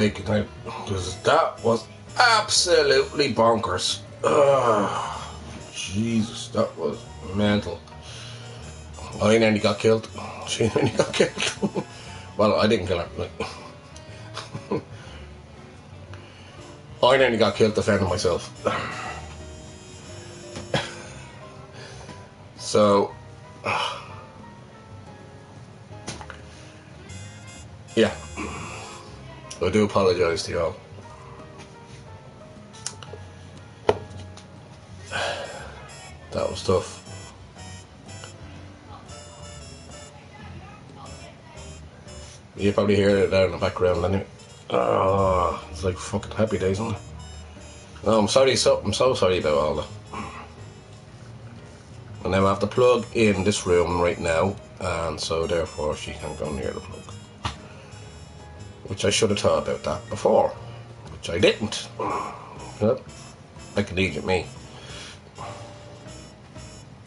Big night, because that was absolutely bonkers. Jesus, that was mental. I nearly got killed. She nearly got killed. Well, I didn't kill her. I nearly got killed defending myself. So, yeah, I do apologise to y'all. That was tough. You probably hear it there in the background, anyway. Oh, it's like fucking happy days, isn't it? No, I'm sorry. I'm so sorry about all that. And now I have to plug in this room right now, and so therefore she can't go near the plug. Which I should have thought about that before, which I didn't. Yep. Like an idiot me.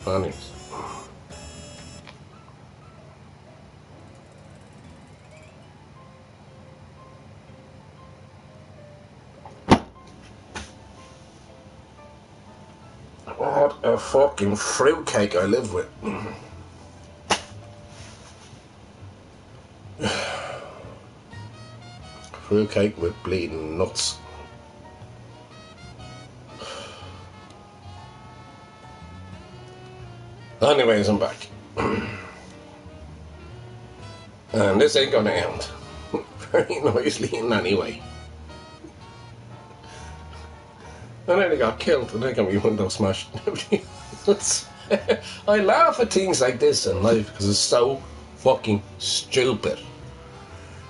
Anyways. What a fucking fruitcake I live with. Fruitcake with bleeding nuts. Anyways, I'm back. And this ain't gonna end very nicely in any way. I nearly got killed and I got my window smashed. I laugh at things like this in life because it's so fucking stupid.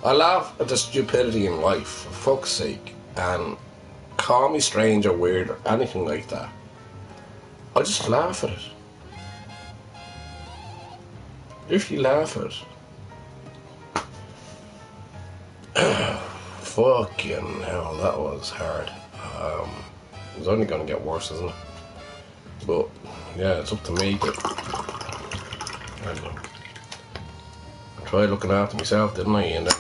I laugh at the stupidity in life, for fuck's sake, and call me strange or weird or anything like that. I just laugh at it. If you laugh at it. Fucking hell, that was hard. It's only going to get worse, isn't it? But, yeah, it's up to me to... I don't know. I tried looking after myself, didn't I? And then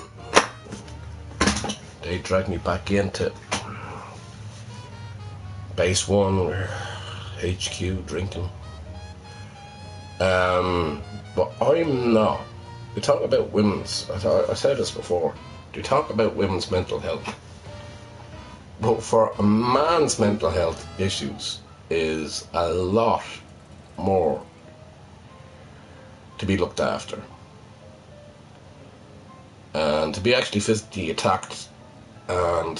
they dragged me back into base 1 or HQ drinking. But I'm not. We talk about women's... I said this before. We talk about women's mental health. But for a man's mental health issues is a lot more to be looked after. And to be actually physically attacked and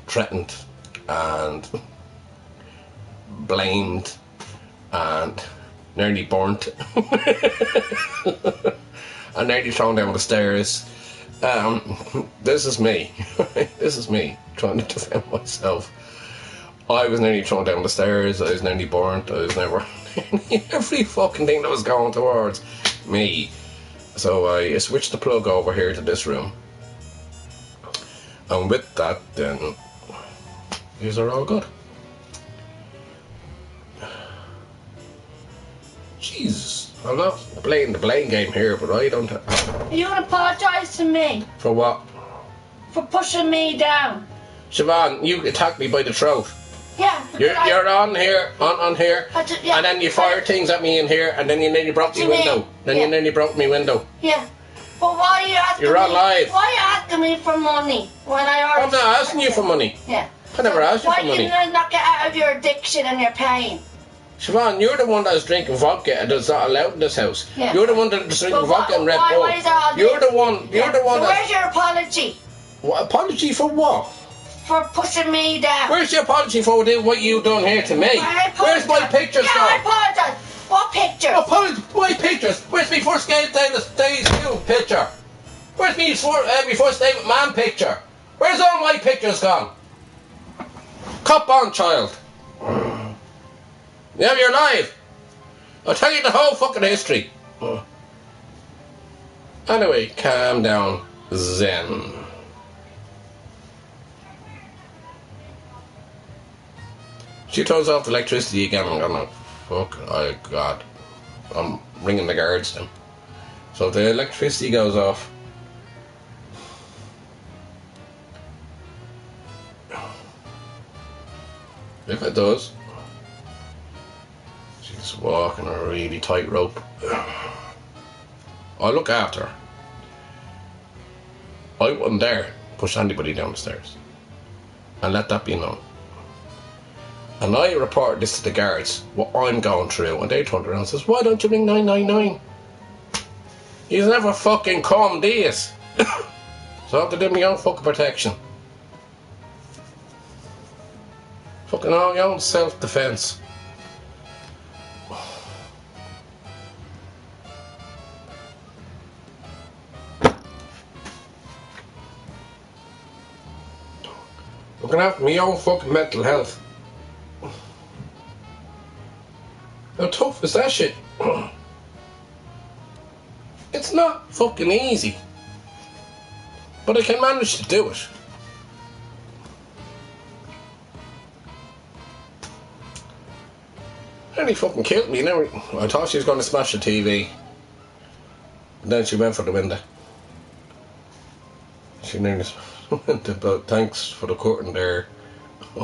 threatened and blamed and nearly burnt and nearly thrown down the stairs. This is me. This is me trying to defend myself. I was nearly thrown down the stairs. I was nearly burnt. I was never every fucking thing that was going towards me. So I switched the plug over here to this room, and with that, then these are all good. Jesus, I'm not playing the blame game here, but I don't. You apologise to me. For what? For pushing me down. Siobhan, you attacked me by the throat. Yeah. You're on here, on here, yeah, and then you fired things at me in here, and then you nearly broke my window. Then you nearly broke my window. Yeah. But why are you asking You're on live. Why are you asking me for money when I already... I'm not asking you for money. Yeah. I never asked you for money. Why can you not get out of your addiction and your pain? Siobhan, you're the one that's drinking vodka and that's not allowed in this house. Yeah. You're the one that's drinking vodka and Red Bull. Why is all you're the one. You're the one. So where's your apology? What apology for what? For pushing me down. Where's your apology for what you done here to me? Where's my pictures gone? I apologise. What pictures? Apology. My pictures. Where's my first game day the Days 2 picture? Where's me first day with man picture? Where's all my pictures gone? Cop on, child. Yeah, you're live. I'll tell you the whole fucking history. Anyway, calm down, Zen. She turns off the electricity again. I'm gonna fuck. Oh God, I'm ringing the guards now. So if the electricity goes off, If it does, she's walking a really tight rope. I look after her. I wouldn't dare push anybody down the stairs. And let that be known. And I report this to the guards, what I'm going through, and they turned around and says, why don't you ring 999? He's never fucking come, do you? So I have to do my own fucking protection. Fucking all your own self-defense. Looking after my own fucking mental health. How tough is that shit? It's not fucking easy. But I can manage to do it. Nearly fucking killed me. I thought she was going to smash the TV. And then she went for the window. She nearly went, but thanks for the curtain there.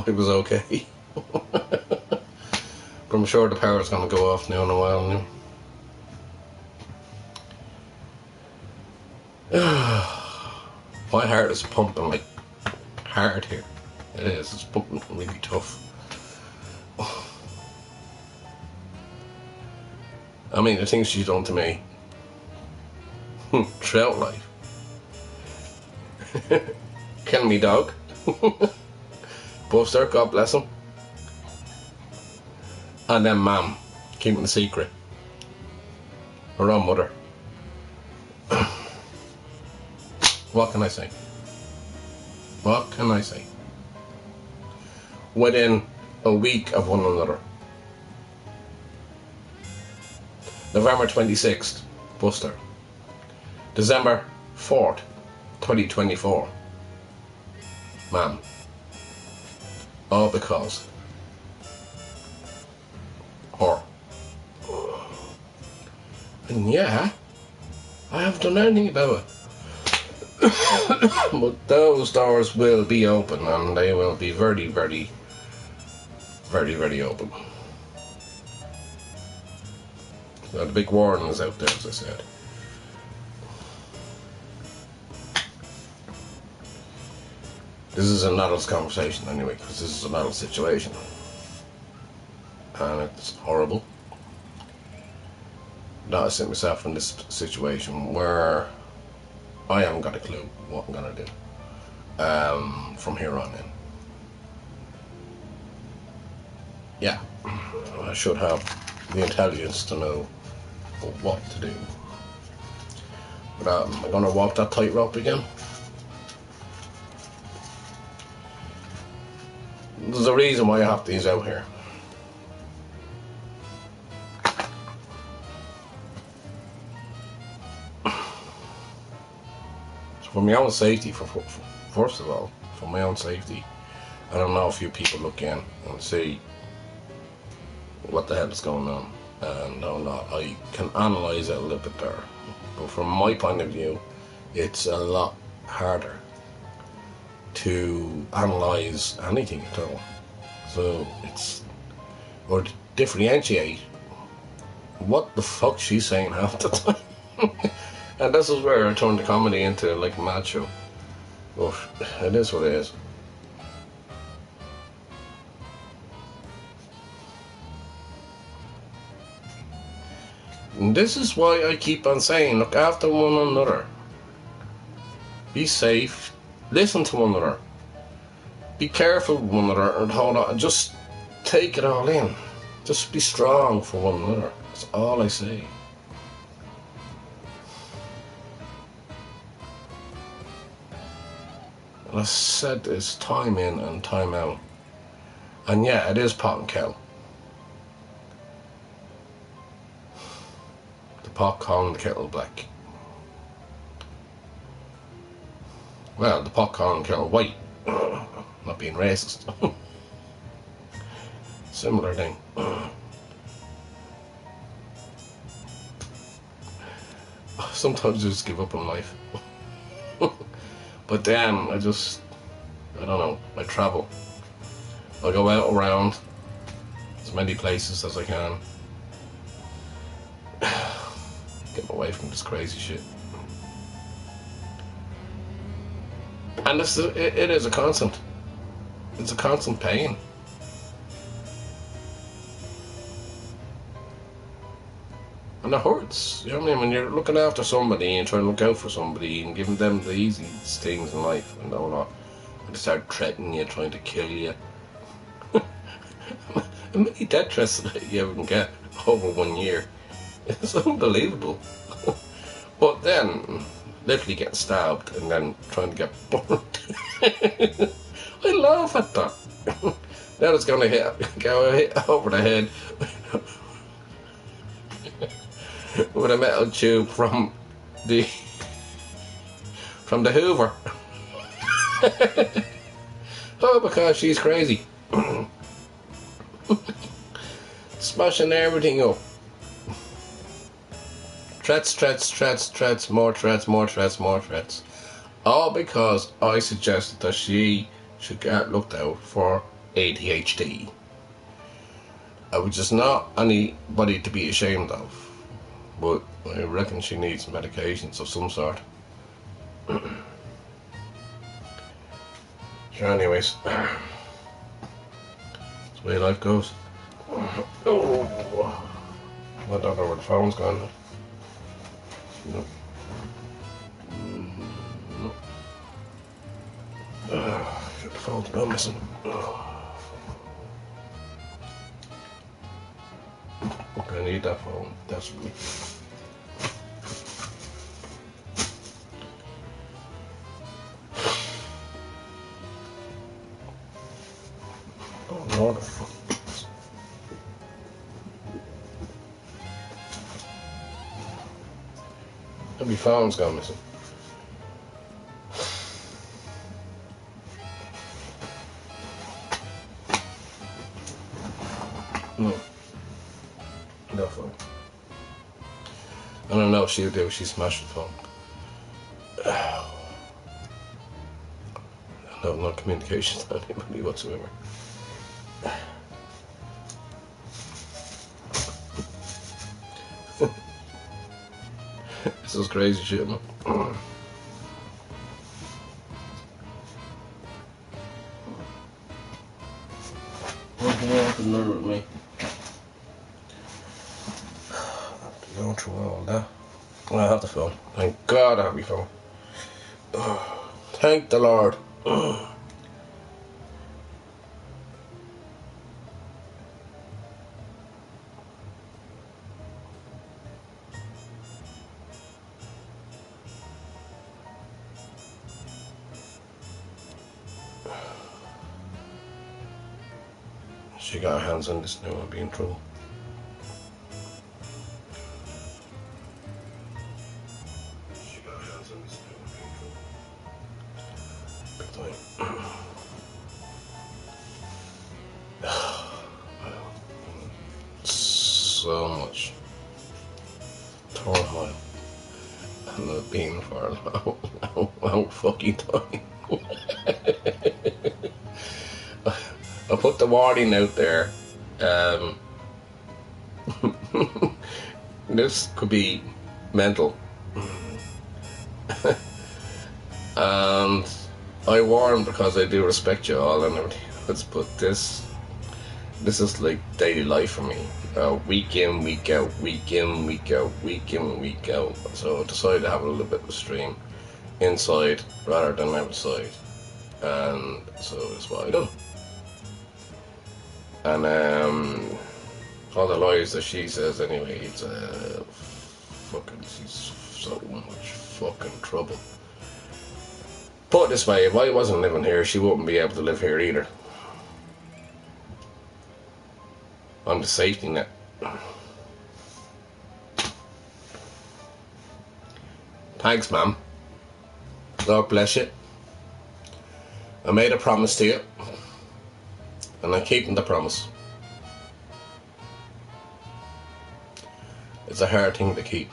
I was okay. But I'm sure the power's going to go off now in a while now. My heart is pumping like hard here. It is. It's pumping really tough. I mean, the things she's done to me throughout life. Killing me dog. Buster, God bless him. And then Mum, keeping the secret. Her own mother. What can I say? What can I say? Within a week of one another. November 26th, Buster. December 4th, 2024. Ma'am. All because her. And yeah, I haven't done anything about it. But those doors will be open, and they will be very, very, very, very open. Now, the big warning is out there, as I said. This is an adult's conversation anyway, because this is an adult situation. And it's horrible that I set myself in this situation where I haven't got a clue what I'm going to do from here on in. Yeah, I should have the intelligence to know what to do. But I'm going to walk that tightrope again. There's a reason why I have these out here. For my own safety, first of all, for my own safety, I don't know if you people look in and see what the hell is going on. And I can analyse it a little bit better. But from my point of view, it's a lot harder to analyse anything at all. So it's, or to differentiate what the fuck she's saying half the time. And this is where I turned the comedy into like a mad show. But it is what it is. And this is why I keep on saying, look after one another. Be safe. Listen to one another. Be careful with one another, and hold on. Just take it all in. Just be strong for one another. That's all I say. And I said this time in and time out. And yeah, it is pot and kettle. The pot calling the kettle black. Well, the pot calling the kettle white. Not being racist. Similar thing. Sometimes I just give up on life. But then I don't know, I travel. I go out around as many places as I can. Get away from this crazy shit. And it is a constant. It's a constant pain. And it hurts. You know what I mean? When you're looking after somebody and trying to look out for somebody and giving them the easy things in life and all that, and they start threatening you, trying to kill you. How many death threats that you ever can get over 1 year? It's unbelievable. But then, literally getting stabbed and then trying to get burnt. I laugh at that. Now it's going to hit over the head with a metal tube from the Hoover. Oh, because she's crazy. Smashing everything up. Threats, more threats. All because I suggested that she should get looked out for ADHD. Which is not anybody to be ashamed of. But I reckon she needs medications of some sort. Sure, anyways. That's the way life goes. Oh, I don't know where the phone's gone. No. No. The phone's gone missing. I need that phone desperately. Oh no, the fuck. My phone's gone missing. No. No phone. I don't know what she would do if she smashed the phone. No communication with anybody whatsoever. This is crazy shit, man. What can you have to learn with me? After going through all that. I have the phone. Thank God I have my phone. Thank the Lord. She got her hands on this now, I'll be in trouble. She got her hands on this now, I'll be in trouble. Big time. So much turmoil. And I've been for a long fucking time. I put the warning out there. This could be mental. And I warn because I do respect you all and everything else, but this is like daily life for me. Week in, week out, week in, week out, week in, week out. So I decided to have a little bit of a stream inside rather than outside. And so that's what I done. And all the lies that she says anyway, it's she's so much fucking trouble. Put it this way, if I wasn't living here, she wouldn't be able to live here either. On the safety net. Thanks, ma'am. God bless you. I made a promise to you. And I'm keeping the promise. It's a hard thing to keep.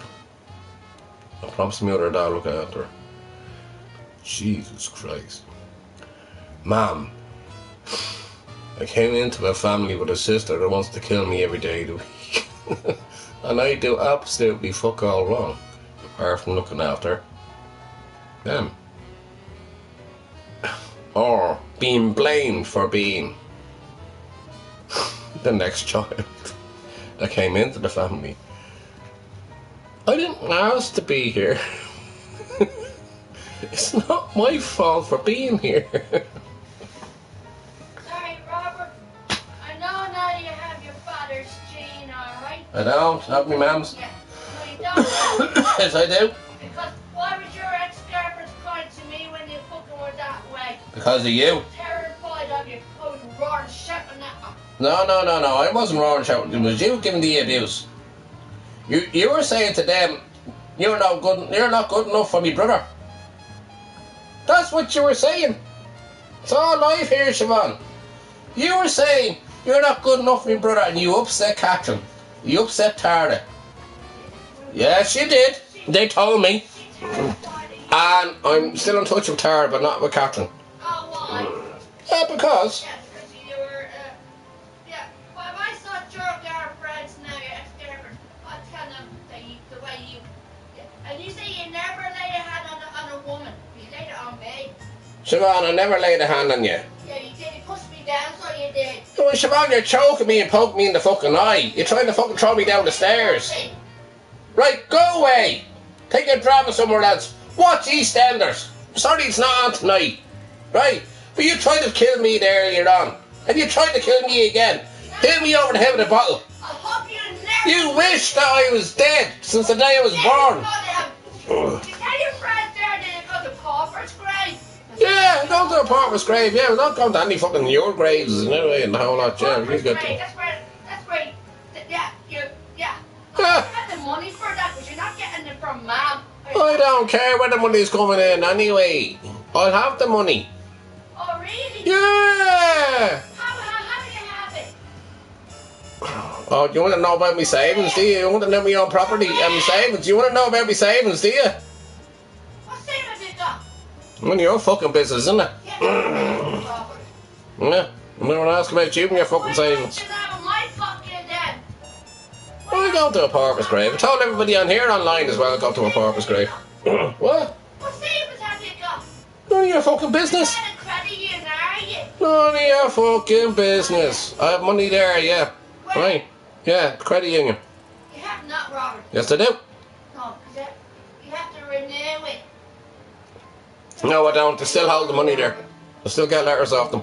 I promised my other dad look after her. Jesus Christ. Ma'am, I came into a family with a sister that wants to kill me every day of the week. And I do absolutely fuck all wrong, apart from looking after them. Or being blamed for being the next child that came into the family. I didn't ask to be here. It's not my fault for being here. Sorry, Robert. I know now you have your father's gene, alright? I don't have my mum's. Yeah. No, you don't. Yes, I do. Because why was your ex-girlfriend kind to me when you fucking were that way? Because of you. Terrified of you, going roaring, shouting at her. No. I wasn't roaring shouting. It was you giving the abuse. You were saying to them, you're not good enough for me brother. That's what you were saying. It's all live here, Siobhan. You were saying you're not good enough for me brother, and you upset Catherine. You upset Tara. Yes, you did. They told me. And I'm still in touch with Tara, but not with Catherine. Oh, why? Yeah, because. Yeah, because you were, yeah. Well, if I saw your girlfriends now, your ex-girlfriend, I'd tell them that the way you, yeah. And you say you never laid a hand on a woman. You laid it on me. Siobhan, I never laid a hand on you. Yeah, you did. You pushed me down, so you did. Oh, Siobhan, you're choking me and poking me in the fucking eye. You're trying to fucking throw me down the stairs. Right, go away. Take your drama somewhere else. Watch EastEnders. Sorry it's not on tonight. Right? But you tried to kill me there earlier on. And you tried to kill me again. Hit me over the head with a bottle. I hope you never... You wish that I was dead since the day I was born. You tell your friends there they go to Pauper's grave. Yeah, go to a Pauper's grave. Yeah, we're not going to any fucking your graves anyway and the whole lot. Yeah, Pauper's good. grave. That's where, yeah, yeah. Yeah. You got the money for that, but you're not getting it from Mom. I don't care where the money's coming in anyway. I'll have the money. Oh, really? Yeah! How do you have it? Oh, you want to know about my savings, do you? You want to know my own property and my savings? You want to know about my savings, do you? What savings have you got? None of your fucking business, isn't it? Yeah. Yeah. I'm going to ask about you and your fucking savings. I go to a pauper's grave. I told everybody on here online as well I go to a pauper's grave. What? What savings have you got? None of your fucking business. You're not a credit union, are you? None of your fucking business. I have money there, yeah. Where? Right. Yeah, credit union. You have not, Robert. Yes, I do. No, because you have to renew it. No, I don't. I still hold the money there. I still get letters off them.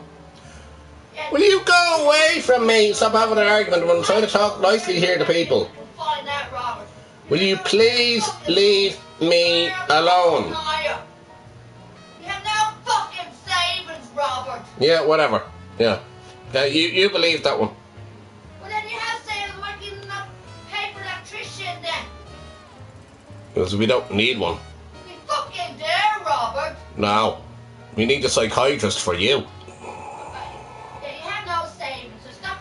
Yeah. Will you go away from me? Stop having an argument when I'm trying to talk nicely here to people. You can find out, Robert. Will you please leave me alone? You have no fucking savings, Robert. Yeah, whatever. Yeah. You believe that one. Well, then you have savings. Why can you not pay for electrician then? Because we don't need one. You fucking do, Robert. No. We need a psychiatrist for you. Yeah, you have no savings. So stop.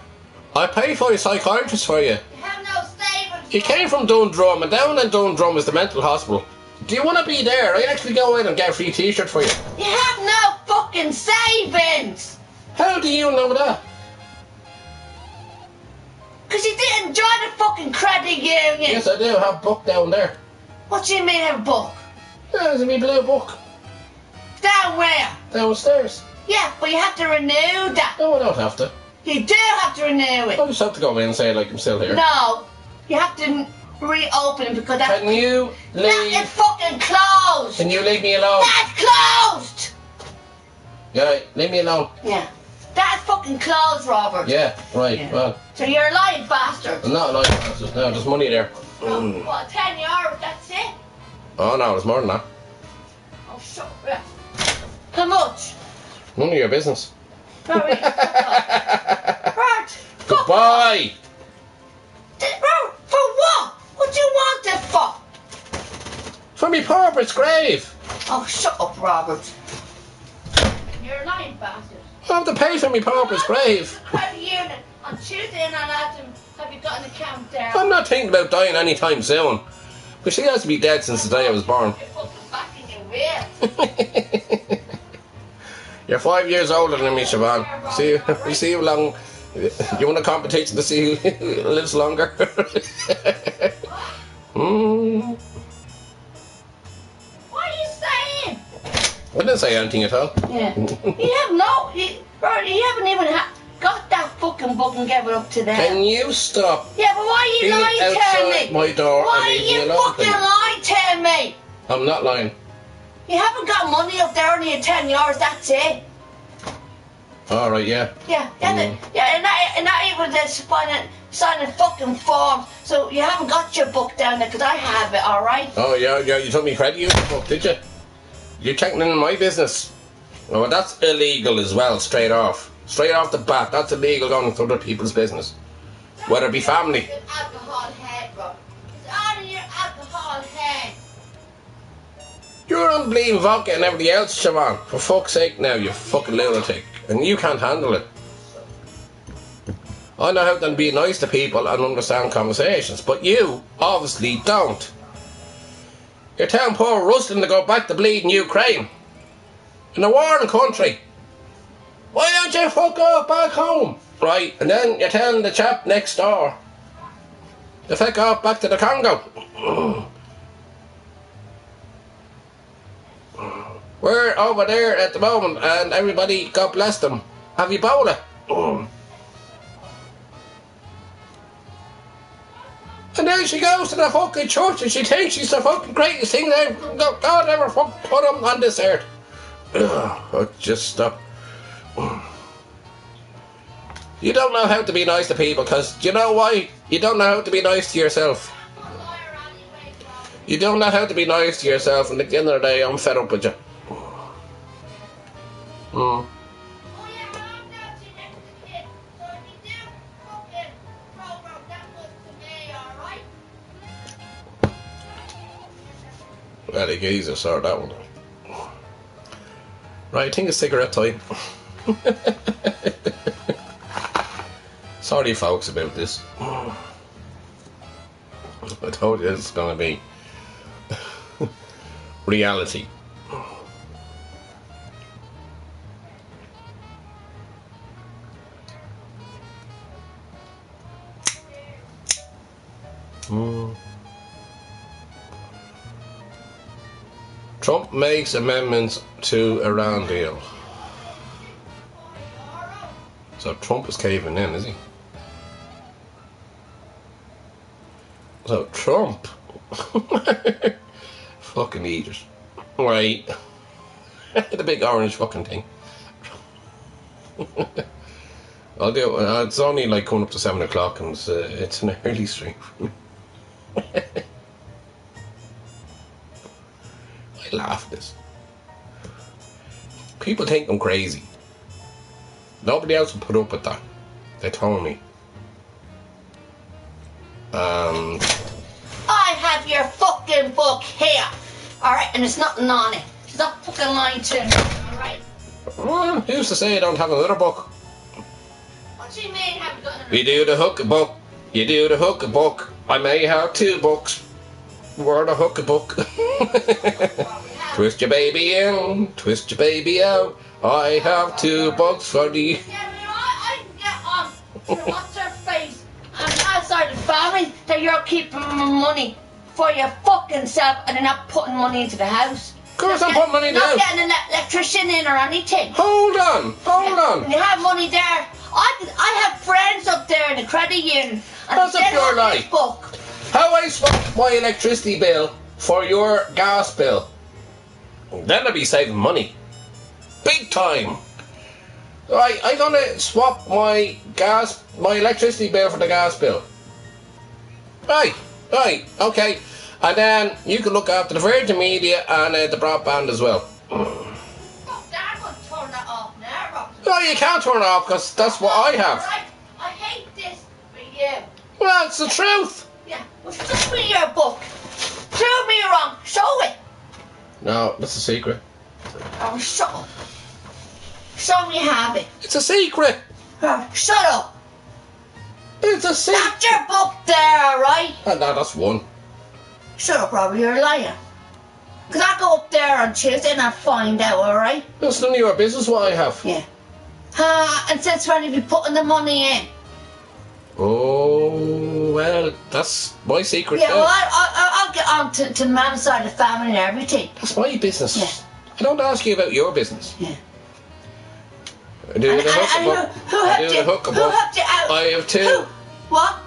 I pay for a psychiatrist for you. You have no savings. You came from Dundrum, and down in Dundrum is the mental hospital. Do you want to be there? I actually go in and get a free t-shirt for you. You have no fucking savings. How do you know that? Because you didn't join the fucking credit union. Yes, I do have a book down there. What do you mean a book? Yeah, there's a wee blue book. Down where? Downstairs. Yeah, but you have to renew that. No, I don't have to. You do have to renew I it. just have to go in and say like I'm still here. No, you have to reopen it because that's... Can you That is leave? fucking closed. Can you leave me alone? That's closed. Yeah, leave me alone. Yeah. That's fucking closed, Robert. Yeah, right, Yeah. well, So you're a lying bastard. I'm not like that. No, there's money there. What, 10 euros, that's it? Oh no, there's more than that. Oh, shut up. How much? None of your business. Robert, Robert, fuck Goodbye! Robert, for what? What do you want it for? For me pauper's grave. Oh, shut up, Robert. You're a lying bastard. I have to pay for me pauper's grave. Credit union on Tuesday and on Adam. Have you got an account there? I'm not thinking about dying anytime soon. But she has to be dead since the day I was born. You're fucking back in your wheel. You're 5 years older than me, Siobhan. See how long. You want a competition to see who lives longer? What are you saying? I didn't say anything at all. Yeah. You haven't even got that fucking book and gave it up to them. Can you stop? Yeah, but why are you lying to outside me? my door Why and are leave me you alone, fucking please? lying to me? I'm not lying. You haven't got money up there, only 10 yards, that's it. All right, yeah. Yeah, and not even just signing fucking forms. So you haven't got your book down there, because I have it, all right? Oh, yeah, you told me credit union book, did you? You're checking in my business. Oh, that's illegal as well, straight off. Straight off the bat, that's illegal going into other people's business. Whether it be family. It's alcohol head, bro. It's out of your alcohol head. You're on bleeding vodka and everything else, Siobhan. For fuck's sake now, you fucking lunatic. And you can't handle it. I know how to be nice to people and understand conversations, but you obviously don't. You're telling poor Rustin to go back to bleeding Ukraine. In a warring country. Why don't you fuck off back home? Right, and then you're telling the chap next door to fuck off back to the Congo. We're over there at the moment and everybody, God bless them, have Ebola. And then she goes to the fucking church and she thinks she's the fucking greatest thing that God ever put on this earth. Just stop. You don't know how to be nice to people, because you know why? You don't know how to be nice to yourself. You don't know how to be nice to yourself, and at the end of the day, I'm fed up with you. Oh yeah, I'm not too next to the kid. So if you do fucking program that was to me, alright? Well, the geezer sort that one. Right, I think it's cigarette time. Sorry folks about this. I told you it's gonna be reality. Trump makes amendments to Iran deal. So Trump is caving in, is he? So Trump, fucking idiot, right? The big orange fucking thing. I'll do. It's only like coming up to 7 o'clock, and it's an early stream. I laugh at this. People think I'm crazy. Nobody else will put up with that. They told me. I have your fucking book here, alright? And there's nothing on it. Stop fucking lying to me, alright? Well, who's to say I don't have another book? What do you mean, have you got another? You do the hook book. You do the hook book. I may have 2 books. We're the hook book. Twist your baby in, twist your baby out. I have 2 books for the. Yeah, I can get on to what's her face and outside the family that you're keeping money for your fucking self and you're not putting money into the house. Of course I'm putting money in the house. Not getting an electrician in or anything. Hold on. And you have money there. I have friends up there in the credit union. And That's a they pure have lie. this book. How I swap my electricity bill for your gas bill? Then I'd be saving money. Big time. Right, I'm gonna swap my electricity bill for the gas bill. Right, okay. And then you can look after the Virgin Media and the broadband as well. Oh, Dad will turn that off now, Rob. No, you can't turn it off because that's what I have. Right, I hate this for you. Well, it's the truth. Yeah, well, show me your book. Prove me wrong. Show it. No, that's a secret. Oh, show me you have it. It's a secret. Shut up. It's a secret. That's your book there, right? No, that's one. Shut up, Robbie. You're a liar. Cause I go up there on Tuesday and I find out, alright? It's none of your business what I have. Yeah. And since when have you putting the money in? Oh, well, that's my secret. Yeah, well, I'll get on to the man's side of the family and everything. That's my business. Yeah. I don't ask you about your business. Yeah. I do the hook who helped you out? I have two What?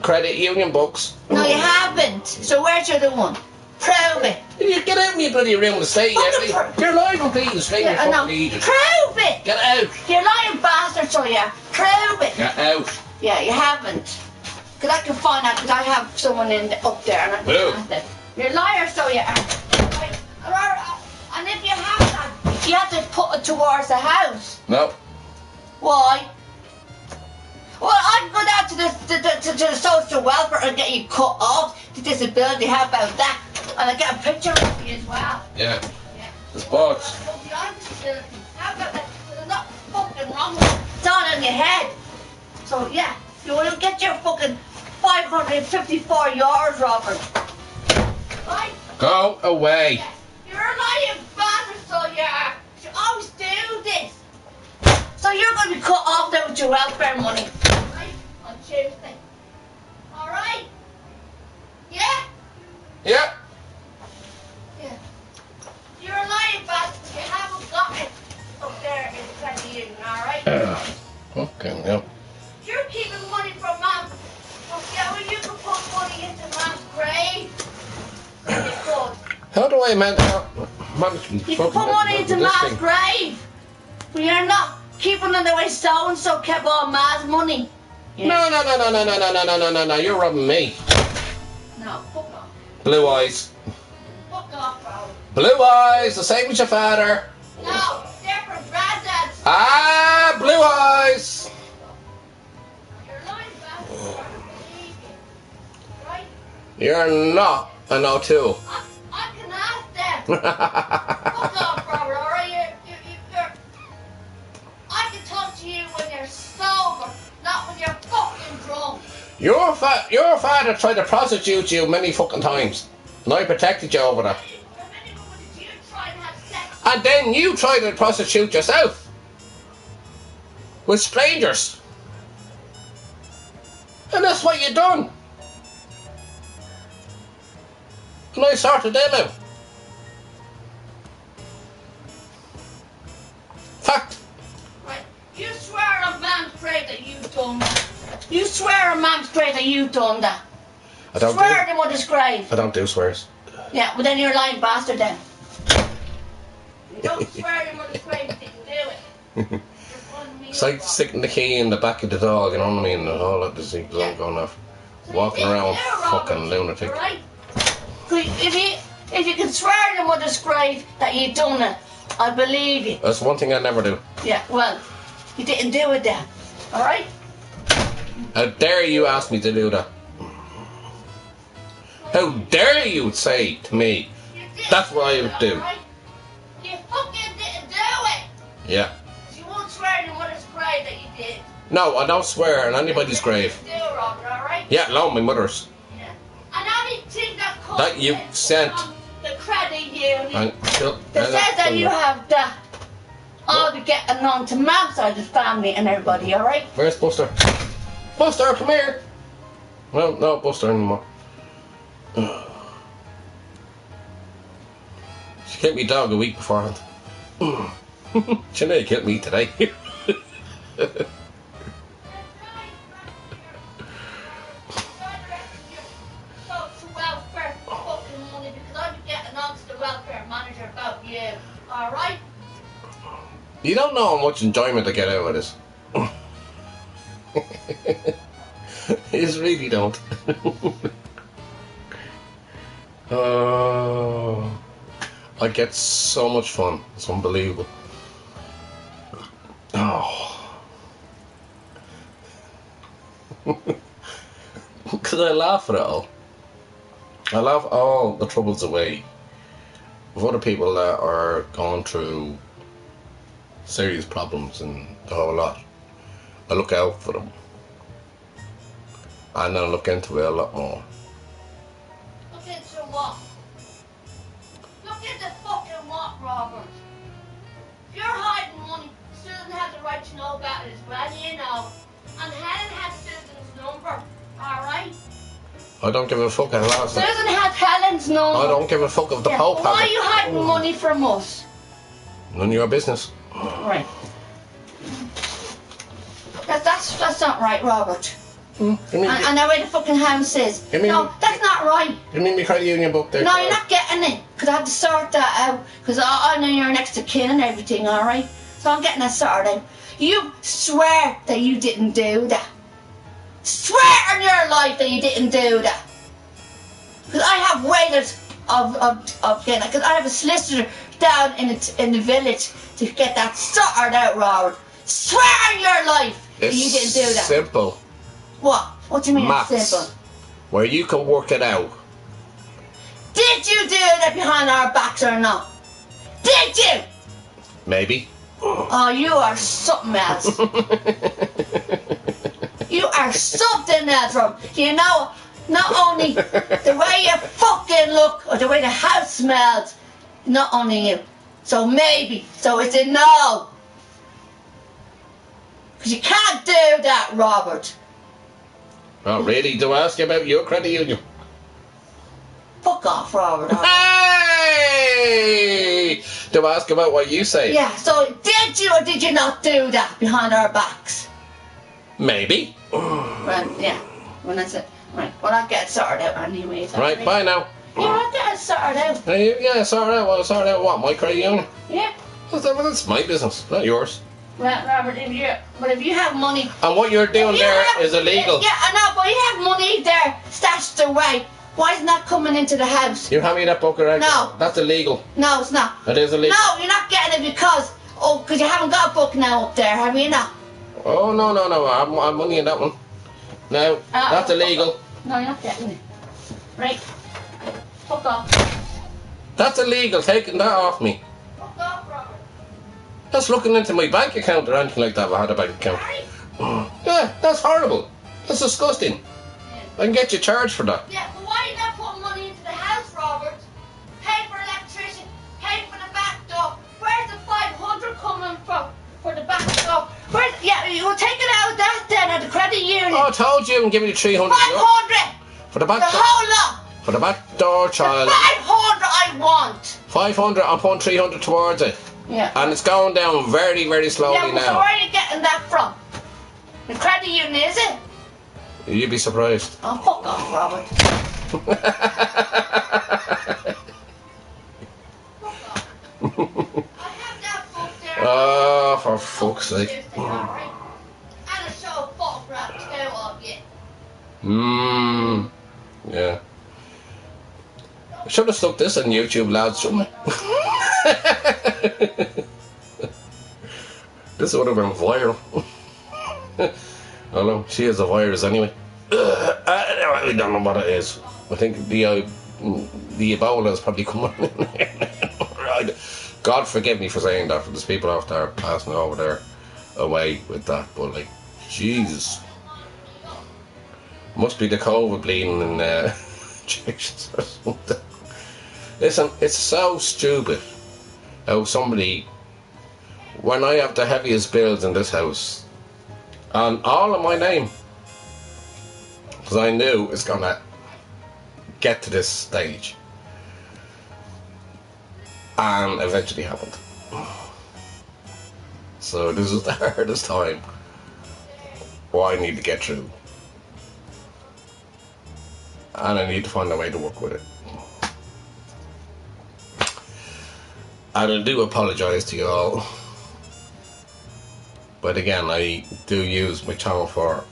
credit union books. No, you haven't. So where's your other one? Prove it. You get out of my bloody room and stay. You're lying on these things. Yeah, I know. Prove it. Get out. You're lying bastard, so yeah. Prove it. Get out. Yeah, you haven't. Because I can find out, because I have someone up there and I can ask them. You're a liar, so you are. Right. And if you have that, you have to put it towards the house. No. Why? Well, I can go down to the social welfare and get you cut off the disability. How about that? And I get a picture of you as well. Yeah. Yeah. The sports. How about that? There's not fucking wrong with it. It's all in your head. So, yeah. You want to get your fucking 554 yards, Robert. Right? Go away. Yeah. You're a lying bastard, so you are. You always do this. So you're going to be cut off there with your welfare money. Right? On Tuesday. Alright? Yeah? Yeah. Yeah. You're a lying bastard. You haven't got it up there in the union, alright? Okay, yeah. You're keeping money from Mom. Yeah, well, you can put money into Mom's grave. You could. How do I manage You can put money into Mom's grave. But you're not keeping it the way so-and-so kept all Ma's money. Yeah. No. You're robbing me. No, fuck off. Blue eyes. Fuck off, bro. Blue eyes, the same as your father. No, they're from granddads. Ah, blue eyes. You're lying bastard. Right? You're not an O2. I can ask them. Fuck off, brother, alright? You're... I can talk to you when you're sober, not when you're fucking drunk. Your father tried to prostitute you many fucking times. And I protected you over that. You try and have sex. And then you tried to prostitute yourself. With strangers. And that's what you done. And I sorted them out. Fact. Right. You swear on Mom's grave that you done that. You swear on Mom's grave that you done that. I don't Swear on your mother's grave. I don't do swears. Yeah, well then you're a lying bastard then. You don't swear on your mother's grave, you didn't do it. It's like sticking the key in the back of the dog, you know what I mean? And all that disease all going off. Walking around fucking lunatic. Right? If you can swear on your mother's grave that you done it, I believe you. That's one thing I never do. Yeah, well, you didn't do it then. Alright? How dare you ask me to do that? How dare you say to me, that's what I would do. Right? You fucking didn't do it. Yeah. You won't swear on your mother's grave that you did. No, I don't swear on anybody's grave. You do, Robert, alright? Yeah, no, my mother's. Yeah. And anything that comes That you sent. from the credit union And that says that you have that, I'll be getting on to Mom's side of the family and everybody, alright? Where's Buster? Buster, come here! Well, no Buster anymore. She killed me dog a week beforehand. She nearly killed me today. Alright? You don't know how much enjoyment I get out of this. You just really don't. I get so much fun. It's unbelievable. Oh. Because I laugh at it all. I laugh all the troubles away with other people that are going through serious problems and the whole lot. I look out for them. And then I look into it a lot more. Look into what? Look Robert. If you're hiding money, Susan has the right to know about it as well, you know. And Helen has Susan's number, alright? I don't give a fuck how last Susan has Helen's number. I don't give a fuck if the Pope Why has are you hiding money from us? None of your business. Right. That's not right, Robert. And the way the fucking house is. No, that's not right. You mean me credit union book there? No, you're not getting it. Because I had to sort that out. Because I know you're next to kin and everything, alright? So I'm getting that sorted out. You swear that you didn't do that. Swear on your life that you didn't do that. Because I have waiters of getting that. Because I have a solicitor down in the village to get that sorted out, Robert. Swear on your life that you didn't do that. Simple. What? What do you mean Maths. it's simple? Where you can work it out. Did you do that behind our backs or not? Did you? Maybe. Oh, you are something else. You are something else, Rob. You know, not only the way you fucking look or the way the house smells, not only you. So maybe. So it's a no. Because you can't do that, Robert. Oh, really? Do I ask you about your credit union? Fuck off, Robert. Hey! Do I ask about what you say? Yeah, so did you or did you not do that behind our backs? Maybe. Right, yeah. Well, that's it. Right, well, I'll get it sorted out anyways. Right, bye now. Yeah, I'll get it sorted out. Yeah, sorted out. Well, sorted out what? My credit union? Yeah. Well, that's my business, not yours. Well, Robert, if you have money... And what you're doing there is illegal. Yeah, I know, but you have money there stashed away. Why isn't that coming into the house? You hand me that book right? No. That's illegal. No, it's not. It is illegal. No, you're not getting it because you haven't got a book now up there, have you not? Oh, no. I have money in that one. No, that's illegal. No, you're not getting it. Right. Fuck off. That's illegal, taking that off me. Fuck off, Robert. That's looking into my bank account or anything like that if I had a bank account. Yeah, that's horrible. That's disgusting. I can get you charged for that. Yeah, but why are you not putting money into the house, Robert? Pay for electrician, pay for the back door. Where's the 500 coming from for the back door? Yeah, you will take it out of that then at the credit union. Oh, I told you I'm giving you 300. 500! For the back the door. whole lot! For the back door, child. The 500 I want! 500, I'm putting 300 towards it. Yeah. And it's going down very, very slowly Yeah, but now. so where are you getting that from? The credit union, is it? You'd be surprised. Oh, fuck off, Robert. I have that book there. Oh, for fuck's sake. Alright. And a show photograph too of you. Yeah. I should have stuck this on YouTube, lads, shouldn't I? This would have been viral. Oh no, she is a virus anyway. I don't know what it is. I think the Ebola is probably coming. Right. God forgive me for saying that, for there's people out there passing over there away with that, but like, Jesus. Must be the COVID bleeding in injections or something. Listen, it's so stupid how somebody, when I have the heaviest bills in this house, and all in my name, because I knew it's gonna get to this stage, and eventually happened. So this is the hardest time what I need to get through, and I need to find a way to work with it. And I do apologise to you all, but again, I do use my channel for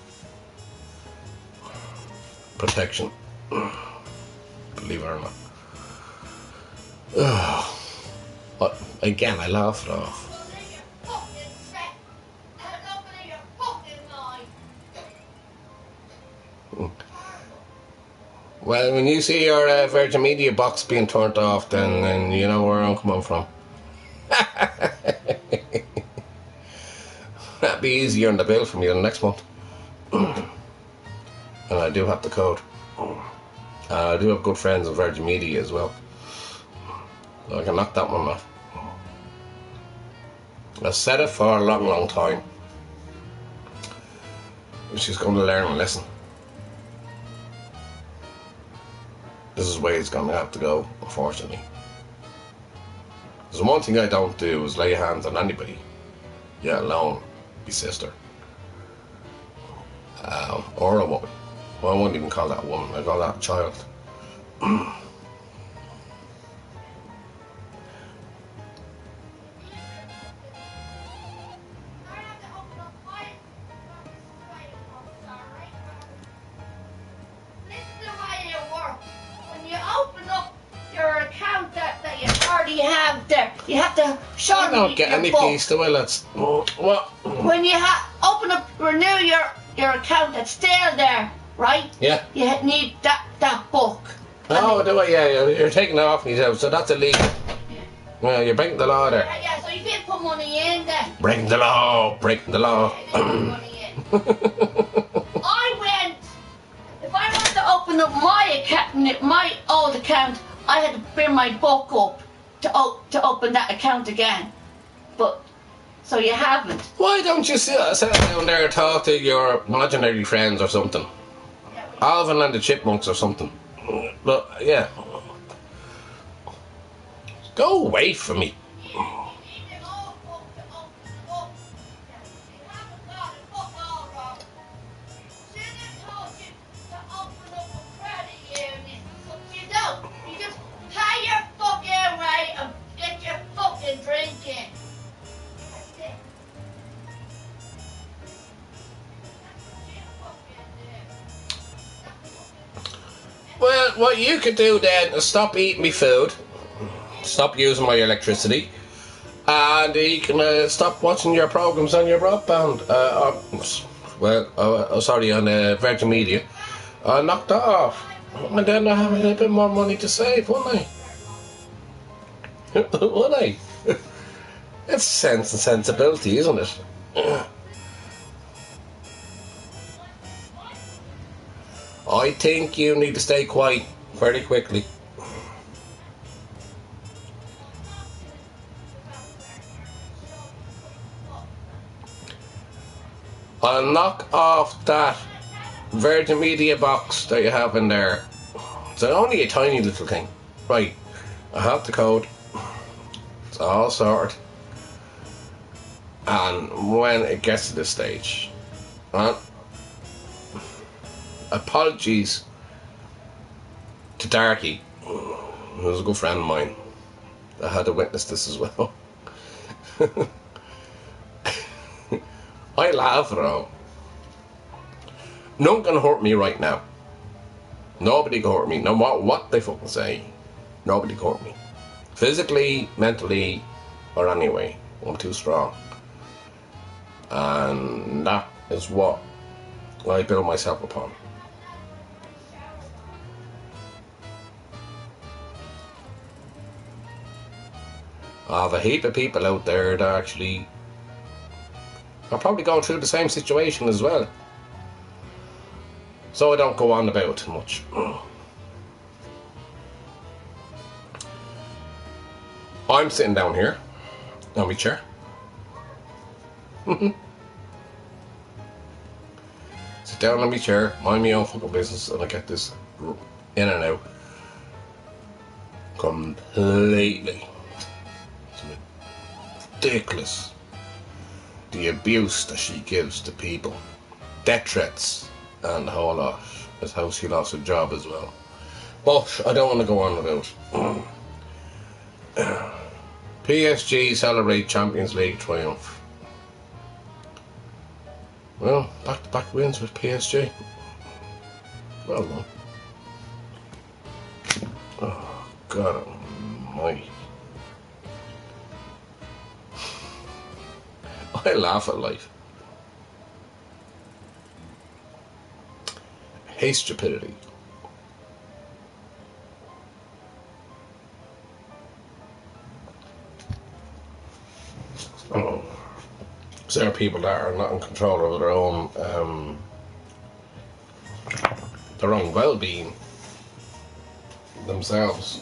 protection, believe it or not. But again, I laugh it off. Well, when you see your Virgin Media box being turned off, then you know where I'm coming from. That'd be easier on the bill for me the next month. And I do have the code. I do have good friends in Virgin Media as well, so I can knock that one off. I've said it for a long, long time. She's going to learn a lesson. This is the way it's going to have to go, unfortunately. There's one thing I don't do is lay hands on anybody, yet alone my sister. Or a woman. Well, I wouldn't even call that a woman, I call that a child. You have to show I don't get your any book. peace, do I, lads? What? When you open up, renew your account that's still there, right? Yeah. You need that book. Oh, do I? Yeah, you're taking it off me, so that's illegal. Yeah, you're breaking the law there. Yeah, so you can't put money in there. Breaking the law, breaking the law. Yeah, put money in. If I wanted to open up my account, my old account, I had to bring my book up to open that account again. But, so you haven't. Why don't you sit down there and talk to your imaginary friends or something? Alvin and the Chipmunks or something. But, yeah. Go away from me. Well, what you could do then is stop eating me food, stop using my electricity, and you can stop watching your programs on your broadband. Sorry, on Virgin Media. Knock that off, and then I have a little bit more money to save, wouldn't I? Would I? It's sense and sensibility, isn't it? I think you need to stay quiet very quickly. I'll knock off that Virgin Media box that you have in there. It's only a tiny little thing. Right, I have the code. It's all sorted. And when it gets to this stage, apologies to Darky, who was a good friend of mine. I had to witness this as well. I laugh at it all. No one can hurt me right now. Nobody can hurt me. No matter what they fucking say. Nobody can hurt me. Physically, mentally, or anyway. I'm too strong. And that is what I build myself upon. I have a heap of people out there that actually are probably going through the same situation as well. So I don't go on about it too much. I'm sitting down here on my chair. Sit down on my chair, mind my own fucking business, and I get this in and out completely. It's ridiculous. The abuse that she gives to people, death threats, and the whole lot. That's how she lost her job as well. But I don't want to go on about PSG celebrate Champions League triumph. Well, back-to-back wins with PSG. Well done. Oh, God almighty. I laugh at life. I hate stupidity. Oh. So there are people that are not in control of their own well-being themselves.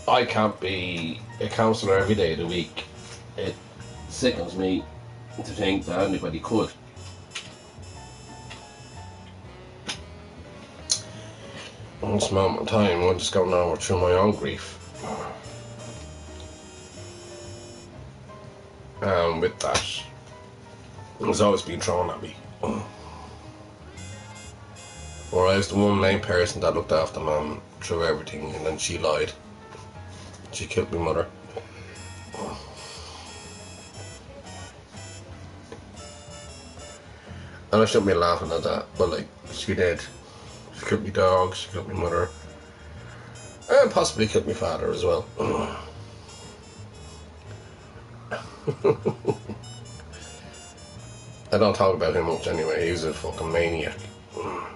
I can't be a counsellor every day of the week. It sickens me to think that anybody could. At this moment in time, I'm just going over through my own grief. And with that, it's always been thrown at me. Or I was the one main person that looked after Mum through everything, and then she lied. She killed my mother. And I shouldn't be laughing at that, but like, she did. She killed my dog, she killed my mother. And possibly killed my father as well. I don't talk about him much anyway, he was a fucking maniac.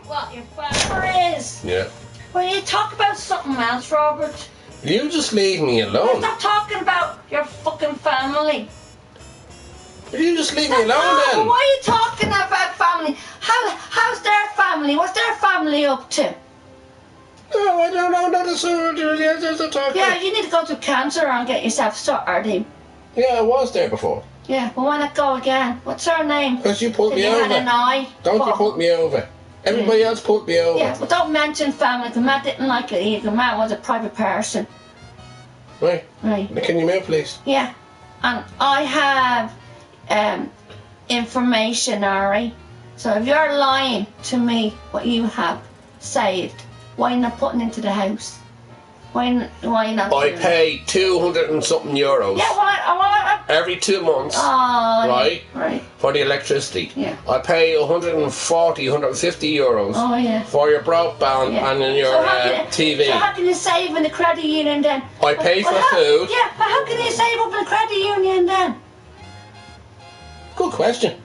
What, your father is? Yeah. Well, you talk about something else, Robert. You just leave me alone. Stop talking about your fucking family. You just leave me alone then. Why are you talking about family? How's their family? What's their family up to? No, I don't know. Not a sort of talking. Yeah, you need to go to cancer and get yourself sorted. Yeah, I was there before. Yeah, well, why not go again? What's her name? Because you put me Had over. an eye. Don't you put me over. Everybody else put me over. Yeah, but don't mention family, because Matt didn't like it either. Matt was a private person. Right. Right. Can you move, please? Yeah. And I have information, Ari. So if you're lying to me what you have saved, why not putting into the house? Why not? I pay 200 and something euros. Yeah, what? Every 2 months. Oh, right? Right. For the electricity. Yeah. I pay 140, 150 euros. Oh, yeah. For your broadband and in your TV. So how can you save in the credit union then? I pay for food. Yeah, but how can you save up in the credit union then? Good question.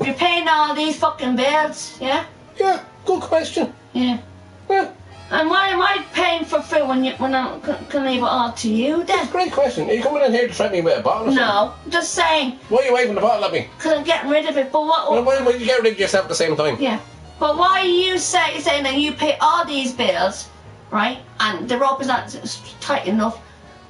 You're paying all these fucking bills, yeah? Yeah, good question. Yeah. Yeah. And why am I paying for food when I can leave it all to you then? That's a great question. Are you coming in here to threaten me with a bottle or something? No, just saying. Why are you waving the bottle at me? Because I'm getting rid of it, but what... Well, why would you get rid of yourself at the same time? Yeah. But why are you saying that you pay all these bills, right? And the rope is not tight enough,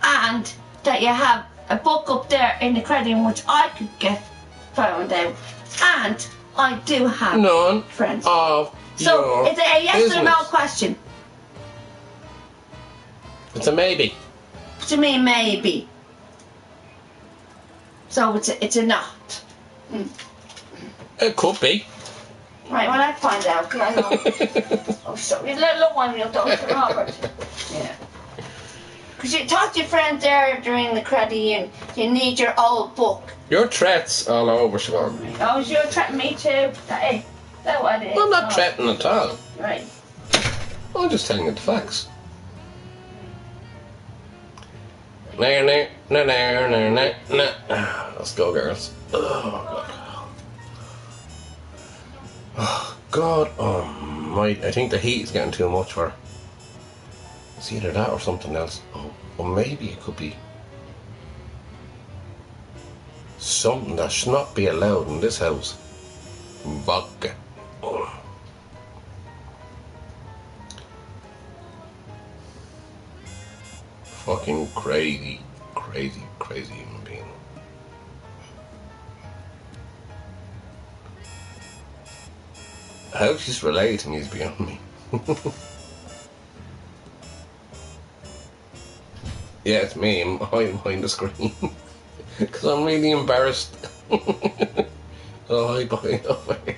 and that you have a book up there in the credit union which I could get found out, and I do have none friends. Of so your it's a yes business. or no question. It's a maybe. To me, maybe. So it's a not. It could be. Right, well, I'd find out. Cause I know. Oh, sorry. Look one, you'll talk to Robert. Yeah. Because you talk to your friends there during the credit union. You need your old book. Your threats all over, Siobhan. Oh, you're threatening me too? Hey, that's what it is. I'm not threatening at all. Right. I'm just telling you the facts. Let's go, girls. Oh, God almighty. I think the heat is getting too much for her. It's either that or something else. Oh, or maybe it could be something that should not be allowed in this house. Vodka. Oh. Fucking crazy human being. How she's related to me is beyond me. Yeah, it's me. I'm hiding behind the screen. Because I'm really embarrassed. Oh, hide behind over here.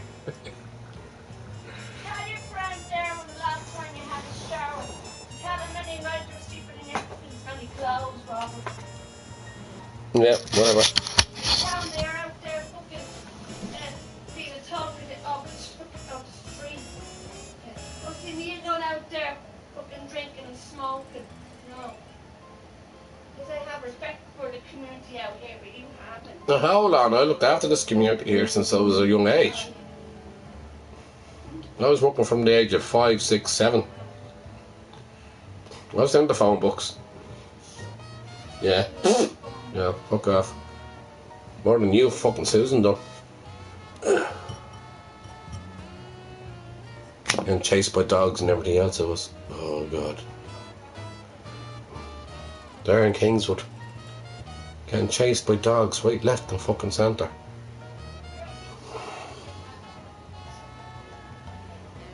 Tell your friend there when the last time you had a shower. Tell him any night you're sleeping in your funny clothes, Robert. Yeah, whatever. Tell him they're out there fucking being a talking of the street. Don't see me going out there fucking drinking and smoking. No. Because I have respect for the community out here, but you haven't. Now hold on, I looked after this community here since I was a young age. I was working from the age of 5, 6, 7. I was down the phone books. Yeah. Yeah, fuck off. More than you fucking Susan done. And chased by dogs and everything else it was. Oh God. There in Kingswood. Getting chased by dogs right, left and fucking centre.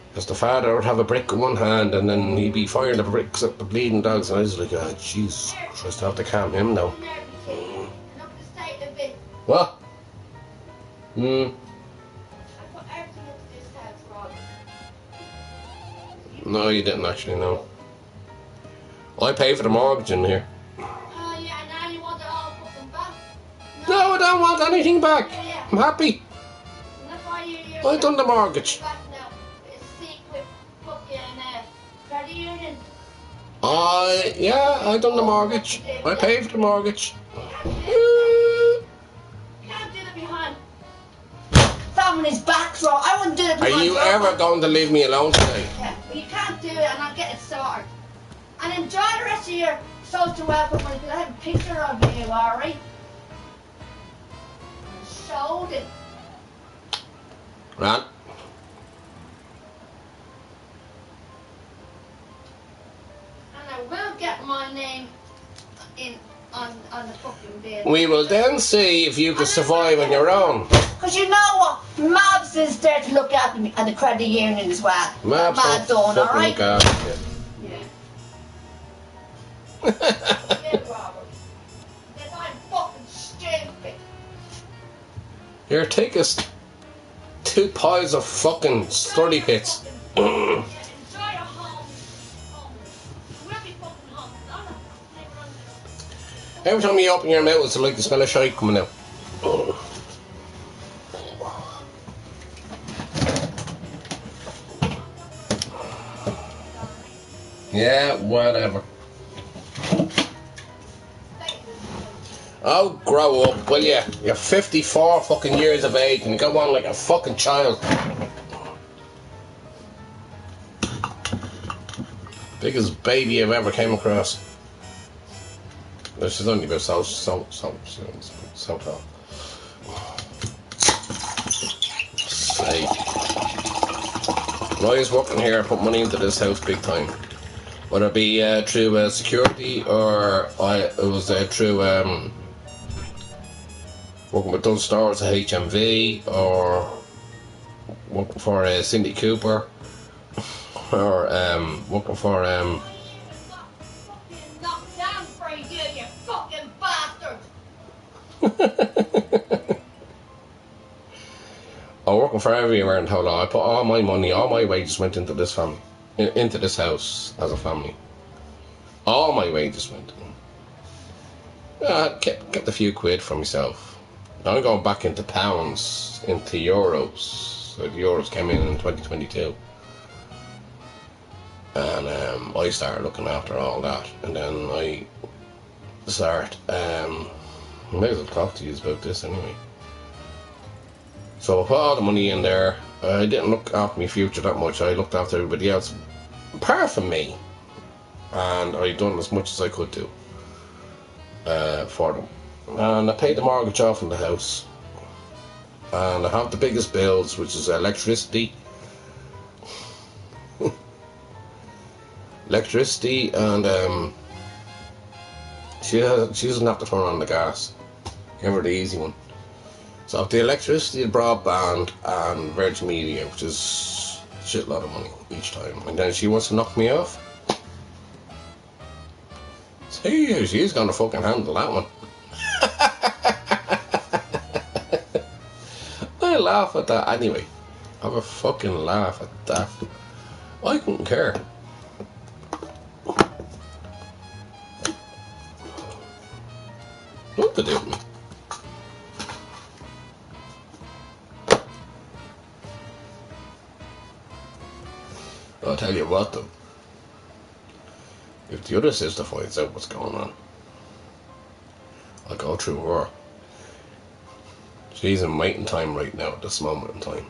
Because the father would have a brick in one hand and then he'd be firing the bricks at the bleeding dogs, and I was like, oh Jesus Christ, I have to calm him now. What? No, you didn't actually, no. I pay for the mortgage in here. Oh yeah, now you want it all fucking back? No, I don't want anything back. Yeah. I'm happy. That's why I've done the mortgage. back now. It's secret fucking credit union. Yeah, I done the mortgage. I paid for the mortgage. You can't do it behind somebody's back, so I wouldn't do it behind Are you your ever back. going to leave me alone today? Yeah, but you can't do it and I'll get it sorted. And enjoy the rest of your social welcome money, because I have a picture of you, alright? Showed it. Right. And I will get my name in on the fucking bill. We will then see if you can survive on your own. Because you know what? Mabs is there to look after me, and the credit union as well. Mabs Mad don't done, fucking alright? look after you. Yeah, Robert. Because I'm fucking stupid. Here, take us 2 piles of fucking sturdy pits. Yeah, enjoy your home. We'll be fucking home. Every time you open your mouth, it's like the smell of shite coming out. Yeah, whatever. Oh, grow up, will ya? You're 54 fucking years of age and you go on like a fucking child. Biggest baby I've ever came across. She's only about so tall. Say. When I was working here, I put money into this house big time. Whether it be through security or it was through working with those stores at HMV or working for Cindy Cooper or working for Knocked down for you fucking bastard. I'm working for everywhere in total. I put all my money, all my wages went into this family, into this house as a family. All my wages went. I kept a few quid for myself. Now I'm going back into pounds, into euros. So the euros came in 2022. And I started looking after all that. And then I start, I may as well talk to you about this anyway. So I put all the money in there. I didn't look after my future that much. I looked after everybody else, apart from me. And I done as much as I could do for them. And I paid the mortgage off in the house. And I have the biggest bills, which is electricity. Electricity, and she doesn't have to turn on the gas. Give her the easy one. So I have the electricity, the broadband, and Virgin Media, which is a shitload of money each time. And then she wants to knock me off. See, she's gonna fucking handle that one. I laugh at that anyway. I have a fucking laugh at that. I couldn't care. What to do with me? I'll tell you what though. If the other sister finds out what's going on, I'll go through her. She's in waiting time right now at this moment in time.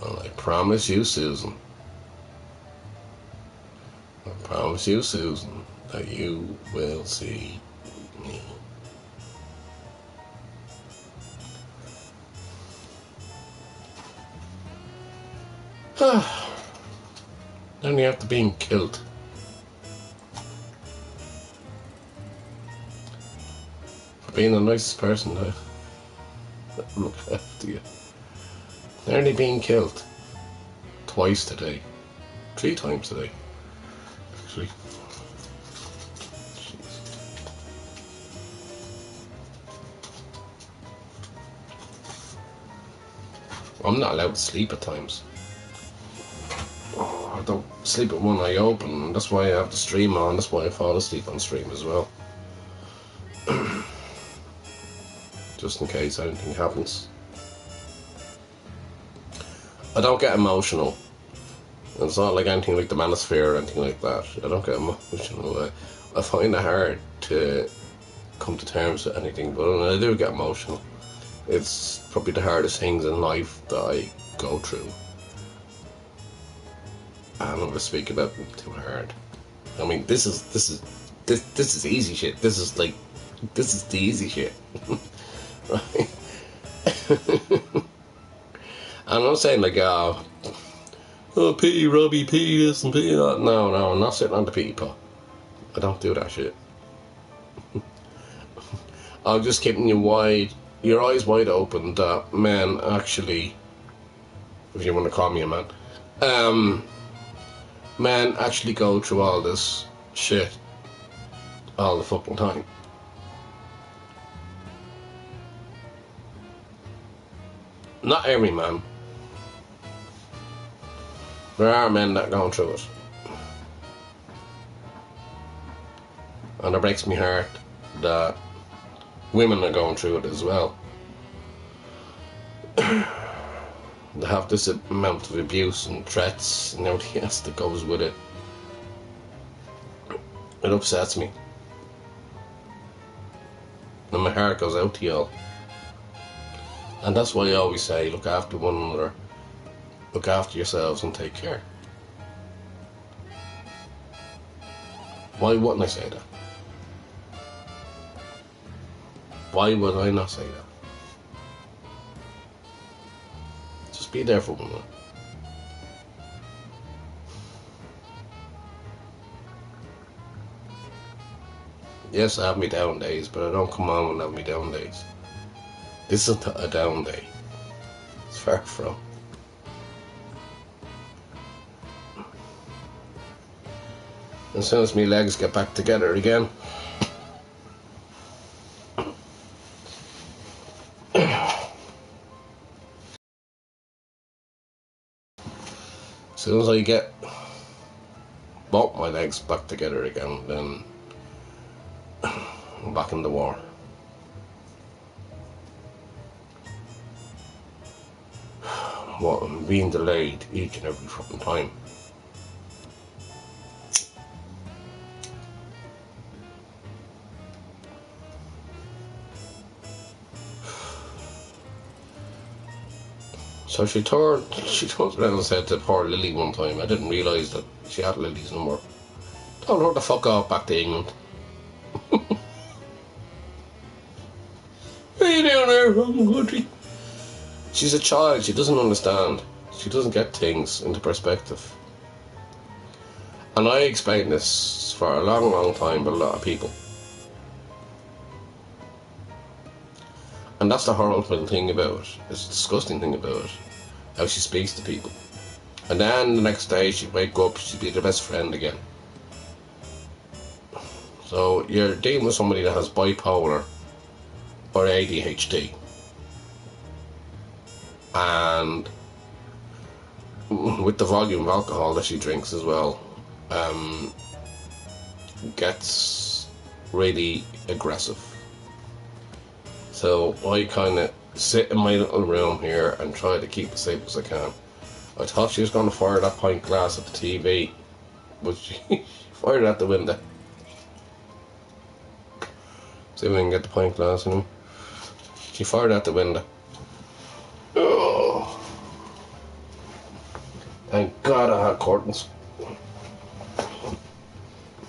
And I promise you, Susan. I promise you, Susan, that you will see me. Then you have to be killed. being the nicest person to look after you. Nearly being killed. Twice today. 3 times today. Actually. Jeez. I'm not allowed to sleep at times. I don't sleep with one eye open. That's why I have the stream on. That's why I fall asleep on stream as well. Just in case anything happens. I don't get emotional. It's not like anything like the manosphere or anything like that. I don't get emotional. I find it hard to come to terms with anything, but when I do get emotional, it's probably the hardest things in life that I go through. And I'm gonna speak about them too hard. I mean, this is easy shit. This is the easy shit. Right? I'm not saying like, oh, pity Robbie, pity this and pity that. No, I'm not sitting on the pity pot. I don't do that shit. I'm just keeping your eyes wide open that men actually, if you want to call me a man, men actually go through all this shit all the fucking time. Not every man. There are men that are going through it. And it breaks me heart that women are going through it as well. They have this amount of abuse and threats and everything else that goes with it. It upsets me. And my heart goes out to y'all. And that's why I always say, look after one another. Look after yourselves and take care. Why wouldn't I say that? Why would I not say that? Just be there for one another. Yes, I have me down days, but I don't come on and have me down days. This isn't a down day. It's far from. As soon as my legs get back together again, as soon as I get both my legs back together again, then I'm back in the war. What, I'm being delayed each and every fucking time. So she turned around and said to poor Lily one time, I didn't realise that she had Lily's number. Told her to fuck off back to England. What are you doing there, fucking country? She's a child, she doesn't understand. She doesn't get things into perspective. And I explained this for a long time with a lot of people. And that's the horrible thing about it. It's a disgusting thing about it. How she speaks to people. And then the next day she'd wake up, she'd be their best friend again. So you're dealing with somebody that has bipolar or ADHD. And with the volume of alcohol that she drinks as well, gets really aggressive. So I kind of sit in my little room here and try to keep as safe as I can. I thought she was going to fire that pint glass at the TV, but she fired it at the window. See if I can get the pint glass in him. She fired it at the window. Oh. Thank God I had curtains.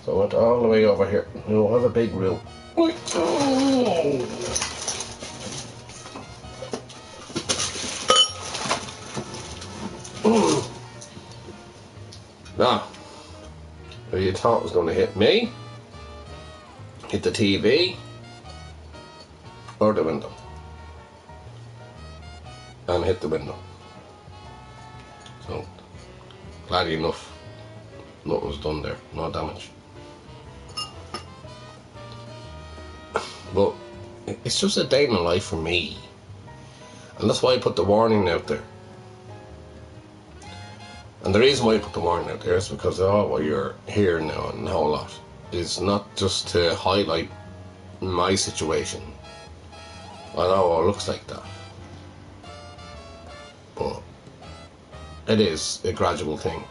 So I went all the way over here. We'll have a big room. Now, if you thought it was going to hit me, hit the TV, or the window, and hit the window. So, glad enough, nothing was done there, no damage. But it's just a day in the life for me, and that's why I put the warning out there. And the reason why I put the warning out there is because what you're hearing now and a whole lot is not just to highlight my situation. I know it looks like that, but it is a gradual thing.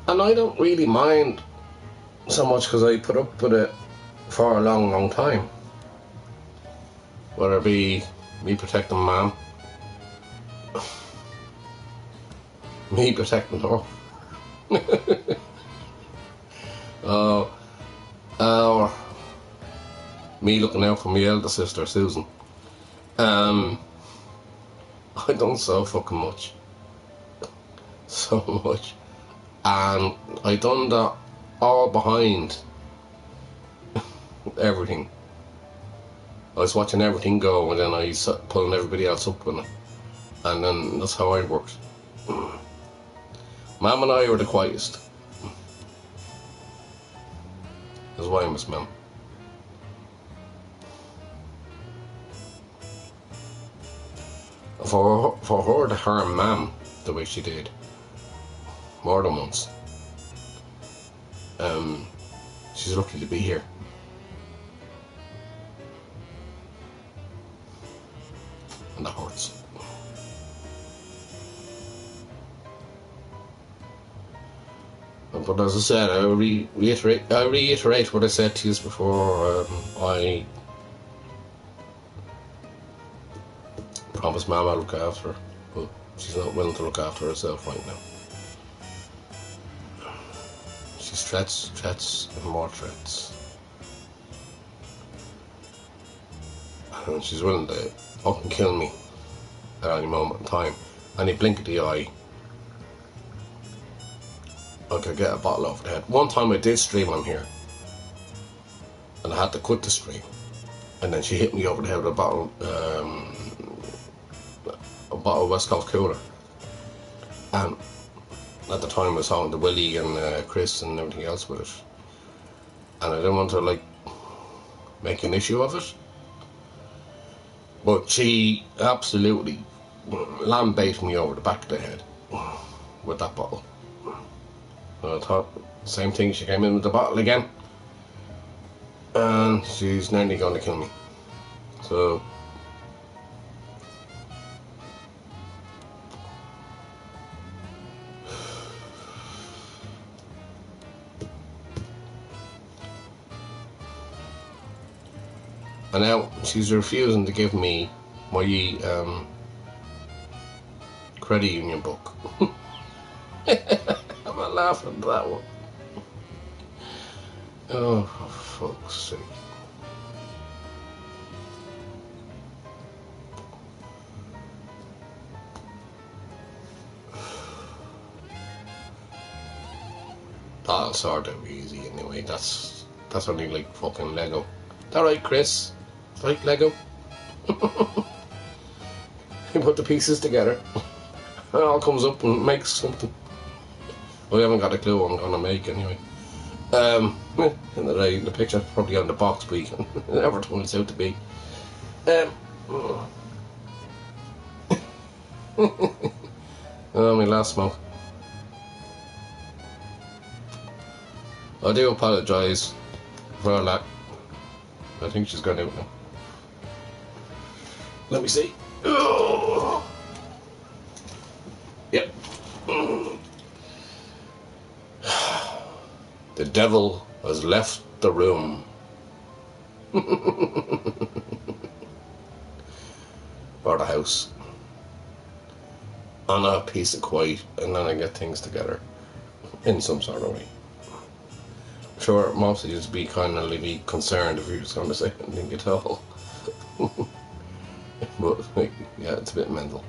And I don't really mind so much because I put up with it for a long, long time. Whether it be me protecting Mum, me protecting her, or me looking out for my elder sister Susan. I done so fucking much, so much, and I done that all behind everything. I was watching everything go, and then I was pulling everybody else up with it, and then that's how I worked. Mum and I were the quietest. That's why I miss Mum. For her to harm Mum the way she did, more than once, she's lucky to be here. And that hurts. But as I said, I reiterate what I said to you before. I promised Mum I'd look after her, but she's not willing to look after herself right now. She's threats, and more threats. And she's willing to fucking kill me at any moment in time. Any blink of the eye, I could get a bottle over the head. One time I did stream on here, and I had to quit the stream, and then she hit me over the head with a bottle of West Coast Cooler. And at the time I was talking to Willie and Chris and everything else with it, and I didn't want to make an issue of it, but she absolutely lambasted me over the back of the head with that bottle. So I thought, same thing, she came in with the bottle again, and she's nearly going to kill me. So and now she's refusing to give me my credit union book. I'm not laughing at that one. Oh, for fuck's sake. That'll sort out easy anyway. That's only like fucking Lego. Is that right, Chris? Like Lego? You put the pieces together, and it all comes up and makes something. We haven't got a clue what I'm gonna make anyway. In the picture's probably on the box, but you can never turn it out to be. Oh, my last smoke. I do apologise for all that. I think she's gone out now. Let me see. Oh. Yep. The devil has left the room. Or the house. On a piece of quiet, and then I get things together in some sort of way. Sure, most of you would be kind of really concerned if you was going to say anything at all. But, yeah, it's a bit mental.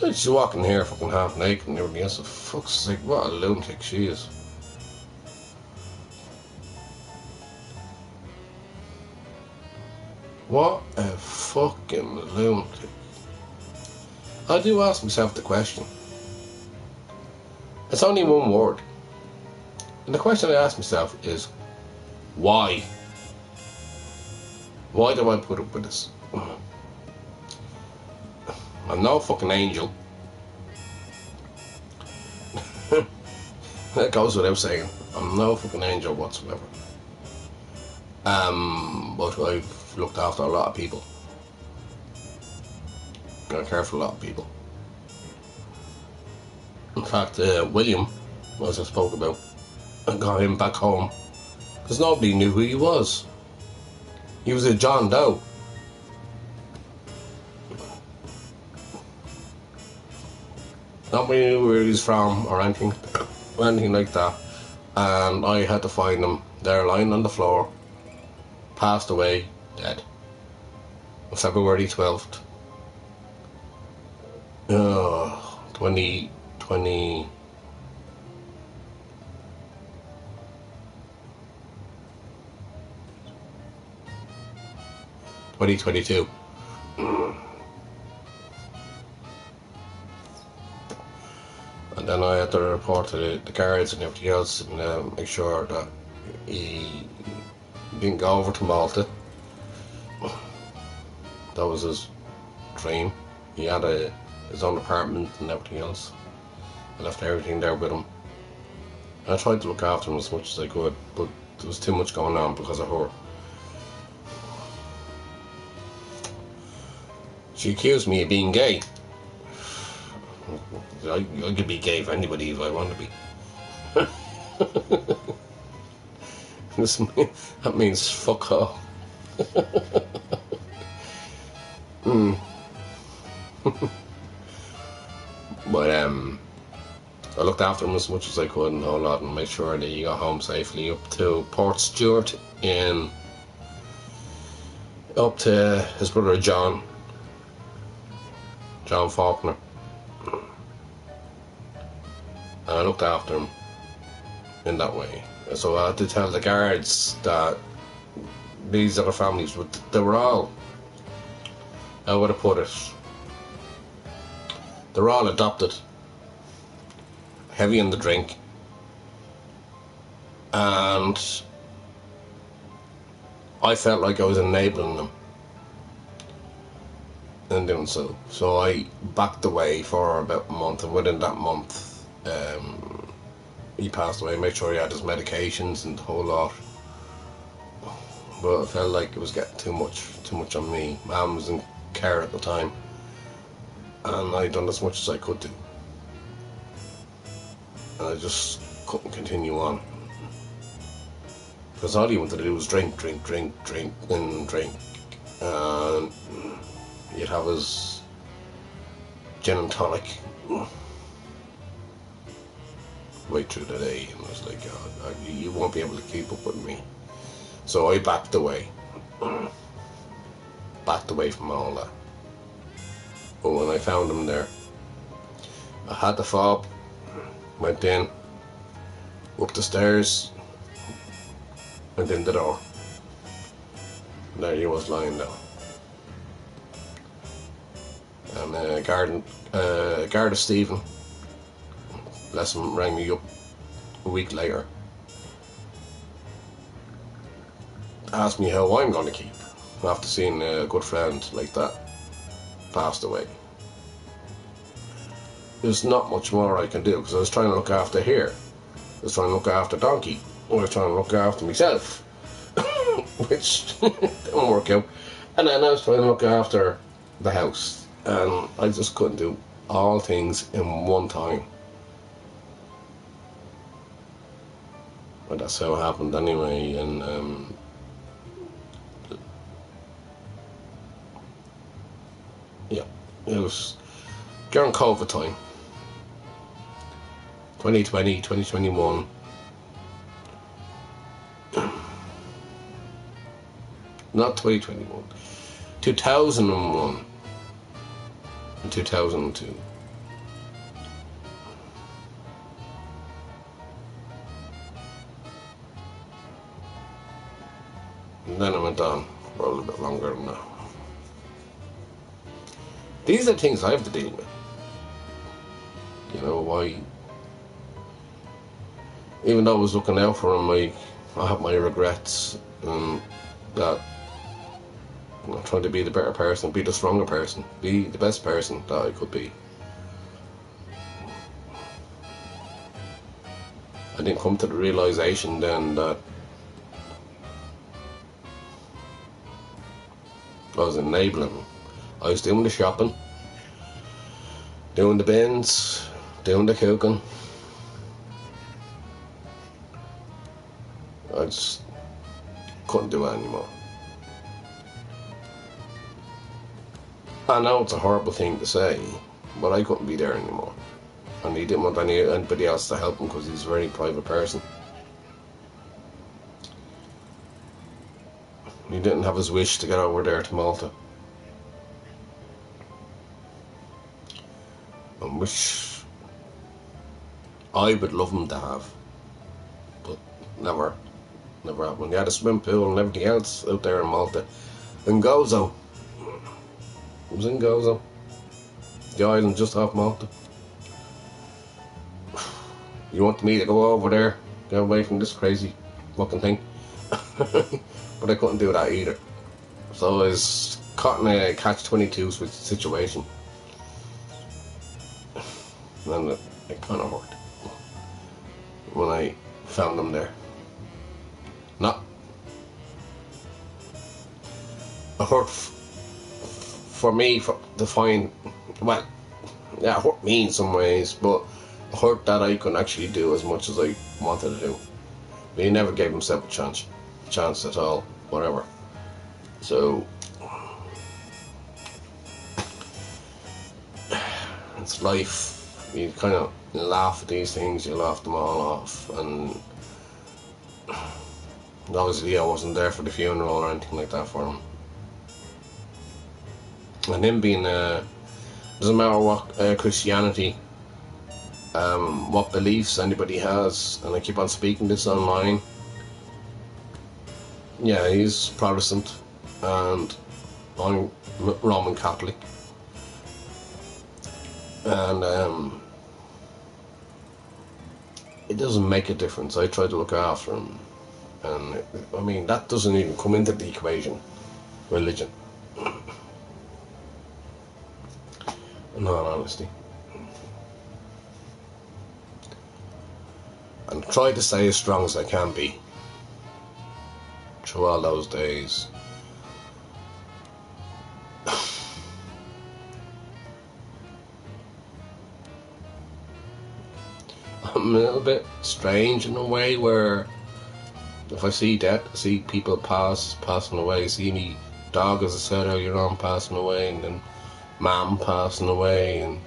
So she's walking here fucking half naked and everything else. For fuck's sake, what a lunatic she is. What a fucking lunatic. I do ask myself the question. It's only one word. And the question I ask myself is, why? Why do I put up with this? I'm no fucking angel. That goes without saying. I'm no fucking angel whatsoever. But I've looked after a lot of people. I care for a lot of people. In fact, William, as I spoke about, I got him back home because nobody knew who he was. He was a John Doe. Nobody knew where he was from or anything like that. And I had to find him there lying on the floor, passed away, dead. On February 12th. 2020. 2022. And then I had to report to the guards and everything else and make sure that he didn't go over to Malta. That was his dream. He had his own apartment and everything else. I left everything there with him. And I tried to look after him as much as I could, but there was too much going on because of her. She accused me of being gay. I could be gay for anybody if I want to be. That means fuck off. But I looked after him as much as I could and a whole lot and made sure that he got home safely up to Port Stewart up to his brother John Faulkner. And I looked after him in that way. So I had to tell the guards that these other families, they were all, how would I put it, they're all adopted, heavy in the drink, and I felt like I was enabling them in doing so. So I backed away for about a month, and within that month he passed away. Made sure he had his medications and the whole lot. But I felt like it was getting too much on me. Mum was in care at the time, and I done as much as I could do. And I just couldn't continue on. Because all he wanted to do was drink. And he'd have his gin and tonic right through the day, and I was like, oh, you won't be able to keep up with me. So I backed away from all that. But when I found him there, I had the fob, went in, up the stairs, went in the door, and there he was lying down. And Garda Stephen, bless him, rang me up a week later, asked me how I'm going to keep after seeing a good friend like that passed away. There's not much more I can do because I was trying to look after here. I was trying to look after Donkey. I was trying to look after myself, which didn't work out. And then I was trying to look after the house, and I just couldn't do all things in one time. But that's how it happened anyway. And yeah, it was during COVID time, 2020, 2021. Not 2021, 2001 and 2002. went on for a little bit longer than that. These are things I have to deal with. You know, why? Even though I was looking out for him, I have my regrets, and that I'm trying to be the better person, be the stronger person, be the best person that I could be. I didn't come to the realization then that I was enabling. I was doing the shopping, doing the bins, doing the cooking. I just couldn't do it anymore. I know it's a horrible thing to say, but I couldn't be there anymore. And he didn't want anybody else to help him because he's a very private person. He didn't have his wish to get over there to Malta. And which I would love him to have. But never happened. He had a swimming pool and everything else out there in Malta. In Gozo. It was in Gozo. The island just off Malta. You want me to go over there, get away from this crazy fucking thing? But I couldn't do that either. So I was caught in a catch-22 situation. And it kind of hurt when I found them there. Not it hurt for me to find, well, yeah, it hurt me in some ways, but it hurt that I couldn't actually do as much as I wanted to do. But he never gave himself a chance at all, whatever. So it's life. You kind of laugh at these things, you laugh them all off, and obviously I wasn't there for the funeral or anything like that for him. And him being doesn't matter what Christianity, what beliefs anybody has, and I keep on speaking this online. Yeah, he's Protestant and I'm Roman Catholic, and it doesn't make a difference. I try to look after him, and I mean that doesn't even come into the equation. Religion, in all honesty, and try to stay as strong as I can be through all those days. I'm a little bit strange in a way where if I see people passing away, see me dog, as I said earlier on, passing away, and then mom passing away, and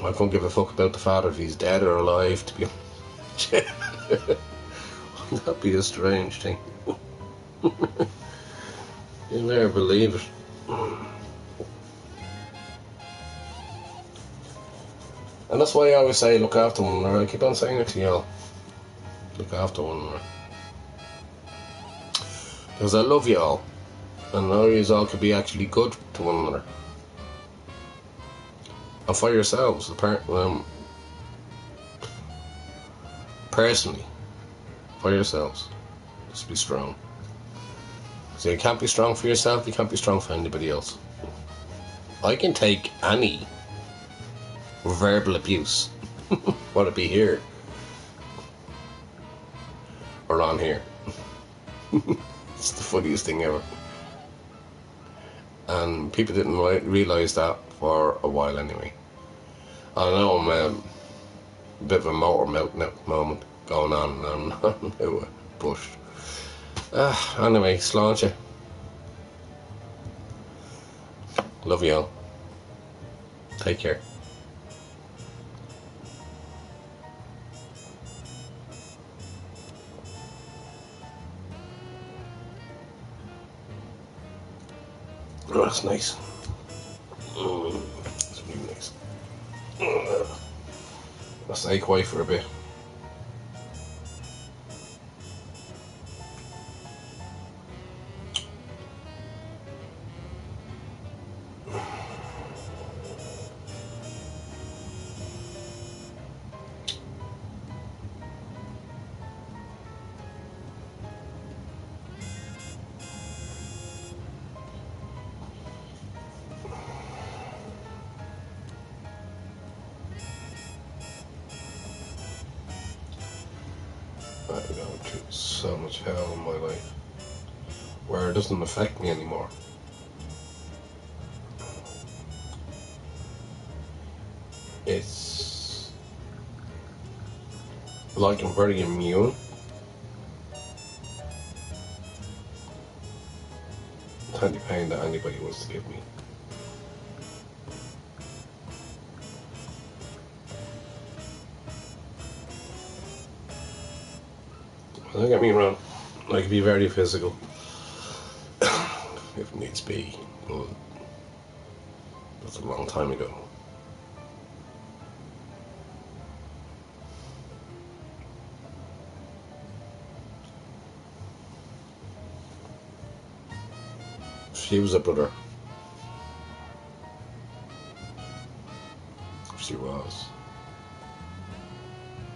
I couldn't give a fuck about the father if he's dead or alive, to be honest. That'd be a strange thing. You'll never believe it. And that's why I always say look after one another. I keep on saying it to y'all. Look after one another. Because I love y'all. And I know you all could be actually good to one another. And for yourselves, personally, for yourselves, just be strong. So you can't be strong for yourself, you can't be strong for anybody else. I can take any verbal abuse, whether it be here or on here. It's the funniest thing ever. And people didn't realise that for a while anyway. I know I'm a bit of a motor mouth moment going on, and I'm now pushed. Anyway, sláinte. Love you all. Take care. Oh, that's nice. That's really nice. I'll stay quiet for a bit. so much hell in my life where it doesn't affect me anymore. It's like I'm very immune to any pain that anybody wants to give me. Don't get me wrong, I can be very physical if it needs be, but that's a long time ago. She was a brother. She was.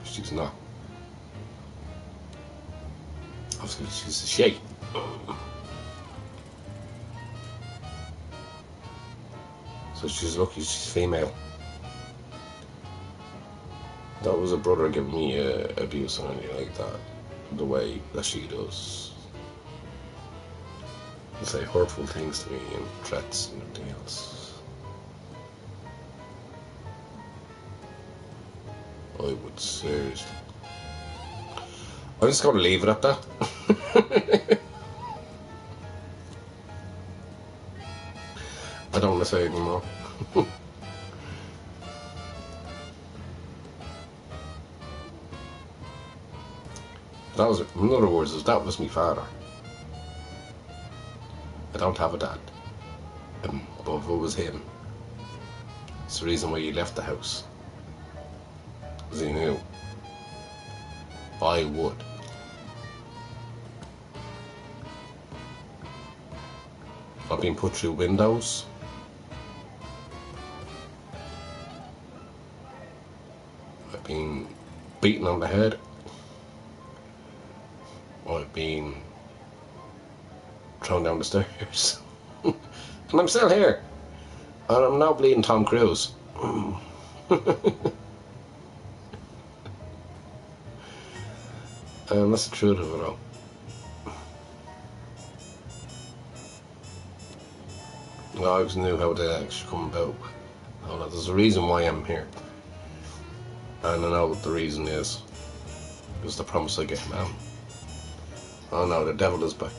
She's not. Obviously, she's a she. So she's lucky she's female. That was a brother giving me abuse or anything like that. The way that she does. Say hurtful things to me and threats and everything else. I would seriously. I'm just going to leave it at that. I don't want to say anymore. That was, in other words, that was my father. I don't have a dad. But if it was him, it's the reason why he left the house. Because he knew I would. I've been put through windows. I've been beaten on the head. I've been thrown down the stairs. And I'm still here. And I'm now bleeding Tom Cruise. And that's the truth of it all. I always knew how they actually come about. There's a reason why I'm here. And I know what the reason is. It was the promise I gave man. Oh no, the devil is back.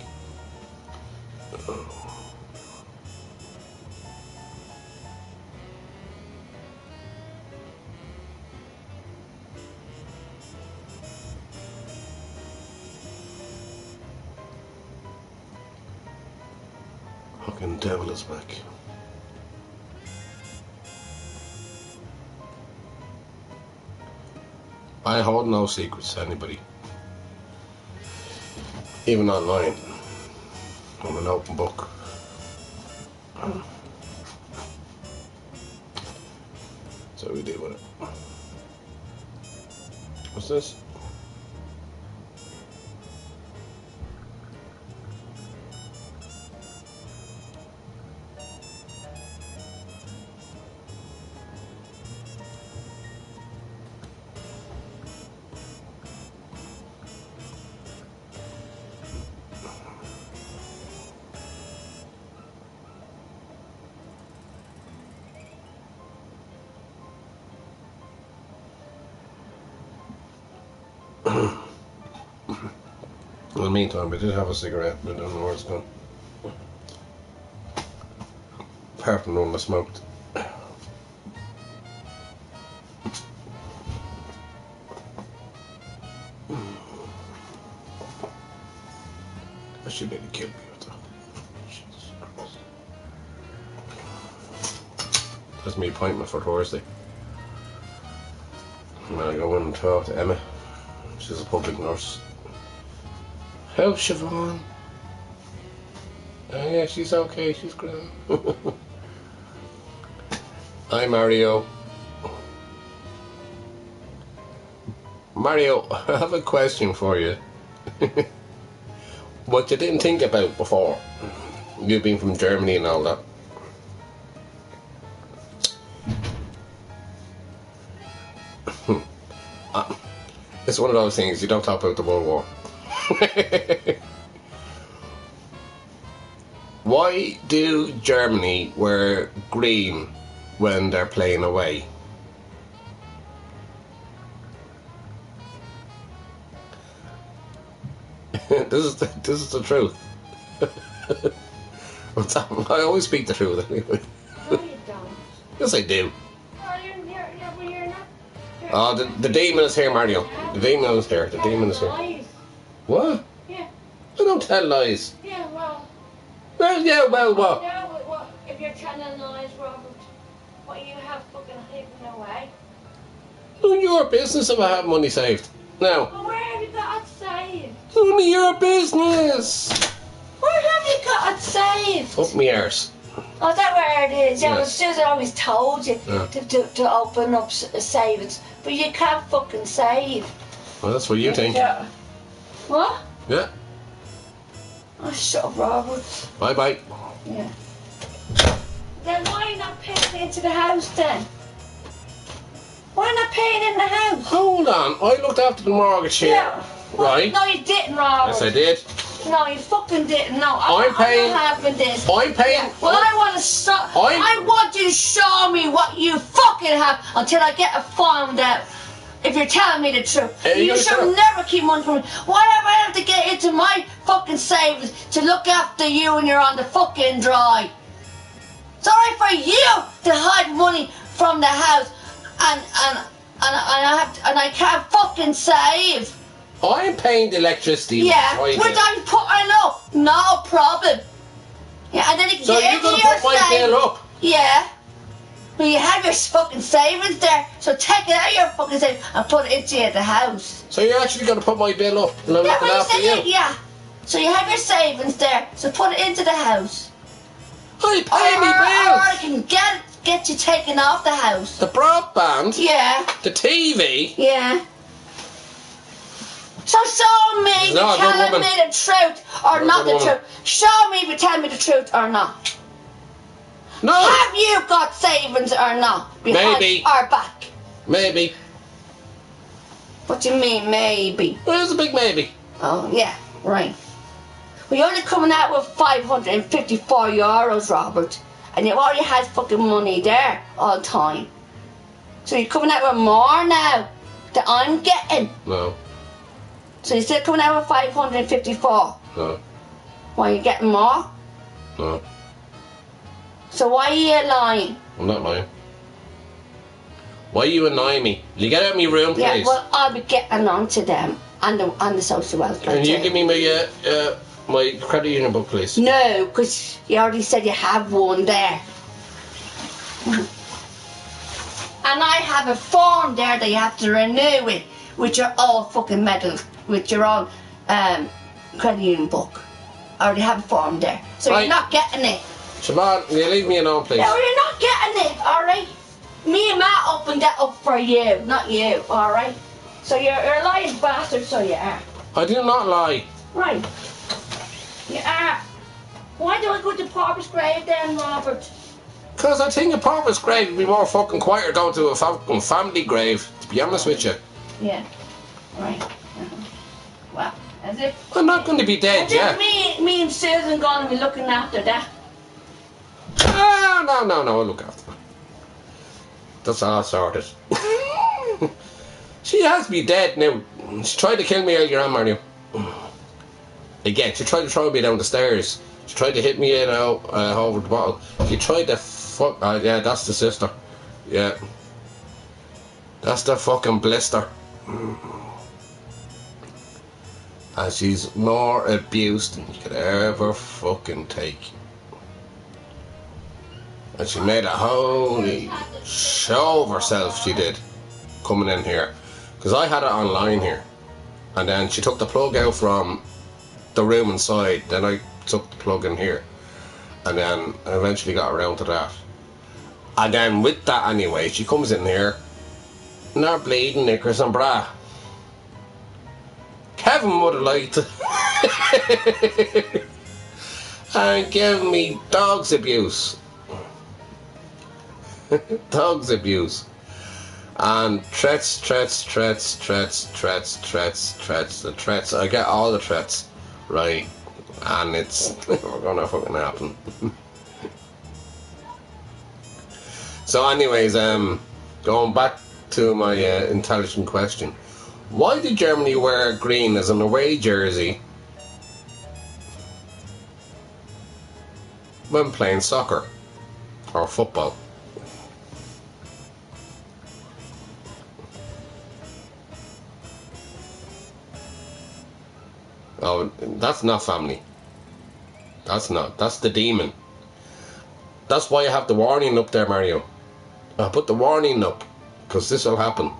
Fucking devil is back. I hold no secrets to anybody. Even online. I'm an open book. So we deal with it. What's this? In the meantime, I did have a cigarette, but I don't know where it's gone. Apart from the one I smoked. That should nearly kill me with that. Jesus Christ. That's my appointment for Thursday. I'm gonna go in and talk to Emma. She's a public nurse. How's Siobhan? Oh yeah, she's okay, she's great. Hi Mario. Mario, I have a question for you. What you didn't think about before. You being from Germany and all that. It's one of those things, you don't talk about the World War. Why do Germany wear green when they're playing away? This is the truth. What's that? I always speak the truth anyway. No, you don't. Yes, I do. Oh, you're not. Oh, the demon is here, Mario. The demon is here. The demon is here. Lies. What? Yeah. I don't tell lies. Yeah, well. Well, yeah, well, what? Yeah, what? If you're telling lies, Robert, what you have fucking hidden away. None of your business if I have money saved. Now, Well, where have you got it saved? none of your business. Where have you got it saved? Up me arse. Oh, is that where it is? Yeah, Yeah. well, Susan always told you Yeah. to open up savings, but you can't fucking save. Well, that's what you think. Yeah. What? Yeah. Oh, shut up, Robert. Bye bye. Yeah. Then why not paying into the house then? Why not paying in the house? Hold on. I looked after the mortgage here. Yeah. Well, Right. No, you didn't, Robert. Yes, I did. No, you fucking didn't. No, I'm paying- not having this. I'm paying. Yeah. Well, I want to stop. I want you to show me what you fucking have until I get it found out. If you're telling me the truth, Hey, you you're should sure? never keep money from me. Why have I have to get into my fucking savings to look after you when you're on the fucking dry? Sorry for you to hide money from the house, and I can't fucking save. I'm paying the electricity. Yeah, Right which there. I'm putting up, no problem. Yeah, and then you can So get you're into gonna your put my savings. bill up? Yeah. But you have your fucking savings there, so take it out of your fucking savings and put it into the house. So you're actually gonna put my bill up, and I'm Yeah, looking but after you you. said yeah. So you have your savings there, so put it into the house. I pay me Or I bills. can get you taken off the house. The broadband, Yeah, the TV. yeah. So show me if No, you're good telling woman. me the truth or Good not the woman. truth. Show me if you're telling me the truth or not. No, Have you got savings or not? Behind Maybe. our back. maybe. What do you mean, maybe? There's a big maybe. Oh, yeah, right. Well, you're only coming out with 554 euros, Robert. And you've already had fucking money there all the time. So you're coming out with more now that I'm getting. No, So you're still coming out with 554. no, Why, you getting more? no. So why are you lying? I'm not lying. Why you annoy me? Will you get out of my room, please? Yeah, well, I'll be getting on to them and the social welfare. Can you too. give me my credit union book, please? No, because you already said you have one there. And I have a form there that you have to renew it with your old fucking medals, with your old credit union book. I already have a form there. So Right. you're not getting it. Siobhan, will you leave me alone, please? No, you're not getting it, alright? Me and Matt opened that up for you, not you, alright? So you're a lying bastard, so you are. I do not lie. Right. You are. Why do I go to Papa's grave then, Robert? Because I think a pauper's grave would be more fucking quieter going to a fucking family grave, to be honest with you. Yeah. Right. Well, as if I'm not going to be dead, as yeah. if me and Susan gonna be looking after that. Ah, no, I'll look after her. That's all sorted. She has me dead now. She tried to kill me earlier on, Mario. Again, she tried to throw me down the stairs. She tried to hit me over the bottle. She tried to fuck... yeah, that's the sister. Yeah. That's the fucking blister. And she's more abused than you could ever fucking take. And she made a holy show of herself, she did, coming in here. Because I had it online here. And then she took the plug out from the room inside. Then I took the plug in here. And then I eventually got around to that. And then with that anyway, she comes in here in her bleeding knickers and bra. Kevin would have liked to and give me dog's abuse. Dog's abuse. And threats, threats, threats, threats, threats, threats, threats, the threats. I get all the threats, right? And it's never gonna fucking happen. So anyways, going back to my intelligent question. Why did Germany wear green as an away jersey when playing soccer or football? Oh, that's not family. That's not. That's the demon. That's why I have the warning up there, Mario. I put the warning up because this will happen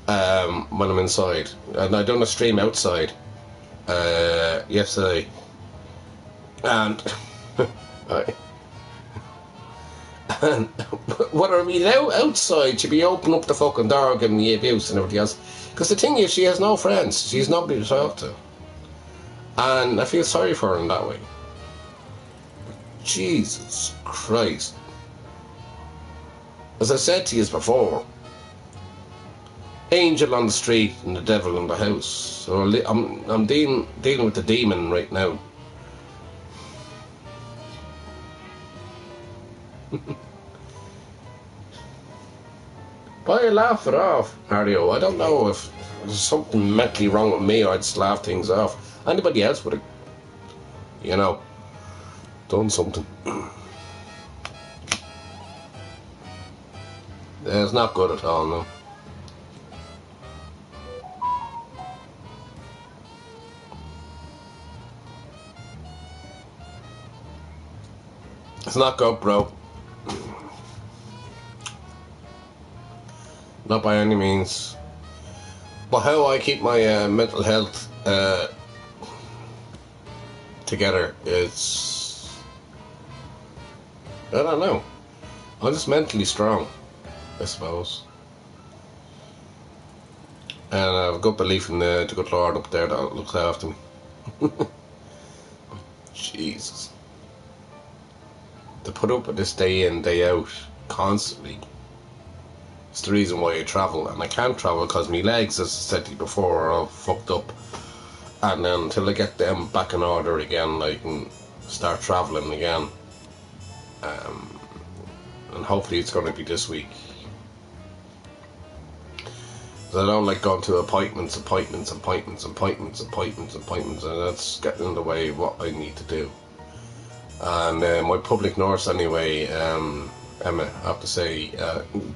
when I'm inside. And I done a stream outside yesterday. And and whether we outside, she'd be opening up the fucking door, giving me abuse and everything else. Because the thing is, she has no friends. She's nobody to talk to. And I feel sorry for her in that way. Jesus Christ. As I said to you before, angel on the street and the devil in the house. So I'm dealing with the demon right now. Why you laugh it off, Mario? I don't know if there's something mentally wrong with me or I'd just laugh things off. Anybody else would have, done something. It's not good at all, no. It's not good, bro. Not by any means. But how I keep my mental health together is... I don't know. I'm just mentally strong, I suppose. And I have a good belief in the good Lord up there that looks after me. Jesus. To put up with this day in, day out, constantly. It's the reason why I travel. And I can't travel because my legs, as I said to you before, are all fucked up. And then until I get them back in order again, I can start travelling again. And hopefully it's going to be this week. I don't like going to appointments, and that's getting in the way of what I need to do. And my public nurse anyway, Emma, I have to say,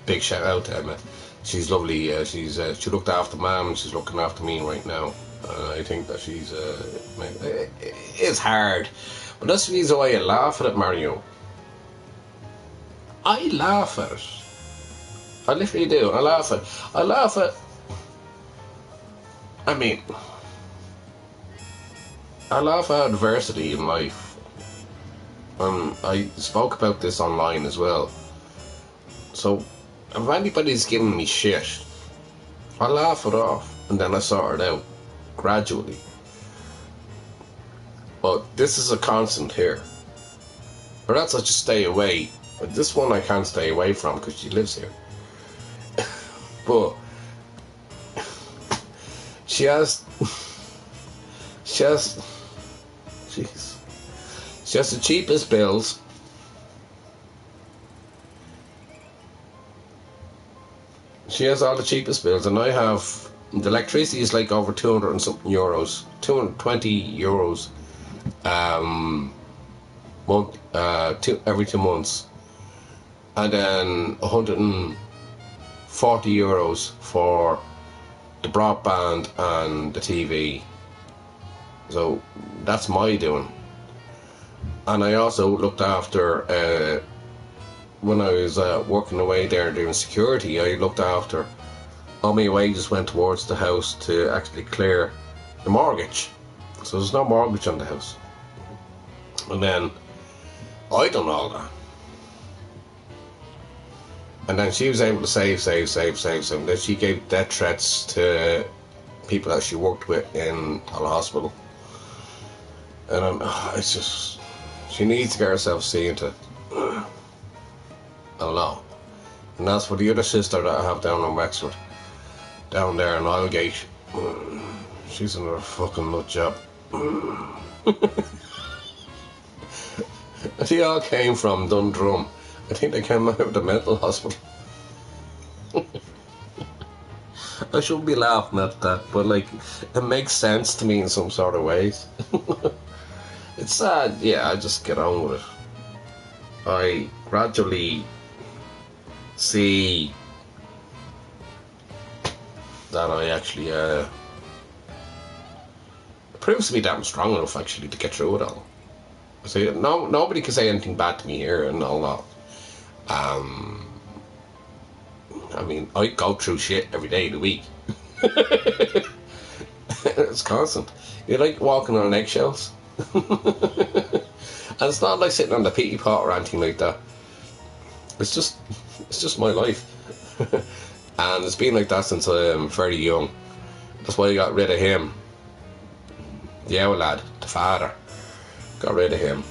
big shout out to Emma. She's lovely. She looked after Mum and she's looking after me right now. I think that she's it's hard, but that's the reason why I laugh at it, Mario. I laugh at it. I literally do. I laugh at I laugh at adversity in life. I spoke about this online as well. So if anybody's giving me shit, I laugh it off and then I sort it out gradually. But this is a constant here. Or else I just stay away. But this one I can't stay away from because she lives here. But she has the cheapest bills. She has all the cheapest bills, and I have the electricity is like over 200 and something euros, 220 euros, month, every 2 months, and then 140 euros for the broadband and the TV. So that's my doing. And I also looked after, when I was working away there doing security, I looked after, all my wages went towards the house to actually clear the mortgage. So there's no mortgage on the house. And then I done all that. And then she was able to save. Then she gave death threats to people that she worked with in the hospital. And it's just, she needs to get herself seen to, I don't know. And that's for the other sister that I have down in Wexford. Down there in Aldgate. She's another fucking nut job. They all came from Dundrum. I think they came out of the mental hospital. I shouldn't be laughing at that, but like, it makes sense to me in some sort of ways. It's sad, yeah, I just get on with it. I gradually see that I actually, it proves to me that I'm strong enough actually to get through it all. So nobody can say anything bad to me here and all that. I mean, I go through shit every day of the week. It's constant. You're like walking on eggshells. And it's not like sitting on the pity pot or anything like that. It's just my life. And it's been like that since I'm very young. That's why I got rid of him. The owl lad, the father. Got rid of him.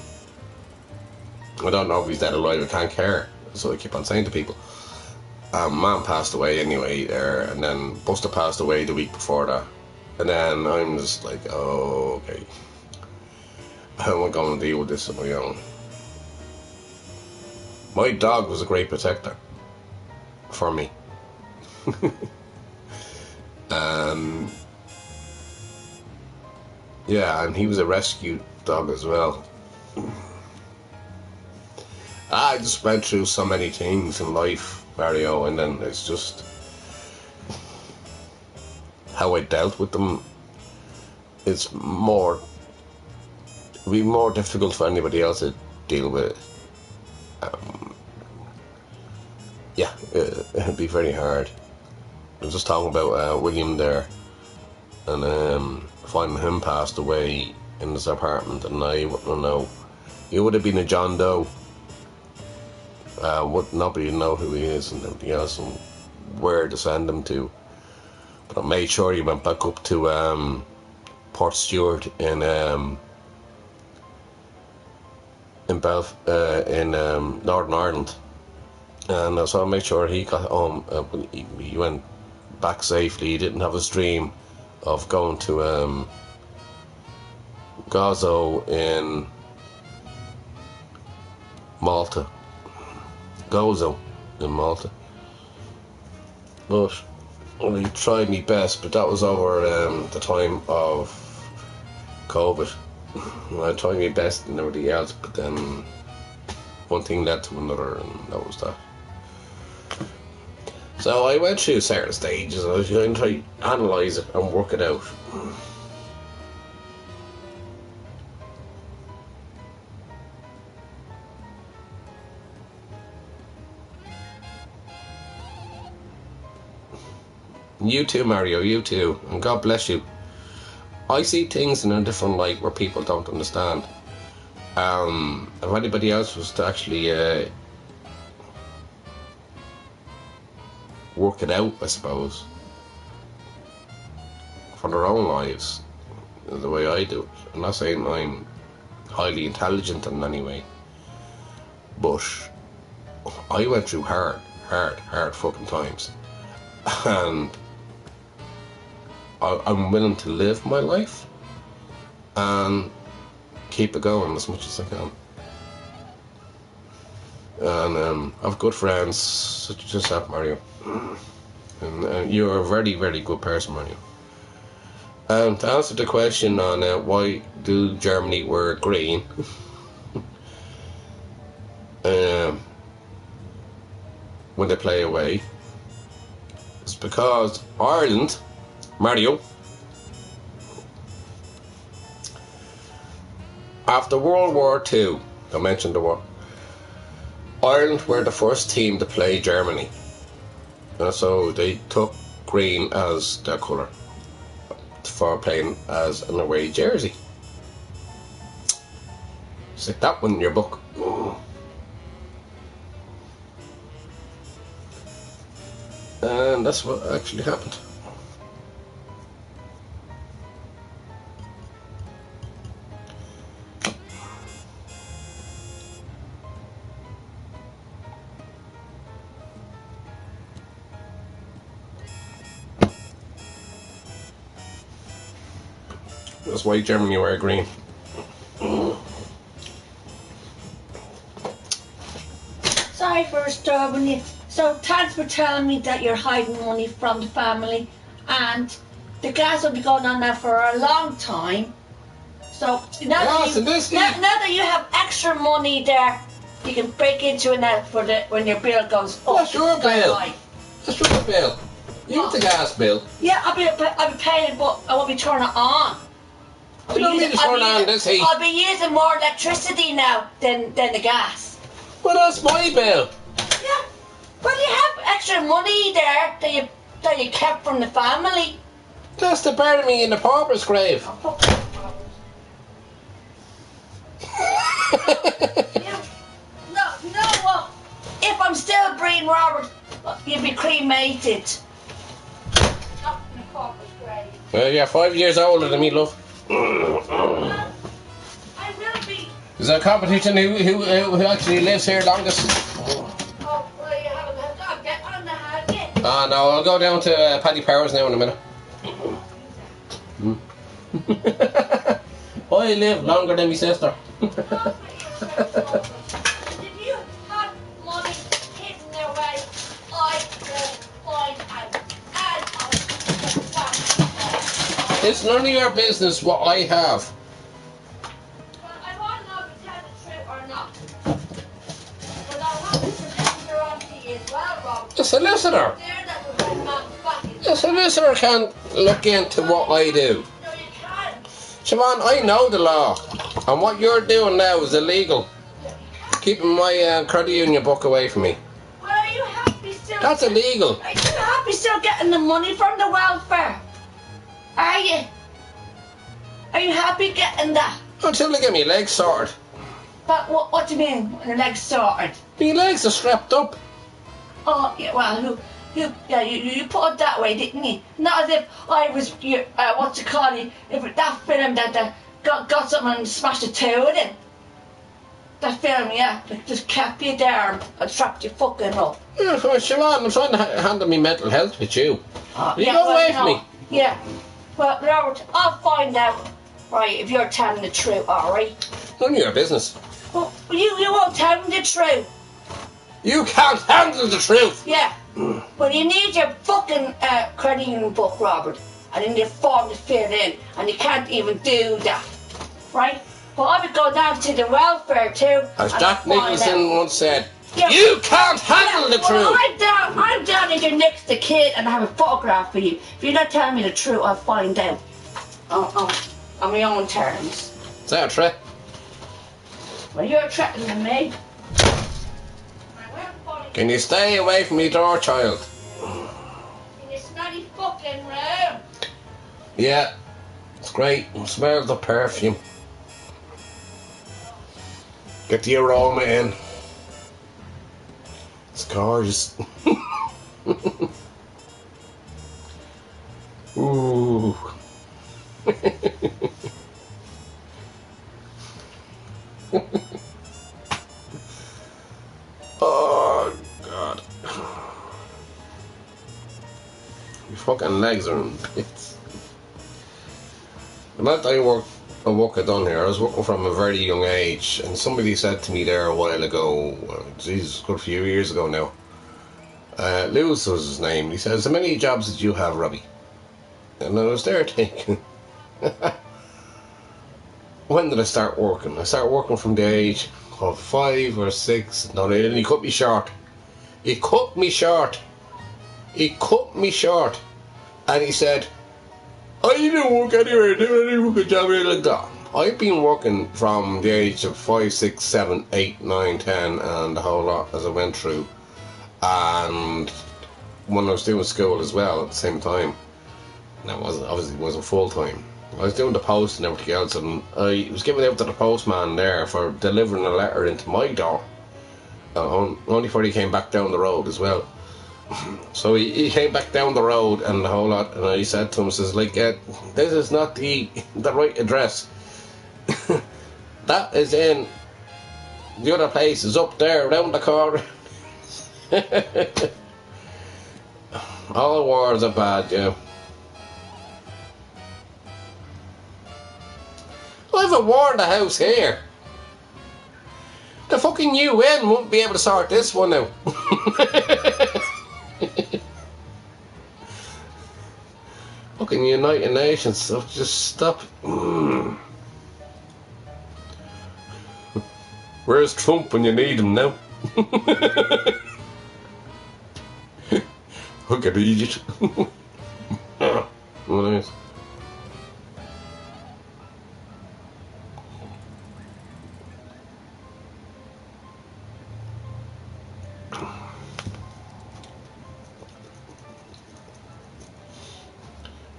I don't know if he's dead or alive, I can't care. So I keep on saying to people. Mom passed away anyway there, and then Buster passed away the week before that. And then I'm just like, oh, okay. How am I going to deal with this on my own? My dog was a great protector for me. Yeah, and he was a rescue dog as well. I just went through so many things in life, Mario, and then it's just how I dealt with them. It'd be more difficult for anybody else to deal with it. Yeah, it'd be very hard. I was just talking about William there, and finding him passed away in his apartment, and I wouldn't know. He would have been a John Doe. Nobody know who he is and everything else and where to send him to. But I made sure he went back up to Port Stewart in Northern Ireland, and so I made sure he got home. He went back safely. He didn't have his dream of going to Gozo in Malta. Gozo in Malta. But I tried my best, but that was over the time of COVID. I tried my best and everything else, but then one thing led to another, and that was that. So I went through certain stages. I was going to try to analyse it and work it out. You too, Mario, you too, and God bless you. I see things in a different light where people don't understand. If anybody else was to actually work it out, I suppose, for their own lives, the way I do it. I'm not saying I'm highly intelligent in any way, but I went through hard fucking times, and I'm willing to live my life and keep it going as much as I can. And I have good friends such as yourself, Mario. And you're a very, very good person, Mario. To answer the question on why do Germany wear green, when they play away, it's because Ireland, Mario, after World War II, I mentioned the war, Ireland were the first team to play Germany. So they took green as their colour for playing as an away jersey. Stick that one in your book. And that's what actually happened. That's why Germany wear green. Sorry for disturbing you. So thanks for telling me that you're hiding money from the family, and the gas will be going on now for a long time. So now, now that you have extra money there, you can break into it now for when your bill goes up. That's your bill. That's your bill. You want the gas bill? Yeah, I'll be paying it, but I won't be turning it on. You don't need to turn on this heat. I'll be using more electricity now than the gas. Well, that's my bill. Yeah. Well, you have extra money there that you kept from the family. That's to bury me in the pauper's grave. Oh, no, if I'm still breathing, Robert, you'll be cremated. Not in the pauper's grave. Well, you're 5 years older than me, love. I will be. Is there a competition who actually lives here longest? Oh, well, you haven't got to get on the hand yet. Ah, no, I'll go down to Paddy Powers now in a minute. I live longer than my sister. If you have money hidden away, I will find out. And I'll get back. It's none of your business what I have. Well, I want to know if you tell the truth or not. But I'll have the solicitor on to you as well, Rob. The solicitor? There that will bring man back in. The solicitor can't look into what I do. No, you can't. Siobhan, I know the law. And what you're doing now is illegal. Keeping my credit union book away from me. Well, are you happy still? That's illegal. Are you happy still getting the money from the welfare? Are you? Are you happy getting that? Until they get me legs sorted. But what do you mean, your legs sorted? My legs are strapped up. Oh, yeah, well, you put it that way, didn't you? Not as if I was, what you call it, if that film that got something and smashed a toe with it. That film, yeah, that just kept you there and strapped you fucking up. Yeah, well, Siobhan, I'm trying to handle my mental health with you. You go away from me. Yeah. Well, Robert, I'll find out, right, if you're telling the truth, alright? None of your business. Well, you won't tell me the truth. You can't handle the truth. Yeah. Well, you need your fucking credit union book, Robert, and then your form to fill in, and you can't even do that, right? Well, I would go down to the welfare too. As Jack Nicholson once said, yeah. You can't handle the truth. I'm down if you're next to kid and I have a photograph of you. If you're not telling me the truth, I'll find out. On my own terms. Is that a threat? Well, you're threatening me. Can you stay away from your door, child? In your smelly fucking room. Yeah, it's great. Smell the perfume. Get the aroma in. It's gorgeous. Ooh. Oh, God. Your fucking legs are in bits. The night I work down here, I was working from a very young age, and somebody said to me there a while ago, Jesus, a good few years ago now, Lewis was his name. He says, how many jobs did you have, Robbie? And I was there thinking, when did I start working? I started working from the age of 5 or 6. No, and he cut me short. He cut me short. He cut me short. And he said, I didn't work anywhere, I didn't work a job like that. I've been working from the age of 5, 6, 7, 8, 9, 10 and the whole lot as I went through. And when I was doing school as well at the same time. And obviously it wasn't full time. I was doing the post and everything else, and I was giving out to the postman there for delivering a letter into my door. Only before he came back down the road as well. So he came back down the road and the whole lot, and I said to him, says, like, this is not the right address. That is in the other place, is up there, around the corner. All wars are bad, yeah. I've a war in the house here. The fucking UN won't be able to sort this one out. Fucking United Nations stuff, just stop. Where's Trump when you need him now? Look at Egypt. What is?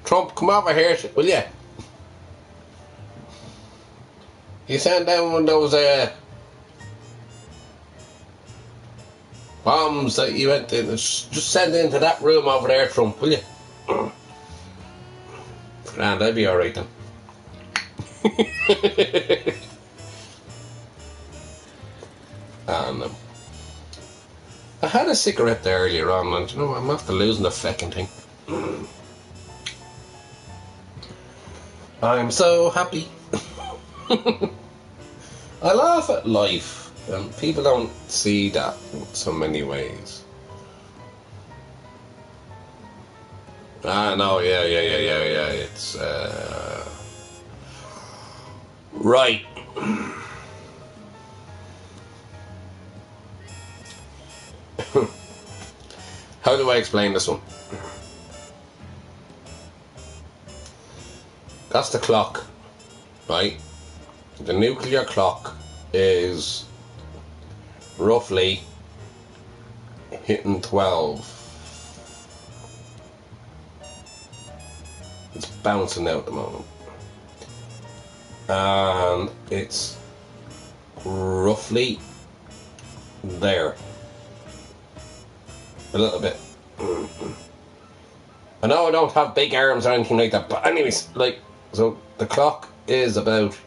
Trump, come over here, will you? You send down one of those bombs that you went in. Just send into that room over there, Trump, will you? Grand, I'll be alright then. And I had a cigarette there earlier on, and you know, I'm after losing the fucking thing. I'm so happy. I laugh at life, and people don't see that in so many ways. No, yeah, it's, right. How do I explain this one? That's the clock, right? The nuclear clock is roughly hitting 12. It's bouncing out at the moment. And it's roughly there. A little bit. I know I don't have big arms or anything like that, but anyways, like, so the clock is about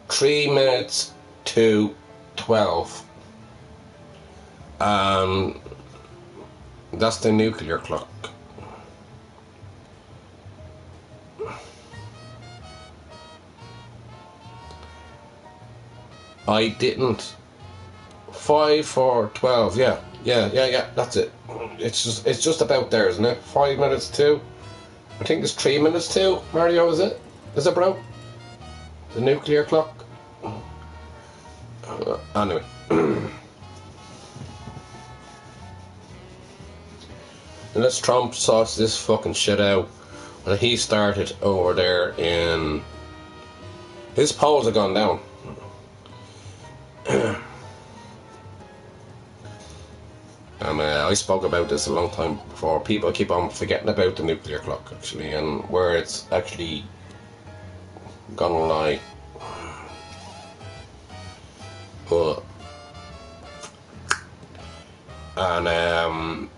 3 minutes to 12. That's the nuclear clock. I didn't. 5 for 12, yeah, that's it. It's just about there, isn't it? 5 minutes to. I think it's 3 minutes to, Mario, is it? Is it, bro? The nuclear clock? Anyway. Unless Trump sorts this fucking shit out. And he started over there in... His polls have gone down. And I spoke about this a long time before. People keep on forgetting about the nuclear clock, actually, and where it's actually gonna lie. But and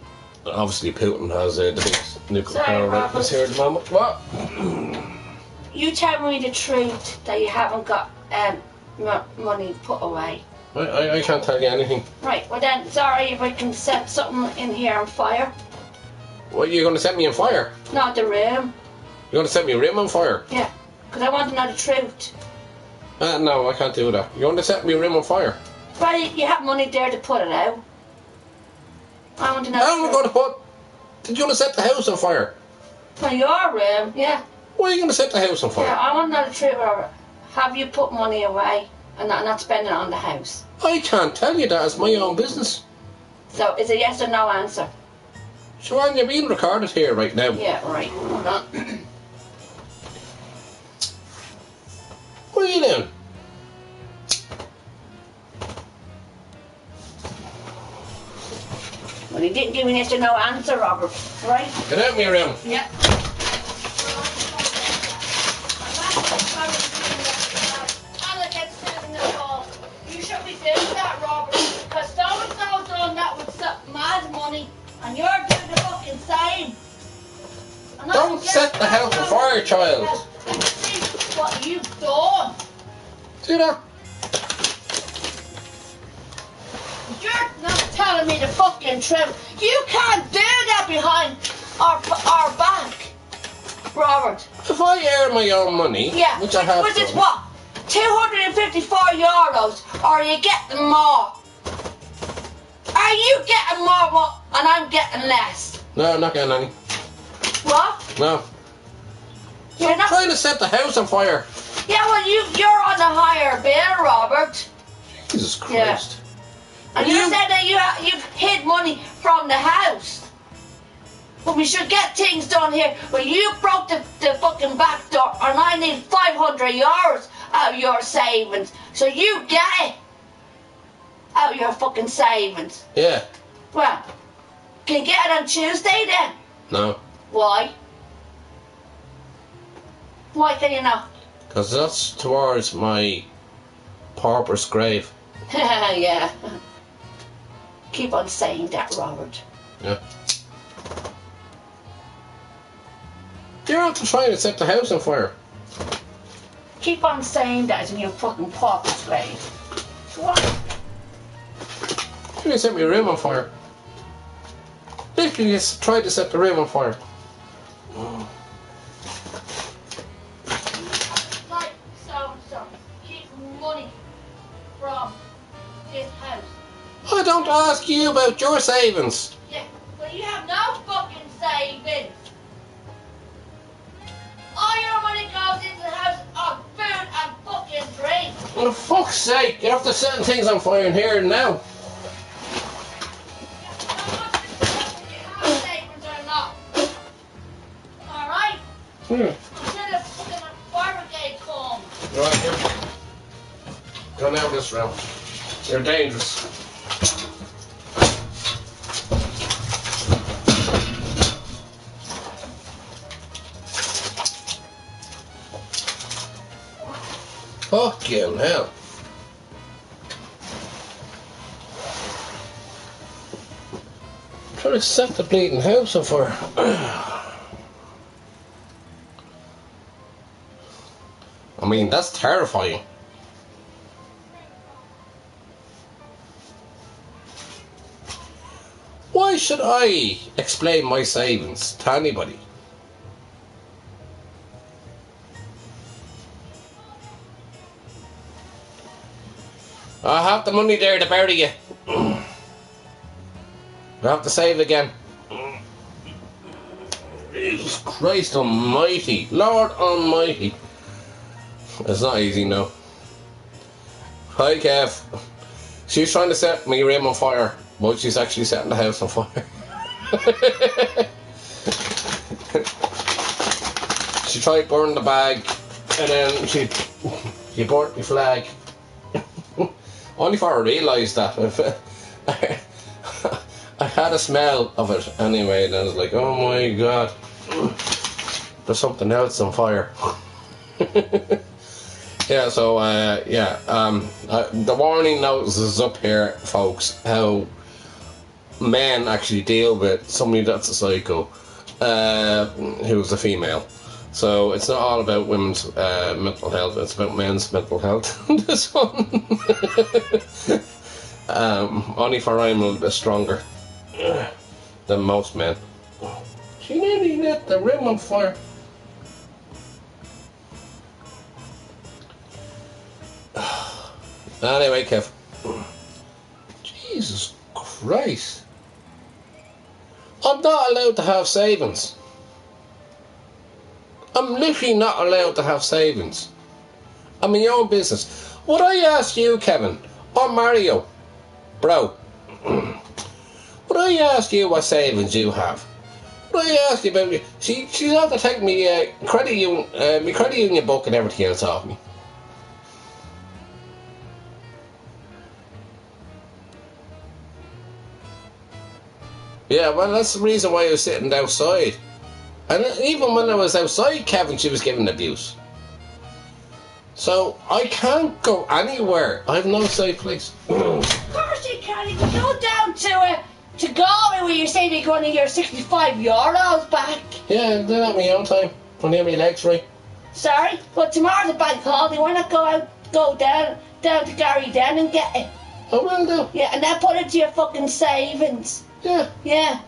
obviously Putin has the biggest nuclear power right here at the moment. What? You tell me the truth that you haven't got money put away. I can't tell you anything. Right, well then, sorry if I can set something in here on fire. What, you're going to set me on fire? Not the room. You're going to set me a room on fire? Yeah, because I want to know the truth. No, I can't do that. You want to set me a room on fire? Well, you have money there to put it out. I want to know I'm going to put... Did you want to set the house on fire? Well, your room, yeah. Why are you going to set the house on fire? Yeah, I want to know the truth, Robert. Have you put money away and not spending it on the house? I can't tell you that. It's my own business. So, is a yes or no answer? Siobhan, you're being recorded here right now. Yeah, right. What are you doing? Well, he didn't give me a yes or no answer, Robert. Right? Get out of my room. Yeah. You should be doing that, Robert, because so-and-so done that with some mad money, and you're doing the fucking same. Don't set the house on fire, child. See what you've done. See that? You're not telling me the fucking truth. You can't do that behind our back. Robert. If I earn my own money, Yeah, which I have which is done, what? €254, or are you getting more? Are you getting more and I'm getting less? No, I'm not getting any. What? No. You're not Trying to set the house on fire. Yeah, well, you're on a higher bill, Robert. Jesus Christ. Yeah. And you said that you've hid money from the house. But we should get things done here. Well, you broke the fucking back door, and I need €500 out of your savings. So you get it out of your fucking savings. Yeah. Well, can you get it on Tuesday then? No. Why? Why can you not? Because that's towards my pauper's grave. Yeah. Keep on saying that, Robert. Yeah. You're out to try to set the house on fire. Keep on saying that in your fucking pauper's grave. What? You're going to set my room on fire. Literally just tried to set the room on fire. Like so. Keep money from this house. I don't ask you about your savings. Yeah, but you have no fucking savings. All your money goes into the house on food and fucking drink. For fuck's sake, you're after setting things on fire in here and now. Until the fucking fire brigade comes. Right, here. Go now this round. You're dangerous. Fucking hell. Trying to set the bleeding house on fire. I mean, that's terrifying. Why should I explain my savings to anybody? I have the money there to bury you. I have to save again. Jesus Christ Almighty, Lord Almighty. It's not easy, no. Hi, Kev. She's trying to set my room on fire, but she's actually setting the house on fire. She tried burning the bag, and then she burnt the flag. Only for I realised that. I had a smell of it anyway, and I was like, oh my god, there's something else on fire. Yeah, so, the warning notice is up here, folks, how men actually deal with somebody that's a psycho, who's a female. So, it's not all about women's mental health, it's about men's mental health. This one. Only for I'm a little bit stronger than most men. She nearly lit the room on fire. Anyway, Kev. Jesus Christ. I'm not allowed to have savings. I'm literally not allowed to have savings. I'm in your own business. Would I ask you, Kevin, or Mario, bro, would I ask you what savings you have? Would I ask you about... She's out to take me credit union book and everything else off me. Yeah, well, that's the reason why I was sitting outside. And even when I was outside, Kevin, she was giving abuse. So, I can't go anywhere. I have no safe place. Of course you can. You can go down to Galway where you say they're going to your €65 back. Yeah, do that my own time. When I have my legs right. Sorry, but tomorrow's a bank holiday. Why not go down to Gary then and get it? I will do. Yeah, and then put it to your fucking savings. Yeah. Yeah.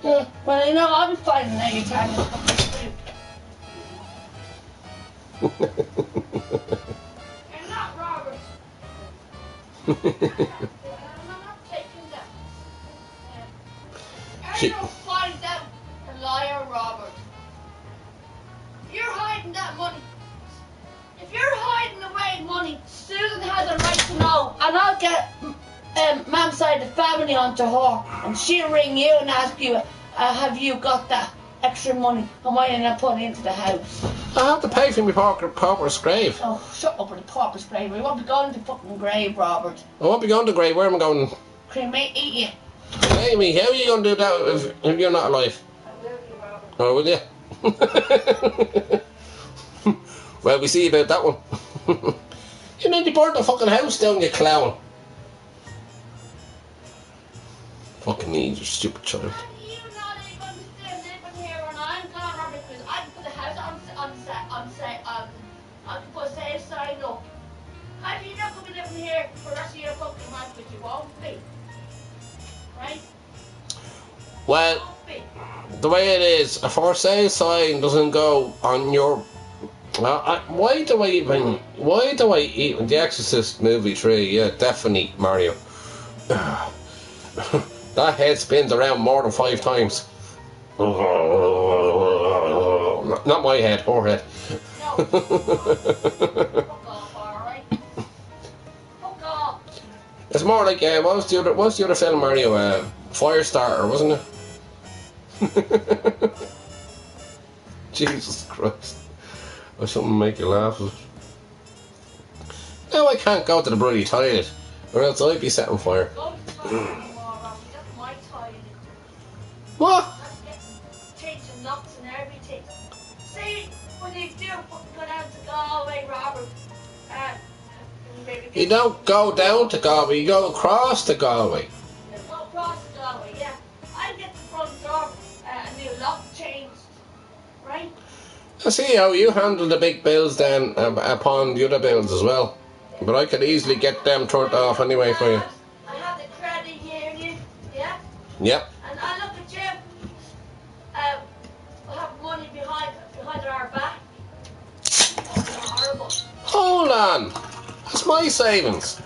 Well, you know, I'll be finding out your time. You're not Robert. I'm not taking that. She- Ariel finds out a liar, Robert. You're hiding that money. If you're hiding away money, Susan has a right to know, and I'll get Mum's side of the family onto her, and she'll ring you and ask you, have you got that extra money? And why didn't I put it into the house? I have to pay for my pauper's grave. Oh, shut up with the pauper's grave. We won't be going to the fucking grave, Robert. I won't be going to the grave. Where am I going? Cremate, eat you. Amy, how are you going to do that if you're not alive? I will be, Robert. Oh, will you? Well, we see about that one. You need to burn the fucking house down, you clown. Fucking need you stupid child. And you not even going to stay living here when I'm gone, Robert, because I can put the house I can put a safe sign up. And you're not going to be living here for the rest of your fucking life, but you won't be. Right? Well, Won't be. the way it is, a for sale sign doesn't go on your... why do I even... The Exorcist movie 3, yeah, definitely, Mario. That head spins around more than 5 times. Not my head, her head. No. Fuck off, alright? Fuck off. It's more like, what's the other film, Mario? Firestarter, wasn't it? Jesus Christ. Or something to make you laugh. Now I can't go to the bloody toilet, or else I'd be setting fire. Go to the toilet tomorrow, Robbie. That's my toilet. What? That's getting changing locks and everything. See, when you do go down to Galway, Robert, You don't go down to Galway, you go across to Galway. Go across to Galway, yeah. I get the front door, a new lock changed, right? I see how you handle the big bills then upon the other bills as well. But I could easily get them turned off anyway for you. I have the credit union, yeah? Yep. And I look at you, we have money behind our back. That's horrible. Hold on. That's my savings.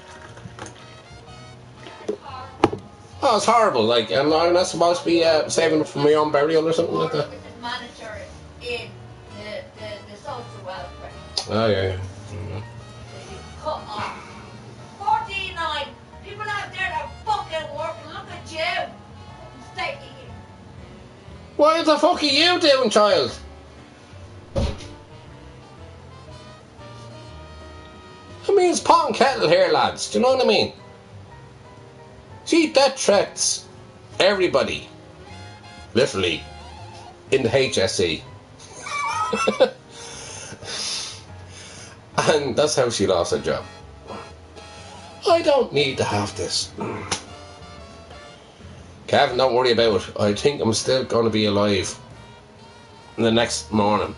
That's horrible. Oh, it's horrible. Like, am I not supposed to be saving up for my own burial or something like that? With the manager in the social welfare. Oh, yeah. Cut off. 49 people out there that are fucking working. Look at you. Stay here. What the fuck are you doing, child? I mean, it's pot and kettle here, lads. Do you know what I mean? See, that threats everybody. Literally. In the HSE. And that's how she lost her job. I don't need to have this. Kevin, don't worry about it. I think I'm still going to be alive the next morning.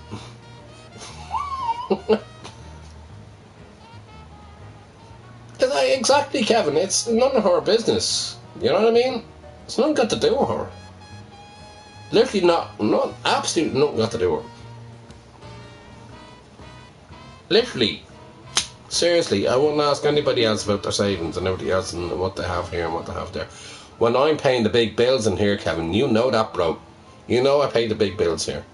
Exactly, Kevin. It's none of her business. You know what I mean? It's nothing got to do with her. Literally not absolutely nothing got to do with her. Literally. Seriously, I wouldn't ask anybody else about their savings and everybody else and what they have here and what they have there. When I'm paying the big bills in here, Kevin, you know that, bro. You know I pay the big bills here.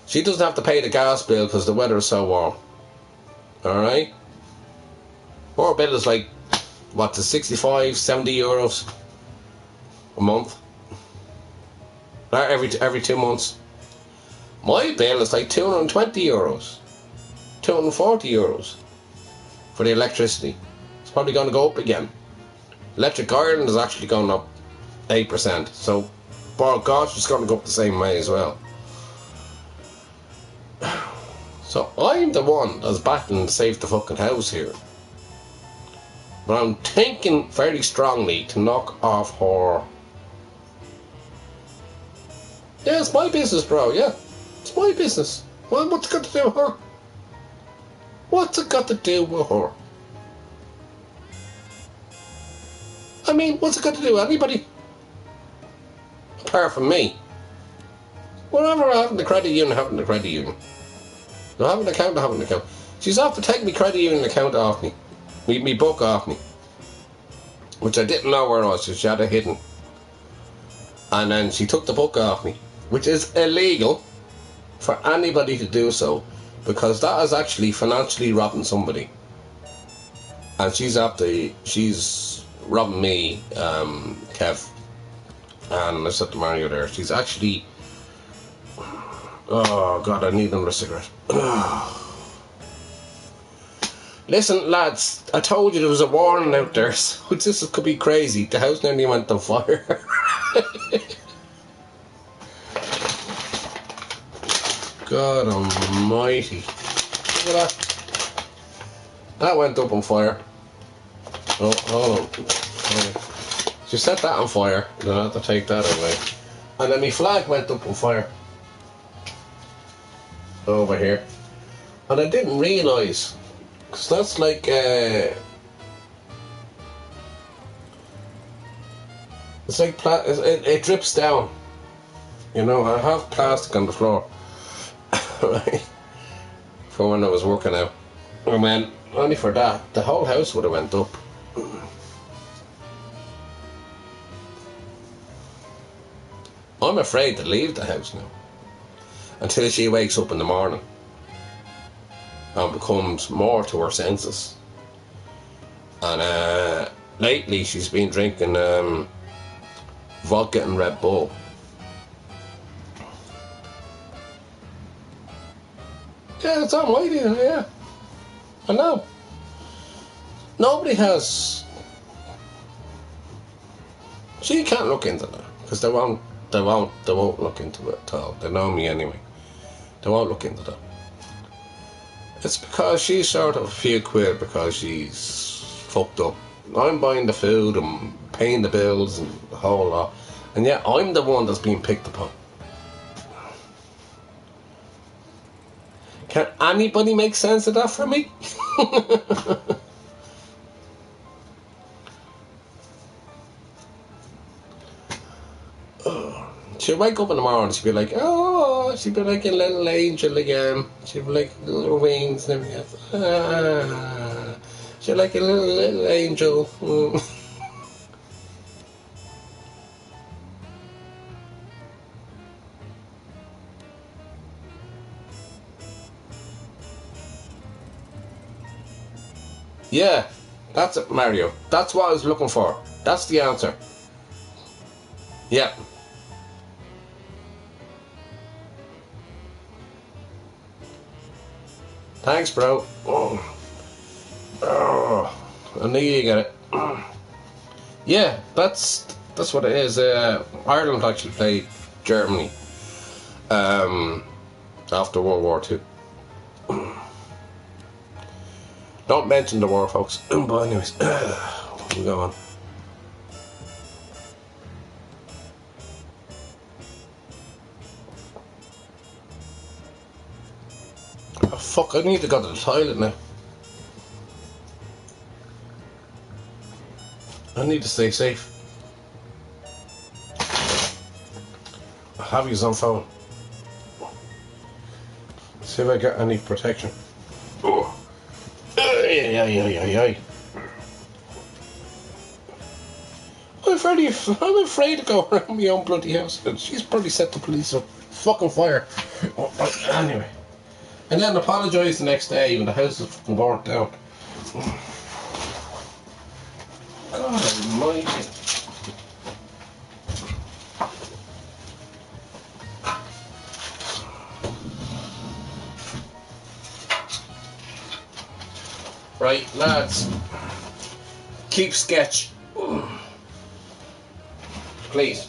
She doesn't have to pay the gas bill because the weather is so warm. Alright? Her bill is like, what, 65, 70 euros a month? Every 2 months. My bill is like 220 euros. 240 euros for the electricity. It's probably going to go up again. Electric Ireland is actually going up 8%. So, by gosh, it's going to go up the same way as well. So, I'm the one that's battling to save the fucking house here. But I'm thinking very strongly to knock off her. Yeah, it's my business, bro, yeah. It's my business. Well, what's it got to do with her? What's it got to do with her? I mean, what's it got to do with anybody? Apart from me. Whatever I have in the credit union, I have in the credit union. I have an account, I have an account. She's off to take me credit union account off me. Me book off me. Which I didn't know where it was, so she had it hidden. And then she took the book off me. Which is illegal for anybody to do so. Because that is actually financially robbing somebody. And she's robbing me, Kev. And I said to Mario there, she's actually... Oh God, I need another cigarette. Listen, lads, I told you there was a warning out there, so this could be crazy. The house nearly went on fire. God almighty. Look at that. That went up on fire. Oh, hold on. She set that on fire, then I had to take that away. And then my flag went up on fire. Over here. And I didn't realise. Because that's like, it's like, it drips down. You know, I have plastic on the floor. Right? For when I was working out. I mean, only for that, the whole house would have went up. I'm afraid to leave the house now. Until she wakes up in the morning. And becomes more to her senses. And lately she's been drinking vodka and Red Bull. Yeah, it's on my deal, yeah. I know. Nobody has... She can't look into that. Because they won't look into it at all. They know me anyway. They won't look into that. It's because she's sort of a few quid because she's fucked up. I'm buying the food and paying the bills and the whole lot. And yet I'm the one that's being picked upon. Can anybody make sense of that for me? She'll wake up in the morning, she'll be like, oh, she'll be like a little angel again. She'll be like little wings and everything. Ah, she'll be like a little angel. Yeah, that's it, Mario. That's what I was looking for. That's the answer. Yeah. Thanks, bro. Oh, I knew you get it. Yeah, that's what it is. Ireland actually played Germany after World War II. Don't mention the war, folks. But anyways, we'll go on. Oh, fuck, I need to go to the toilet now. I need to stay safe. I have his on phone. See if I get any protection. Oh. Ay. I'm afraid to go around my own bloody house. She's probably set the police on fucking fire. Anyway. And then apologise the next day when the house is fucking burnt down. God almighty. Right, lads. Keep sketch. Please.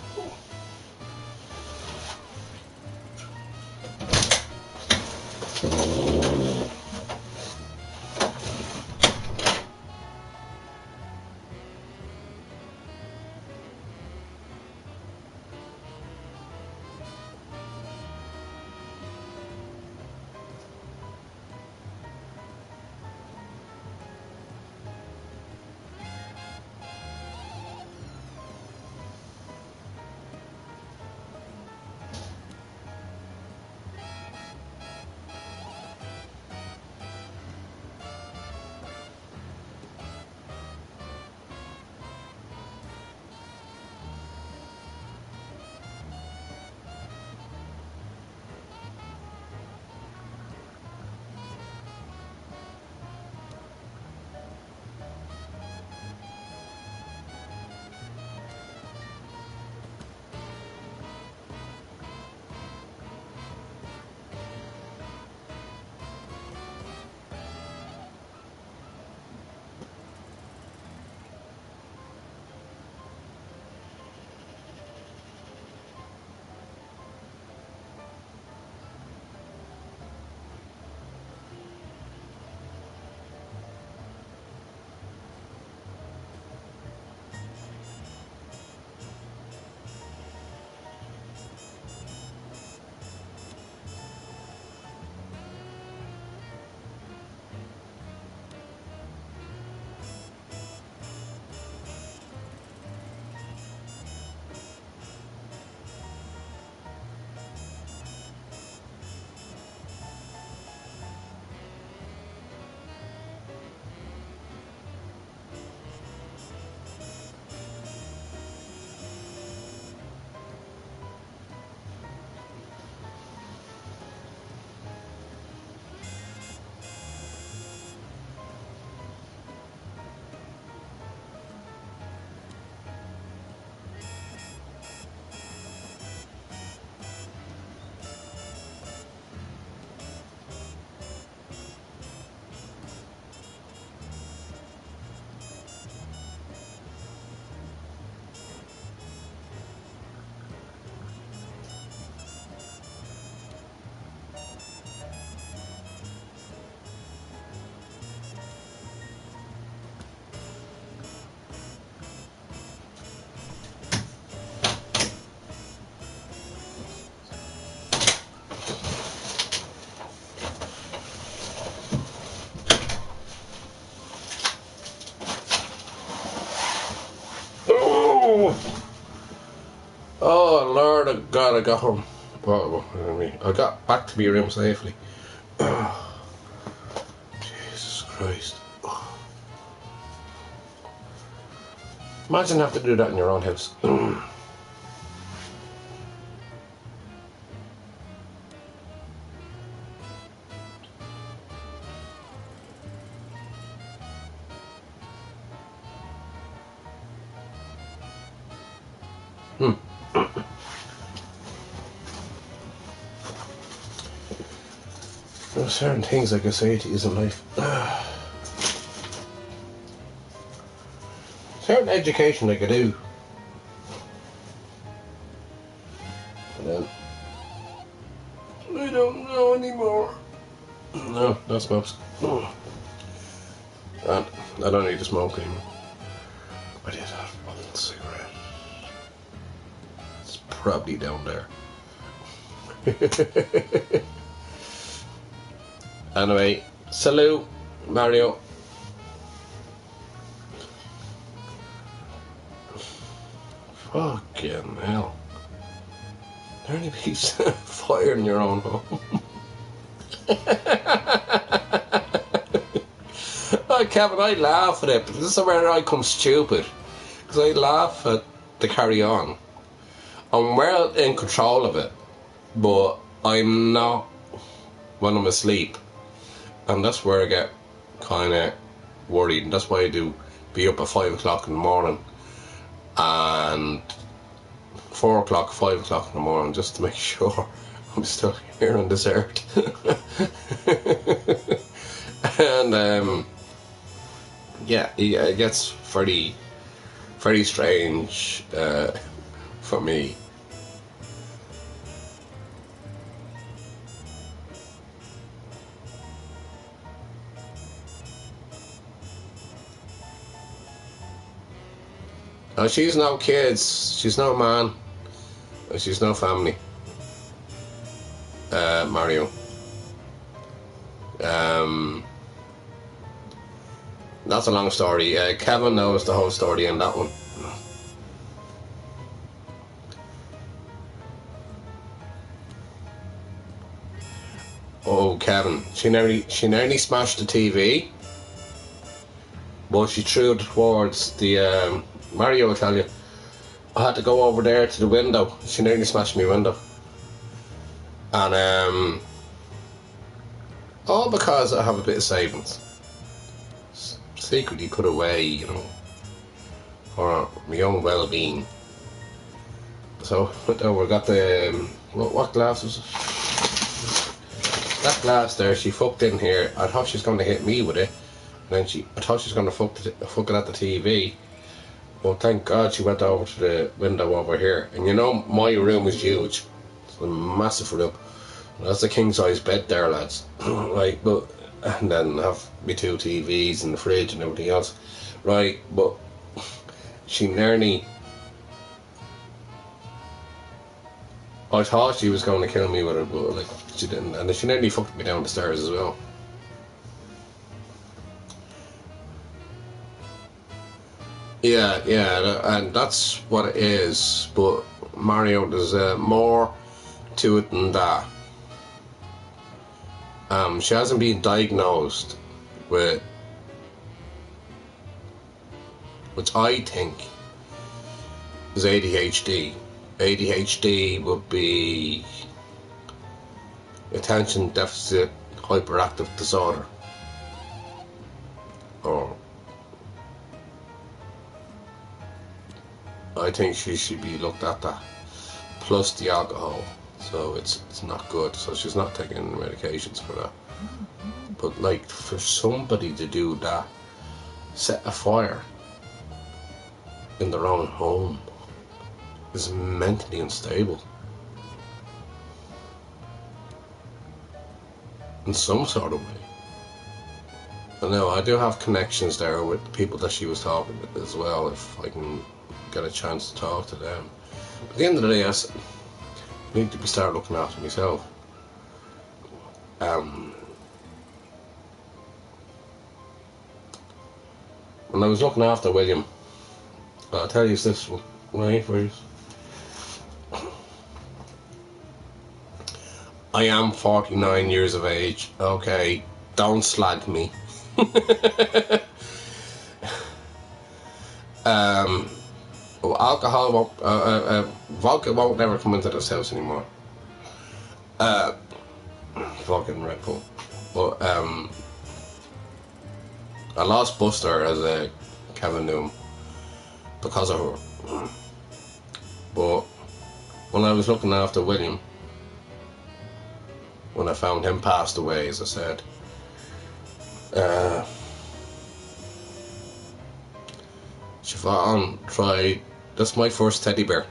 swear to God I got home. Well, I got back to my room safely. Jesus Christ. Imagine having to do that in your own house. There are certain things I can say to you in life. Certain education I could do. But then, I don't know anymore. No, that smokes. And I don't need to smoke anymore. I did have one cigarette. It's probably down there. Anyway, salute, Mario. Fucking hell. There only be fire in your own home. Oh, Kevin, I laugh at it, but this is where I come stupid. Because I laugh at the carry on. I'm well in control of it, but I'm not when I'm asleep. And that's where I get kind of worried. And that's why I do be up at 5 o'clock in the morning. And 4 o'clock, 5 o'clock in the morning, just to make sure I'm still here on this earth. And yeah, it gets very, very strange for me. She's no kids, she's no man, she's no family. Mario. That's a long story. Kevin knows the whole story in that one. Oh, Kevin, she nearly smashed the TV, but she threw it towards the Mario, I tell you. I had to go over there to the window. She nearly smashed my window. And all because I have a bit of savings. Secretly put away, you know, for my own well-being. So, we got the, what glass was it? That glass there, she fucked in here. I thought she was going to hit me with it. And then I thought she was going to fuck it at the TV. Well, thank God she went over to the window over here. And you know, my room is huge. It's a massive room. That's a king-size bed there, lads. Right, but... And then have me 2 TVs and the fridge and everything else. Right, but... She nearly... I thought she was going to kill me with it, but like, she didn't. And she nearly fucked me down the stairs as well. Yeah, and that's what it is. But Mario, there's more to it than that. She hasn't been diagnosed with, which I think is ADHD. ADHD would be attention deficit hyperactive disorder, or I think she should be looked at that, plus the alcohol, so it's not good. So she's not taking medications for that. But like, for somebody to do that, set a fire in their own home, is mentally unstable in some sort of way. I know I do have connections there with the people that she was talking with as well, if I can get a chance to talk to them. But at the end of the day, I need to start looking after myself. When I was looking after William, I'll tell you this, right, for you. I am 49 years of age. Okay, don't slag me. Alcohol won't, vodka won't never come into this house anymore. Fucking Red Bull. But I lost Buster as a Kevin Noom because of her. But when I was looking after William, when I found him passed away, as I said, Siobhan tried. That's my first teddy bear.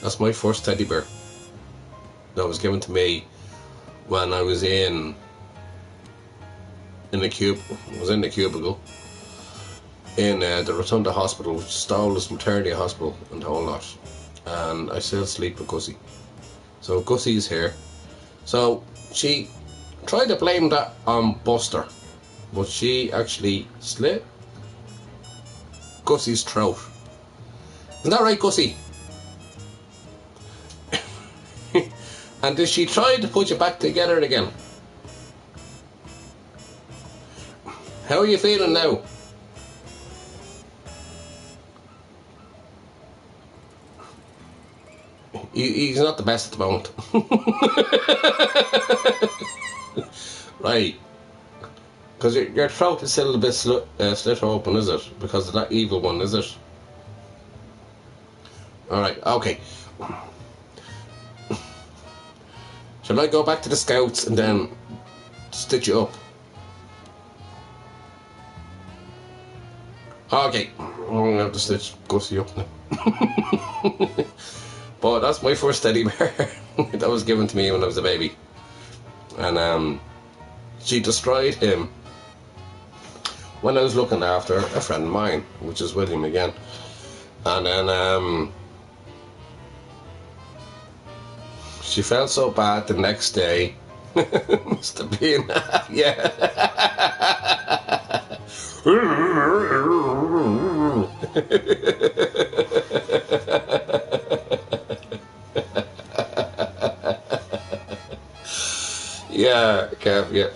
That's my first teddy bear that was given to me when I was in the cubicle in the Rotunda Hospital, which is Stowell's maternity hospital and the whole lot. And I still sleep with Gussie. So Gussie's here. So she tried to blame that on Buster, but she actually slit Gussie's throat. Isn't that right, Gussie? And did she try to put you back together again? How are you feeling now? He's not the best at the moment. Right. Because your throat is still a bit slit open, is it? Because of that evil one, is it? Alright, okay. Shall I go back to the scouts and then stitch you up? Okay, I'm going to have to stitch Gussie up now. But that's my first teddy bear that was given to me when I was a baby. And she destroyed him when I was looking after a friend of mine, which is William again. And then she felt so bad the next day. Must have been, yeah. Yeah, Kev, yeah.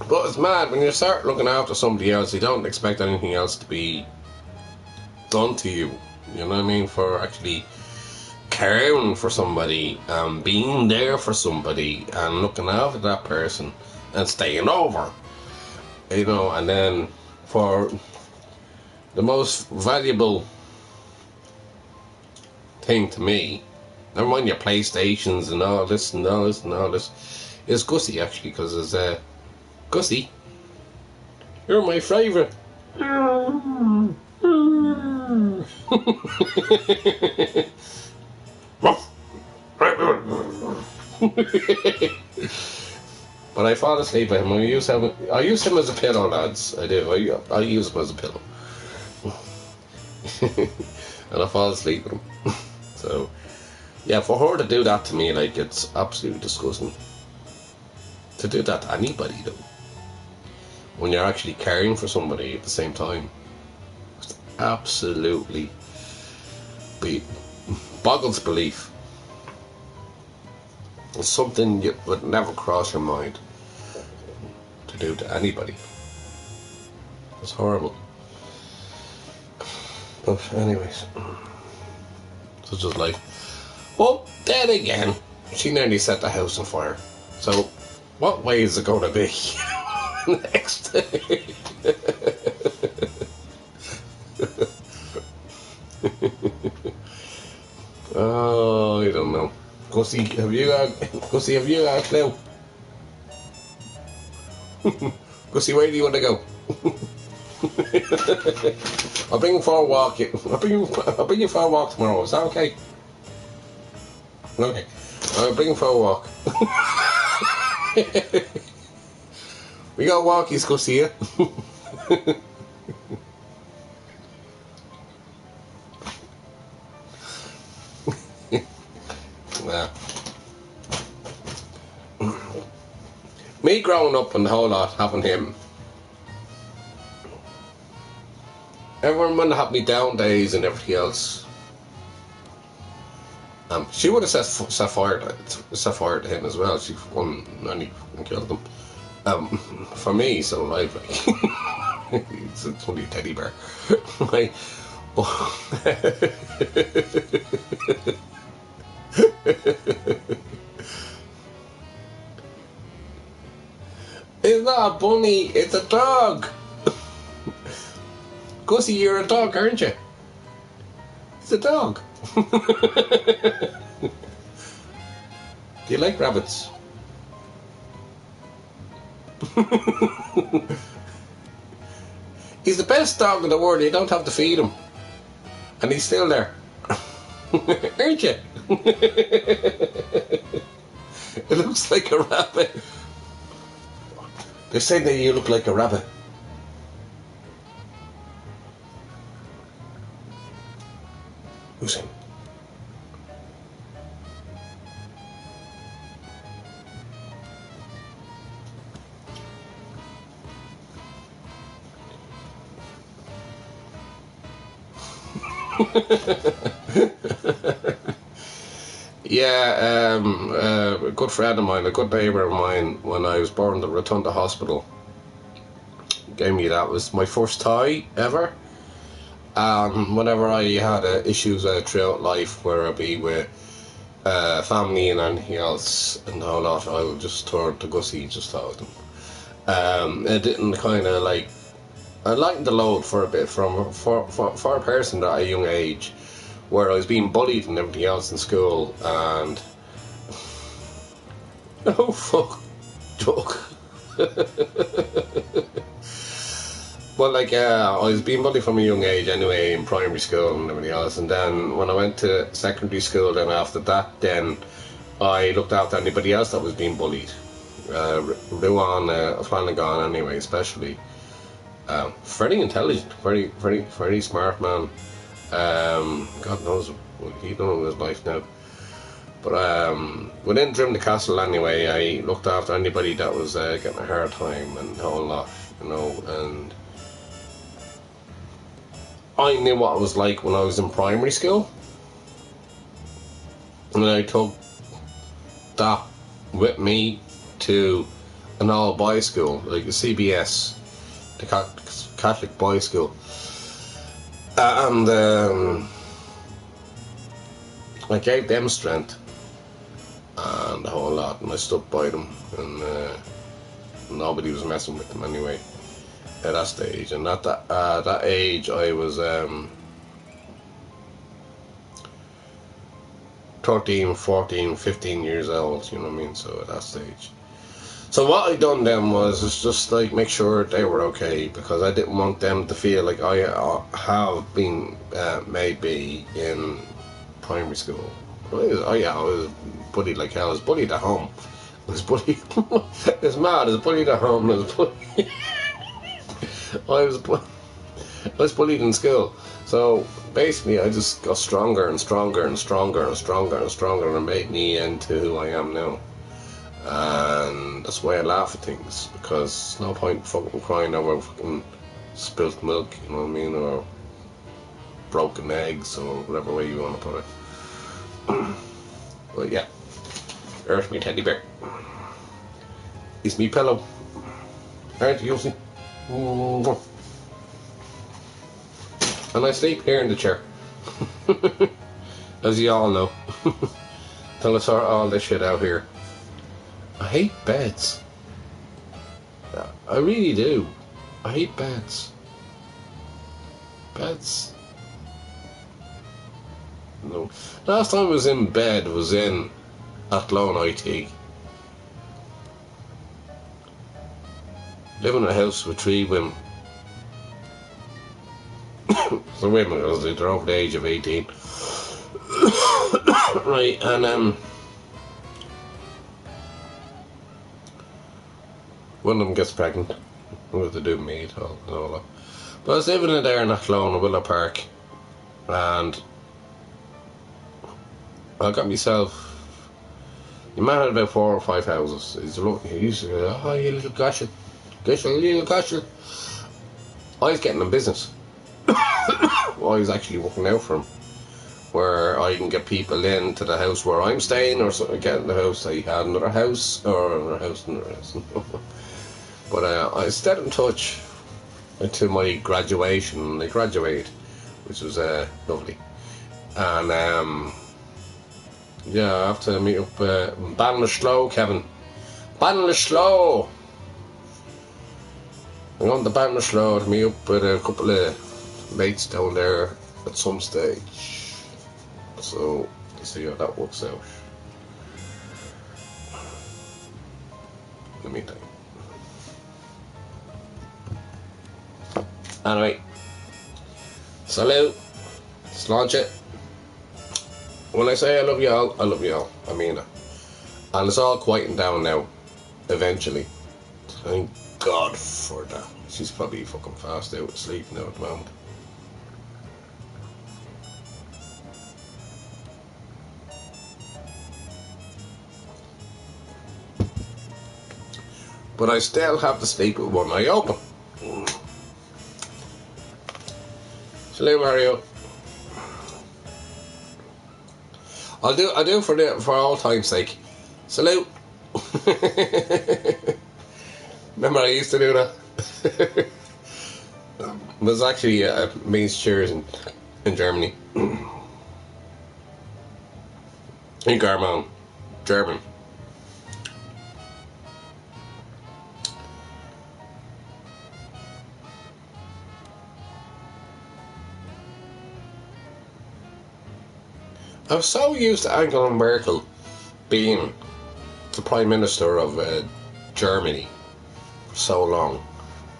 But it's mad, when you start looking after somebody else, you don't expect anything else to be done to you. You know what I mean? For actually caring for somebody, being there for somebody, and looking after that person, and staying over. You know, and then for the most valuable thing to me, never mind your PlayStations and all this and all this and all this, is Gussie, actually, because it's Gussie, you're my favourite. But I fall asleep with him. I use him as a pillow, lads. I do. I use him as a pillow. And I fall asleep with him. So, yeah, for her to do that to me, like, it's absolutely disgusting. To do that to anybody, though. When you're actually caring for somebody at the same time. It's absolutely boggles belief. It's something you would never cross your mind to do to anybody. It's horrible. But anyways, such is life. Well, then again, she nearly set the house on fire. So, what way is it going to be next? Oh, I don't know. Gussie, have you got a clue? Gussie, where do you want to go? I'll bring you for a walk. I'll bring you for a walk tomorrow. Is that okay? Okay. I'll bring you for a walk. We got walkies, Gussie, yeah? Yeah. me growing up and the whole lot, having him. Everyone would have me down days and everything else. She would have set fire to him as well. She won and killed him. For me, he's still alive. Like, it's only a teddy bear. Like, it's not a bunny, it's a dog. Gussie, you're a dog, aren't you? It's a dog. Do you like rabbits? He's the best dog in the world. You don't have to feed him. And he's still there. Aren't you? It looks like a rabbit. They say that you look like a rabbit. Who's him? Yeah, a good friend of mine, a good neighbour of mine, when I was born in the Rotunda Hospital, gave me that. It was my first toy ever. Whenever I had issues throughout life, where I'd be with family and anything else and all that, I would just turn to Gussie, just talk to him. It didn't kind of like, I lightened the load for a bit for a person at a young age, where I was being bullied and everything else in school, and oh fuck, Chuck. Well, like, I was being bullied from a young age anyway, in primary school and everything else, and then when I went to secondary school, then after that, then I looked after anybody else that was being bullied. Ruan, Flanagan anyway, especially. Very intelligent, very smart man. God knows what he done with his life now. But within Drim the Castle anyway, I looked after anybody that was getting a hard time and the whole lot, you know, and I knew what it was like when I was in primary school, and I took that with me to an all-boys school, like a CBS, the Catholic boys' school, and I gave them strength and the whole lot, and I stuck by them, and nobody was messing with them anyway at that stage. And at that age, I was 13, 14, 15 years old, you know what I mean, so at that stage. So what I done then was just like make sure they were okay, because I didn't want them to feel like I have been maybe in primary school. I was bullied like hell. I was bullied at home. I was bullied. It's mad. I was bullied at home. I was bullied in school. So basically, I just got stronger and stronger and stronger and stronger and stronger, and it made me into who I am now. And that's why I laugh at things, because there's no point fucking crying over fucking spilt milk, you know what I mean, or broken eggs, or whatever way you want to put it. But yeah, there's me teddy bear. He's me pillow. Aren't you, see? And I sleep here in the chair. As you all know. Till I sort all this shit out here. I hate beds. I really do. I hate beds. Beds. No. Last time I was in bed was in Athlone IT. Living in a house with 3 women. The women, because they're over the age of 18. Right, and one of them gets pregnant. What to do with me at all, and all that. But I was living in there in Athlone, in Willow Park, and I got myself, The man had about 4 or 5 houses. He used to go, oh, you little gosh, little gosh. I was getting him business. I was actually working out for him, where I can get people into the house where I'm staying, or something, get in the house. I had another house, or another house. But I stayed in touch until my graduation, and I graduated, which was lovely. And yeah, I have to meet up Ballinasloe, Kevin. Ballinasloe! I'm going to Ballinasloe to meet up with a couple of mates down there at some stage. So, let's see how that works out. In the meantime. Anyway, salute, sláinte. When I say I love you all, I love you all. I mean it. And it's all quieting down now, eventually. Thank God for that. She's probably fucking fast out asleep now at the moment. But I still have to sleep with one eye open. Salute, Mario. I'll do for all time's sake. Salute. Remember I used to do that? It was actually means cheers in Germany. In Garman, German. I was so used to Angela Merkel being the Prime Minister of Germany for so long.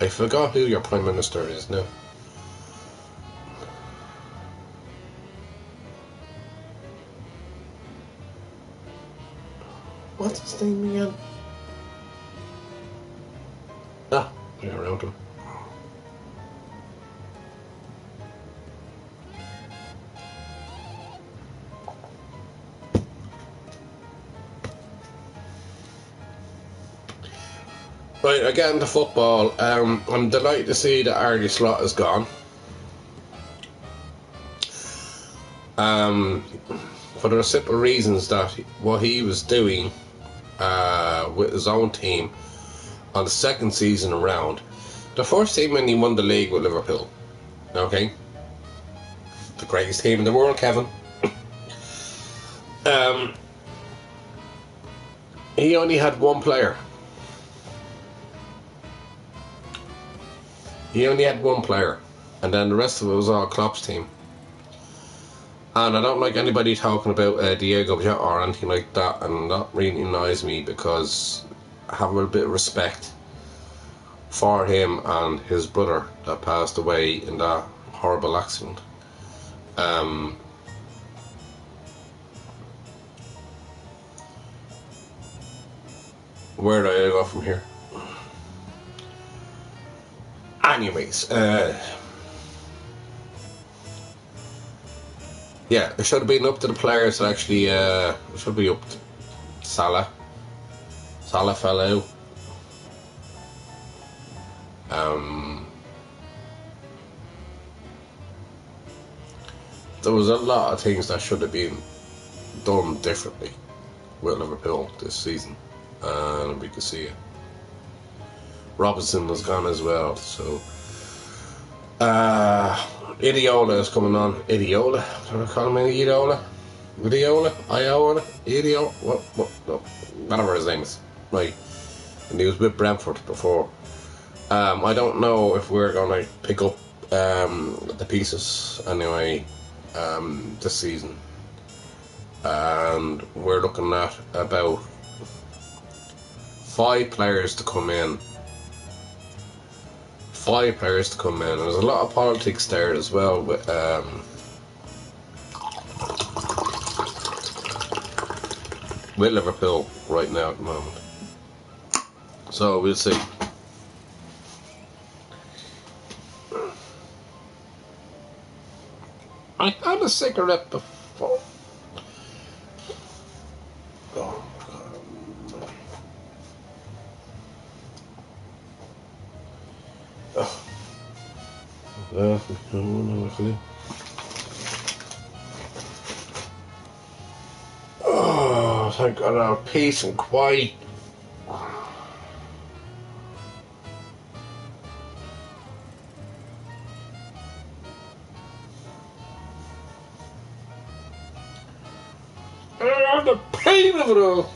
I forgot who your Prime Minister is now. What's his name again? Ah, you're around him. Right, again to football. I'm delighted to see that Ardy Slot is gone. For the simple reasons that what he was doing with his own team on the second season around, the first team when he won the league with Liverpool, okay, the greatest team in the world, Kevin. He only had one player. He only had one player, and then the rest of it was all Klopp's team. And I don't like anybody talking about Diego Jota or anything like that, and that really annoys me because I have a little bit of respect for him and his brother that passed away in that horrible accident. Where do I go from here? Anyways, yeah, it should have been up to the players that actually, it should be up to Salah. Salah fell out. There was a lot of things that should have been done differently with Liverpool this season, and we could see it. Robinson was gone as well, so Idiola is coming on. Idiola? What do I call him? Idiola? Idiola? Iola? Idiola? What? No, whatever his name is. Right. And he was with Brentford before. I don't know if we're going to pick up the pieces anyway this season. And we're looking at about 5 players to come in. 5 players to come in. There's a lot of politics there as well with Liverpool right now at the moment. So we'll see. I had a cigarette before. Oh God. No clue. Oh, thank God I have peace and quiet. I have the pain of it all.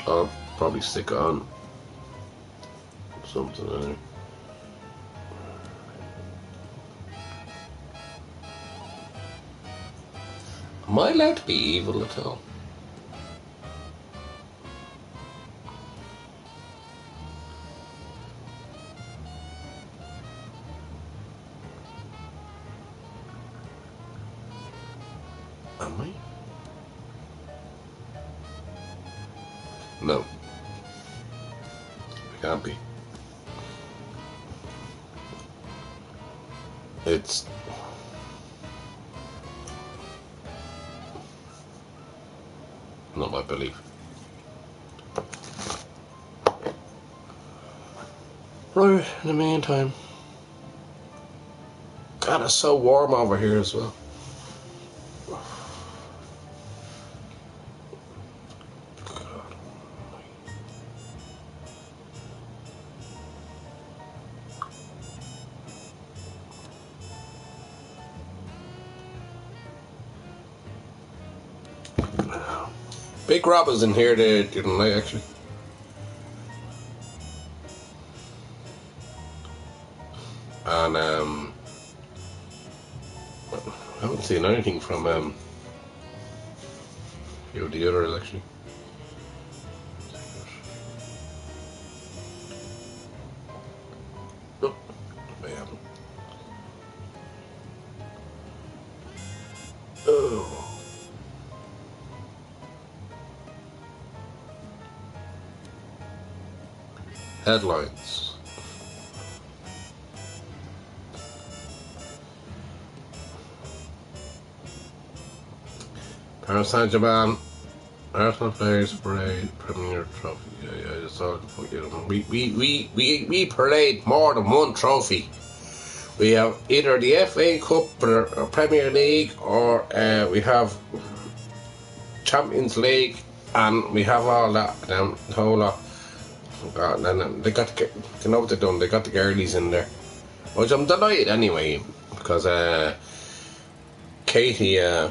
I'll probably stick on something in there. Am I allowed to be evil at all? Am I? No. I can't be. It's not my belief. Right, in the meantime. God, it's so warm over here as well. Big Rob was in here the other night, actually. And I haven't seen anything from the others, actually. Nope, I haven't. Oh. Headlines. Paris Saint-Germain, Arsenal players parade Premier Trophy. Yeah, I just saw it. We parade more than one trophy. We have either the FA Cup or Premier League, or we have Champions League, and we have all that. The whole lot. God, and they got to get, you know what they've done? They got the girlies in there, which I'm delighted anyway, because Katie, a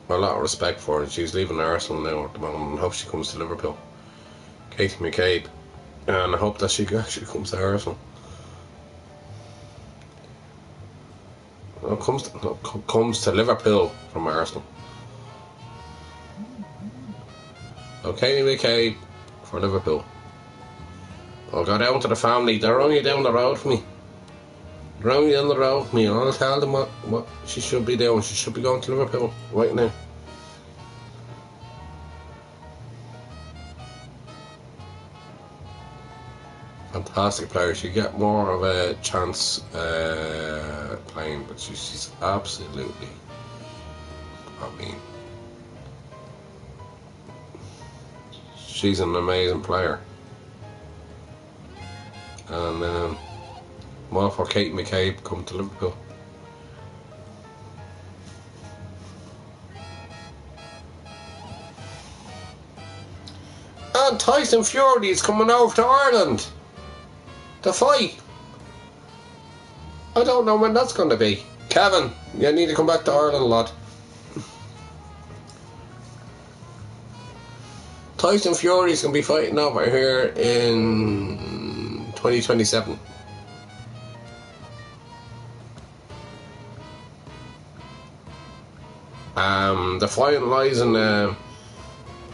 lot of respect for her. She's leaving Arsenal now at the moment. I hope she comes to Liverpool. Katie McCabe, and I hope that she actually comes to Arsenal. No, comes to Liverpool from Arsenal. So Katie McCabe for Liverpool. I'll go down to the family. They're only down the road from me. They're only down the road from me. I'll tell them what she should be doing. She should be going to Liverpool right now. Fantastic player. She get more of a chance playing, but she's absolutely, I mean, she's an amazing player. And more for Kate McCabe coming to Liverpool. And Tyson Fury is coming over to Ireland to fight. I don't know when that's going to be. Kevin, you need to come back to Ireland, lad. Tyson Fury is going to be fighting over here in 2027. The fight lies in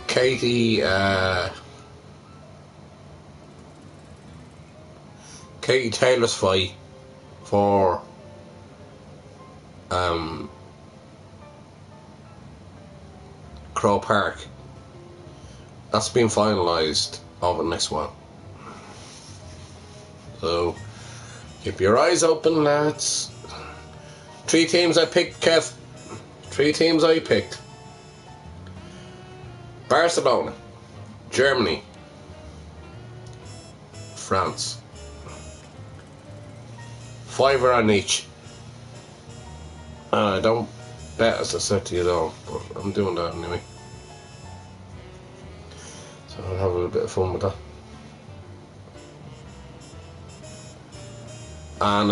Katie Taylor's fight for Crow Park. That's been finalised over the next while. So Keep your eyes open, lads. 3 teams I picked, Kev. 3 teams I picked. Barcelona, Germany, France. 5 on each. I don't bet, as I said to you though, but I'm doing that anyway. So I'll have a little bit of fun with that. And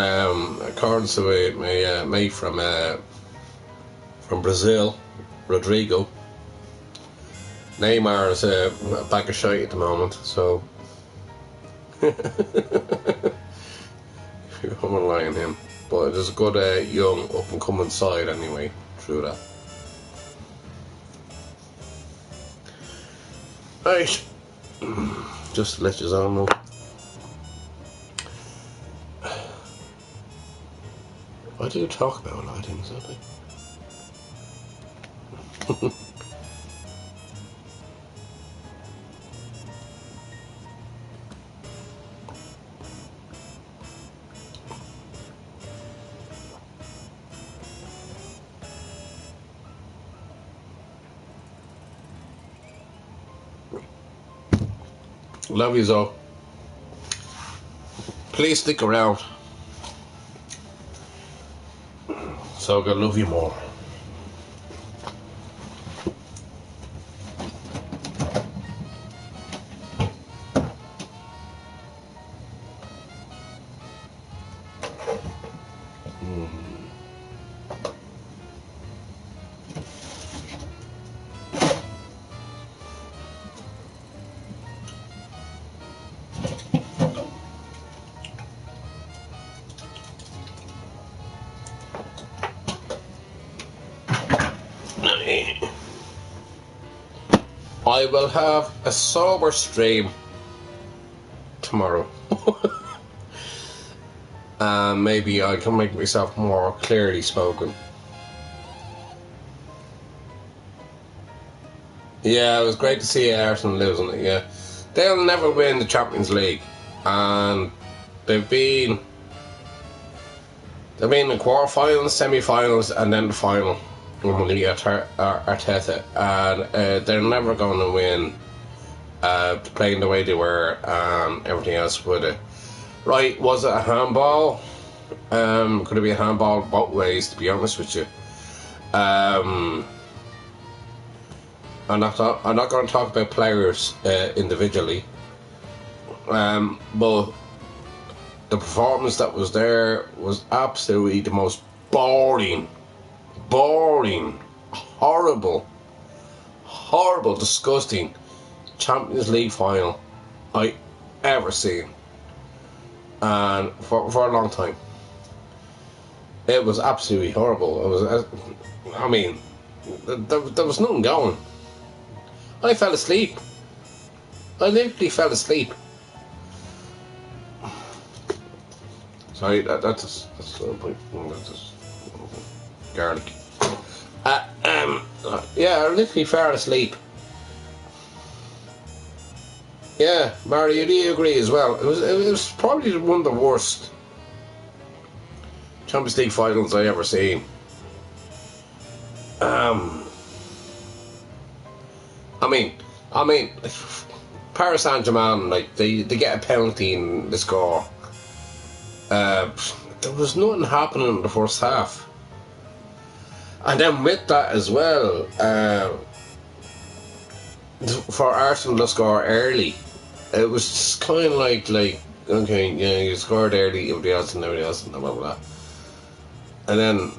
according to my mate from Brazil, Rodrigo, Neymar is a bag of shite at the moment, so I'm relying on him. But there's a good young up and coming side anyway through that. Right, just to let you all know. I do talk about a lot of things, don't I? Love yous all. Please stick around. So I'm gonna love you more. I will have a sober stream tomorrow. Maybe I can make myself more clearly spoken. Yeah, it was great to see Arsenal losing it, yeah. They'll never win the Champions League. And they've been in quarter-finals, semi-finals, and then the final. Arteta, and they're never going to win playing the way they were and everything else with it. Right, was it a handball? Could it be a handball both ways, to be honest with you? I'm not going to talk about players individually, but the performance that was there was absolutely the most boring, horrible, disgusting Champions League final I ever seen, and for a long time. It was absolutely horrible. It was, I mean, there was nothing going. I fell asleep. I literally fell asleep. Sorry, that's garlic. Yeah, I literally fell asleep. Yeah, Mario, do you agree as well? It was probably one of the worst Champions League finals I ever seen. I mean, Paris Saint-Germain, like they get a penalty in the score. There was nothing happening in the first half. And then with that as well, for Arsenal to score early, it was just kind of like okay, yeah, you scored early, everybody else, and blah blah blah. And then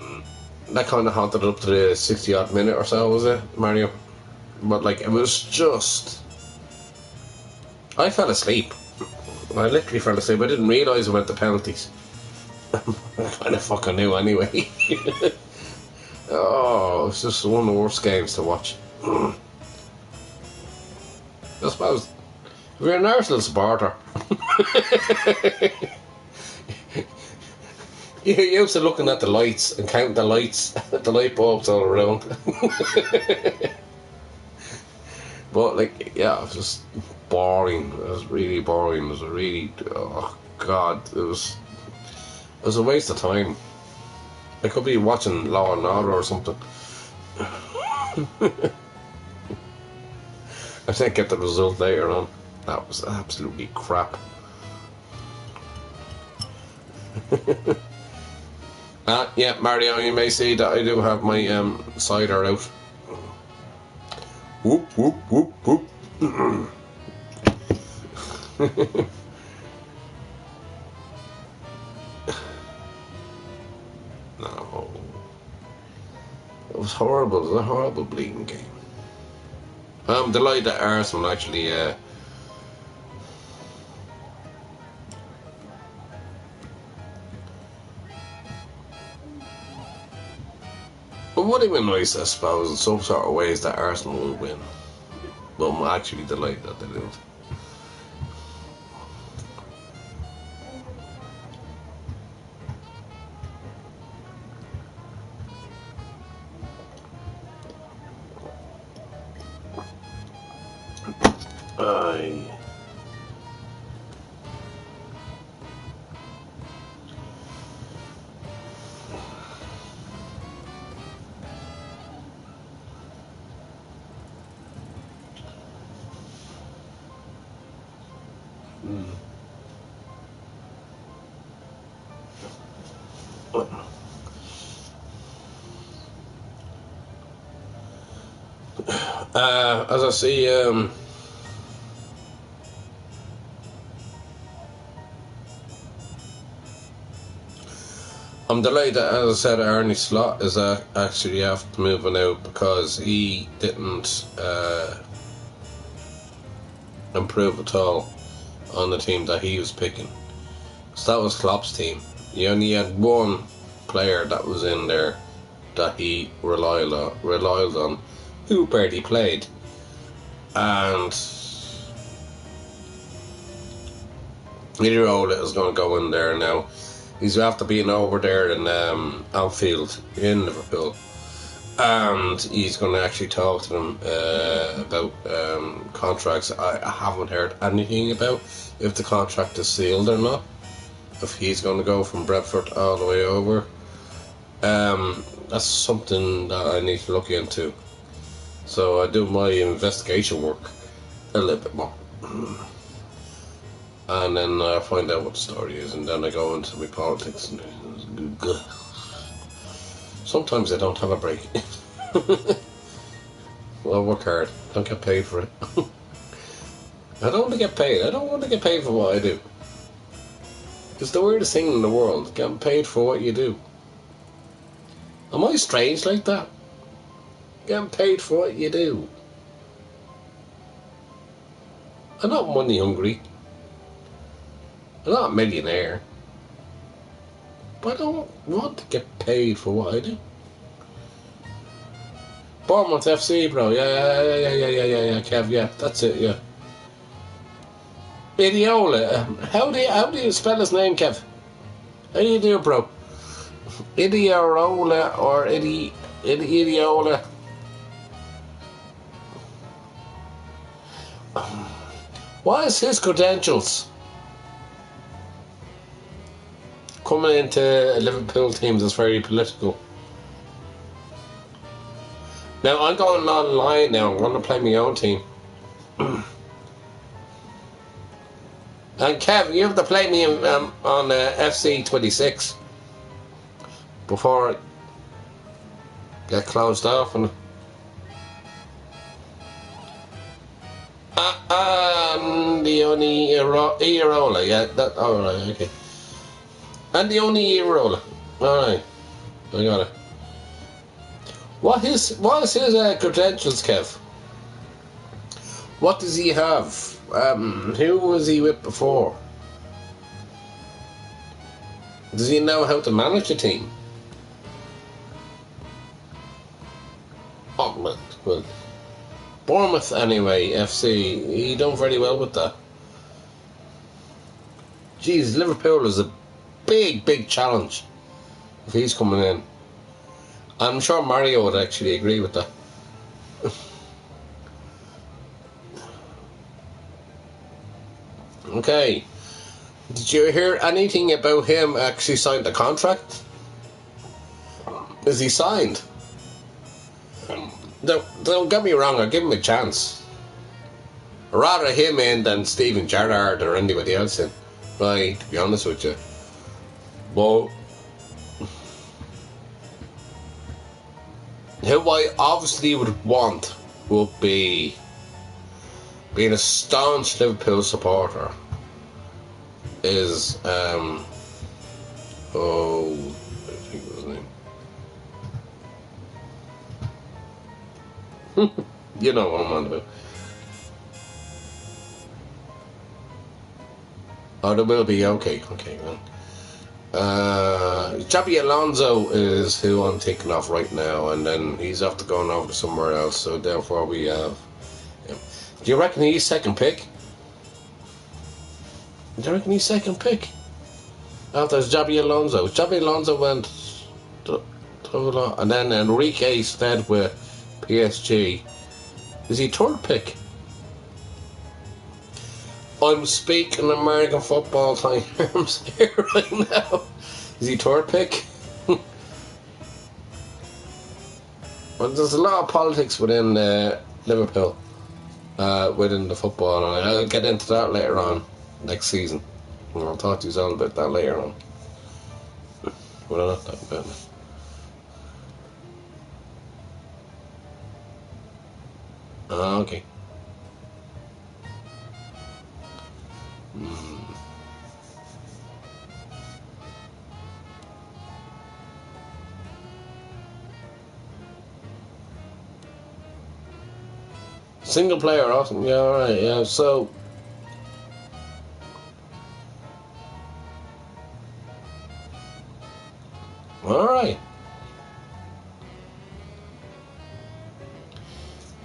that kind of haunted up to the 60-odd minute or so, was it, Mario? But like, it was just, I fell asleep. I literally fell asleep. I didn't realise it went to penalties. I kind of fucking knew anyway. Oh, it was just one of the worst games to watch. I suppose if you're an Arsenal supporter, you're used to looking at the lights and counting the lights, the light bulbs all around. But like, yeah, it was just boring. It was really boring. It was really, oh god, it was. It was a waste of time. I could be watching Law and Order or something. I didn't get the result later on. That was absolutely crap. Yeah, Mario, you may see that I do have my cider out. Whoop, whoop, whoop, whoop. No. It was horrible. It was a horrible bleeding game. I'm delighted that Arsenal actually it would have been nice, I suppose, in some sort of ways that Arsenal would win. But I'm actually delighted that they didn't. Aye. As I see, I'm delighted that, as I said, Arnie Slot is actually after moving out because he didn't improve at all on the team that he was picking. So that was Klopp's team. He only had one player that was in there that he relied on, who barely played. And Iraola is going to go in there now. He's after being over there in Anfield in Liverpool, and he's going to actually talk to them about contracts. I haven't heard anything about if the contract is sealed or not, if he's going to go from Brentford all the way over. That's something that I need to look into. So I do my investigation work a little bit more. And then I find out what the story is, and then I go into my politics. Sometimes I don't have a break. Well, I work hard. Don't get paid for it. I don't want to get paid. I don't want to get paid for what I do. It's the weirdest thing in the world, getting paid for what you do. Am I strange like that? Getting paid for what you do. I'm not money hungry. I'm not a millionaire. But I don't want to get paid for what I do. Bournemouth FC, bro. Yeah, Kev, yeah. That's it, yeah. Idiola. How do you spell his name, Kev? How do you do it, bro? Idiola or Idiola? What is his credentials? Coming into a Liverpool team that's very political. Now I'm going online now. I'm going to play my own team. And Kev, you have to play me on FC 26 before I get closed off. And the only Iraola, yeah, that. All right, okay. And the only Iraola. All right, I got it. What is his credentials, Kev? What does he have? Who was he with before? Does he know how to manage a team? Oh, well, Bournemouth anyway, FC. He done very well with that. Jeez, Liverpool is a big challenge if he's coming in. I'm sure Mario would actually agree with that. Okay. Did you hear anything about him actually signed the contract? Is he signed? Don't get me wrong, I'll give him a chance. I'd rather him in than Steven Gerrard or anybody else in. Right, to be honest with you. But who I obviously would want would be being a staunch Liverpool supporter is I think of his name. You know what I'm on about. Oh, there will be. Okay, man. Xabi Alonso is who I'm thinking of right now, and then he's after going over to somewhere else, so therefore we have him. Do you reckon he's second pick? Do you reckon he's second pick? After Xabi Alonso. Xabi Alonso went and then Enrique stayed with PSG. Is he third pick? I'm speaking American football terms here right now. Is he third pick? Well, there's a lot of politics within Liverpool, within the football, and I'll get into that later on next season. And I'll talk to you all about that later on. Well, I'm not talking about it. Okay. Single player, awesome. Yeah, alright, yeah, so alright.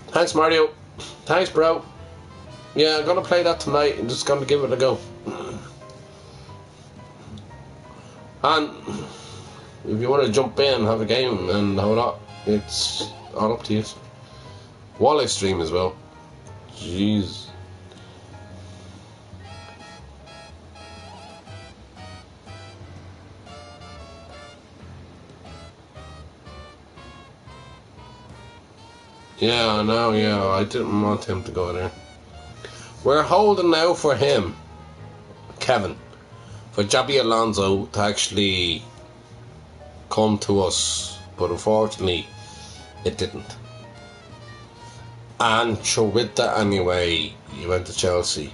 Thanks, Mario. Thanks, bro. Yeah, I'm gonna play that tonight. I'm just gonna give it a go. And if you want to jump in, have a game, and how not, it's all up to you. While I stream as well. Jeez. Yeah, I know, yeah, I didn't want him to go there. We're holding now for him, Kevin, for Xabi Alonso to actually come to us, but unfortunately it didn't. And sure, with that anyway, he went to Chelsea.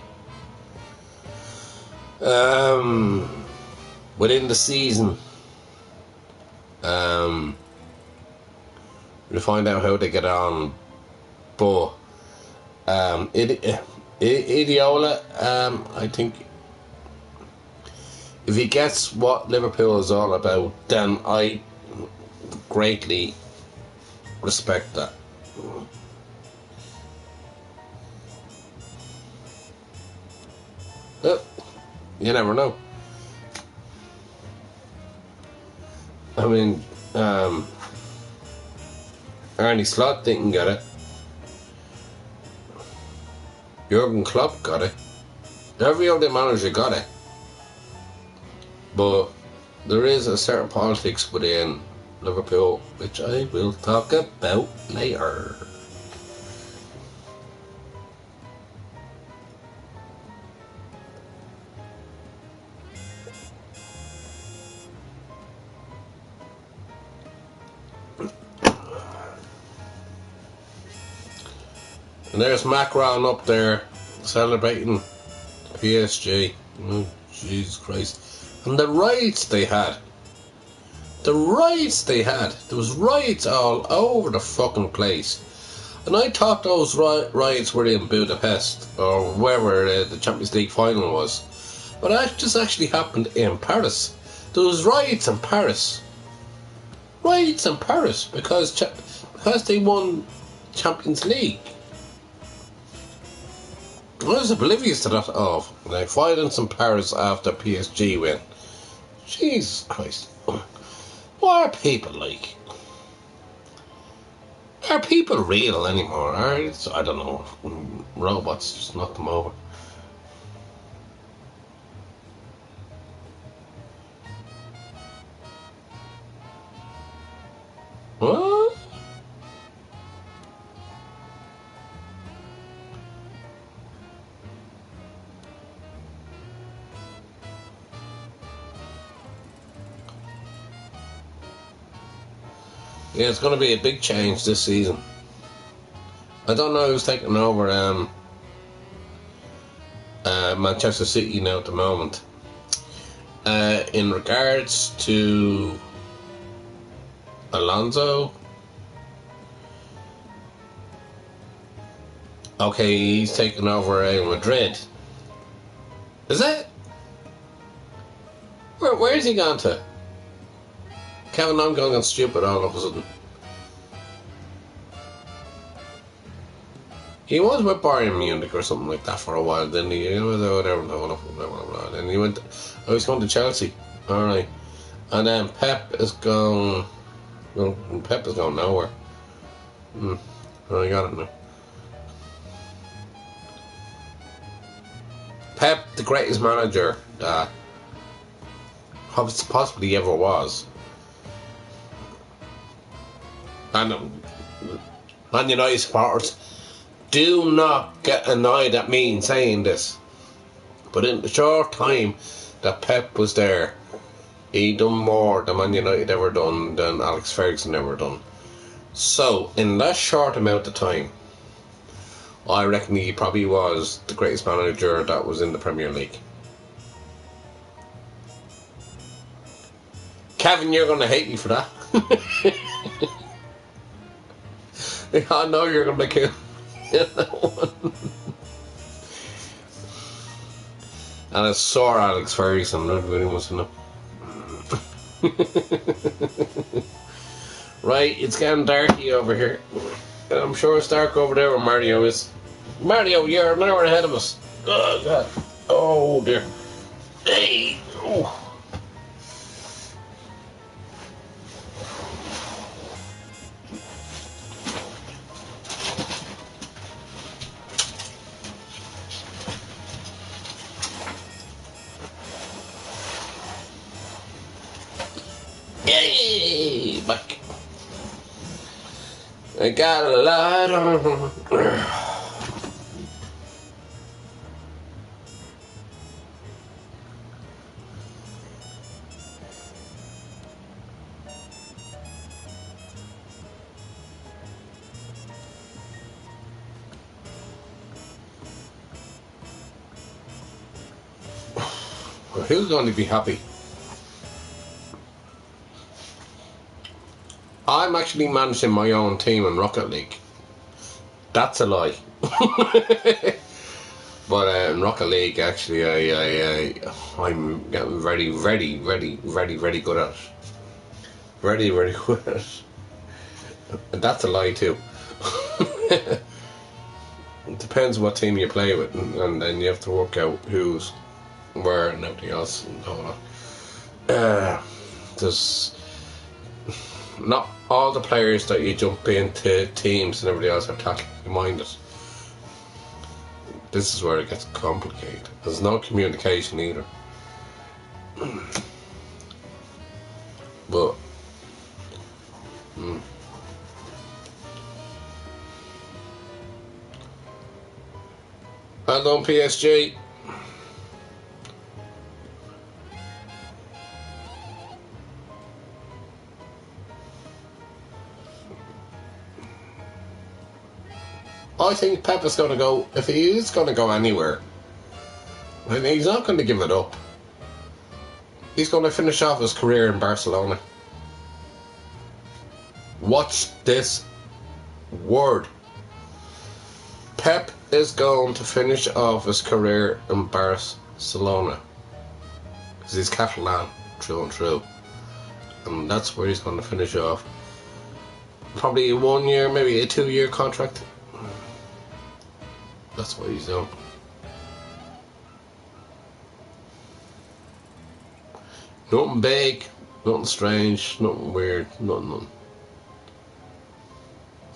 Within the season, we'll find out how they get on. But Idiola, I think if he gets what Liverpool is all about, then I greatly respect that. You never know. I mean, Arne Slot didn't get it. Jurgen Klopp got it. Every other manager got it. But there is a certain politics within Liverpool, which I will talk about later. And there's Macron up there celebrating PSG. Oh, Jesus Christ. And the riots they had. The riots they had. There was riots all over the fucking place. And I thought those riots were in Budapest, or wherever the Champions League final was. But that just actually happened in Paris. There was riots in Paris. Riots in Paris because they won Champions League. I was oblivious to that like violence in Paris after PSG win. Jesus Christ. What are people like? Are people real anymore? I don't know. Robots just knock them over. What? Yeah, it's going to be a big change this season. I don't know who's taking over Manchester City now at the moment. In regards to Alonso, okay, he's taking over Real Madrid. Is it? Where's he gone to? Kevin, I'm going stupid all of a sudden. He was with Bayern Munich or something like that for a while, didn't he? Whatever. And he went. Oh, he's going to Chelsea. All right. And then Pep is going. Well, Pep is going nowhere. I got it now. Pep, the greatest manager that possibly ever was. And Man United supporters, do not get annoyed at me saying this, but in the short time that Pep was there, he done more than Man United ever done, than Alex Ferguson ever done. So in that short amount of time, I reckon he probably was the greatest manager that was in the Premier League. Kevin, you're going to hate me for that. I know you're going to kill that one. And it's sore Alex Ferguson, nobody wants to know. Right, it's getting darky over here. I'm sure it's dark over there where Mario is. Mario, you're an hour ahead of us. Oh, God. Oh, dear. Hey. Oh. Yay! Back. I got a lot on. Who's going to be happy? I'm actually managing my own team in Rocket League. That's a lie. But in Rocket League, actually, I'm getting very good at it. Very good at it. And that's a lie too. It depends what team you play with, and then you have to work out who's where and everything else and all that. There's not all the players that you jump into teams and everybody else are tactically minded. This is where it gets complicated. There's no communication either. But well done, PSG. I think Pep is going to go, if he is going to go anywhere, and he's not going to give it up. He's going to finish off his career in Barcelona. Watch this word. Pep is going to finish off his career in Barcelona. Because he's Catalan, true and true. And that's where he's going to finish off. Probably a 1 year, maybe a 2 year contract. That's what he's doing. Nothing big, nothing strange, nothing weird, nothing.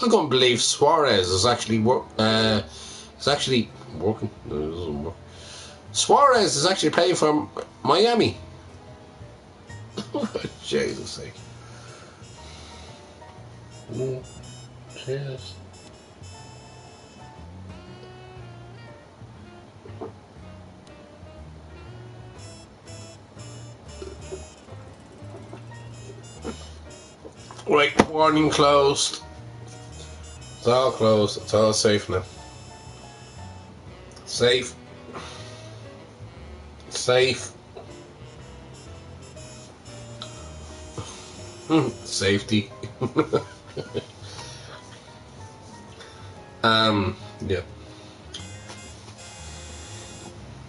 I can't believe Suarez is actually working. No, it doesn't work. Suarez is actually playing for Miami. For Jesus' sake. Cheers. Right, warning closed. It's all closed. It's all safe now. Safe. Safe. Safety. Yeah.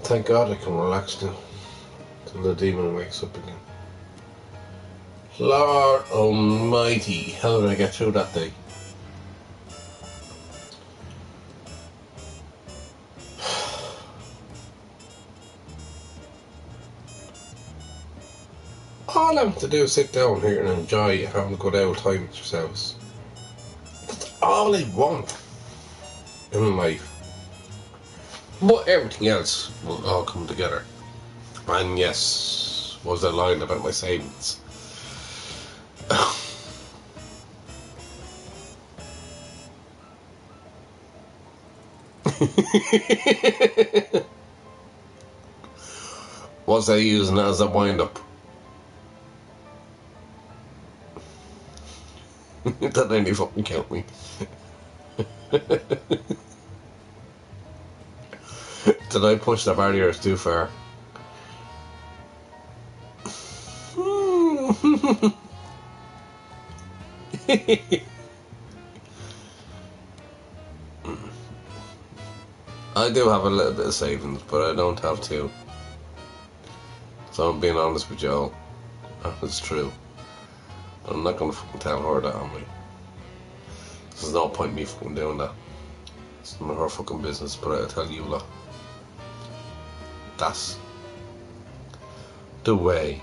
Thank God I can relax now till the demon wakes up again. Lord Almighty, how did I get through that day? All I want to do is sit down here and enjoy having a good old time with yourselves. That's all I want in life. But everything else will all come together. And yes, what was that line about my savings? Was I using it as a wind up? That ain't even fucking count me. Did I push the barriers too far? I do have a little bit of savings, but I don't have to. So I'm being honest with y'all. It's true. I'm not gonna fucking tell her that, am I? There's no point in me fucking doing that. It's none of her fucking business, but I'll tell you lot. That's the way.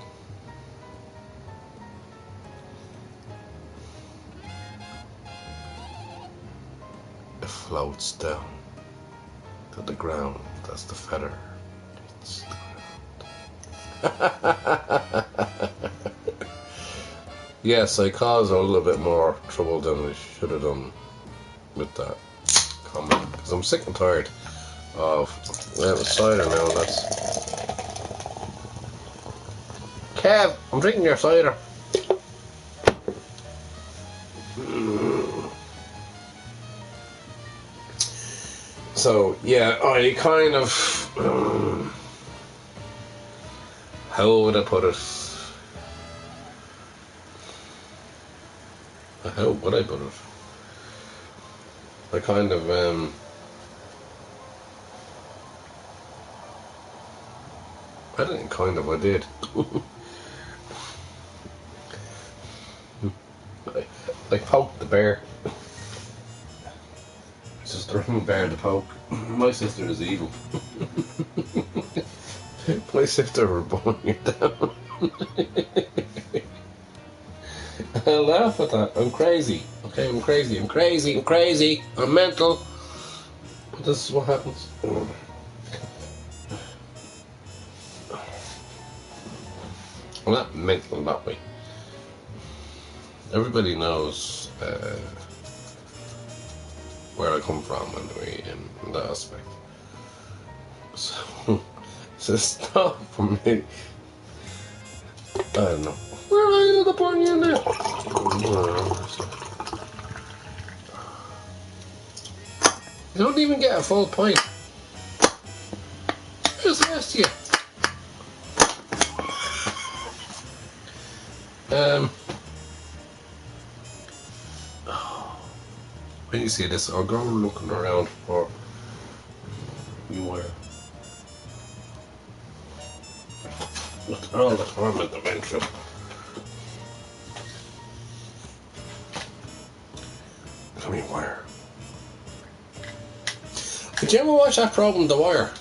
It floats down to the ground. That's the feather. It's the ground. Yes, I caused a little bit more trouble than I should have done with that comment, because I'm sick and tired of cider now. That's Kev, I'm drinking your cider. So yeah, I kind of how would I put it? How would I put it? I kind of I didn't kind of, I did. I poked the bear. It's just a wrong bear to poke. My sister is evil. My sister will burn you down. I laugh at that. I'm crazy. Okay, I'm crazy. I'm crazy. I'm crazy. I'm mental. But this is what happens. I'm not mental that way. Everybody knows where I come from anyway in that aspect. So it's not for me. I don't know. Where are you the point in there? You don't even get a full pint. Who's the rest of you? When you see this, I'll go looking around for you wire. All the time at the venture. Come here, wire. Did you ever watch that program, The Wire?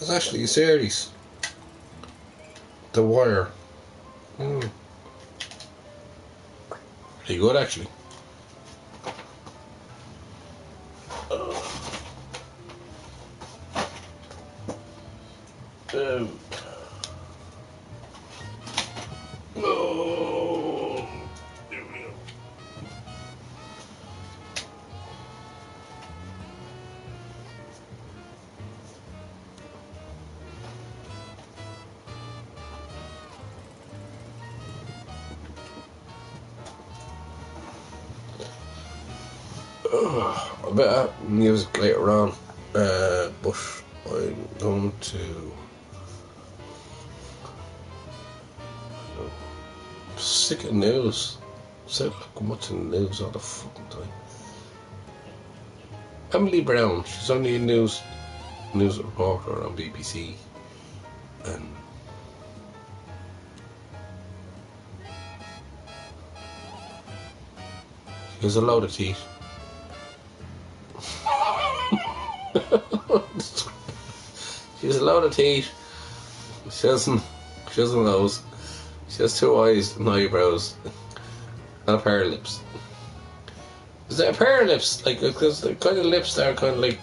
It's actually a series. The Wire. Pretty good, actually. Oh, there we go. A bit of music later on, but I'm going to sick of news. Sick of watching the news all the fucking time. Emily Brown, she's only a news reporter on BBC, and she has a load of teeth. She has a load of teeth. She doesn't nose. She has 2 eyes and eyebrows and a pair of lips. Is it a pair of lips? Like, because the kind of lips that are kind of like,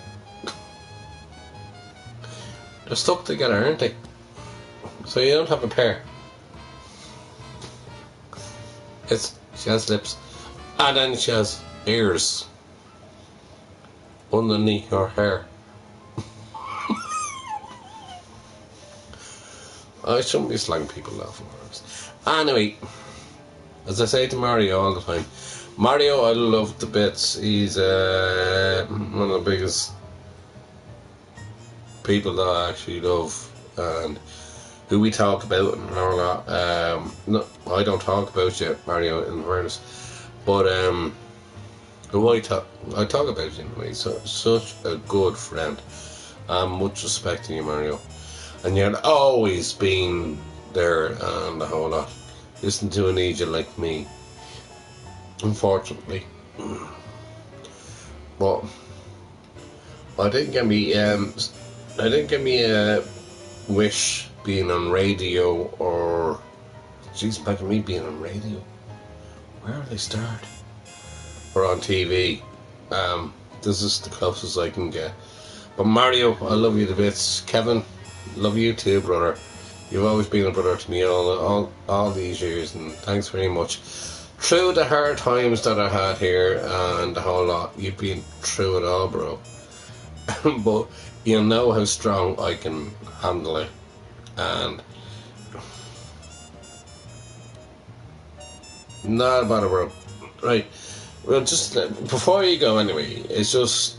they're stuck together, aren't they? So you don't have a pair. She has lips, and then she has ears underneath her hair. I shouldn't be slagging people laughing words. Anyway, as I say to Mario all the time, Mario I love to bits. He's one of the biggest people that I actually love, and who we talk about and all that. No, I don't talk about you, Mario, in fairness, but who I talk about you anyway. So such a good friend. Much respect to you, Mario. And you've always been there and the whole lot. Listen to an idiot like me, unfortunately. But I didn't get me a wish being on radio, or jeez, back at me being on radio. Where did I start? Or on TV. This is the closest I can get. But Mario, I love you to bits. Kevin, love you too, brother. You've always been a brother to me all these years, and thanks very much. Through the hard times that I had here and the whole lot, you've been through it all, bro. But you know how strong I can handle it, and not about it, bro. Right. Well, just before you go, anyway, it's just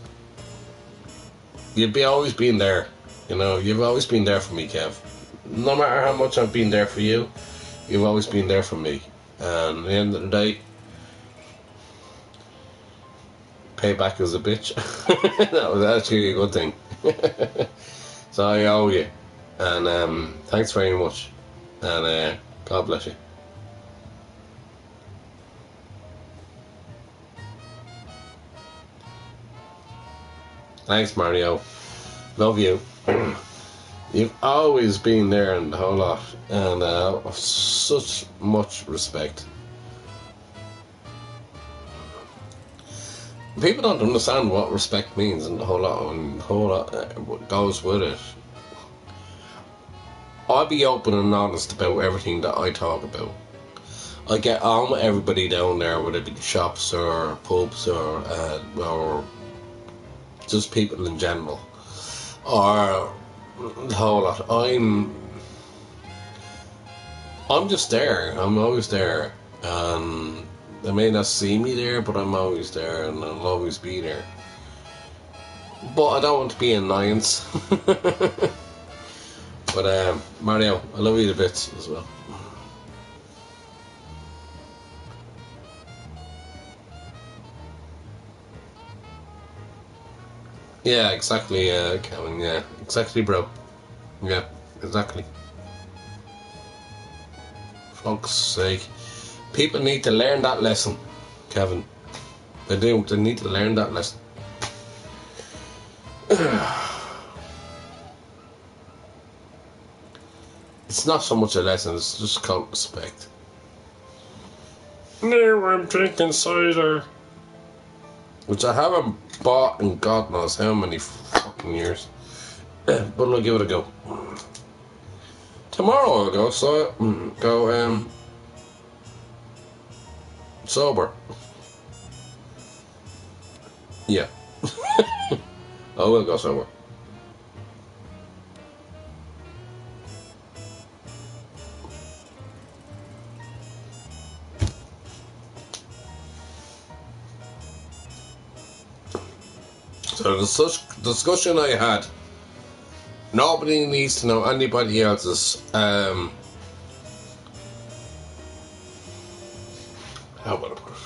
you've always been there. You know, you've always been there for me, Kev. No matter how much I've been there for you, you've always been there for me. And at the end of the day, payback is a bitch. That was actually a good thing. So I owe you. And thanks very much. And God bless you. Thanks, Mario. Love you. You've always been there and the whole lot, and such much respect. People don't understand what respect means and the whole lot goes with it. I'll be open and honest about everything that I talk about. I get on with everybody down there, whether it be shops or pubs or just people in general, or the whole lot. I'm just there. I'm always there, and they may not see me there, but I'm always there, and I'll always be there. But I don't want to be an annoyance. But Mario, I love you to bits as well. Yeah, exactly, Kevin. Yeah, exactly, bro. Yeah, exactly. Fuck's sake. People need to learn that lesson, Kevin. They do. They need to learn that lesson. It's not so much a lesson, it's just called respect. Now I'm drinking cider. Which I haven't bought in God knows how many fucking years. But I'll give it a go. Tomorrow I'll go, sober. Yeah. I will go sober. So the such discussion I had. Nobody needs to know anybody else's. How would I put it?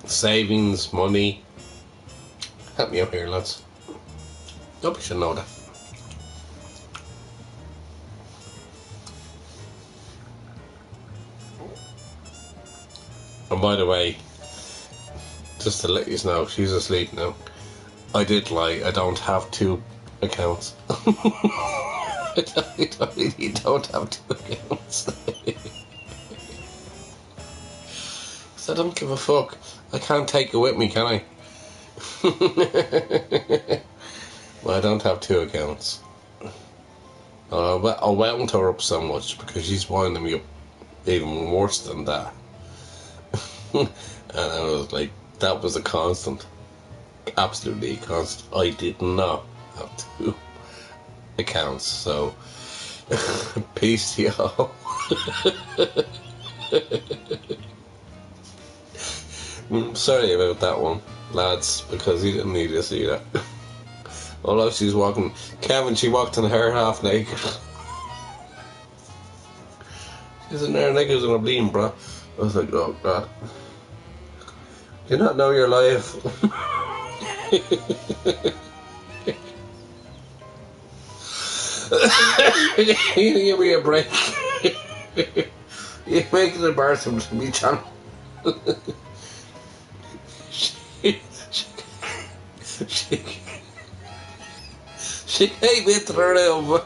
Savings, money. Help me out here, lads. Nobody should know that. And by the way, just to let you know, she's asleep now. I did lie. I don't have 2 accounts. I really don't have 2 accounts. So I don't give a fuck. I can't take it with me, can I? Well, I don't have 2 accounts. I wound her up so much because she's winding me up even worse than that. And I was like, that was a constant. Absolutely constant. I did not have 2 accounts, so peace to y'all. Sorry about that one, lads, because you didn't need to see that. Although she's walking, Kevin, she walked in her half naked. She's in there naked and I'm bleeding, bro. I was like, oh god. Do you not know your life? You give me a break. You're making it embarrassing to me, John. She came into the room.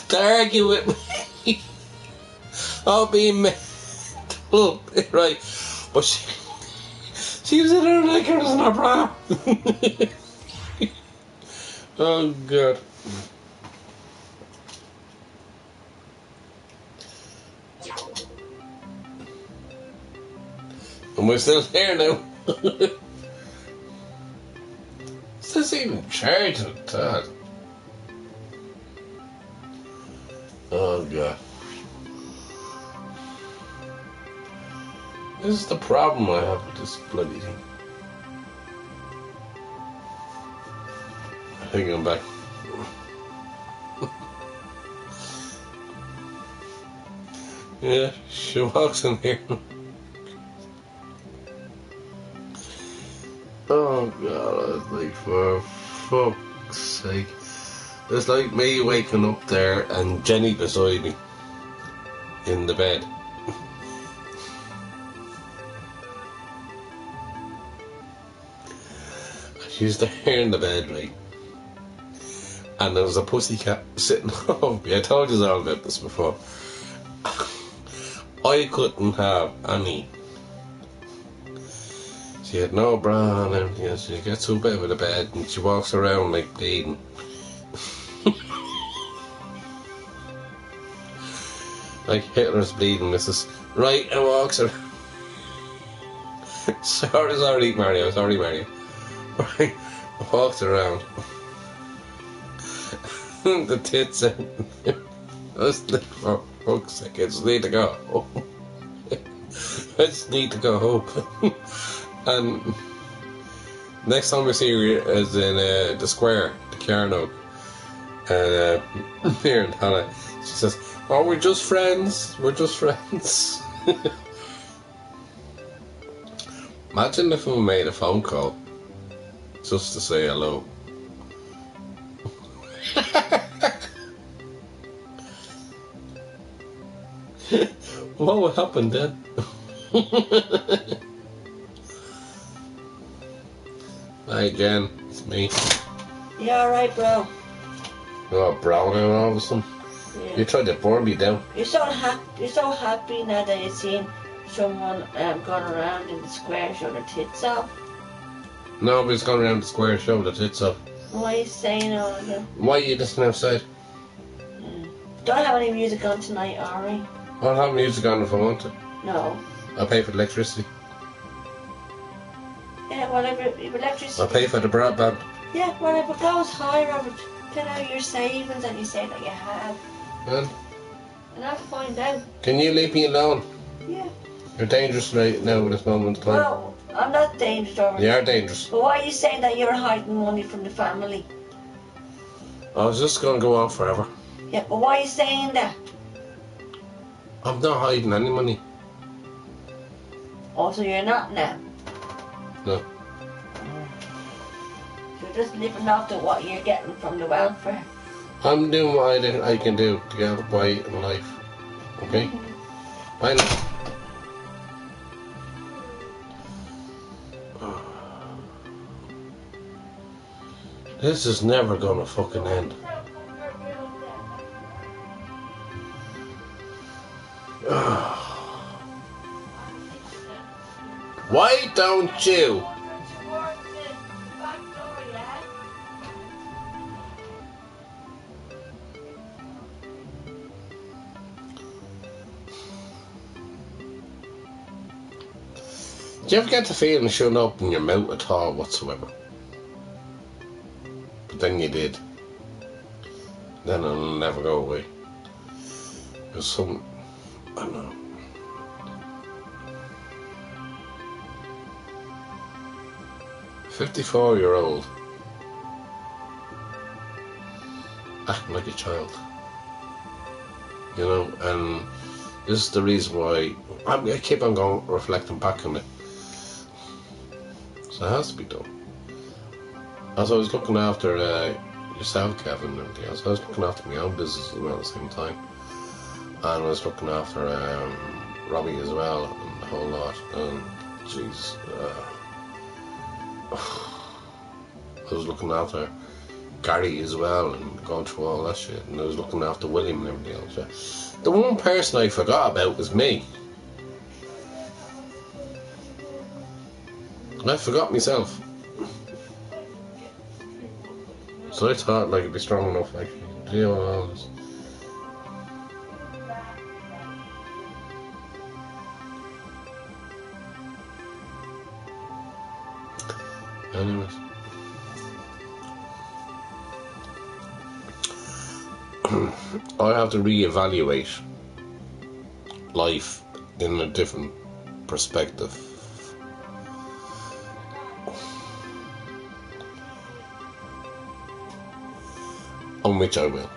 To argue with me. I'll be mental, right? But she was in her like it was in her bra. Oh god. And we're still here now. Is this even charging? God. Oh god. This is the problem I have with this bloody thing. I think I'm back. Yeah, she walks in here. Oh god, it's like, for fuck's sake. It's like me waking up there and Jenny beside me in the bed. She's there in the bed, right? And there was a pussycat sitting over me. I told you all about this before. I couldn't have any. She had no bra and everything. She gets to a bit of the bed and she walks around like bleeding. Like Hitler's bleeding, Mrs. Right, and walks around. Sorry, Mario. Right, walks around. The tits out. For fuck's sake, I just need to go home. I just need to go home. And next time we see her is in the square, the Carno. And here in Hannah, she says, oh, we're just friends. Imagine if we made a phone call just to say hello. What would happen then? Hi Jen, it's me. You alright, bro? Oh, bro, now all of a sudden. Yeah. You tried to burn me down. You're so happy now that you've seen someone going around in the square showing their tits off. Nobody's gone around the square showing their tits off. Why are you saying all of that? Why are you listening outside? Yeah. Don't have any music on tonight, Ari. I'll have music on if I want to. No. I'll pay for the electricity. Yeah, whatever. Electricity. I'll pay for the broadband. Yeah, whatever goes high, Robert. Get out your savings that you say that you have. Man, And I'll find out. can you leave me alone? Yeah. You're dangerous right now at this moment of time. Well, I'm not dangerous, Robert. You are dangerous. But why are you saying that you're hiding money from the family? I was just going to go on forever. Yeah, but why are you saying that? I'm not hiding any money. Oh, so you're not now? No. You're just living off to what you're getting from the welfare. I'm doing what I can do to get by in life. Okay? Bye now. This is never gonna fucking end. Why don't you? Do you ever get the feeling it shouldn't open your mouth at all whatsoever? But then you did. Then it'll never go away. There's some, I don't know. "54-year-old acting like a child." You know, and this is the reason why I keep on going, reflecting back on it. So it has to be done. As I was looking after yourself, Kevin, and everything else, I was looking after my own business as well at the same time. And I was looking after Robbie as well, and the whole lot. And jeez, I was looking after Gary as well, and going through all that shit. And I was looking after William and everything else. Yeah. The one person I forgot about was me. I forgot myself. So I thought like I'd be strong enough like to deal with all this. Anyways. I have to reevaluate life in a different perspective. On which I will.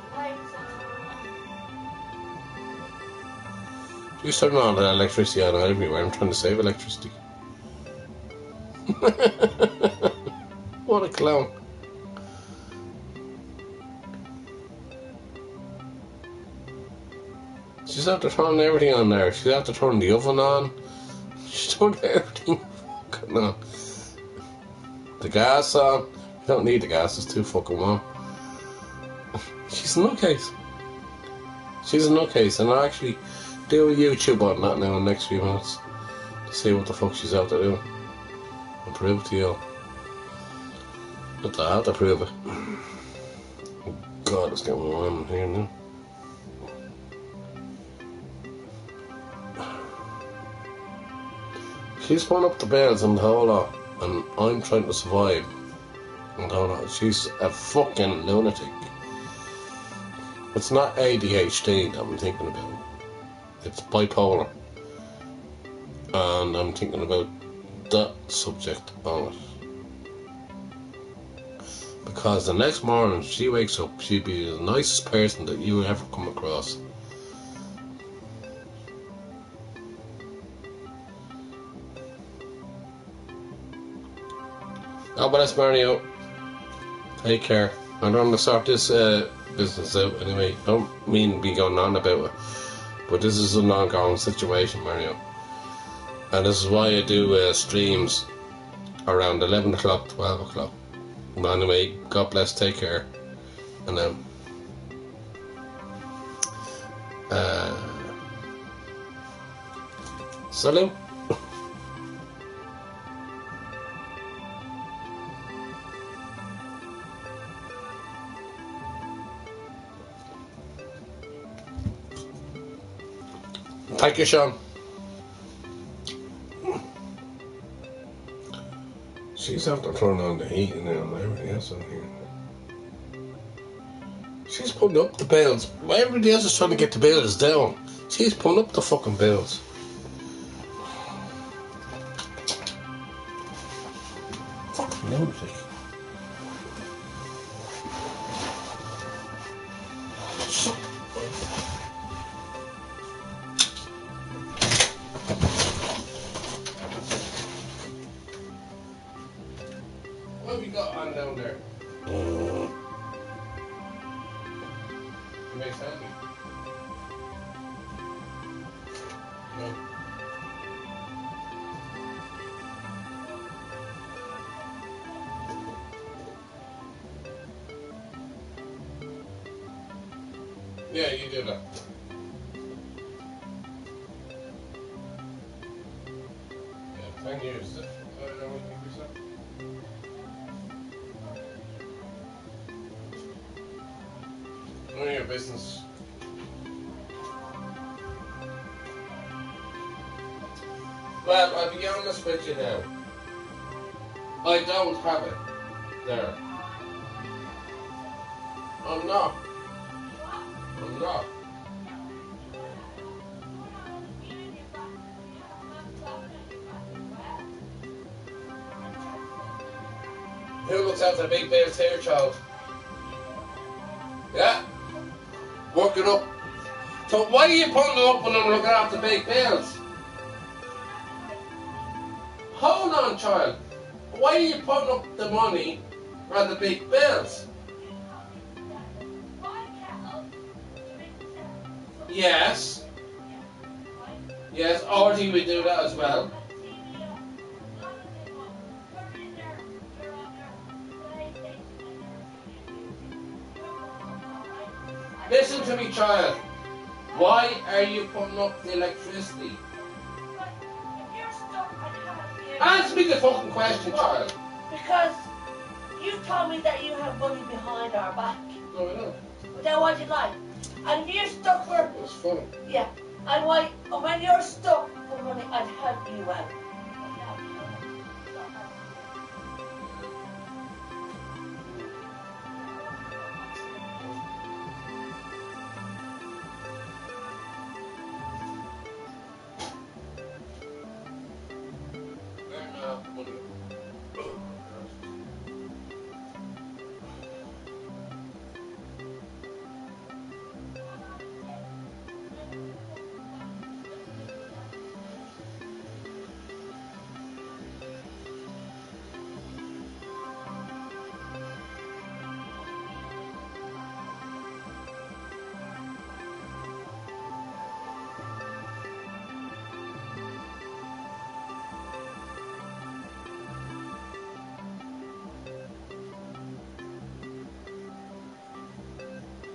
You turn on the electricity on everywhere. I'm trying to save electricity. What a clown. She's after turning everything on there. She's after turning the oven on. She's turning everything fucking on. The gas on. You don't need the gas, it's too fucking warm. She's a nutcase. She's a nutcase, and I'll actually do a YouTube on that now in the next few minutes to see what the fuck she's out there doing and prove to you all. But I have to prove it. Oh God, it's getting warm in here now. She's putting up the bells and the whole lot, and I'm trying to survive and the whole lot. She's a fucking lunatic. It's not ADHD that I'm thinking about. It's bipolar. And I'm thinking about that subject on it. Because the next morning she wakes up, she'd be the nicest person that you would ever come across. God bless Mario. Take care. I'm going to sort this business out anyway. Don't mean to be going on about it, but this is an ongoing situation, Mario. And this is why I do streams around 11 o'clock, 12 o'clock. But anyway, God bless, take care. And salut. Thank you, Sean. She's after turning on the heating and everything else on here. She's putting up the bills. Everybody else is trying to get the bills down. She's putting up the fucking bills. Fucking lunatic. What have you got on down there? Makes happy. No. Yeah, you do that. Yeah, 10 years. I don't know what you think yourself. None of your business. Well, I'll be honest with you now. I don't have it there. I'm not. I'm not. Who looks after the big bills here, child? Yeah? Work it up. So why are you putting it up when I'm looking after big bills? Hold on, child. Why are you putting up the money on the big bills? Yes. Yes, Artie would do that as well. Listen to me, child. Why are you putting up the electricity? Answer me the fucking question, child. Because you told me that you have money behind our back. No, I don't. But then what you like? And if you're stuck for... It's funny. Yeah. And when you're stuck for money, I'd help you out.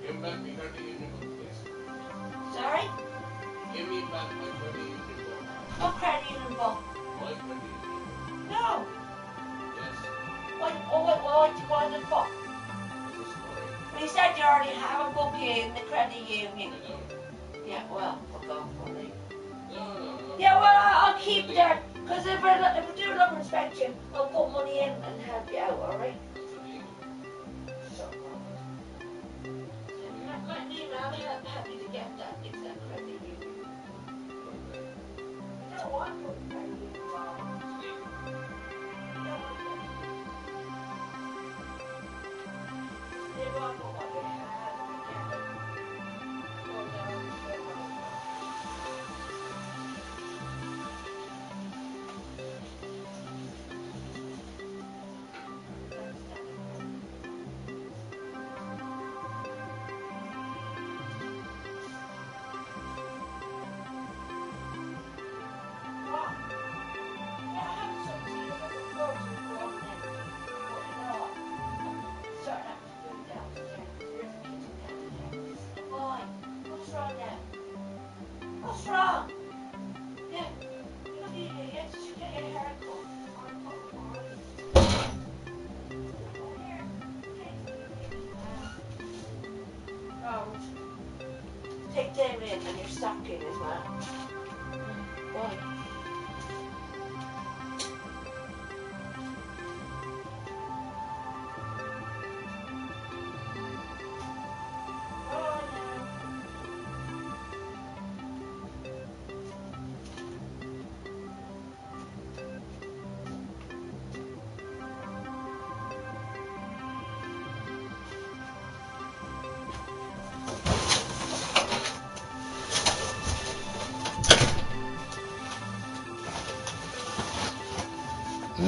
Give me back my credit union book, please. Sorry? Give me back my credit union book. What credit union book? My credit union book. No. Yes. What you want it for? This is fine. Well, you said you already have a book in the credit union. I don't. Yeah, well, fuck off, honey. No. Yeah, well, I'll keep it there. Because if we do another inspection, I'll put money in and help you out, alright? That's illegal. I'm happy to get that exact credit union. I don't want to put credit union on. It's legal. I don't want that. They want what they have and get it. Go down and get what they want. What's wrong? Yeah, you need to get your hair cut. Oh, take them in and your stocking as well. Why? Oh,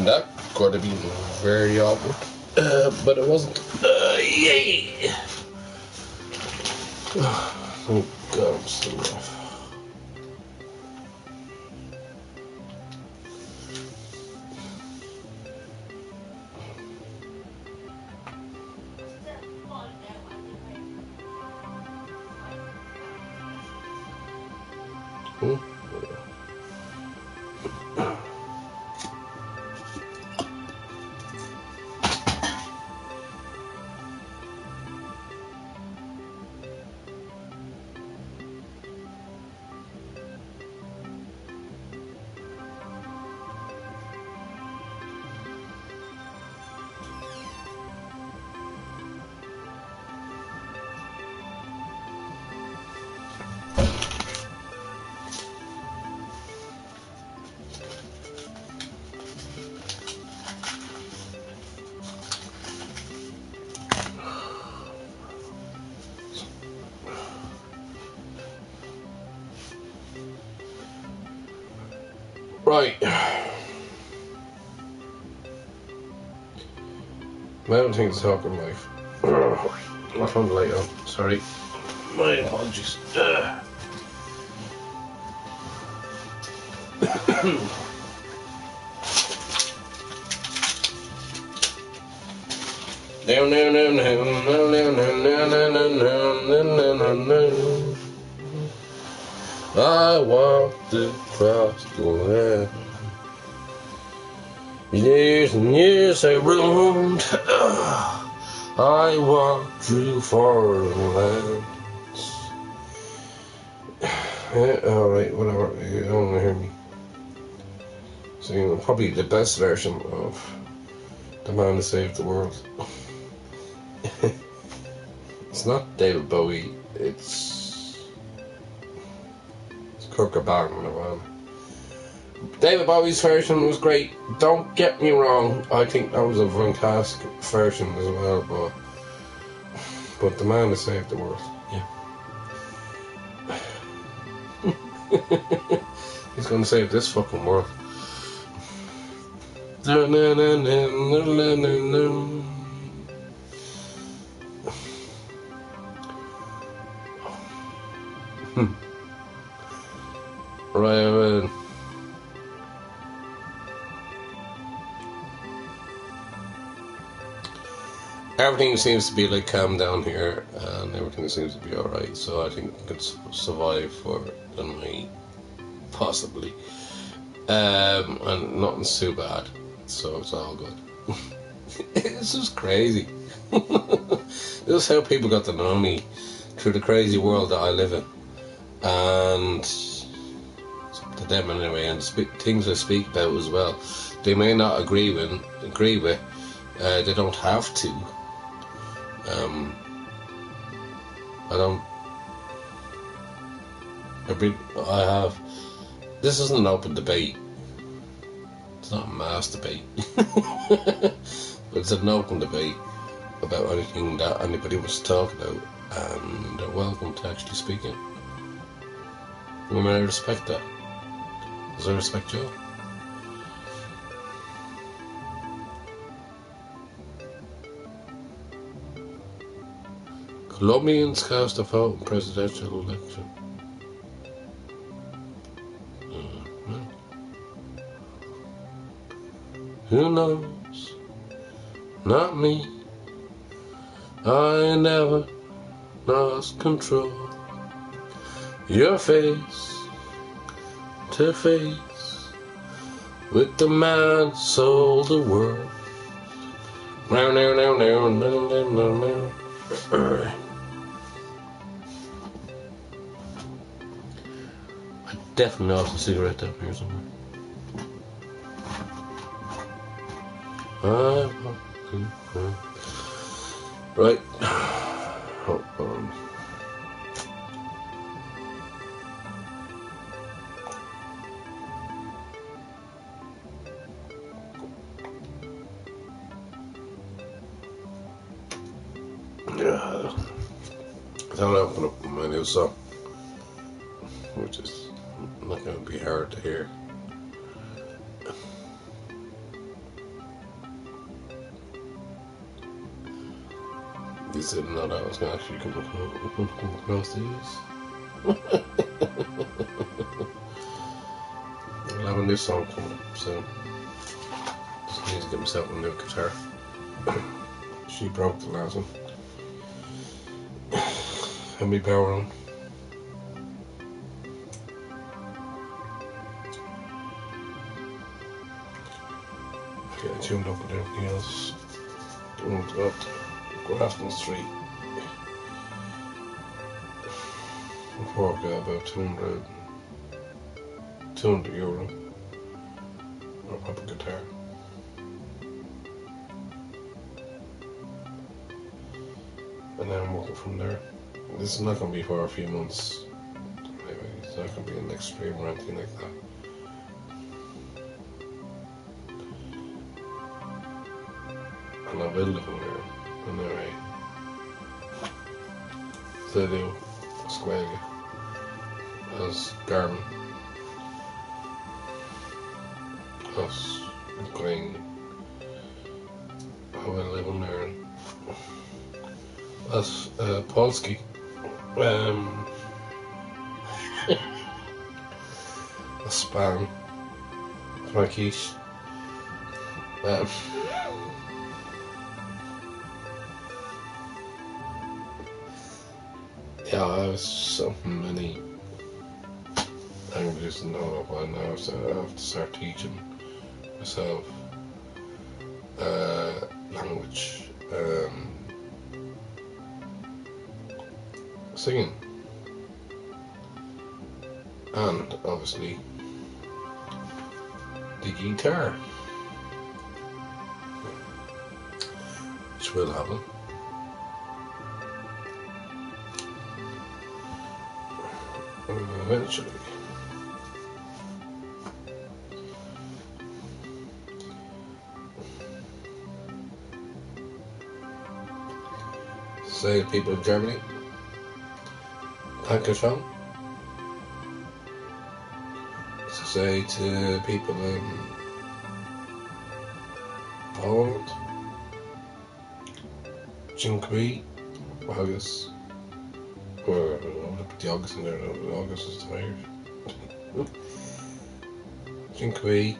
That could have been very awkward, but it wasn't. Yay! Thank God I'm still alive. Hmm? Right. I don't think it's talking life. I found the light on. Sorry. My apologies. I walked across the land. Years and years I roamed. I walked through foreign lands. Alright, whatever. You don't want to hear me. So, probably the best version of The Man Who Saved the World. It's not David Bowie, it's Kurt Cobain. David Bowie's version was great, don't get me wrong, I think that was a fantastic version as well, but The Man Who Saved the World, yeah. He's gonna save this fucking world. Right. Everything seems to be like calm down here, and everything seems to be alright, so I think I could survive for the night, possibly. And nothing's too bad, so it's all good. It's just crazy. This is how people got to know me, through the crazy world that I live in. And it's up to them anyway, and things I speak about as well. They may not agree with. They don't have to. This isn't an open debate. It's not a mass debate. But it's an open debate about anything that anybody wants to talk about, and they're welcome to actually speak it. We may respect that. Does I respect you? Colombians cast a vote in presidential election. Who knows? Not me. I never lost control. Your face to face with the man sold the world. I definitely lost a cigarette down here somewhere. Right. Oh, yeah. Then I open up my new song, which is not going to be hard to hear. You didn't know that I was going to actually come across these. I'll have a new song coming up soon. Just need to get myself a new guitar. She broke the last one. And me power on. Getting tuned up with everything else. Going to go up to Grafton Street. Before I got about 200 euro for a proper guitar. And then I'm working from there. This is not going to be for a few months. Anyway, it's not going to be an next stream or anything like that. And I will live in there. Anyway, so I do Squaga as Garmin. As Green. I will live in there. As Polski. A Span. Frankish. Yeah, I have so many languages to know by now, so I have to start teaching myself language, singing, and obviously the guitar, which will happen. Eventually. Say to people of Germany, Dankeschön. To say to people in Poland, Dziękuję, August. Or put the August in there. August is Irish. Dziękuję.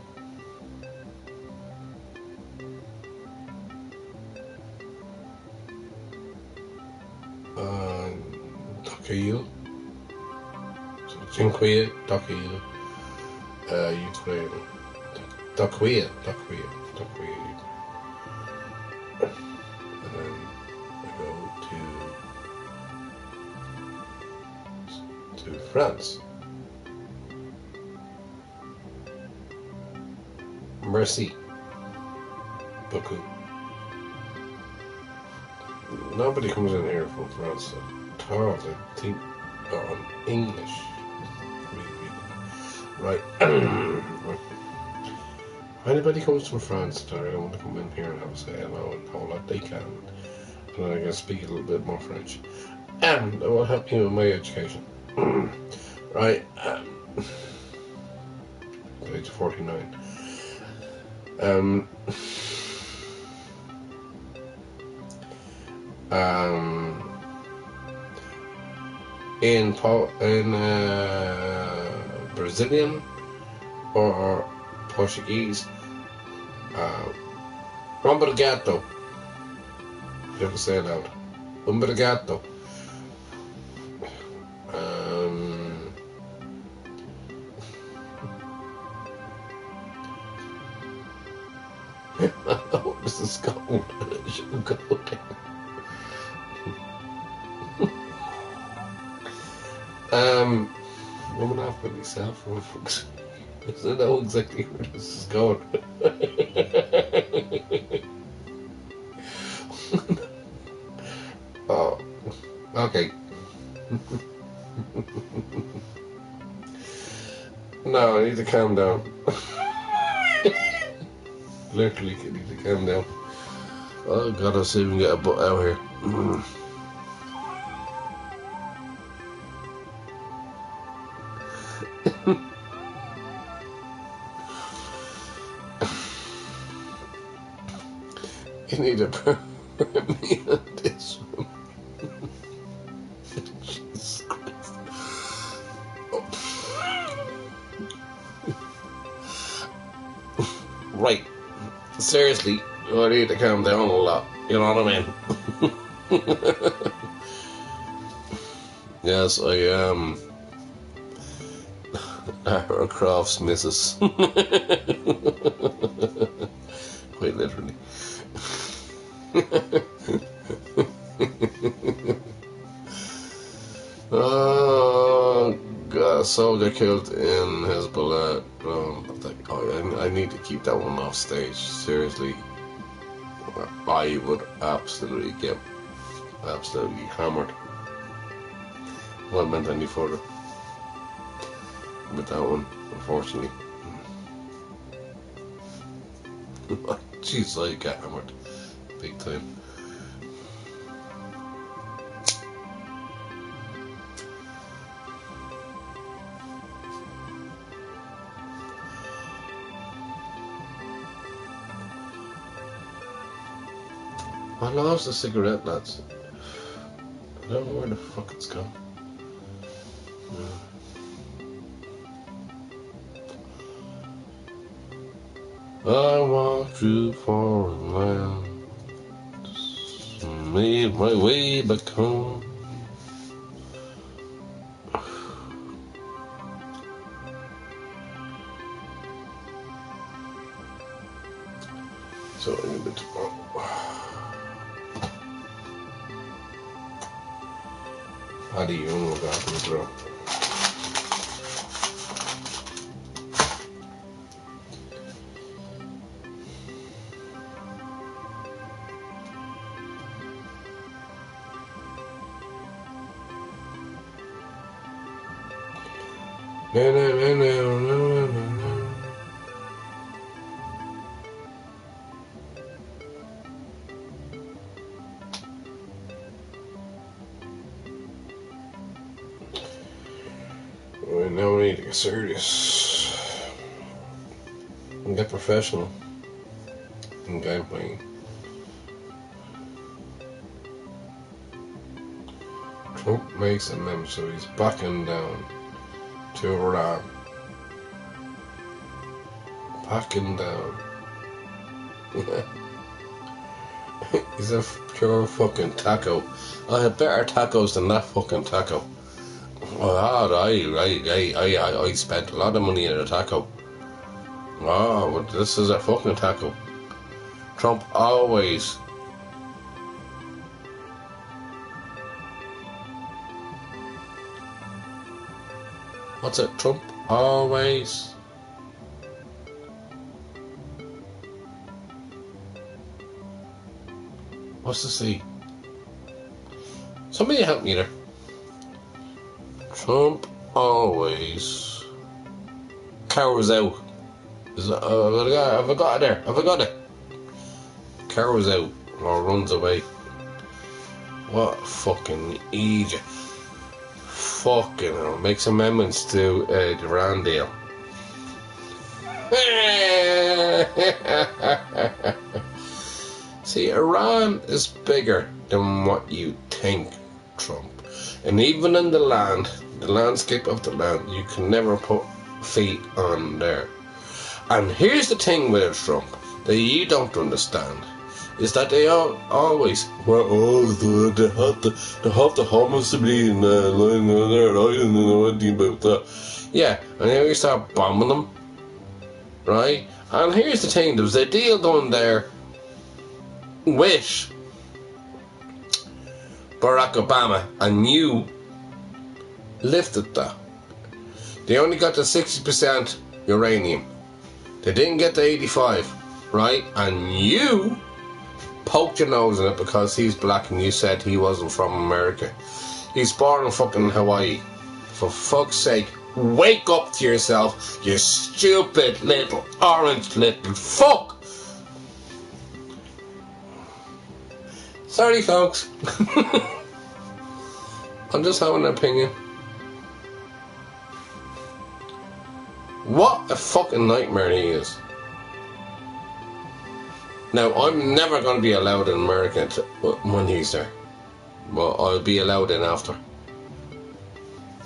Dziękuję. So dziękuję, dziękuję. Ukraine. Dziękuję. And then I go to France. Merci beaucoup. Nobody comes in here from France at all. They think on English. Right. If anybody comes from France that I want to come in here and have a say hello and all that, they can. And then I can speak a little bit more French. And it will help me with my education. Right. Age 49. In Brazilian or Portuguese, obrigado. You have to say it out. Obrigado. Oh, this is cold. I shouldn't go there. I'm gonna laugh at myself for fuck's sake. I know exactly where this is going. Oh, okay. No, I need to calm down. Literally, I need to calm down. Oh god, I'll see if we can get a butt out here. You need to put me on this one. Jesus Christ. Oh. Right. Seriously, I need to calm down a lot. You know what I mean? Yes, I am. Lara Croft's missus. Quite literally. Oh god, a soldier killed in Hezbollah. I need to keep that one off stage. Seriously, I would absolutely get absolutely hammered. What meant any further with that one, unfortunately. Jeez, I get hammered big time. I lost the cigarette, lads. I don't know where the fuck it's gone. I walked through foreign land, made my way back home. So I need to. How do you know about this, bro? No. Right, now we need to get serious and get professional in game playing. Trump makes an amendment, so he's backing down to Iran. Backing down. He's a pure fucking taco. I had better tacos than that fucking taco. I spent a lot of money on a taco. Oh, but this is a fucking taco. Trump always. What's it? Trump always. What's the C? Somebody help me there. Trump always cowers out. Is it, have I got it there? Have I got it? Cowers out or runs away. What a fucking idiot. Fucking hell. Makes amendments to the Iran deal. See, Iran is bigger than what you think, Trump. And even in the landscape of the land, you can never put feet on there. And here's the thing with it, Trump, that you don't understand, is that they always, they have to harm somebody in the line there, I don't know anything about that. Yeah, and then we start bombing them, right? And here's the thing, there was a deal done there with Barack Obama, and you lifted that. They only got to 60% uranium. They didn't get to 85, right? And you poked your nose in it because he's black and you said he wasn't from America. He's born in fucking Hawaii. For fuck's sake, wake up to yourself, you stupid little orange little fuck! Sorry, folks. I'm just having an opinion. What a fucking nightmare he is. Now, I'm never going to be allowed in America when he's there. But I'll be allowed in after.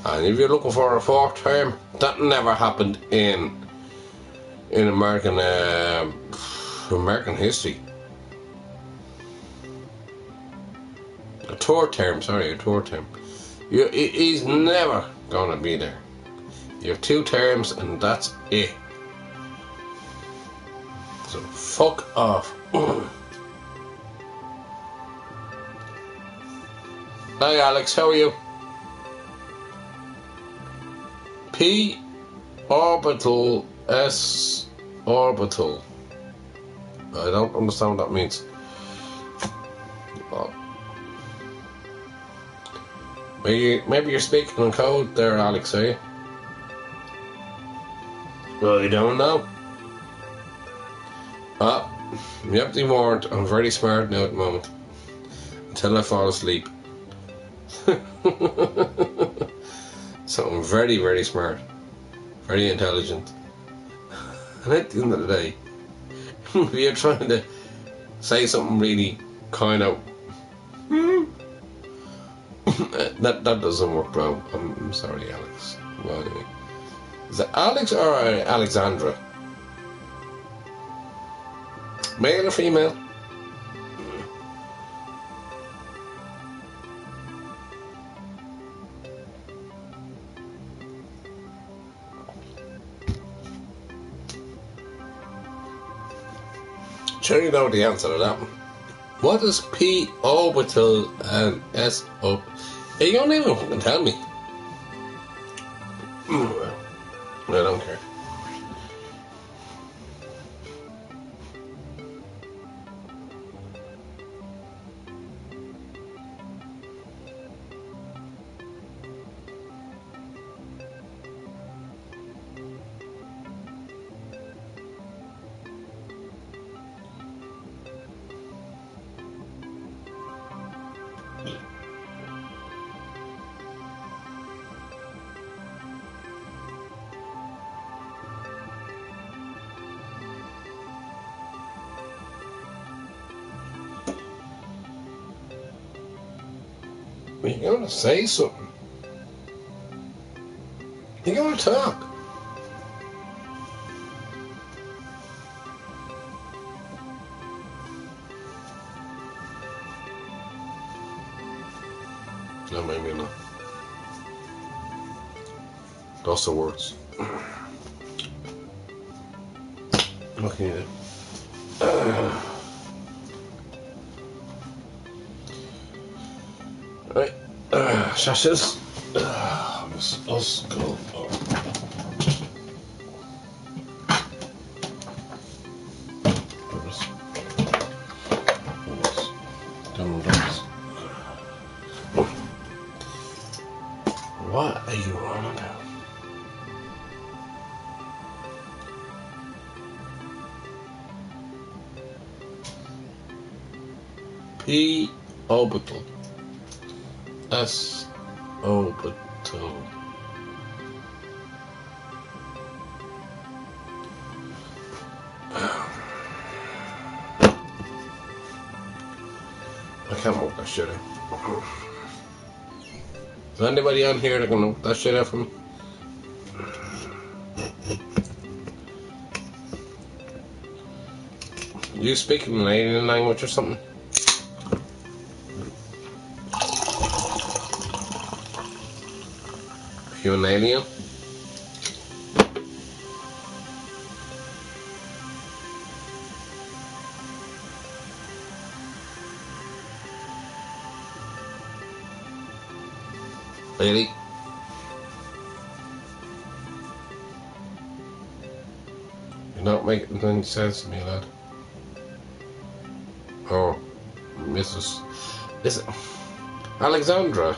And if you're looking for a fourth term, that never happened in American history. A third term. He's never going to be there. You have 2 terms and that's it. So fuck off. Hi Alex, how are you? P orbital S orbital. I don't understand what that means. Oh. Maybe you're speaking in code there, Alex, are you? I don't know. Yep, they weren't. I'm very smart now at the moment. Until I fall asleep. So I'm very, very smart. Very intelligent. And at the end of the day, if you're trying to say something really kind of... that doesn't work, bro. I'm sorry, Alex. Well, anyway. Is it Alex or Alexandra? Male or female? Sure you know the answer to that one. What is P orbital and S up? Hey, you don't even fucking tell me. I don't care. You're gonna say something. You're gonna talk. No, maybe not. Those are words. What can you do? Right, shashes. Let's go. What are you on about? P orbital. S orbital. I can't work that shit out. Is there anybody on here that can work that shit out for me? You speaking an alien language or something? You an alien? Lady? You're not making any sense to me, lad. Oh, Mrs. Listen, Alexandra.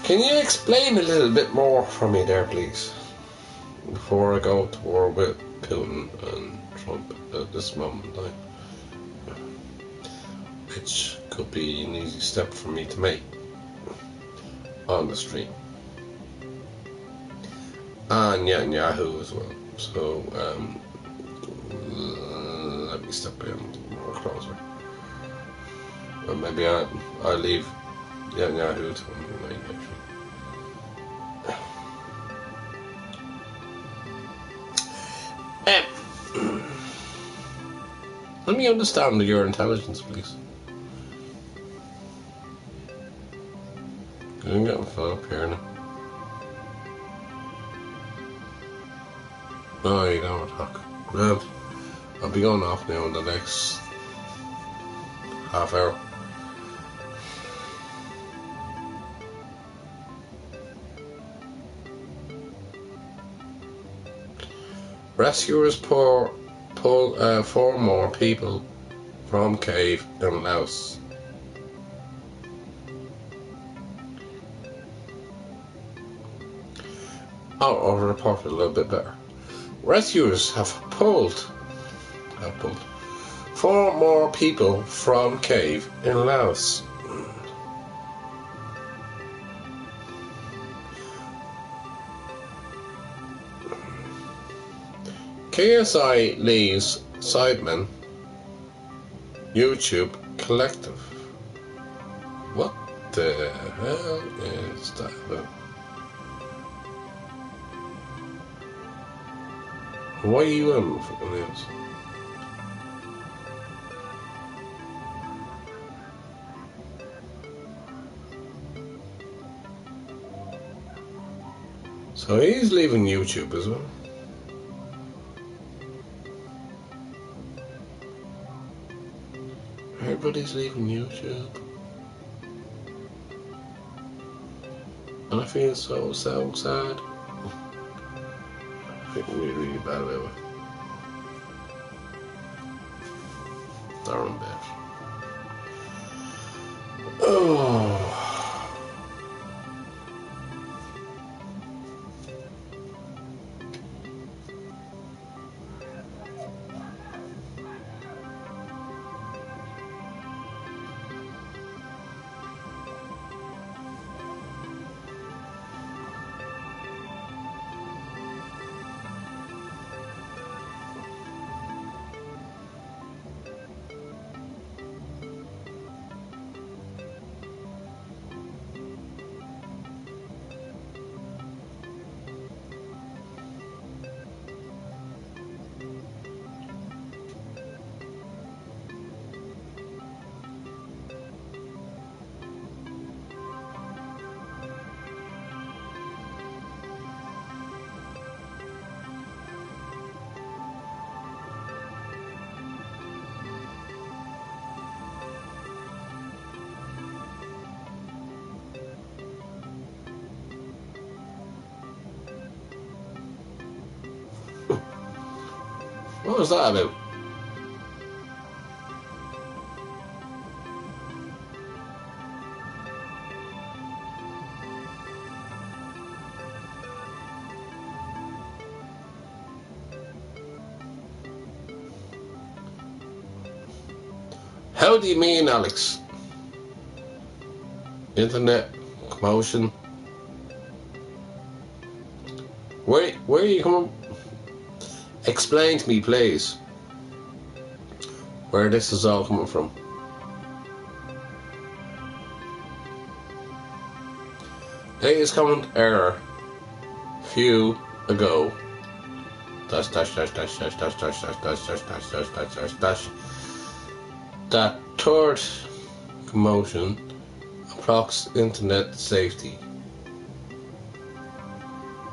Can you explain a little bit more for me there, please? Before I go to war with Putin and Trump at this moment in time. Which could be an easy step for me to make on the stream. And Yahoo as well. So, let me step in more closer. Or maybe I leave Yahoo to my actually. Let me understand your intelligence, please. I'm getting fed up here now. Oh, you don't talk. Right. I'll be going off now in the next half hour. Rescuers pull 4 more people from cave in Laos. I'll report it a little bit better. Rescuers have pulled 4 more people from cave in Laos. KSI leaves Sidemen YouTube Collective. What the hell is that about? Why are you on fucking this? So he's leaving YouTube as well. Everybody's leaving YouTube. And I feel so sad. I feel really bad about it. Darn bad. Oh. What was that about? How do you mean, Alex? Internet commotion? Where are you coming? Explain to me, please, where this is all coming from. Latest comment error. Few ago. Dash. That third commotion approx internet safety.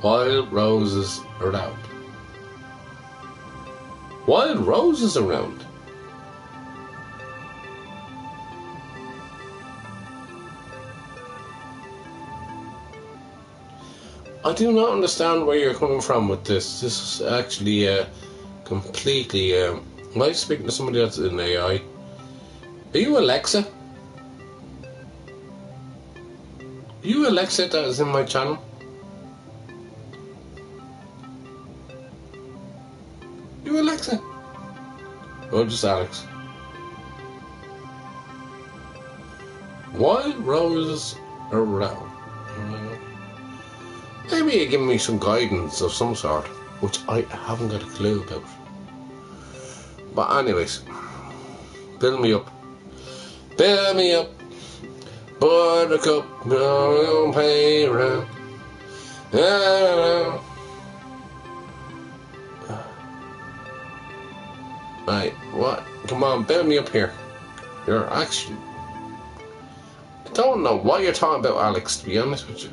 Wild roses around. Wild roses around. I do not understand where you're coming from with this. This is actually completely. Am I speaking to somebody that's in AI? Are you Alexa? Are you Alexa that is in my channel? You Alexa? Or just Alex? Wild roses around. Maybe you're giving me some guidance of some sort, which I haven't got a clue about. But anyways, build me up. Build me up. Buttercup, no play around. Right, what? Come on, build me up here. You're actually... I don't know what you're talking about, Alex, to be honest with you.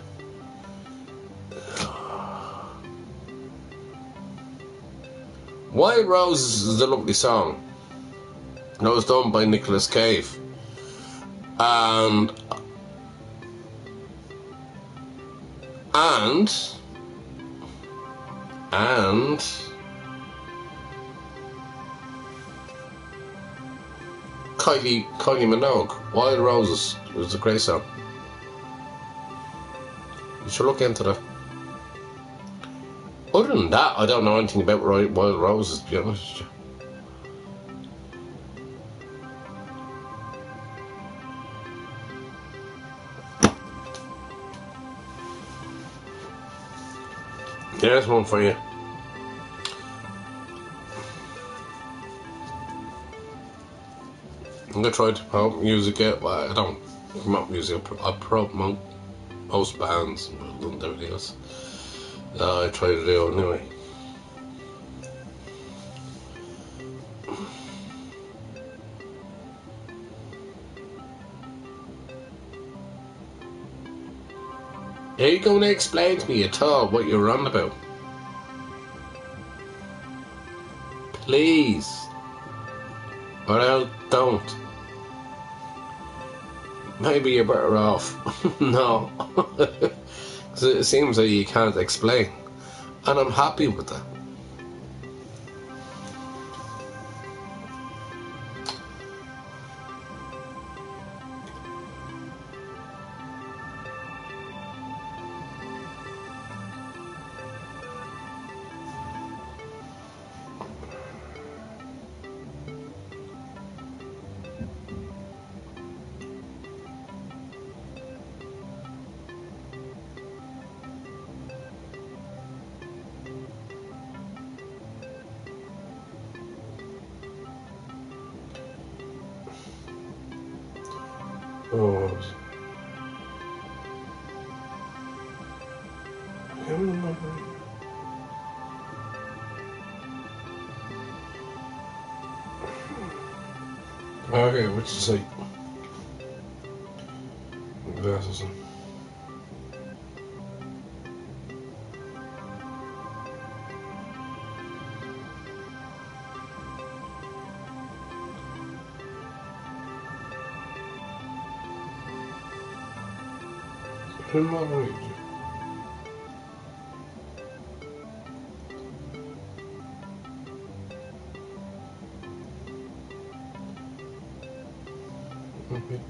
Wild Roses is a lovely song. It was done by Nicolas Cave. And Kylie Minogue, Wild Roses. It was a great song. You should look into that. Other than that, I don't know anything about Wild Roses, to be honest with you. There's one for you. I'm gonna try to promote music out. Well, I don't promote music, I promote most bands and everything else. I try to do anyway. Are you going to explain to me at all what you're on about? Please. Or else don't. Maybe you're better off. No. Because it seems like you can't explain. And I'm happy with that. Oh. Okay, what you say? Glasses on. Who am I reading? Okay.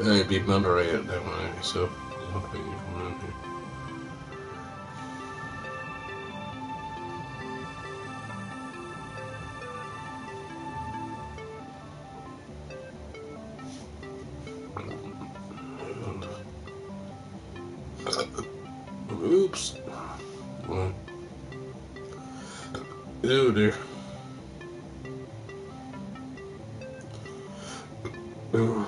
I'd be moderated that way, so I don't think you come in here. Oops. What? Oh dear. Ooh.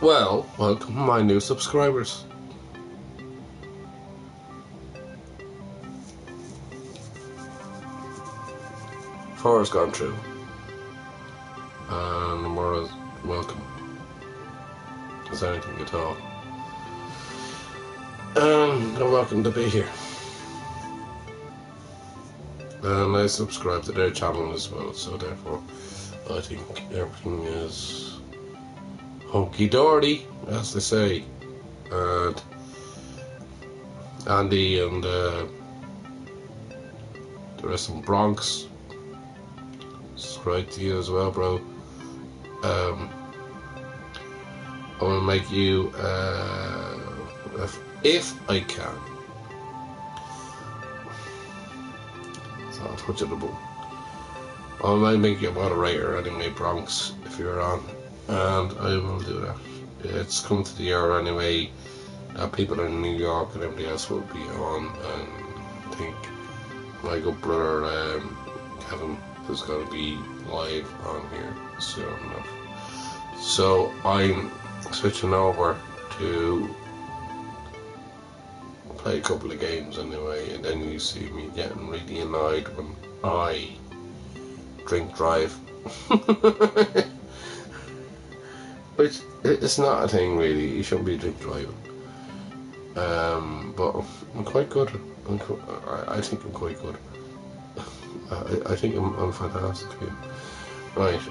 Well, welcome my new subscribers. Four has gone through. And more is welcome. Is anything at all. And they're welcome to be here. And I subscribe to their channel as well, so therefore I think everything is hunky-dory, as they say. And Andy and the rest of the Bronx, subscribe to you as well, bro. I want to make you, if I can, it's not touchable. I might make you a moderator anyway, Bronx, if you're on, and I will do that. It's come to the hour anyway. People in New York and everybody else will be on, and I think my good brother Kevin is going to be live on here soon enough. So I'm switching over to play a couple of games anyway, and then you see me getting really annoyed when I drink drive. Which it's not a thing really, you shouldn't be drink driving. But I'm quite good. I think I'm quite good. I think I'm fantastic here. Right.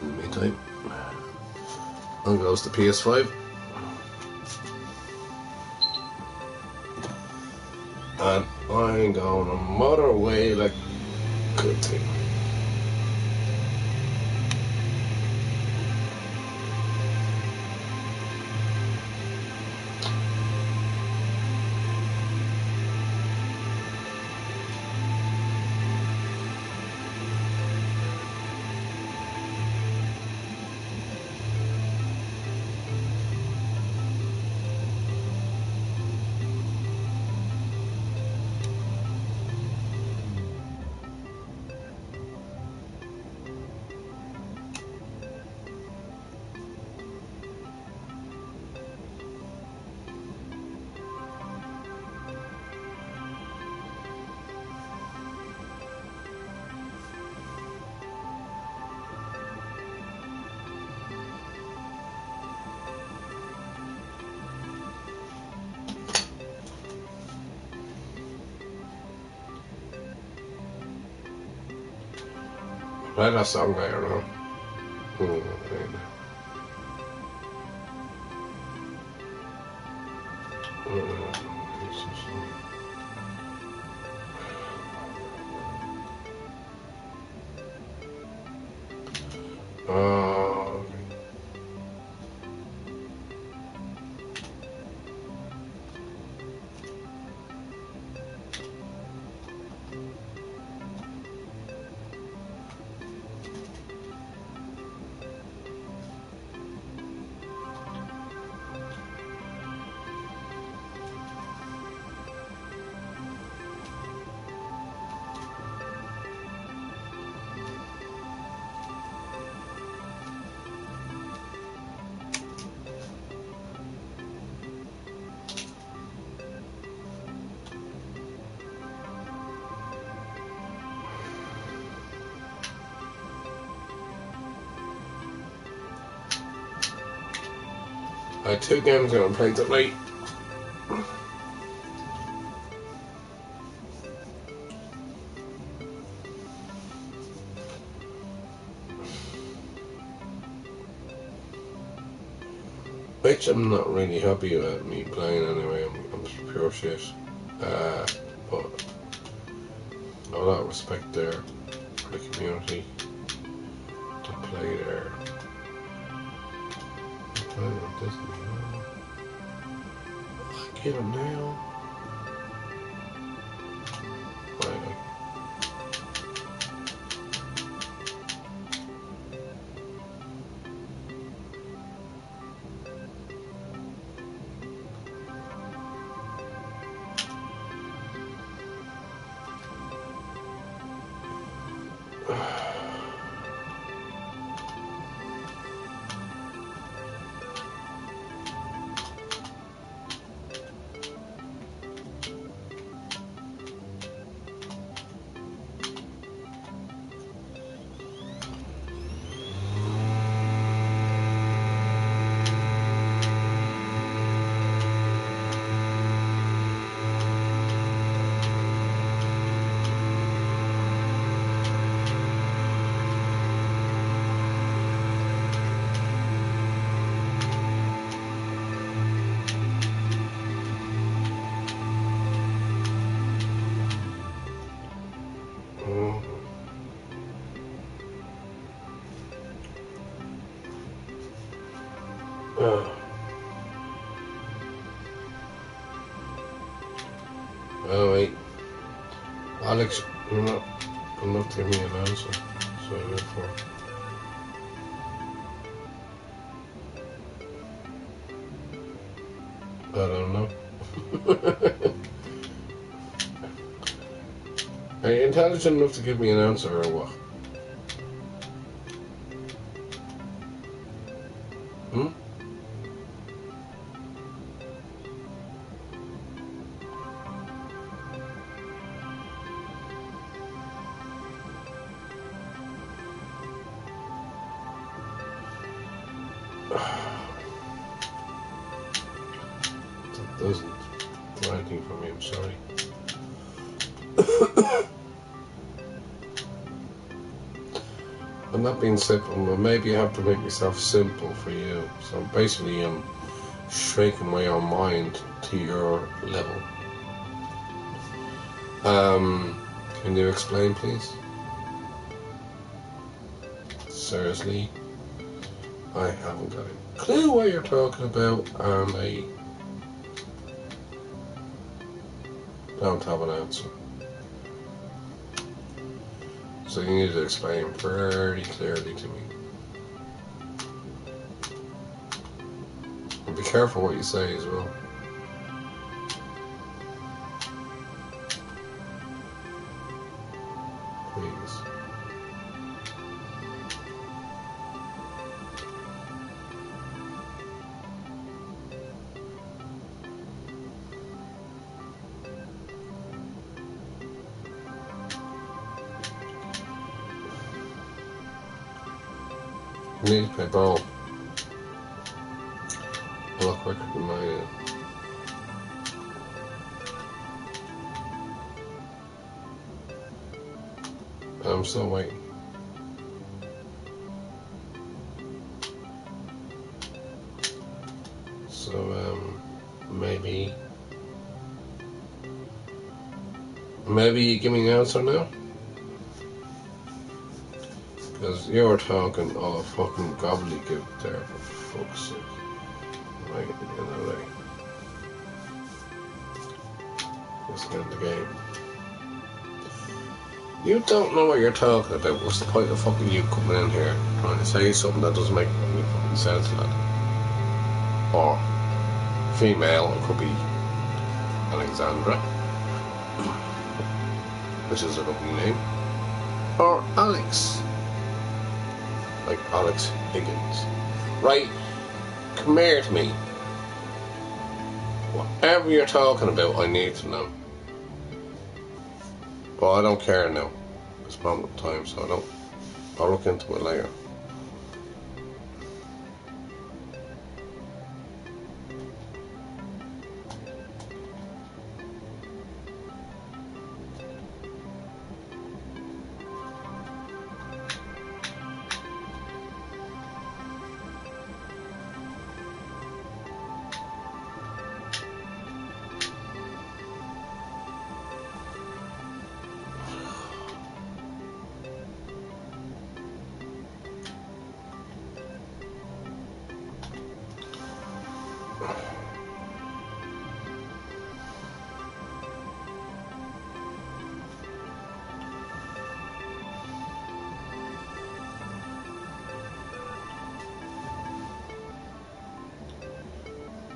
In the meantime, on goes the PS5. And I'm going a motorway like good thing. Play that song there, no? I had 2 games going to play tonight. Which I'm not really happy about me playing anyway. I'm pure shit. But a lot of respect there for the community to play there. I'm playing with this now. I get it now. Right. Oh wait, Alex, you're not enough to give me an answer, so therefore. I don't know. Are you intelligent enough to give me an answer or what? Hmm? That doesn't do anything for me, I'm sorry. I'm not being simple, but maybe I have to make myself simple for you. So basically I'm shrinking my own mind to your level. Can you explain please? Seriously? I haven't got a clue what you're talking about and I don't have an answer. So you need to explain very clearly to me. And be careful what you say as well. Please. You need to play ball. A lot quicker than I do. I'm still waiting. So, maybe you give me an answer now? Because you're talking all fucking gobbledygook there, for fuck's sake. Right, in the way. Let's get in the game. You don't know what you're talking about. What's the point of fucking you coming in here trying to say something that doesn't make any fucking sense, lad? Or female, it could be Alexandra, which is a lovely name. Or Alex, like Alex Higgins. Right? Come here to me. Whatever you're talking about, I need to know. Well, I don't care now. It's moment of time, so I'll look into it later.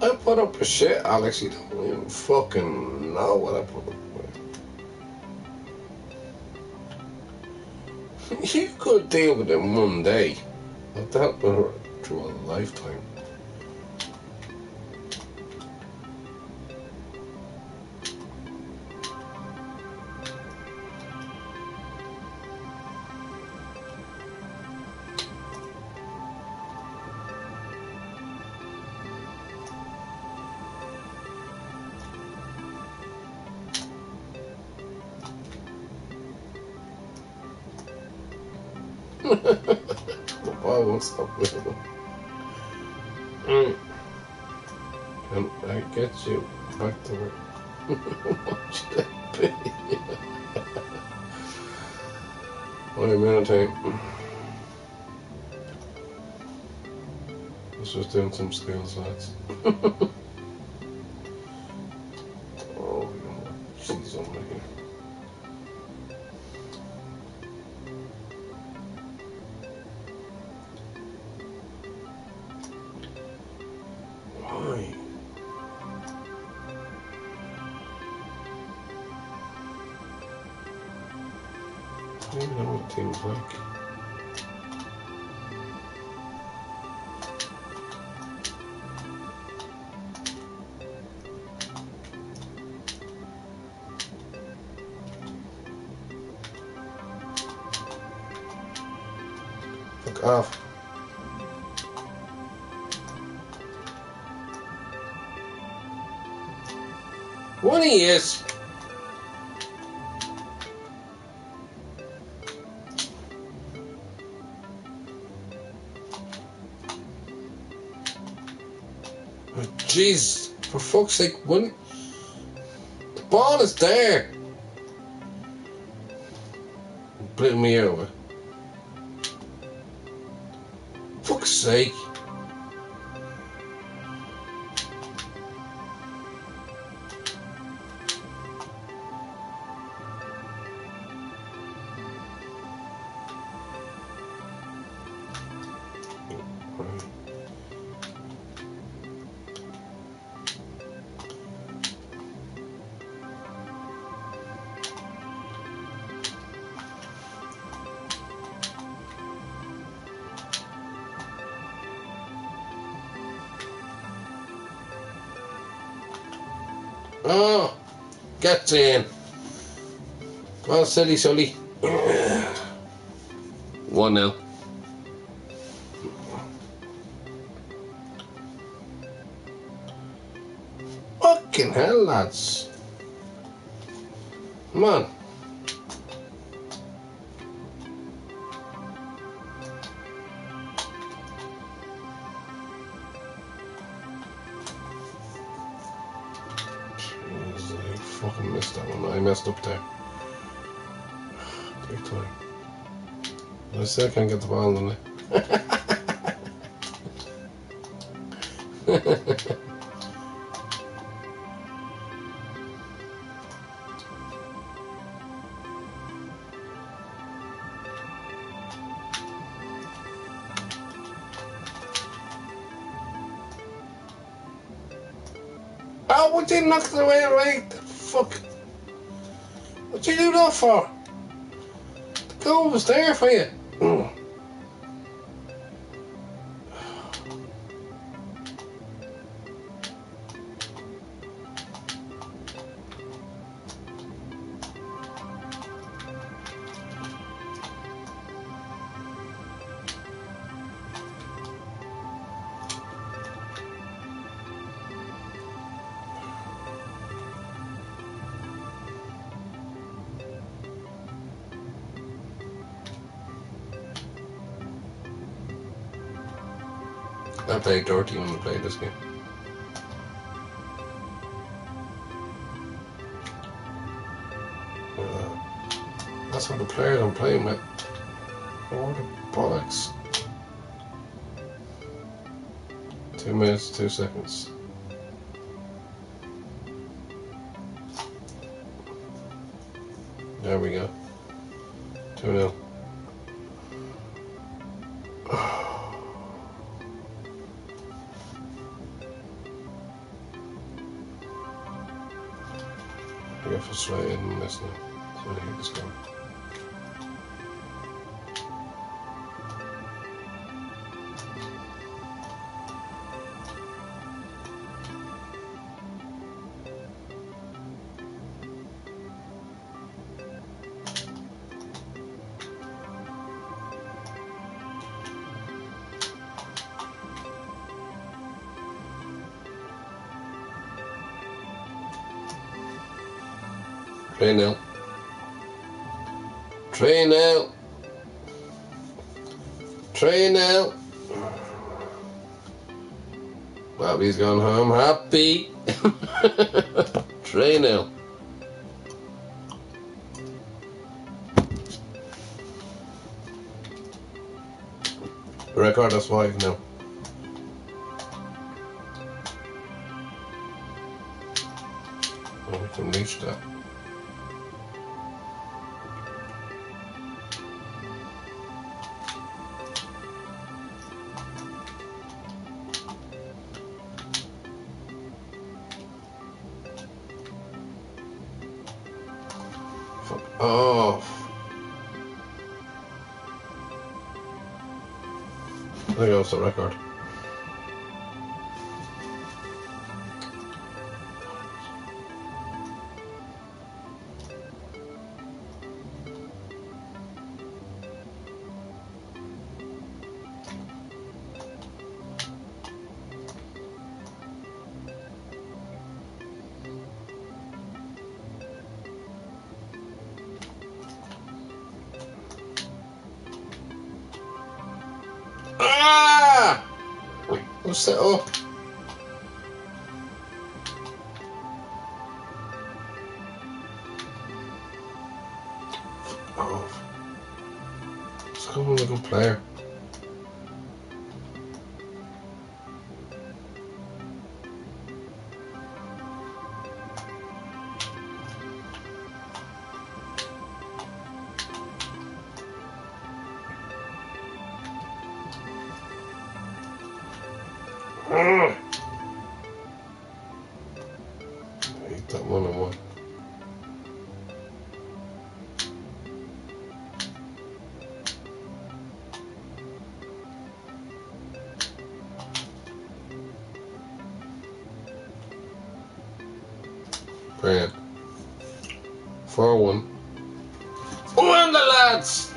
I put up with shit, Alex. You don't even fucking know what I put up with. You could deal with it in one day. I've dealt with her through a lifetime. The boy won't stop with it. Can I get you back to work? Watch that baby. Wait a minute, time. Let's just doing some skills, lads. Oh, she's on here. Why? I don't even know what the team's like. Fuck off. What he is? Oh, jeez, for fuck's sake, when the ball is there. Blew me over. Fuck's sake. Oh, gets in. Well, silly Sully. 1-0. Fucking hell, lads. Come on. Jeez, I fucking missed that one. I messed up there. Big time. I still can't get the ball in it. Oh, what did you knock it away, right? Fuck. What you do that for? The goal was there for you. I played dirty when we played this game. That's what the players I'm playing with. What the bollocks. 2 minutes, 2 seconds. we go. 2-0. I get frustrated in this now. So I keep this going. Three nil. 3-0. 3-0. Bobby's gone home happy. 3-0. The record is 5 now. Oh, we can reach that. Fuck off. I think that's the record. Ah! What's that up? Oh. Let's go with a good player. I hate that 1-on-1. Brilliant. 4-1. Oh, and the lads!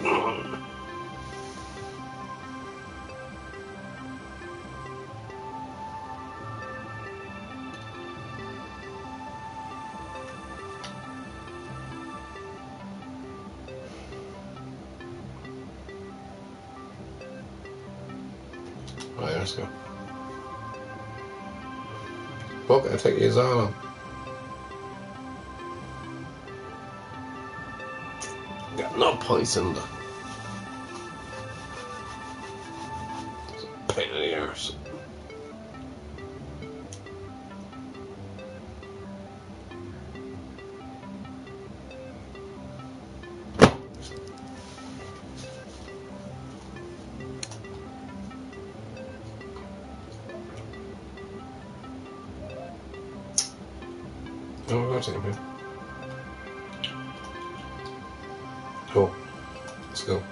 Right, let's go. Fuck, I take his arm. Got no place in the pain in the arse. Oh, we're going to take him. Cool. Let's go.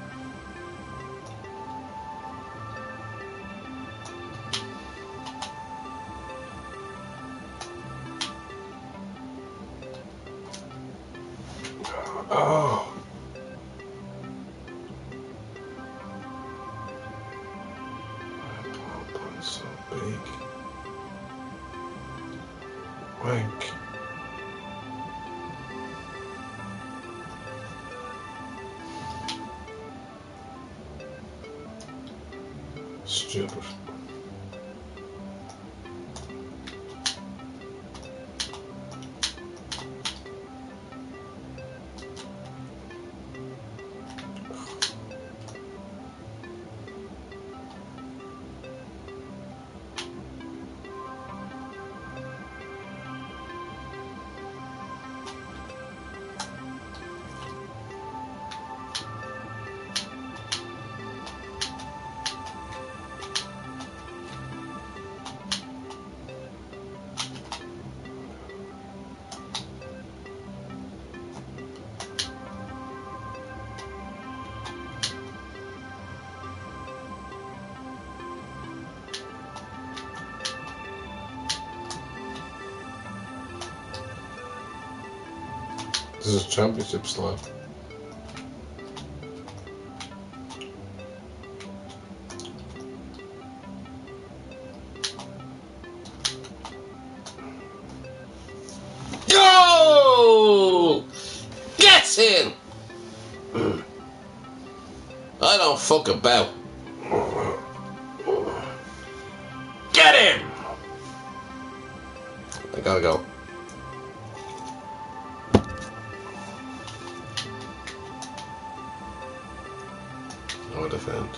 Oh. That is so big. Wank. Stupid. This is championship style. Go! Get in! I don't fuck about. Get in! I gotta go. No defend.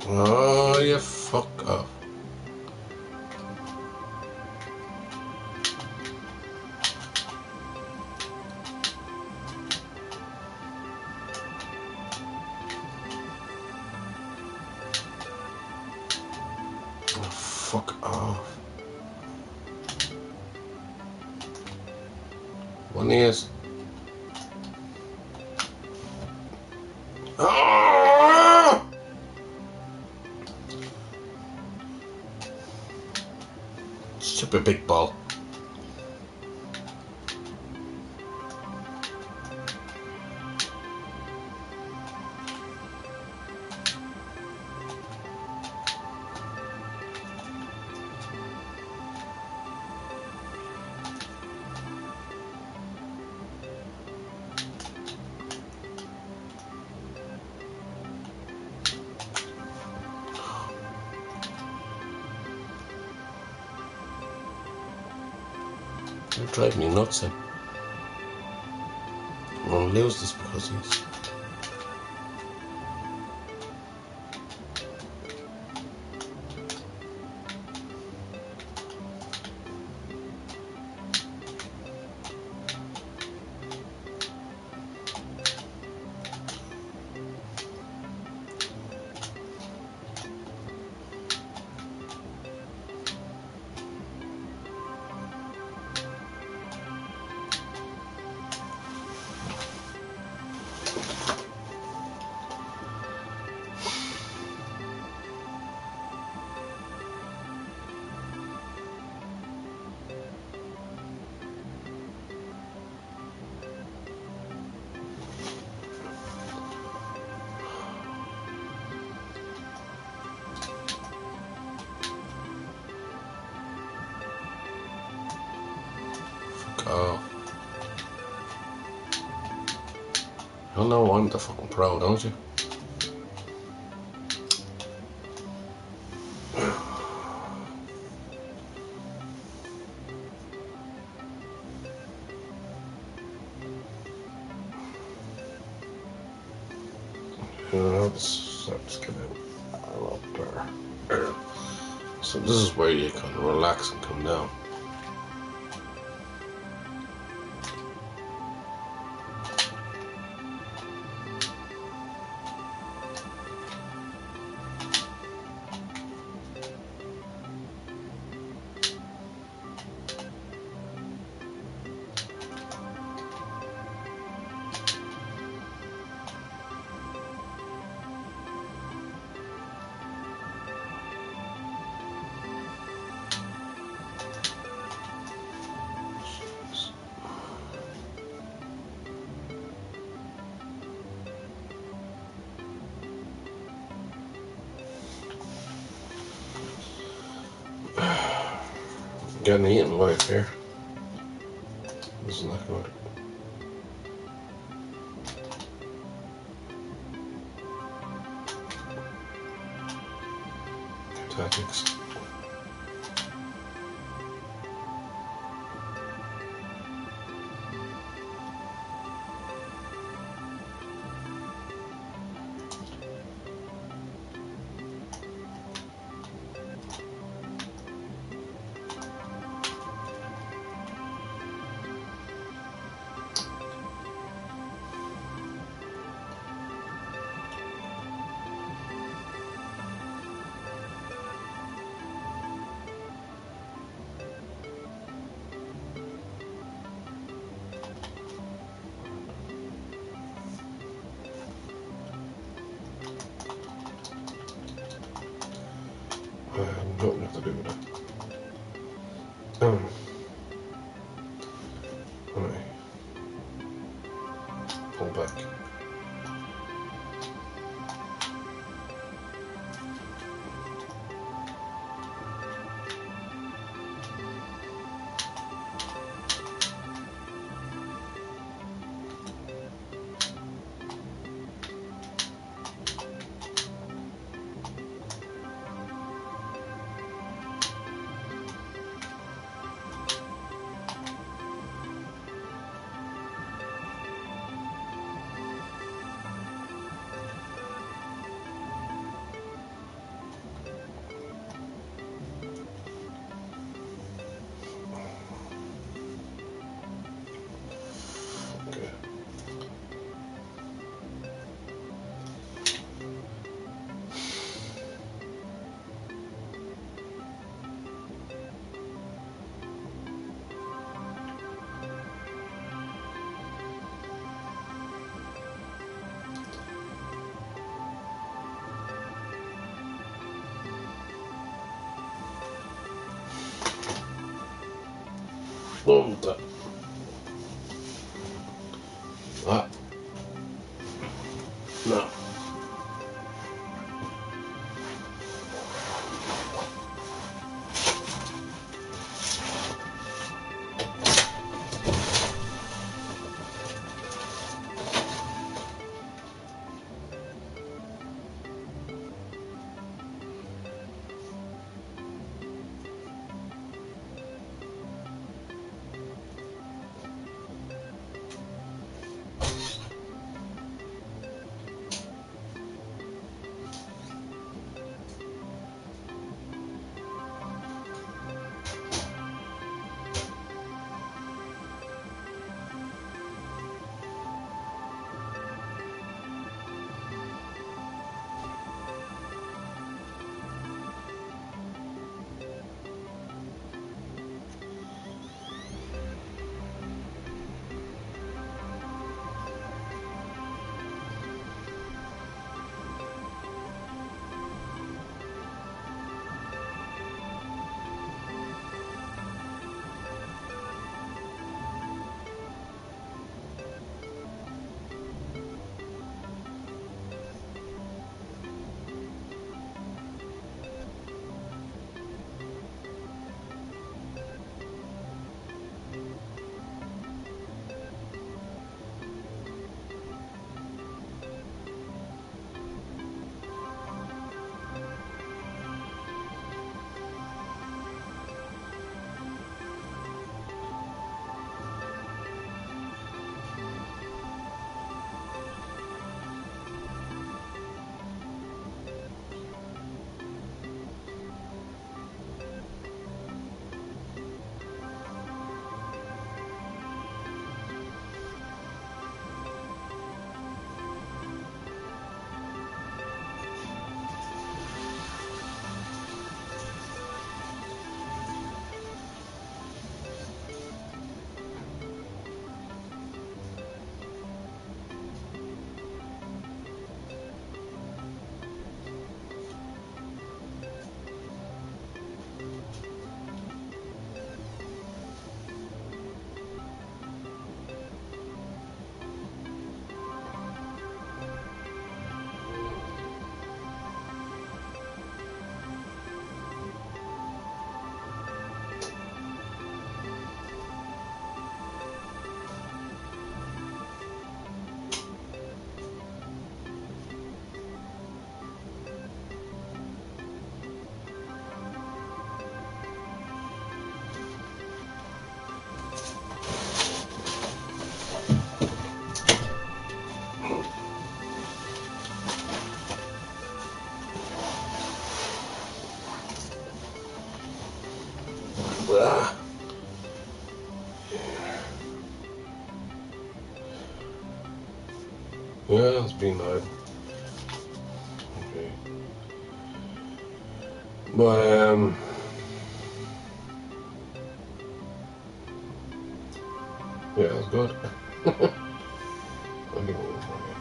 Oh, you fuck off. Oh, fuck off. One is. Ah! Stupid big ball. You drive me nuts, and I'm gonna lose this because he's. Oh. You know I'm the fucking pro, don't you? Let's get it all up there. So this is where you can relax and come down. Getting eaten life here. This is not good. Tactics. Nothing to do with that. Punta. Ah. No. Ah. Yeah, it's been loud. Okay. But yeah, it's good. I'll give it one for you.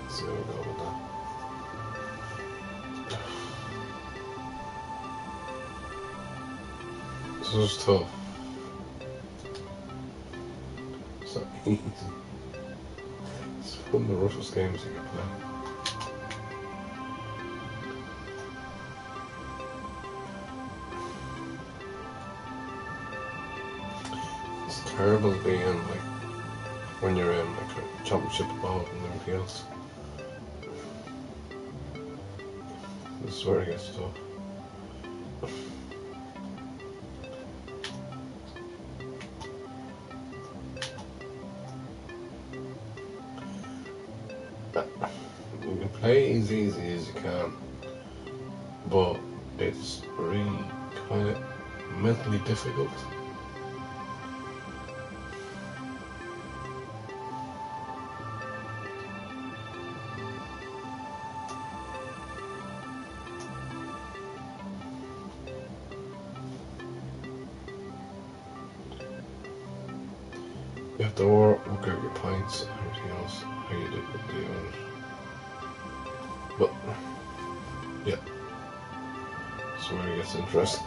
Let's see how we go with that. This is tough. It's not easy. It's one of the roughest games you can play. It's terrible being like when you're in like a championship bout and everything else. This is where it gets tough. You can play as easy as you can, but it's really kind of mentally difficult. You have to work out your points and everything else, how you do it. But, yeah, that's where it gets interesting.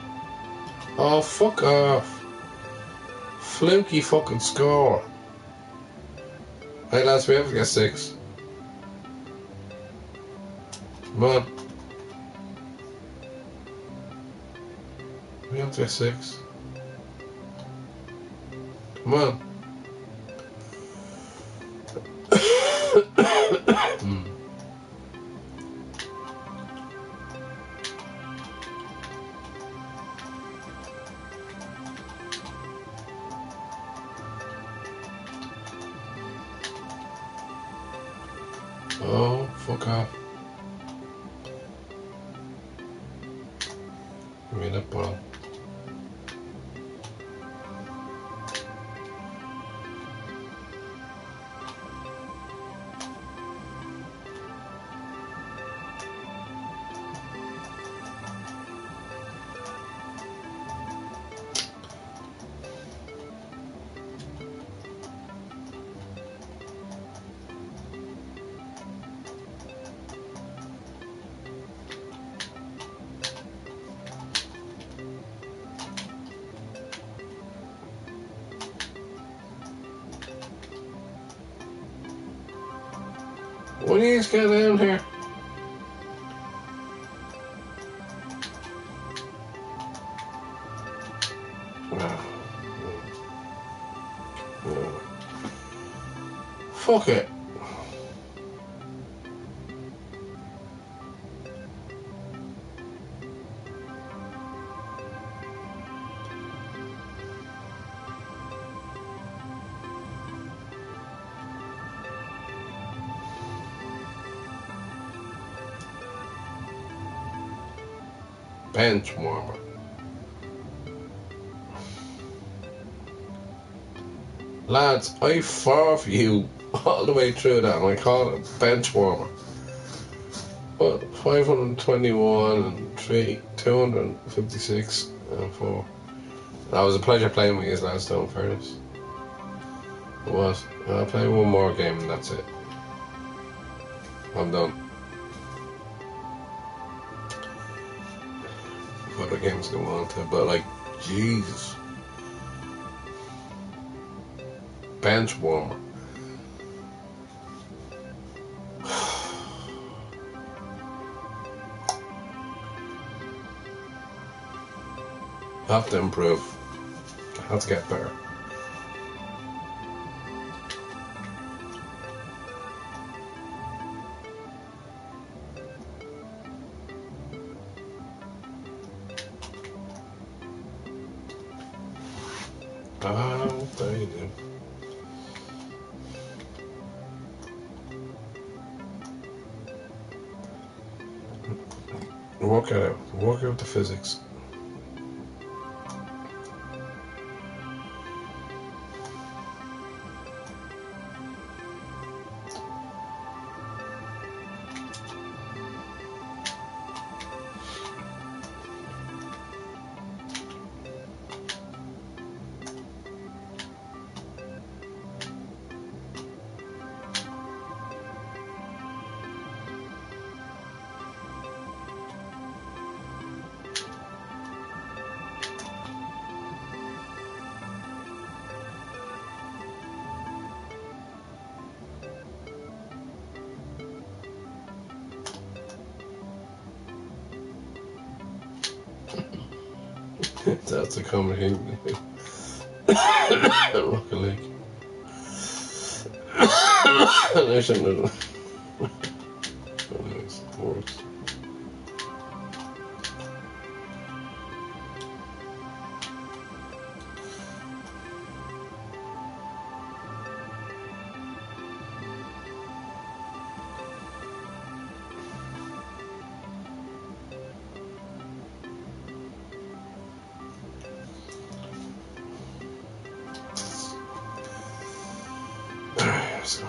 Oh, fuck off. Fluky fucking score. Hey lads, we have to get 6. Come on. We have to get 6. Come on. Oh, fuck off. Give me that ball. What do you guys get down here? Fuck it. Bench warmer. Lads, I fought for you all the way through that and I called it bench warmer. What? 521 and 3, 256 and 4. That was a pleasure playing with you lads, though, in fairness. It was. I'll play one more game and that's it. I'm done. Other games go on to, but like, Jesus. Bench warmer. I have to improve. I have to get better. There you go. Work it out. Work out the physics. That's a common thing. Rocket League. I shouldn't have. Anyways, it works. So.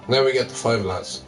Now we get the 5 lads.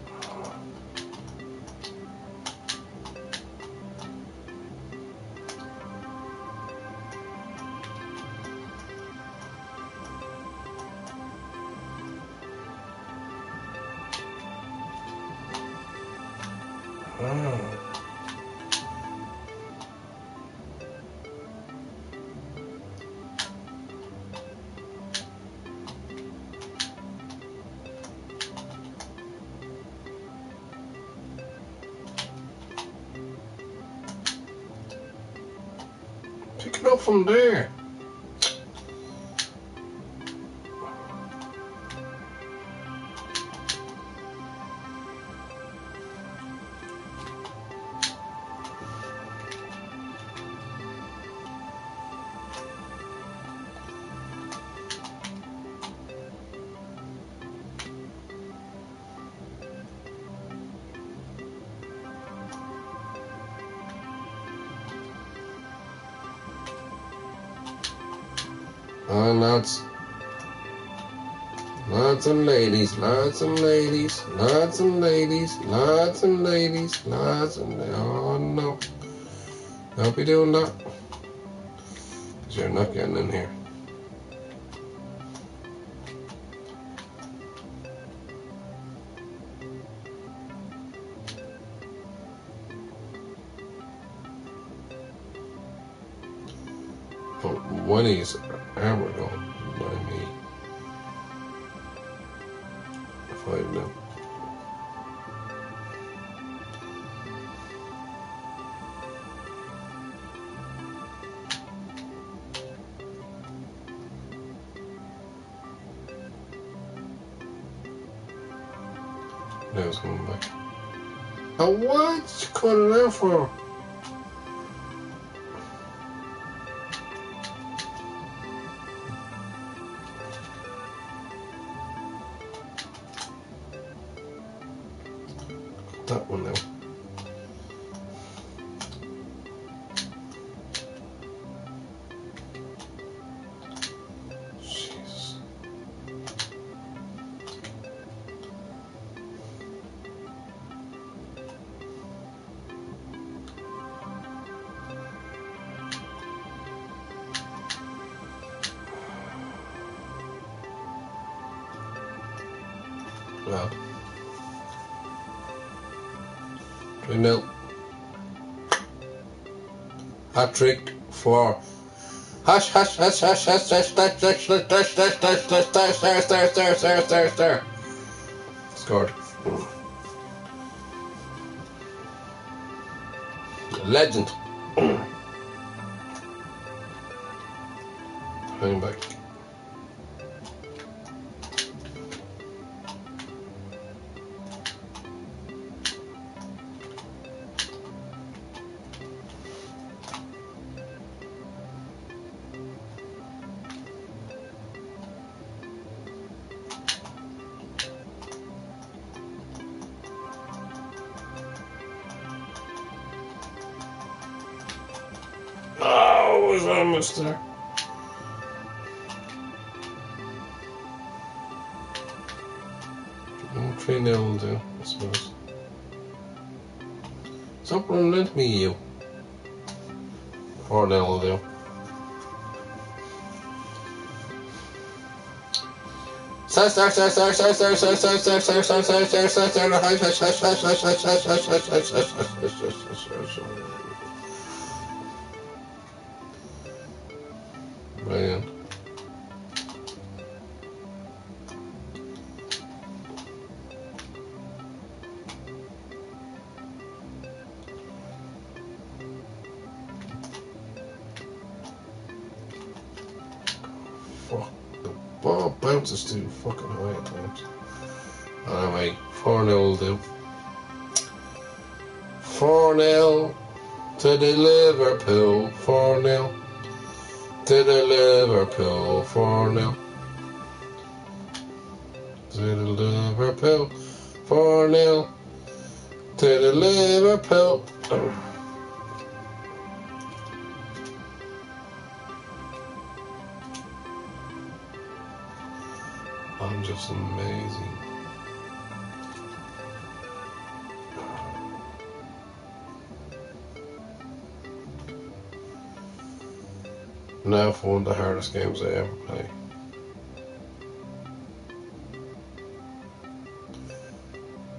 Pick it up from there. And lads and ladies, lads and ladies, lads and ladies, lads and ladies, lads and oh no. Don't be doing that. Because you're not getting in here. One of these armor going by me. 5 now. Now it's coming back. Oh, what? You cut it out for? That one now. Jesus. Well. 3-0. Hat trick for hash hash hash hash hash hash dash dash dash dash dash dash dash dash dash dash dash dash dash dash. Scored. Legend. Hang back. Oh, was almost there. Oh, 3-0 will do, I suppose. Stop running into me, you. 4-0 will do. Brilliant. Fuck, the ball bounces too fucking high at times. Anyway, 4-0 will do. 4-0 to the Liverpool. 4-0 to the Liverpool. 4-0 to the Liverpool. 4-0 to the Liverpool. I'm just amazing. Now for one of the hardest games I ever play.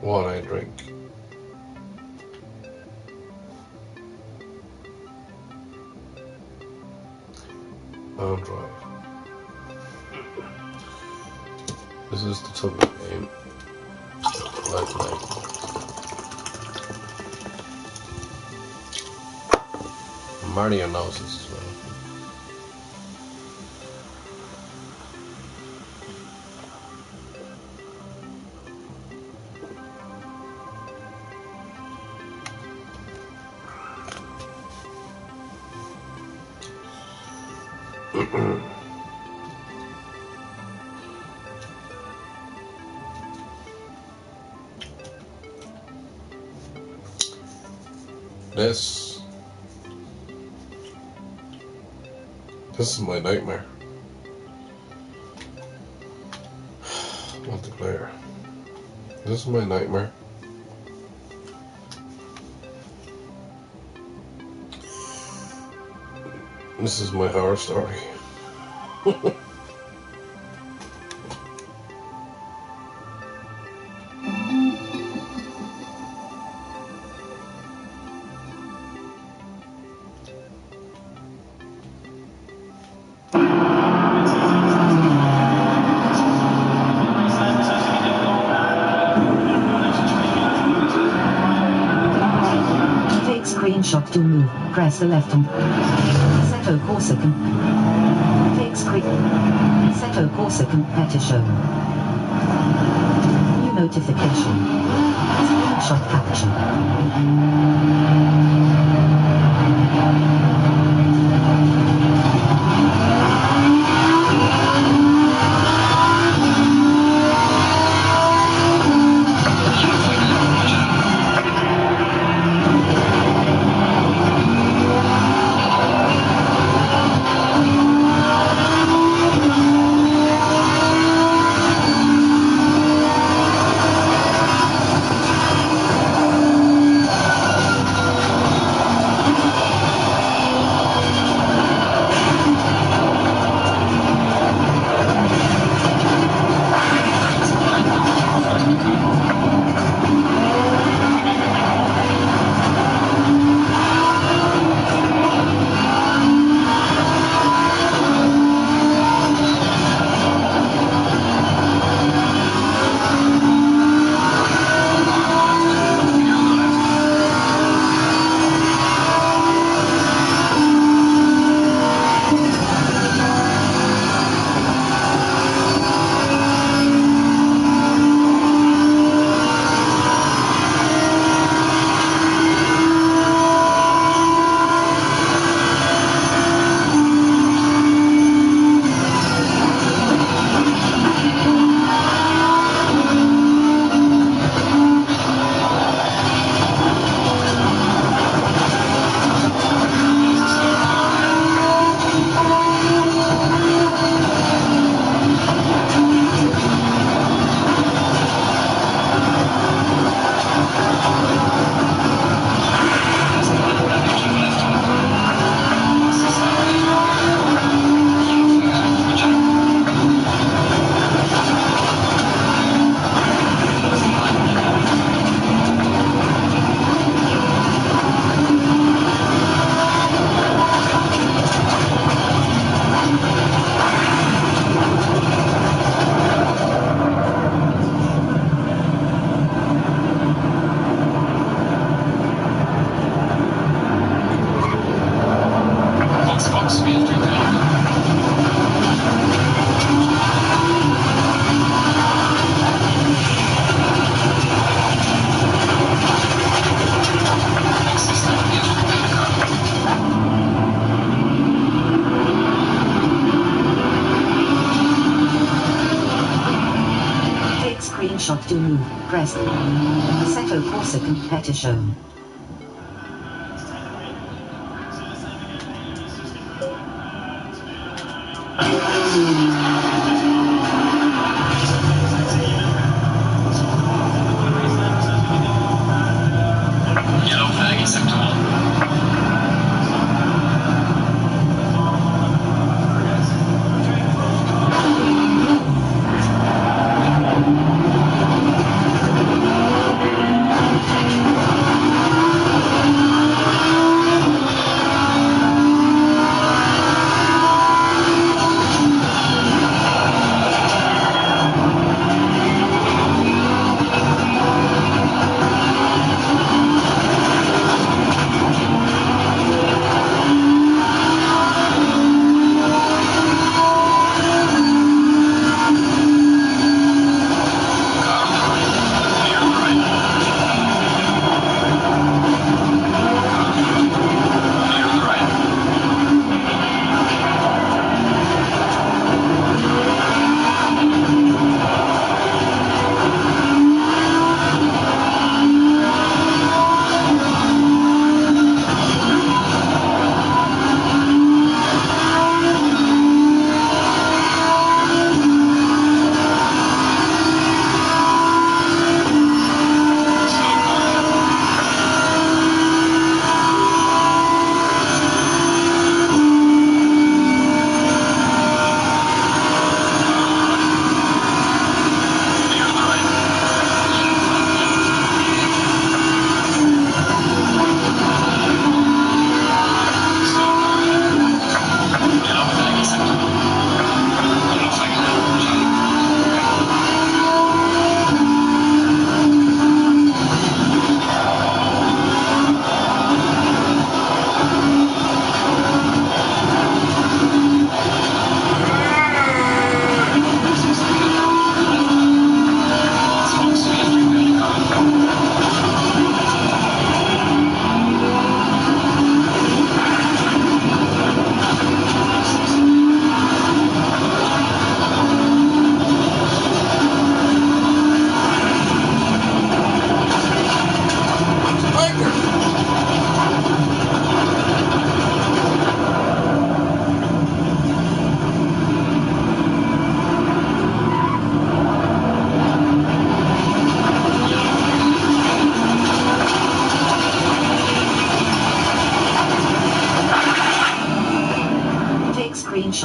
What I drink. And drive. This is the type of game I play. Mario knows this as well. This is my nightmare. Multiplayer. This is my nightmare. This is my horror story. Screenshot to move. Press the left on. Seto Corsican. Take screen. Seto Corsican better show. New notification. Screenshot capture. Screenshot to move. Press. Seto Corsican better show. Yellow flag acceptable.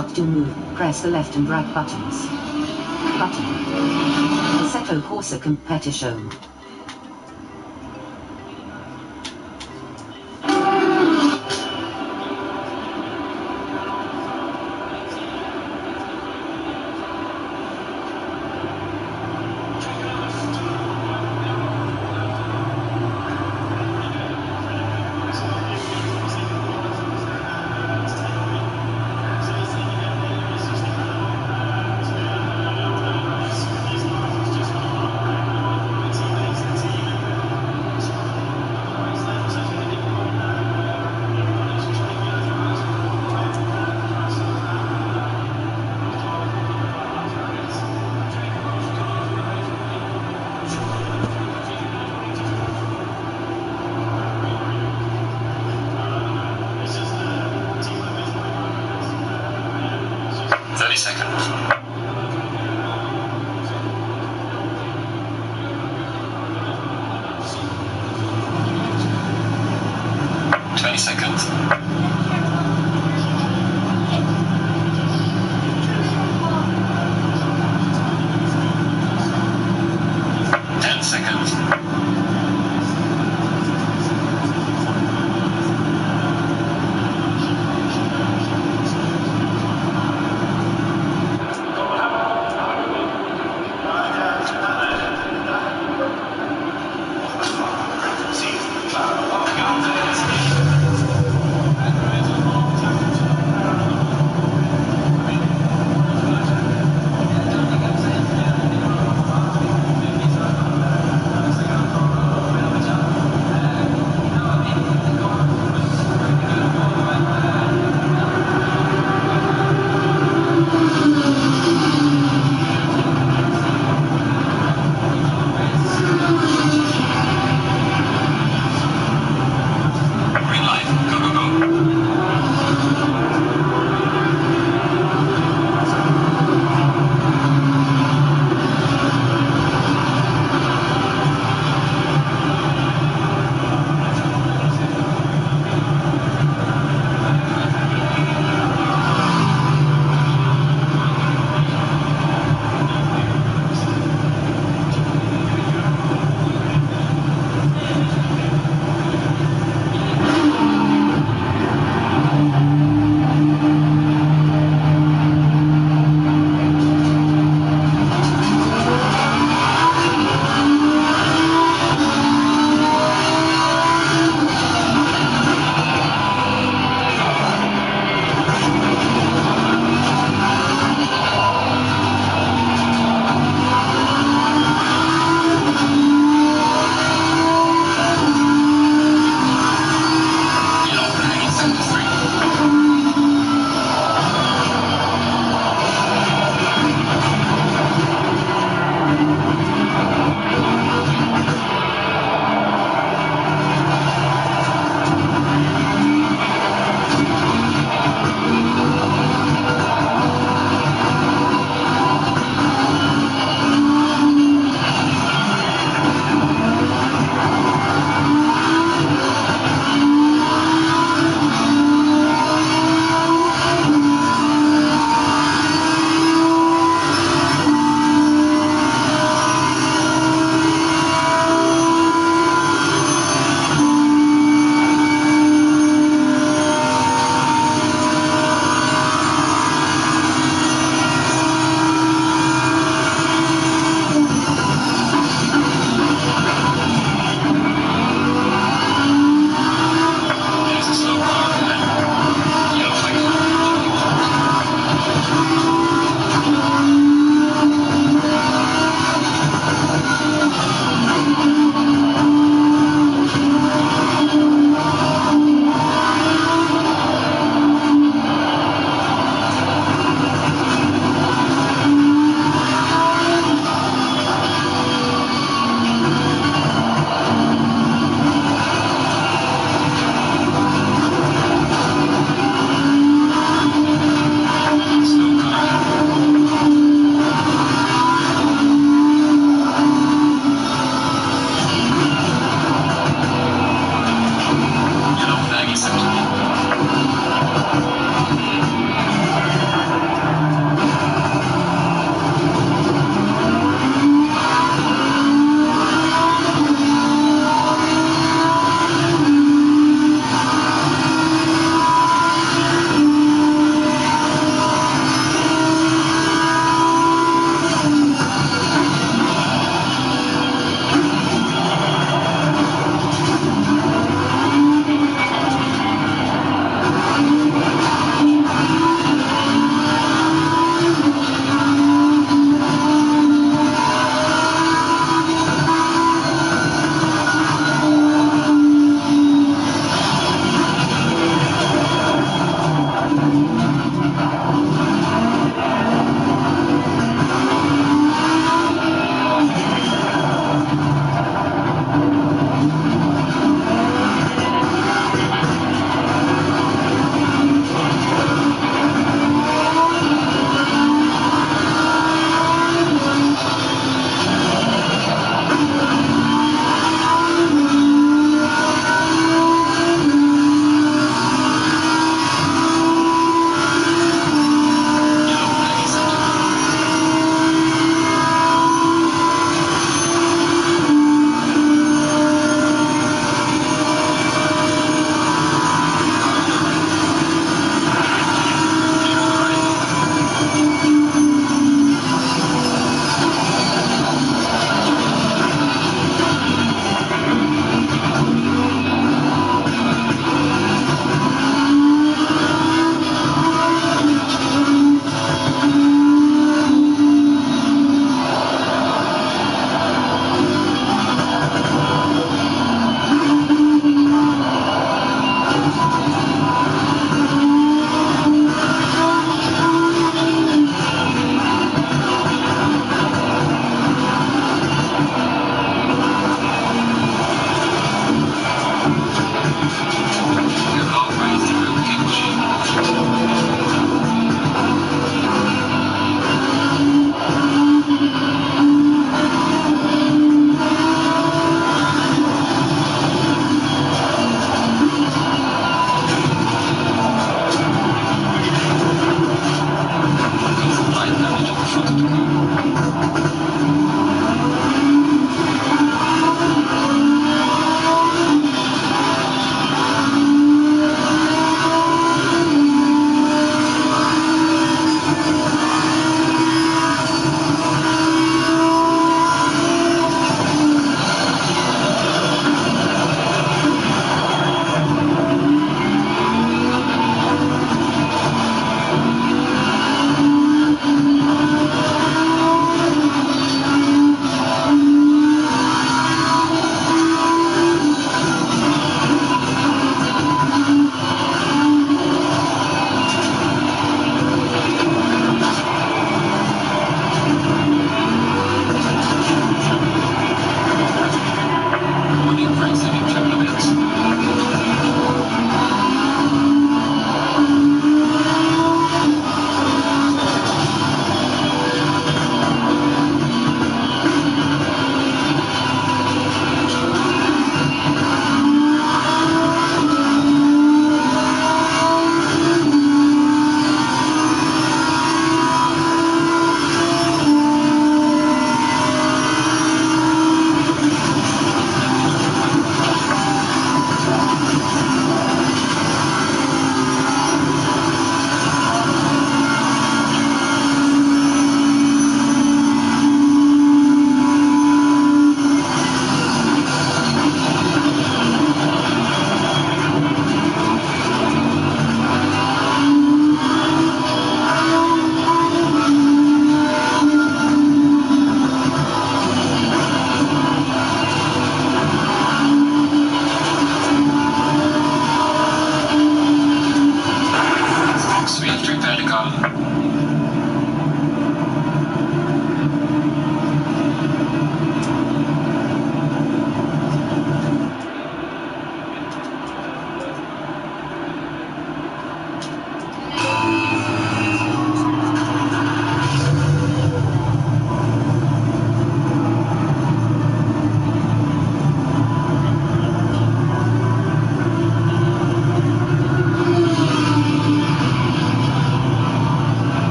shot to move, press the left and right buttons. Button. Assetto Corsa Competition.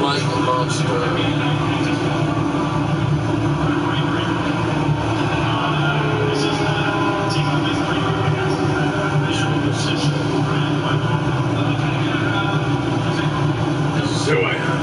like a monster. This is who I am.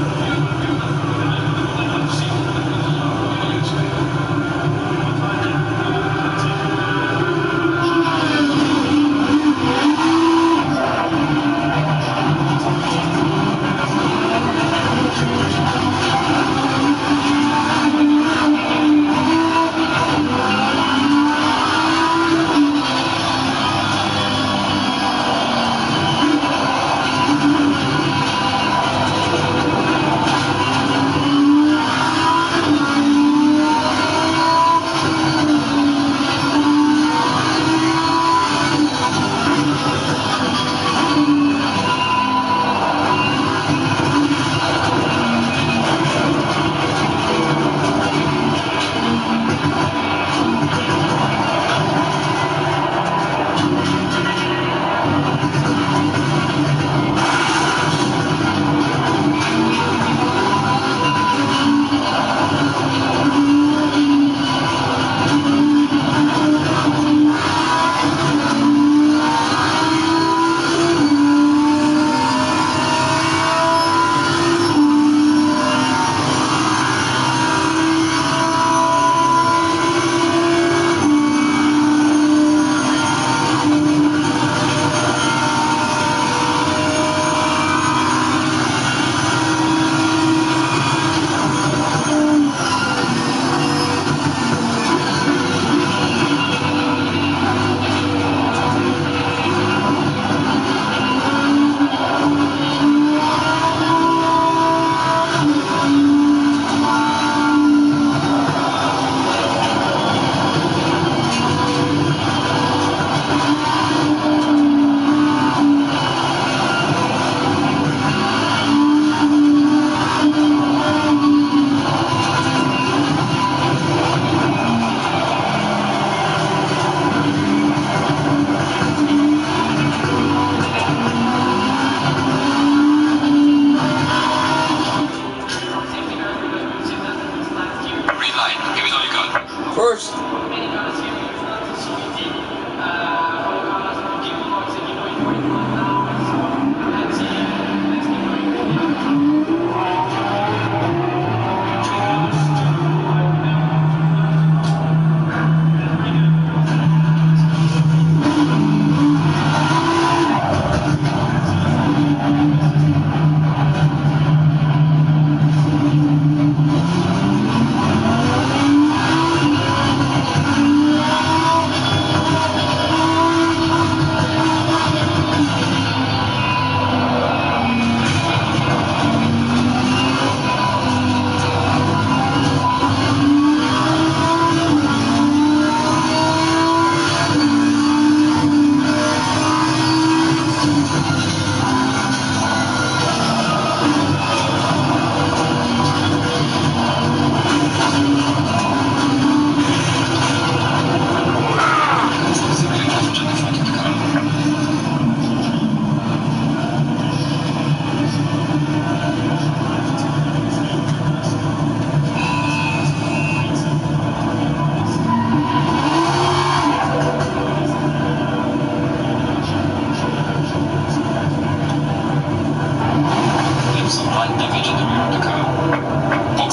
First,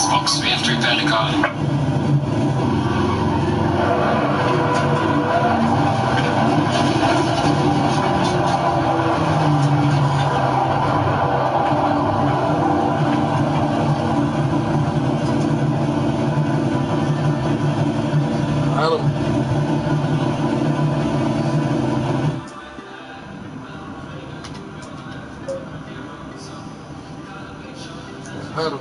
Box, we have to repair the car. Adam. Adam.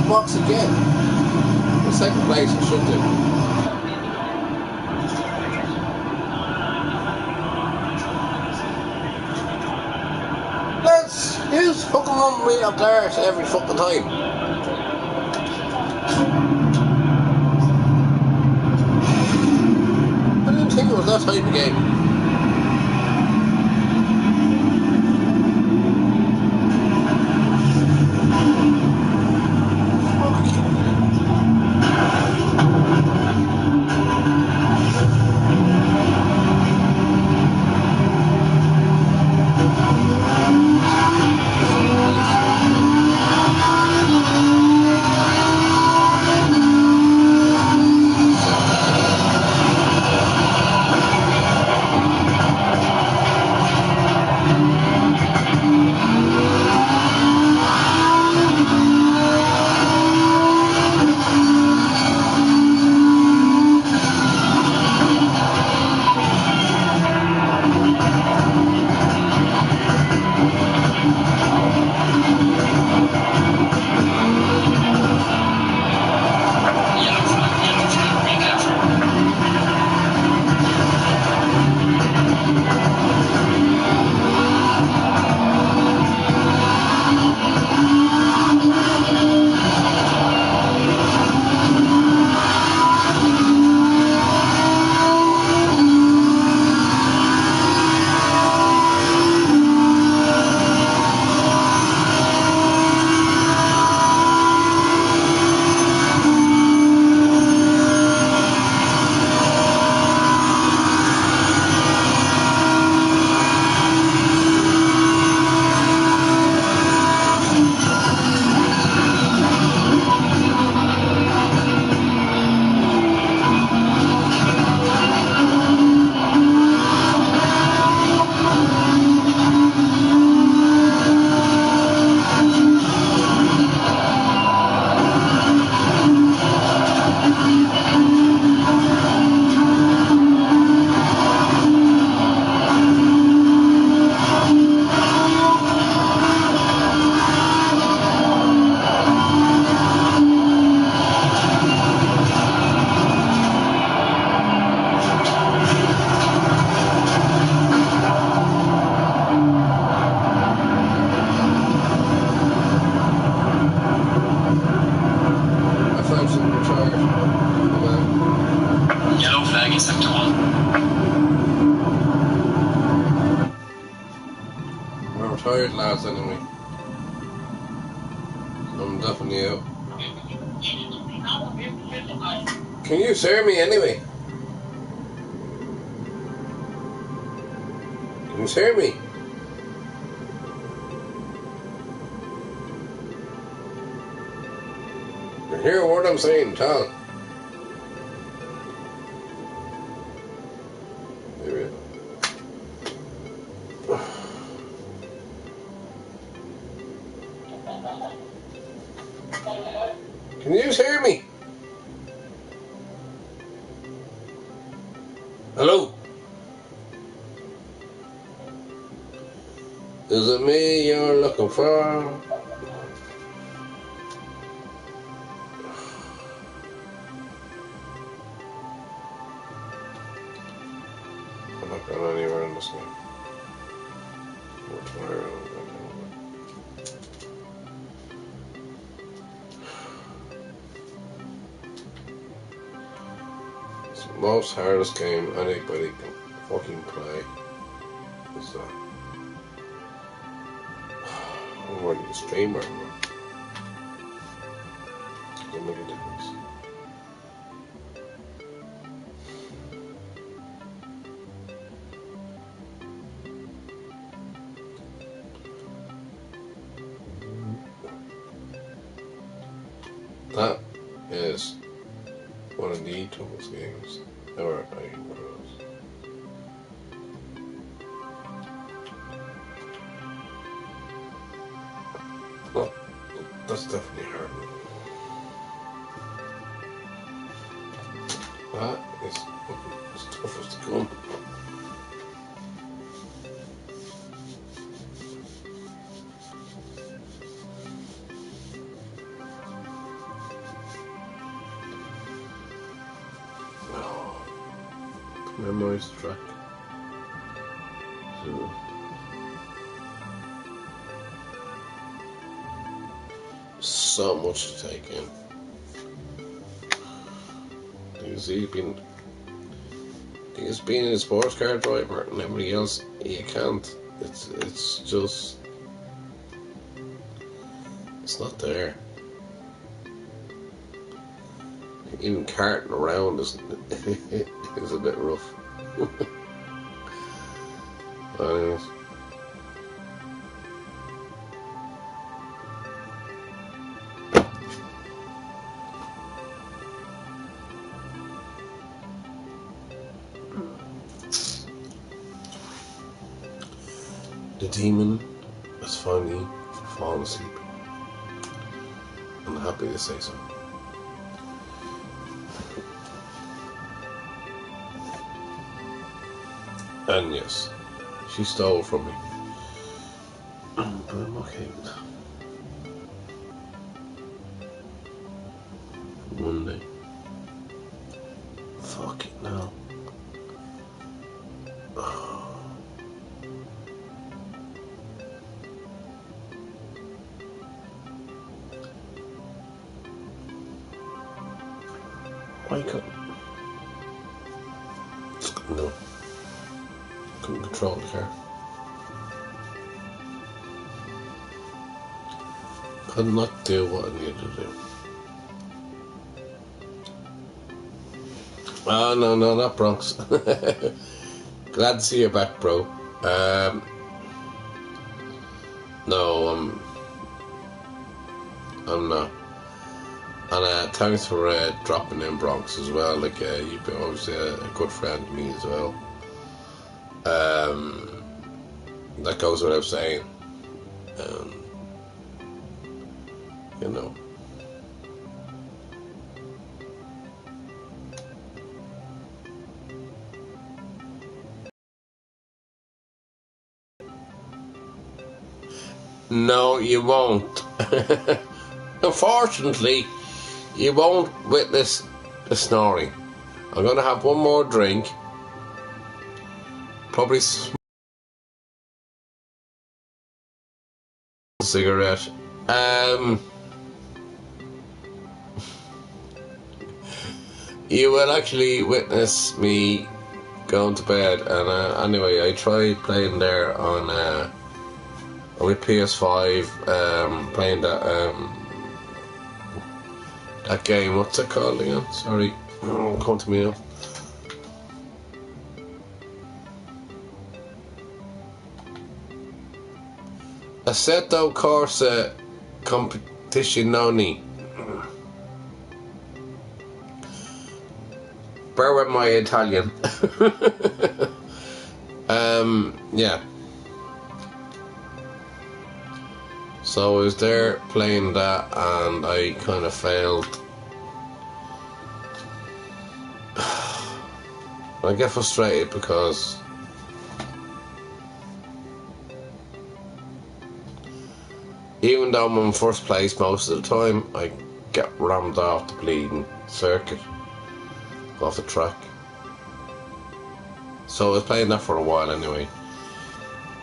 box again. The second place I should do. Lads, who's fucking on me up there every fucking time? I didn't think it was that type of game. Yellow flag in sector 1. We're retired lads anyway. I'm definitely out. Can you hear me anyway? Can you hear me? You hear what I'm saying, Tom? Maybe. Can you hear me? Hello? Is it me you're looking for? I'm not going anywhere in this game. It's the most hardest game anybody can fucking play. Is that? I'm already a streamer, man. Doesn't make a difference. That is one of the toughest games ever I can play. Well, that's definitely hard. That is as tough as to come. Memorise the track. So much to take in. He's been a sports car driver and everybody else, you can't. It's just, it's not there. Even carting around is a bit rough. Anyways. The demon has finally fallen asleep. I'm happy to say so. And yes, she stole from me. But I'm okay with that. Monday. Fuck it now. Why couldn't? Just couldn't do it. Couldn't control the car. Could not do what I needed to do. Oh, no, not Bronx. Glad to see you back, bro. No, I'm not. And thanks for dropping in, Bronx, as well. Like, you've been obviously a good friend to me as well. That goes without saying. You know. No, you won't. Unfortunately, you won't witness the snoring. I'm going to have one more drink. Probably smoke a cigarette. You will actually witness me going to bed. And anyway, I tried playing there on with PS5, playing that game. What's it called again? Sorry, come to me now. Assetto Corsa Competizione. Bear with my Italian. Yeah. So I was there playing that and I kind of failed. I get frustrated because even though I'm in first place most of the time, I get rammed off the bleeding circuit, off the track. So I was playing that for a while anyway.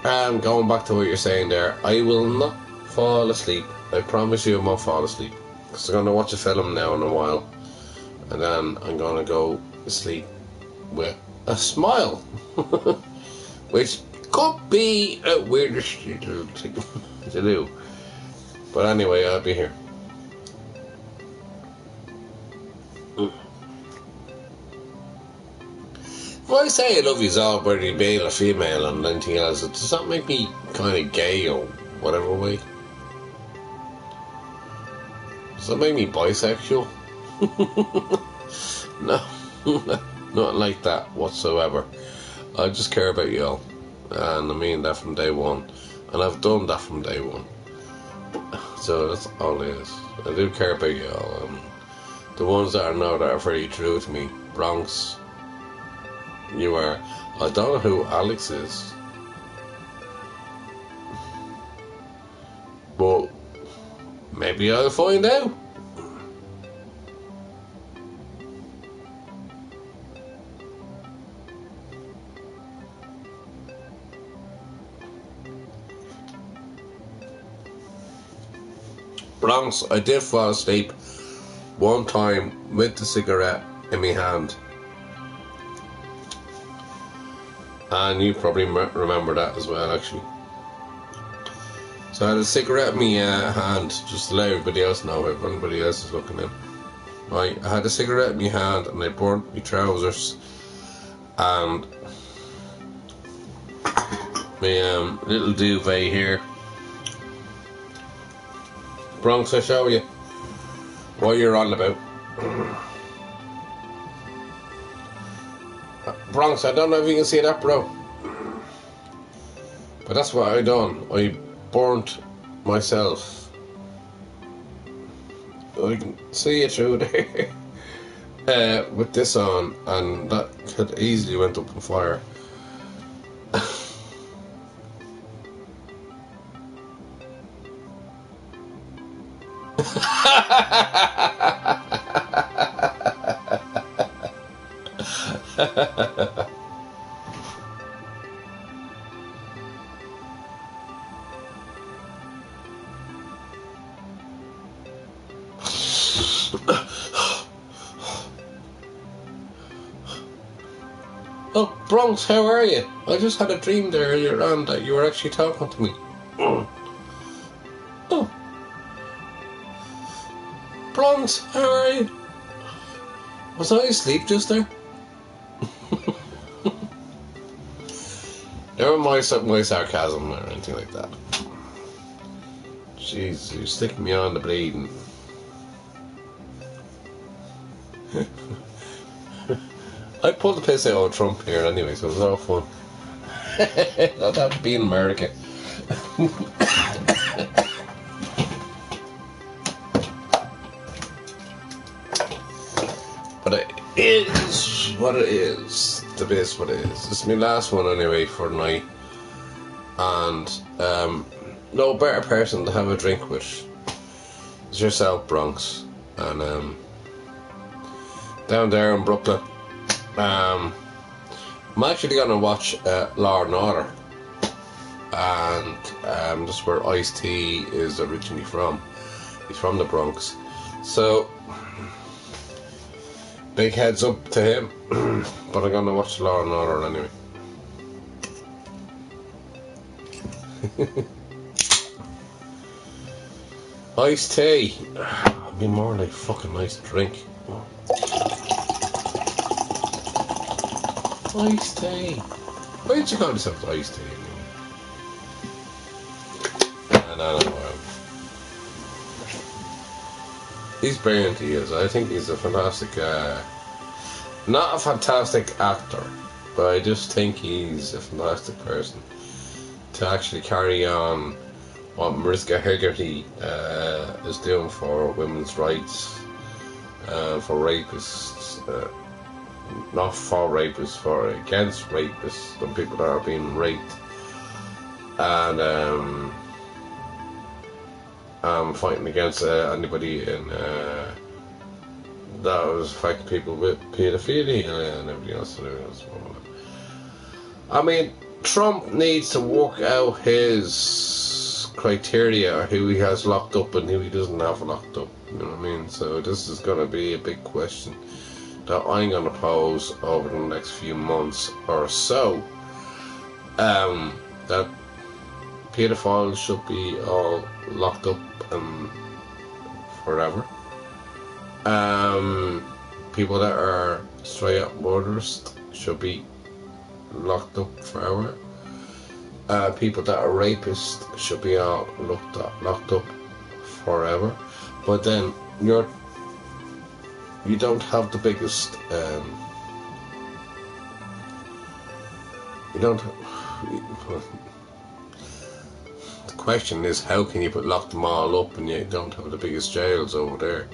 And going back to what you're saying there, I will not fall asleep. I promise you I won't fall asleep. Because I'm going to watch a film now in a while. And then I'm going to go to sleep with a smile. Which could be a weird thing to do. But anyway, I'll be here. If I say I love you all, whether you male or female and anything else, does that make me kind of gay or whatever way? Does that make me bisexual? No, not like that whatsoever. I just care about you all. And I mean that from day one. And I've done that from day one. So that's all it is. I do care about you all. The ones that I know that are very true to me. Bronx, you are. I don't know who Alex is. But maybe I'll find out. Bronx, I did fall asleep one time with the cigarette in my hand. And you probably remember that as well, actually. So I had a cigarette in my hand, just to let everybody else know, if anybody else is looking in. Right, I had a cigarette in my hand and I burnt my trousers and my little duvet here. Bronx, I'll show you what you're on about. Bronx, I don't know if you can see that, bro. But that's what I done. I burnt myself. I can see it through there with this on, and that could easily went up on fire. Oh, Bronx, how are you? I just had a dream there earlier on that you were actually talking to me. Oh. Bronx, how are you? Was I asleep just there? Never mind my sarcasm or anything like that. Jeez, you're sticking me on the bleeding. I pulled the piss out of Trump here anyway, so it was all fun. Not have to be in America. But it is what it is. The best what it is. It's my last one anyway for the night. And no better person to have a drink with is yourself, Bronx. And down there in Brooklyn. I'm actually going to watch Law and Order, and that's where Ice-T is originally from. He's from the Bronx, so big heads up to him. But I'm going to watch Law and Order anyway. Ice-T, it'd be more like fucking nice drink. Ice-T. Why did you call yourself Ice-T? No. He's brilliant, he is. I think he's a fantastic, not a fantastic actor, but I just think he's a fantastic person to actually carry on what Mariska Hargitay is doing for women's rights, for rapists, not for rapists, for against rapists, the people that are being raped, and fighting against anybody in that was affecting people with pedophilia and everything else. I mean, Trump needs to work out his criteria, who he has locked up and who he doesn't have locked up. You know what I mean? So this is going to be a big question that I'm going to pose over the next few months or so. That pedophiles should be all locked up forever. People that are straight up murderers should be locked up forever. People that are rapists should be all locked up forever. But then you don't have the biggest. You don't. The question is, how can you lock them all up and you don't have the biggest jails over there?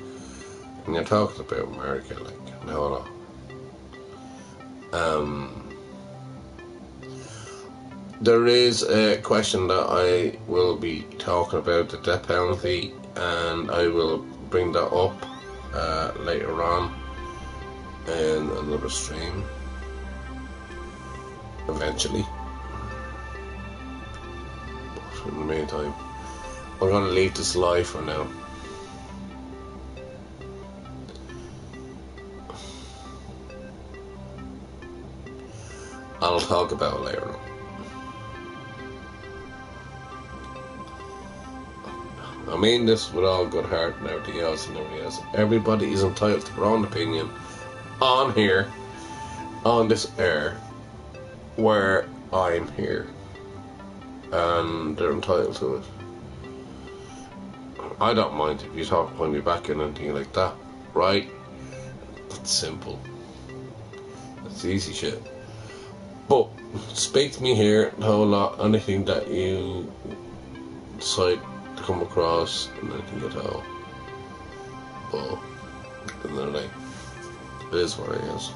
And you're talking about America, like, no. There is a question that I will be talking about, the death penalty, and I will bring that up later on in another stream eventually. But in the meantime, I'm going to leave this live for now. I'll talk about it later on. I mean this with all good heart and everything else and everything else. Everybody is entitled to their own opinion on here, on this air, where I'm here. And they're entitled to it. I don't mind if you talk behind me back and anything like that, right? That's simple. That's easy shit. But speak to me here a whole lot, anything that you decide to come across and anything at all. But at the end of the day, it is what it is.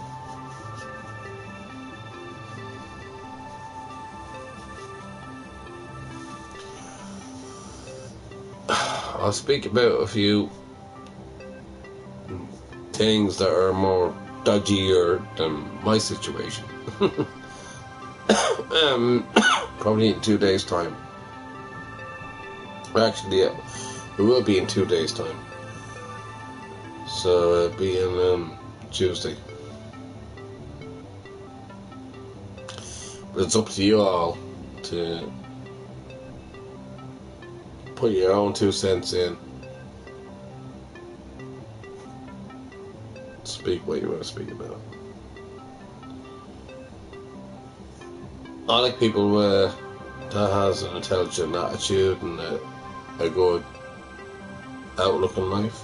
I'll speak about a few things that are more dodgier than my situation. Probably in 2 days' time. Actually, yeah, it will be in 2 days' time. So it'll be in Tuesday. But it's up to you all to put your own 2 cents in. Speak what you want to speak about. I like people that has an intelligent attitude and a good outlook on life.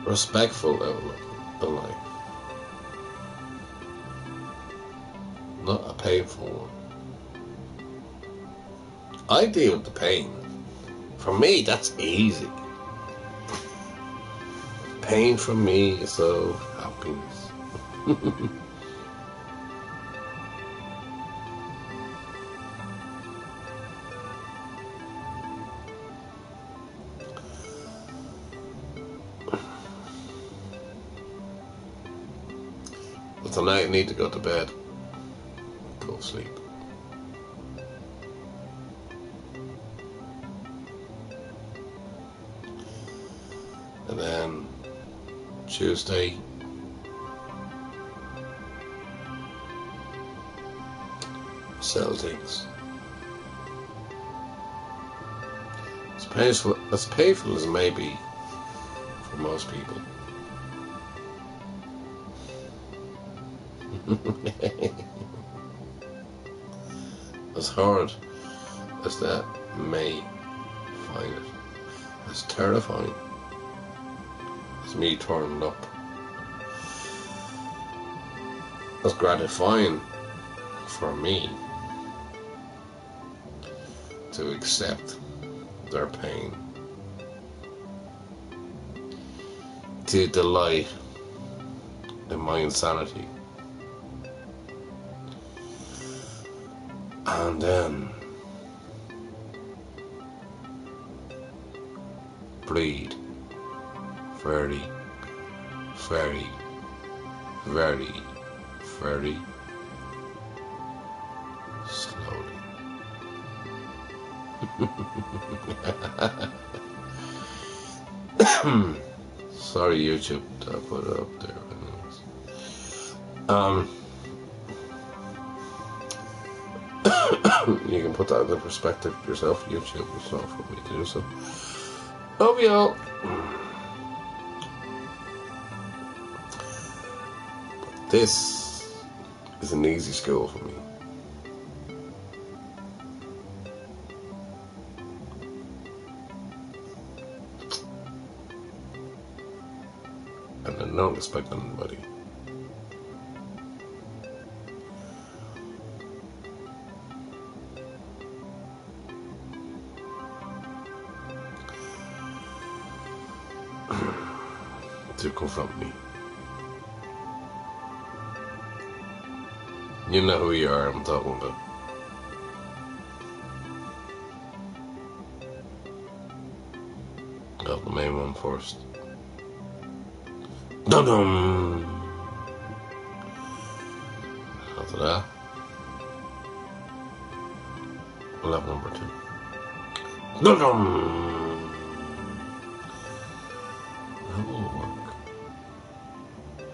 Respectful outlook on life. Not a painful one. I deal with the pain. For me, that's easy. Pain for me is so happiness. But tonight I need to go to bed. Go to sleep. And then Tuesday, Celtics. As painful as it may be for most people. As hard as that may find it, as terrifying as me turning up, as gratifying for me to accept their pain, to delight in my insanity, and then bleed very, very, very, very slowly. Sorry, YouTube, to put it up there. You can put that into perspective yourself, YouTube. It's not for me to do so. Love y'all. This is an easy school for me. And I don't expect anybody to confront me. You know who you are, I'm talking about. Got the main one first. Dum-dum! After that, we'll have number 2. Dum-dum! That will work.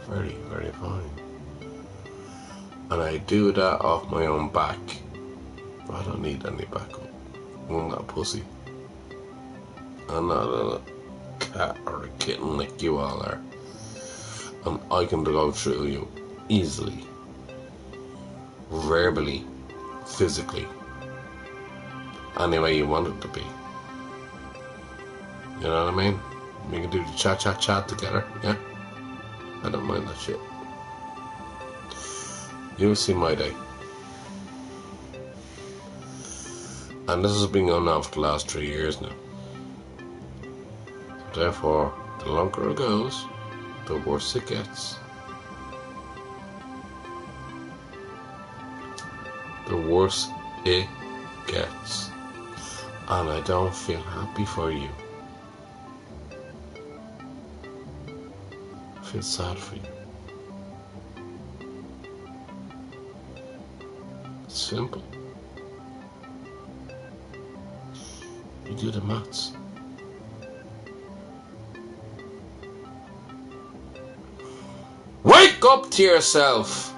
Very, very fine. And I do that off my own back. I don't need any backup. I'm not a pussy. I'm not a cat or a kitten like you all are. And I can go through you easily. Verbally, physically. Any way you want it to be. You know what I mean? We can do the chat together, yeah? I don't mind that shit. You'll see my day. And this has been going on for the last 3 years now. So therefore, the longer it goes, the worse it gets. The worse it gets. And I don't feel happy for you. I feel sad for you. It's simple. You do the maths. Wake up to yourself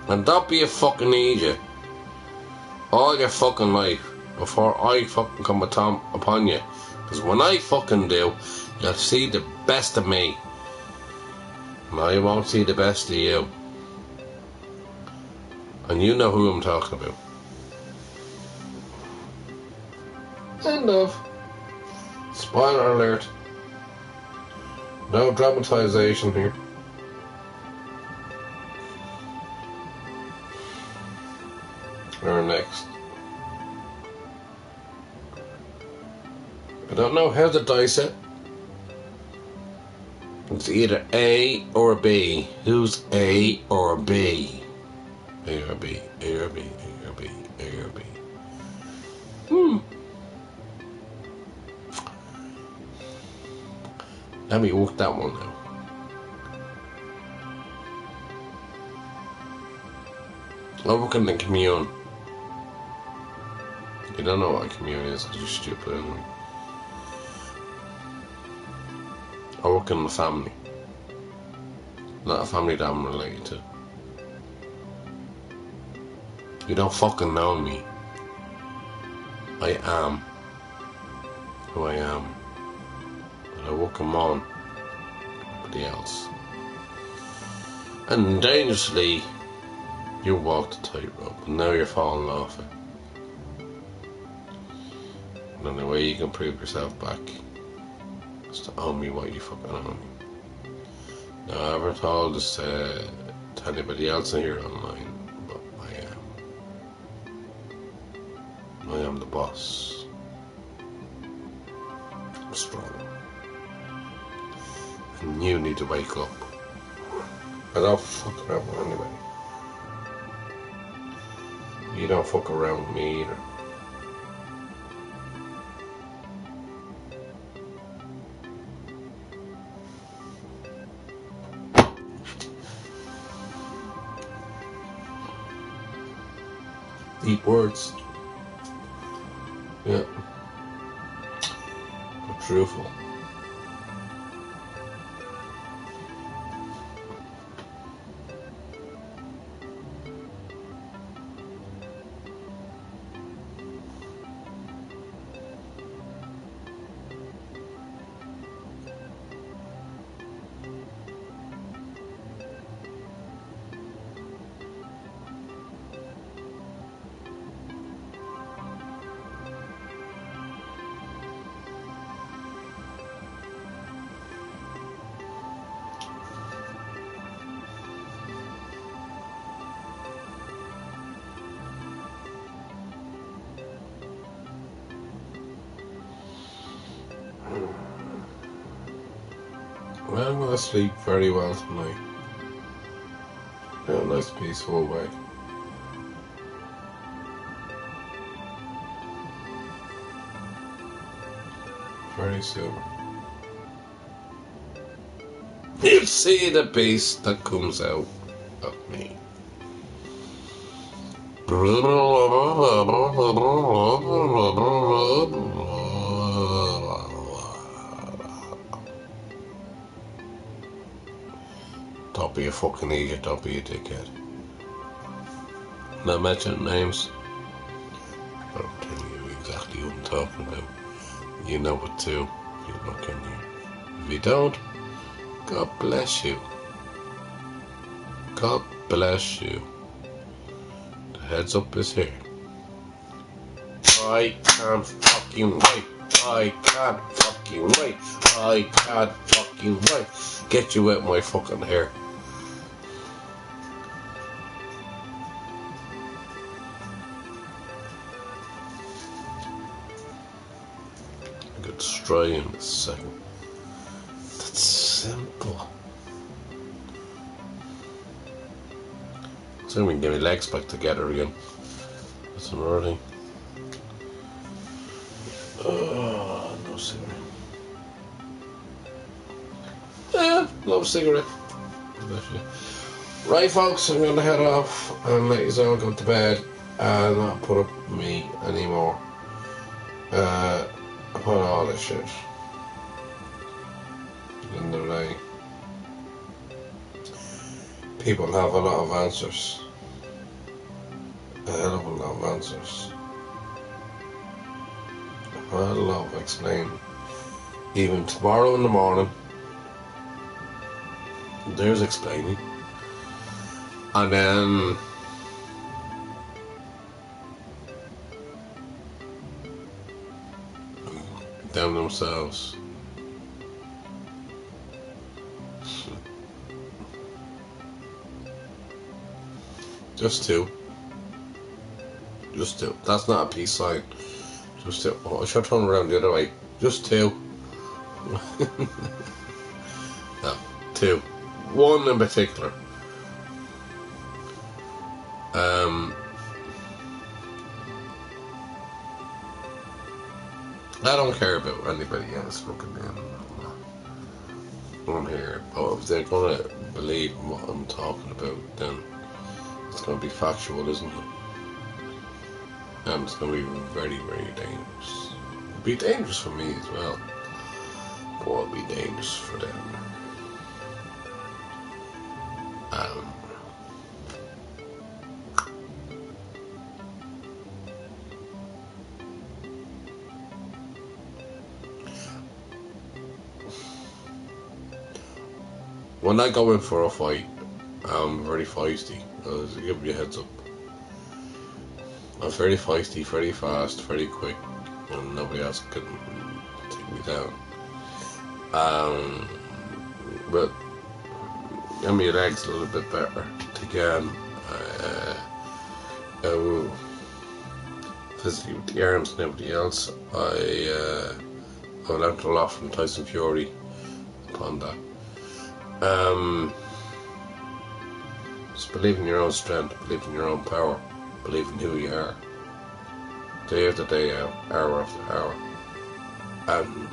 and don't be a fucking idiot all your fucking life before I fucking come upon you. Because when I fucking do, you'll see the best of me. And I won't see the best of you. And you know who I'm talking about. End of. Spoiler alert. No dramatization here. Or next. I don't know how to dice it. It's either A or B. Who's A or B? A or B, A or B, A or B, A or B. Let me work that one now. I work in the commune. You don't know what a commune is because you're stupid anyway. I work in the family. Not a family that I'm related to. You don't fucking know me. I am who I am. But I work among everybody else. And dangerously, you walked a tightrope and now you're falling off it. And the only way you can prove yourself back is to owe me what you fucking owe me. Now, I never told this to anybody else in here online, but I am the boss. I'm strong. And you need to wake up. I don't fuck around anyway. You don't fuck around with me either. Deep words. Yeah. But truthful. Well, I'm gonna sleep very well tonight. In a nice peaceful way. Very soon. You'll see the beast that comes out of me. Don't be a fucking idiot, don't be a dickhead. Not mentioning names. I'll tell you exactly who I'm talking about. You know it too. You look in here. If you don't, God bless you. God bless you. The heads up is here. I can't fucking wait. I can't fucking wait. I can't fucking wait. Get you out my fucking hair. I could stray in a second. That's simple. So we can get my legs back together again. That's another thing. Oh, no cigarette. No cigarette. Right, folks, I'm going to head off and let you all go to bed and not put up me anymore. Upon all this shit. In the day, people have a lot of answers. A hell of a lot of answers. I love explaining. Even tomorrow in the morning, there's explaining. And then them themselves. Just two. Just two. That's not a peace sign. Just two. Oh, I should turn around the other way. Just two. No, two. One in particular. I don't care about anybody else looking in on here, but if they're gonna believe in what I'm talking about, then it's gonna be factual, isn't it? And it's gonna be very, very dangerous. It'll be dangerous for me as well, but it'll be dangerous for them. When I go in for a fight, I'm very feisty. I'll give you a heads up. I'm very feisty, very fast, very quick, and nobody else can take me down. But give me your legs a little bit better again. Physically with the arms and everything else, I learned a lot from Tyson Fury upon that. Just believe in your own strength, believe in your own power, believe in who you are. Day after day, hour after hour. And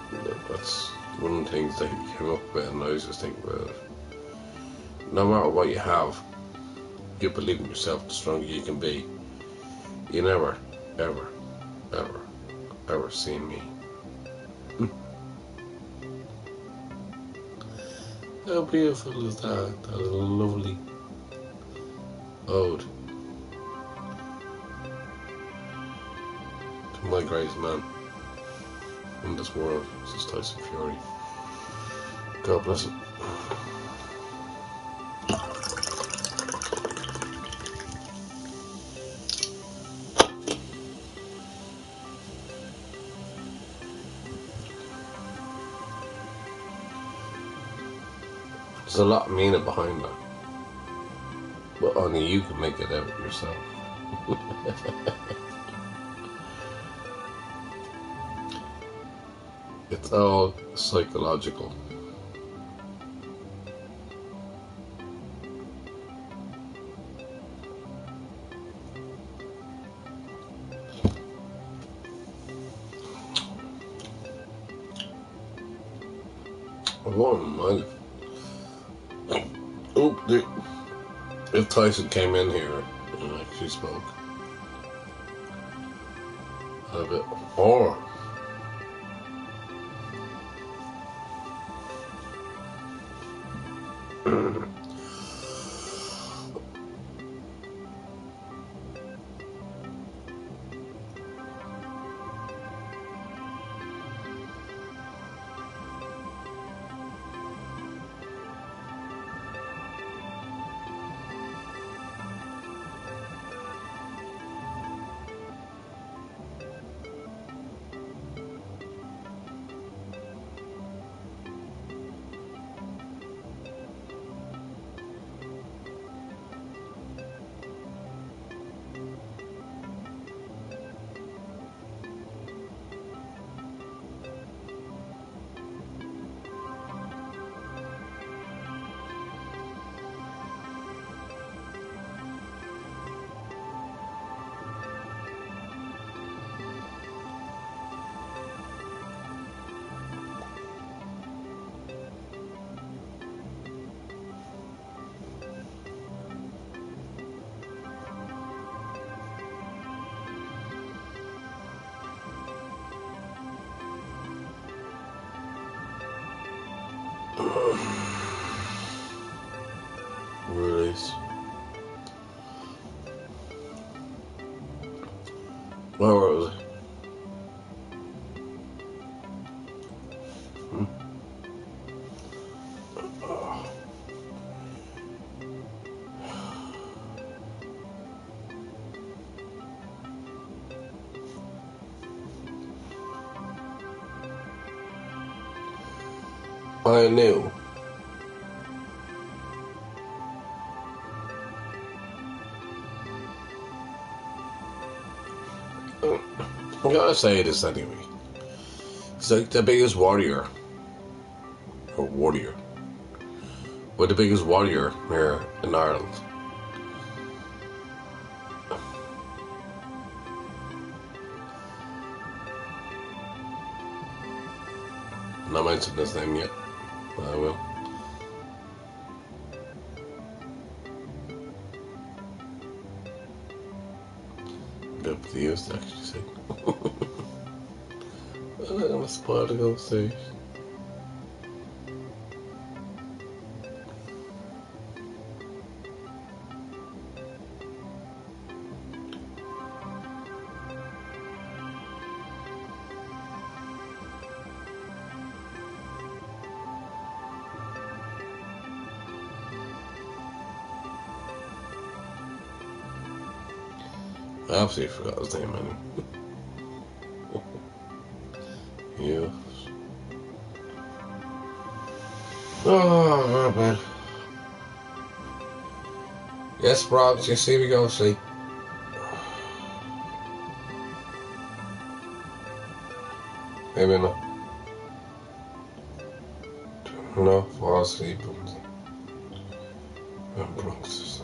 that's one of the things that he came up with, and I was just thinking about it. No matter what you have, you believe in yourself, the stronger you can be. You never, ever, ever, ever see me. How beautiful is that? That is a lovely ode to my greatest man in this world. This is Tyson Fury. God bless it. There's a lot of meaning behind that, but only you can make it out yourself. It's all psychological. One if Tyson came in here and actually spoke a bit, or Release. Where was it? I knew. I gotta say this anyway. He's like the biggest warrior. Or warrior. But the biggest warrior here in Ireland. I'm not mentioning his name yet, but I will. Good for the use to actually say. I'm not gonna spoil the whole stage. I absolutely forgot his name anyway. Yes. Oh, very bad. Yes, Bronx, you see me go sleep. Maybe not. No, fall asleep and Bronx.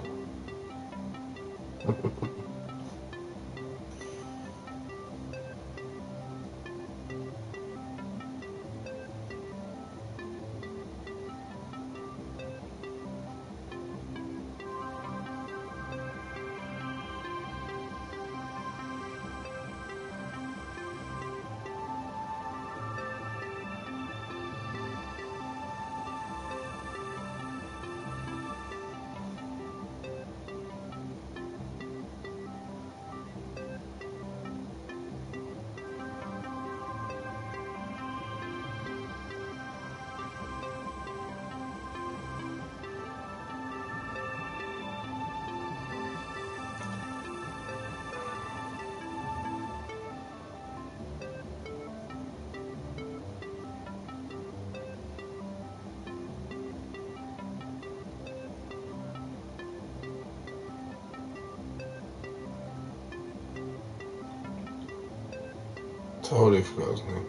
Totally forgot his name.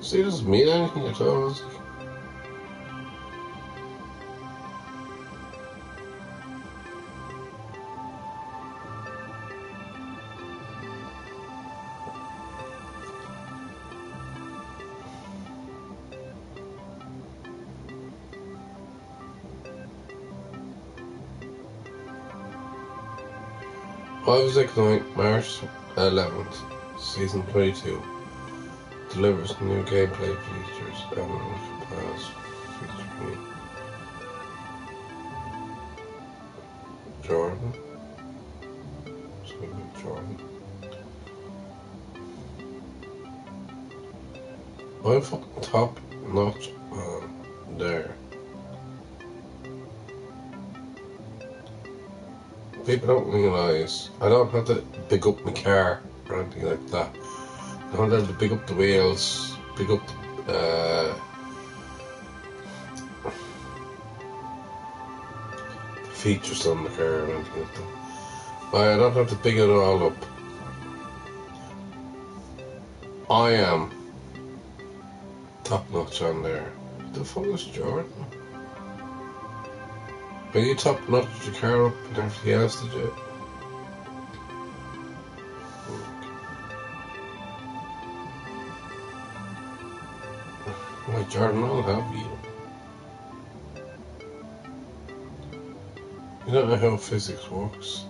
See, it doesn't mean anything at all. Isaac Knight, March 11th, Season 22, delivers new gameplay features and pass featuring Jordan. Jordan. I'm fucking top notch there. People don't realise I don't have to pick up my car or anything like that. I don't have to pick up the wheels, pick up the features on the car or anything like that. I don't have to pick it all up. I am top notch on there. What the fuck is Jordan? Are you top notch your car up and everything else to do? Why, Jordan, I'll have you. You don't know how physics works.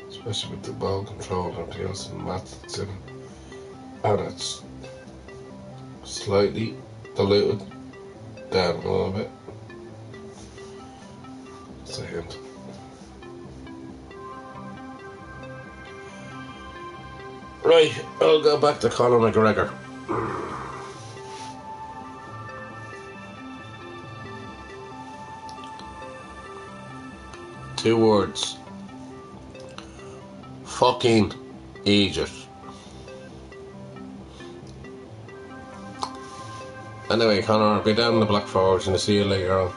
Especially with the ball control and everything else and math that's in it. Oh, that's slightly diluted down a little bit. Just a hint. Right, I'll go back to Conor McGregor. Two words. Fucking Egypt. Anyway, Conor, I'll be down in the Black Forest and I'll see you later on.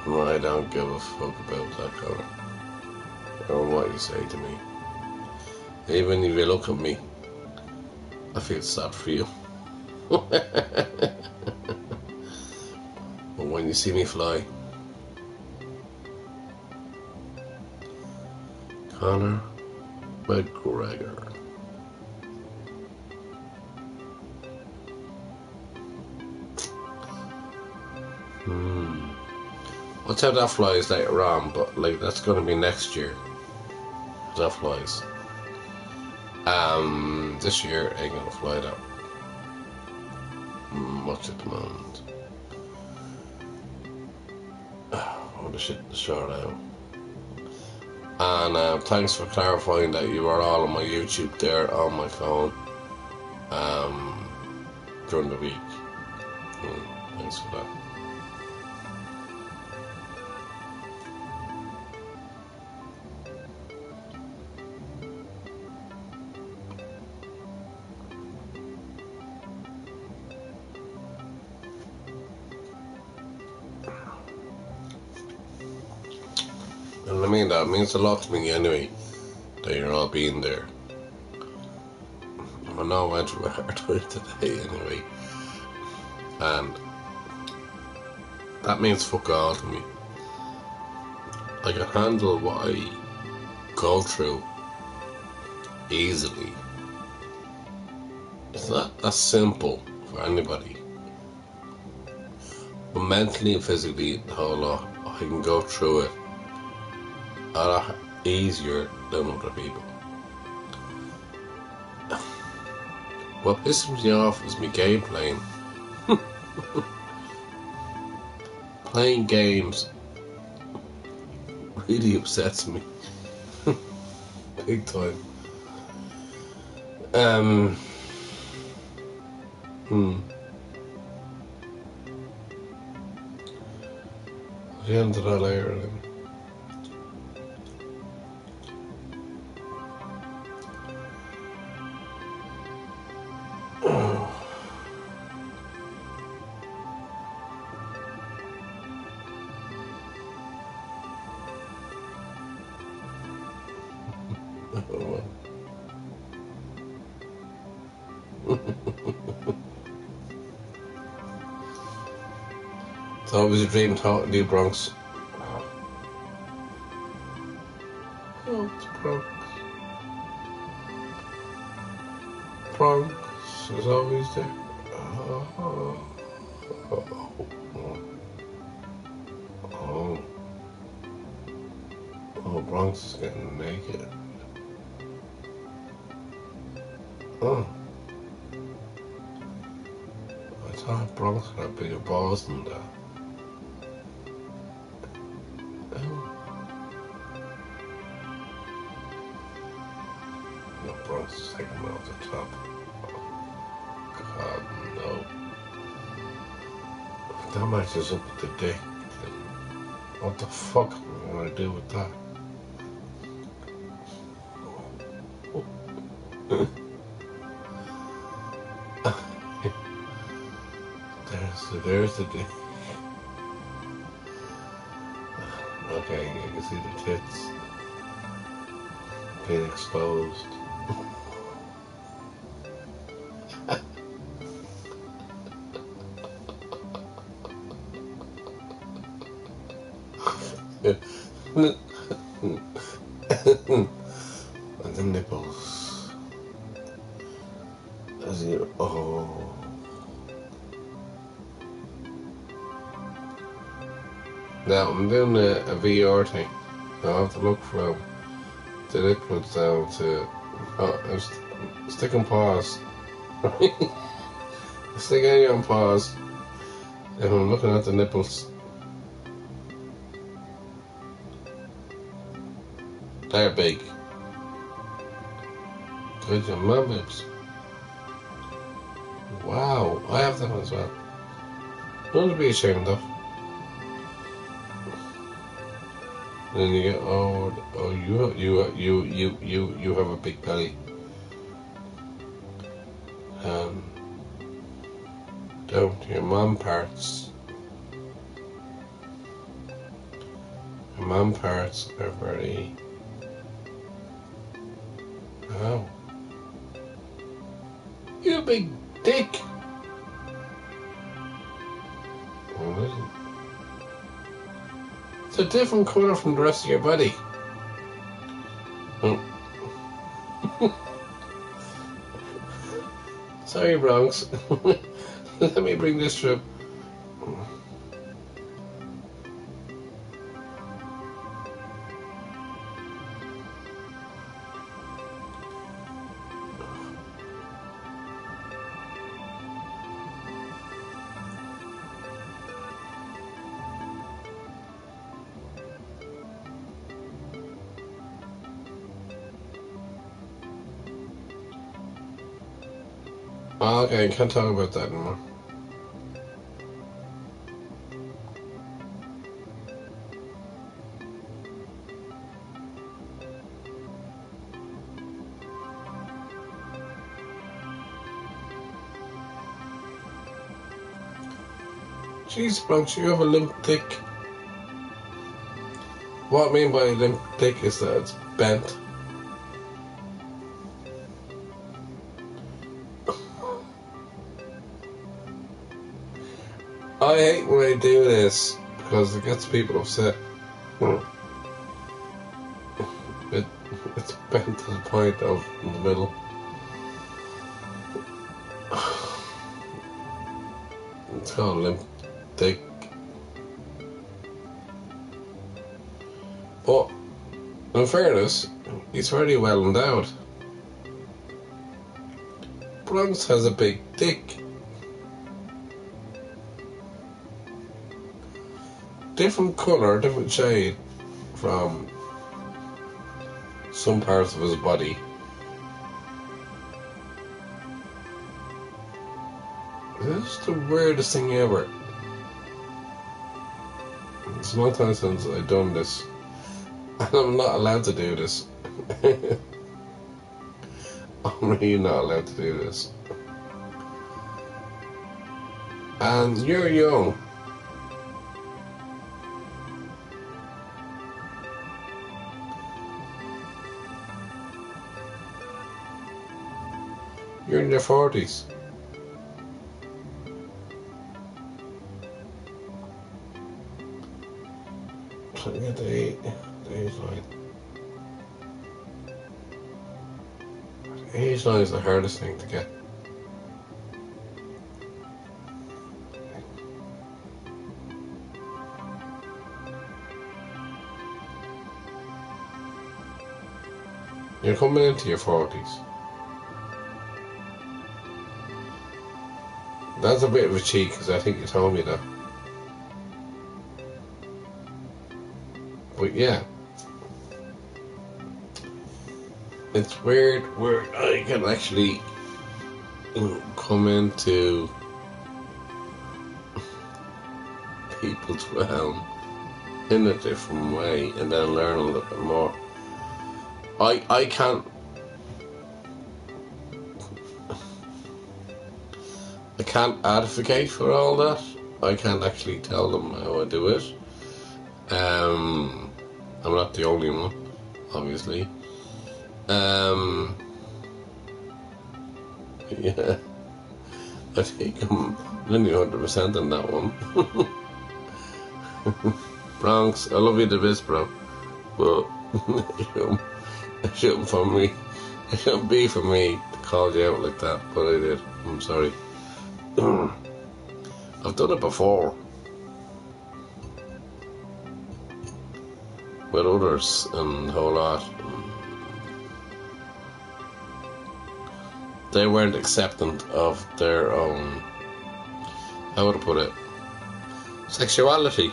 No, I don't give a fuck about that, Conor. Or what you say to me. Even if you look at me, I feel sad for you. But when you see me fly, Conor McGregor. Let's have that flies later on, but like that's gonna be next year. That flies. This year ain't gonna fly that much at the moment. Oh, the shit, the short out. And thanks for clarifying that you are all on my YouTube there on my phone during the week. Thanks for that. And I mean, that means a lot to me anyway, that you're all being there. I know I went through a hard time today anyway, and that means fuck all to me. I can handle what I go through easily. It's not that simple for anybody, but mentally and physically, a whole lot, I can go through it a lot easier than other people. What pisses me off is my game playing. Playing games really upsets me. Big time. I'll get into that later then. It's always a dream talking to you, Bronx. Oh, it's Bronx. Bronx is always there. Oh, Bronx is getting naked. Oh. I thought Bronx had bigger balls than that. No, Bronx is taking him out the top. God, no. If that matches up with the dick, then what the fuck am I gonna do with that? There's the dick. Okay, you can see the tits being exposed. And the nipples. As you, oh. Now I'm doing a VR thing. I have to look from the nipples down to. Oh, Stick on pause. Stick any on pause. If I'm looking at the nipples. They're big. Good, your mum boobs. Wow, I have them as well. Nothing to be ashamed of. Then you get, you have a big belly. Don't your mum parts. Your mum parts are very. Oh. You big dick. What is it? It's a different colour from the rest of your body. Oh. Sorry, Bronx. Let me bring this through. Okay, I can't talk about that anymore. Jeez, Bronx, you have a limp dick. What I mean by limp dick is that it's bent. I hate when I do this because it gets people upset. It's bent to the point of in the middle. It's called limp dick. But in fairness, he's very well endowed. Bronx has a big dick. Different colour, different shade from some parts of his body. This is the weirdest thing ever. It's a long time since I've done this, and I'm not allowed to do this. I'm really not allowed to do this. And you're young. You're in your 40s. Trying to get the age line. The age line is the hardest thing to get. You're coming into your 40s. That's a bit of a cheat because I think you told me that. But yeah, it's weird where I can actually come into people's realm in a different way and then learn a little bit more. I can't advocate for all that. I can't actually tell them how I do it. I'm not the only one, obviously. Yeah, I think I'm nearly 100% on that one. Bronx, I love you to bits, bro, but it shouldn't be for me to call you out like that, but I did. I'm sorry. I've done it before with others and a whole lot. they weren't acceptant of their own, how would I put it, sexuality.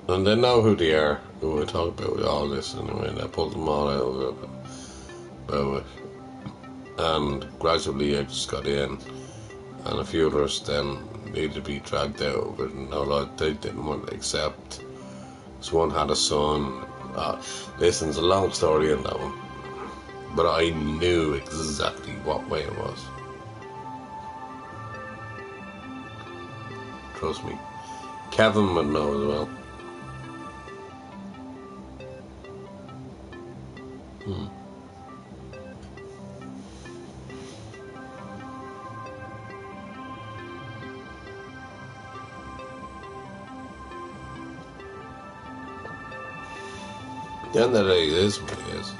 And they know who they are, who I talk about with all this anyway, and I pulled them all out about it. And gradually I just got in, and a few others then needed to be dragged out of it, and they didn't want to accept. So one had a son. Listen, it's a long story in that one, but I knew exactly what way it was. Trust me. Kevin would know as well. At the end of the day, it is what it is.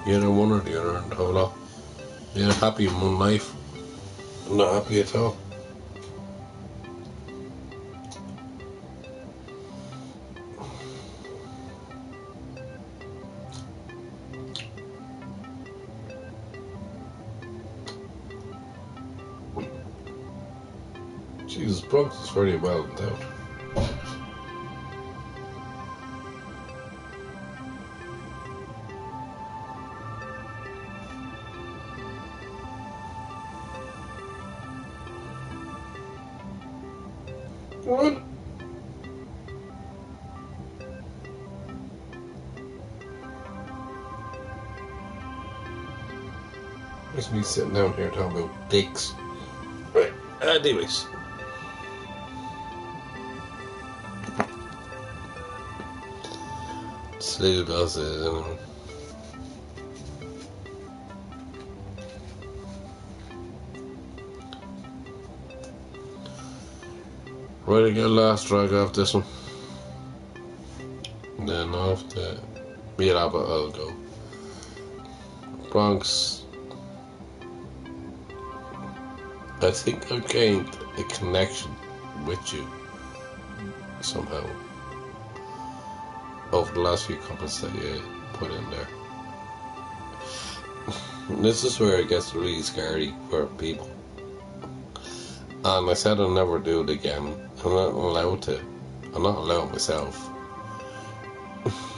Either one or the other, and the whole lot. You're happy in one life, I'm not happy at all. Jesus, Bronx is very well endowed. What? It's me sitting down here talking about dicks. Right, anyways. Sleep does it, anyway. Right, I get a last drag off this one. And then off the but I'll go. Bronx. I think I've gained a connection with you somehow over the last few comments that you put in there. This is where it gets really scary for people. And I said I'll never do it again. I'm not allowed to. I'm not allowed myself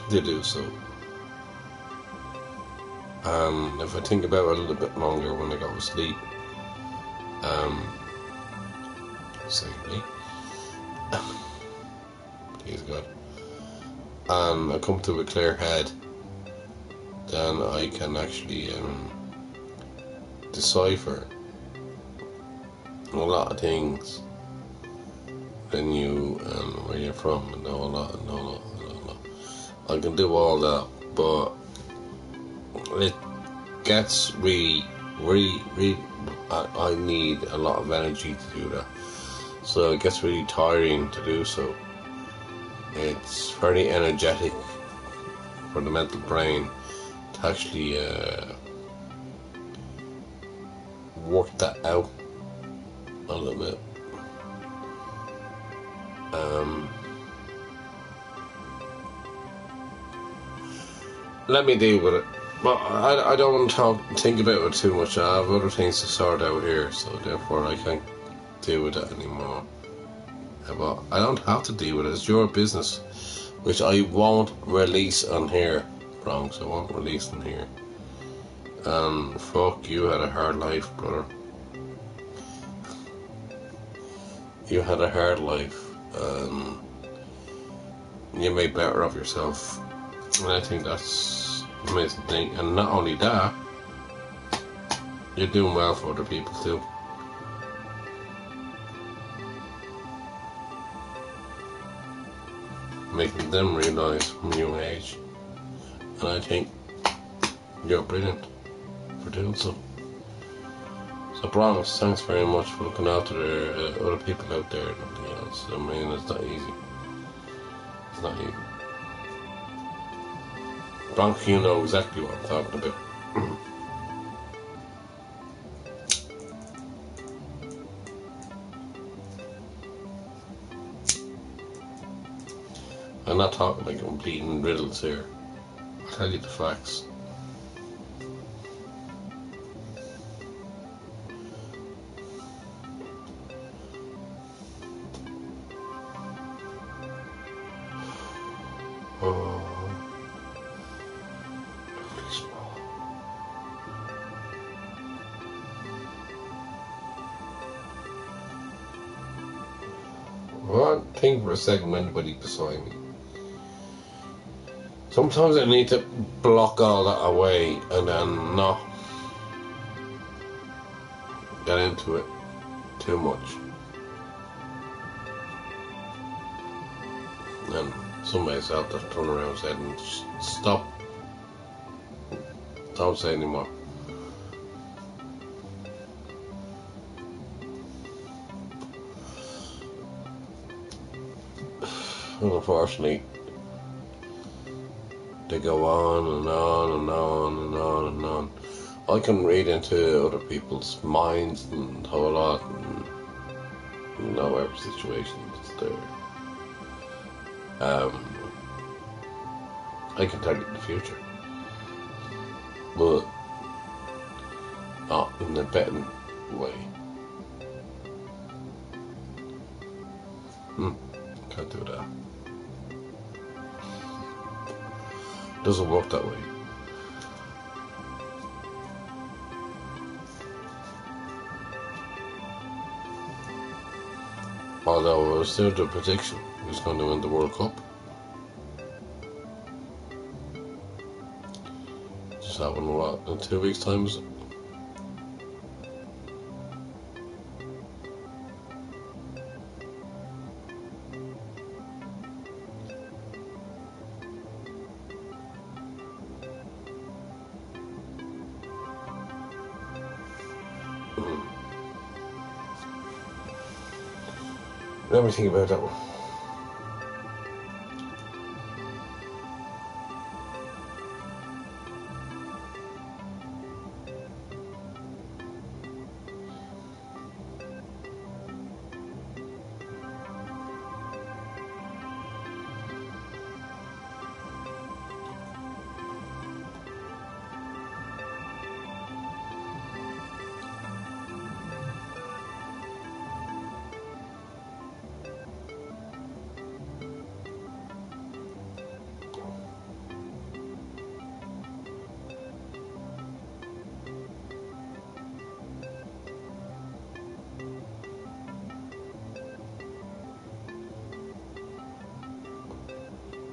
to do so. And if I think about it a little bit longer when I go to sleep, save me, please God, and I come to a clear head, then I can actually decipher a lot of things than you and where you're from, and know a lot. I can do all that, but it gets really I need a lot of energy to do that, so it gets really tiring to do so. It's very energetic for the mental brain to actually work that out a little bit. Let me deal with it. But I don't want to think about it too much. I have other things to sort out here, so therefore I can't deal with it anymore. But I don't have to deal with it. It's your business, which I won't release on here, Bronx. I won't release on here. And fuck, you had a hard life, brother. You had a hard life. You made better of yourself, and I think that's an amazing thing. And not only that, you're doing well for other people too. Making them realise from your age, and I think you're brilliant for doing so. So Bronx, thanks very much for looking after the other people out there and everything else. I mean, it's not easy. It's not easy. Bronx, you know exactly what I'm talking about. I'm not talking like I'm bleeding riddles here. I'll tell you the facts. Oh, lovely small. Well, think for a second anybody beside me. Sometimes I need to block all that away and then not get into it too much. And somebody's out there turn around and saying, stop. Don't say anymore. Unfortunately, they go on and on and on and on and on. I can read into other people's minds and a whole lot and know every situation that's there. I can tell you the future, but not in a betting way. Can't do that. Doesn't work that way. Although I was still the prediction who's going to win the World Cup. Just happened what, in 2 weeks' time is it? Let me think about that one.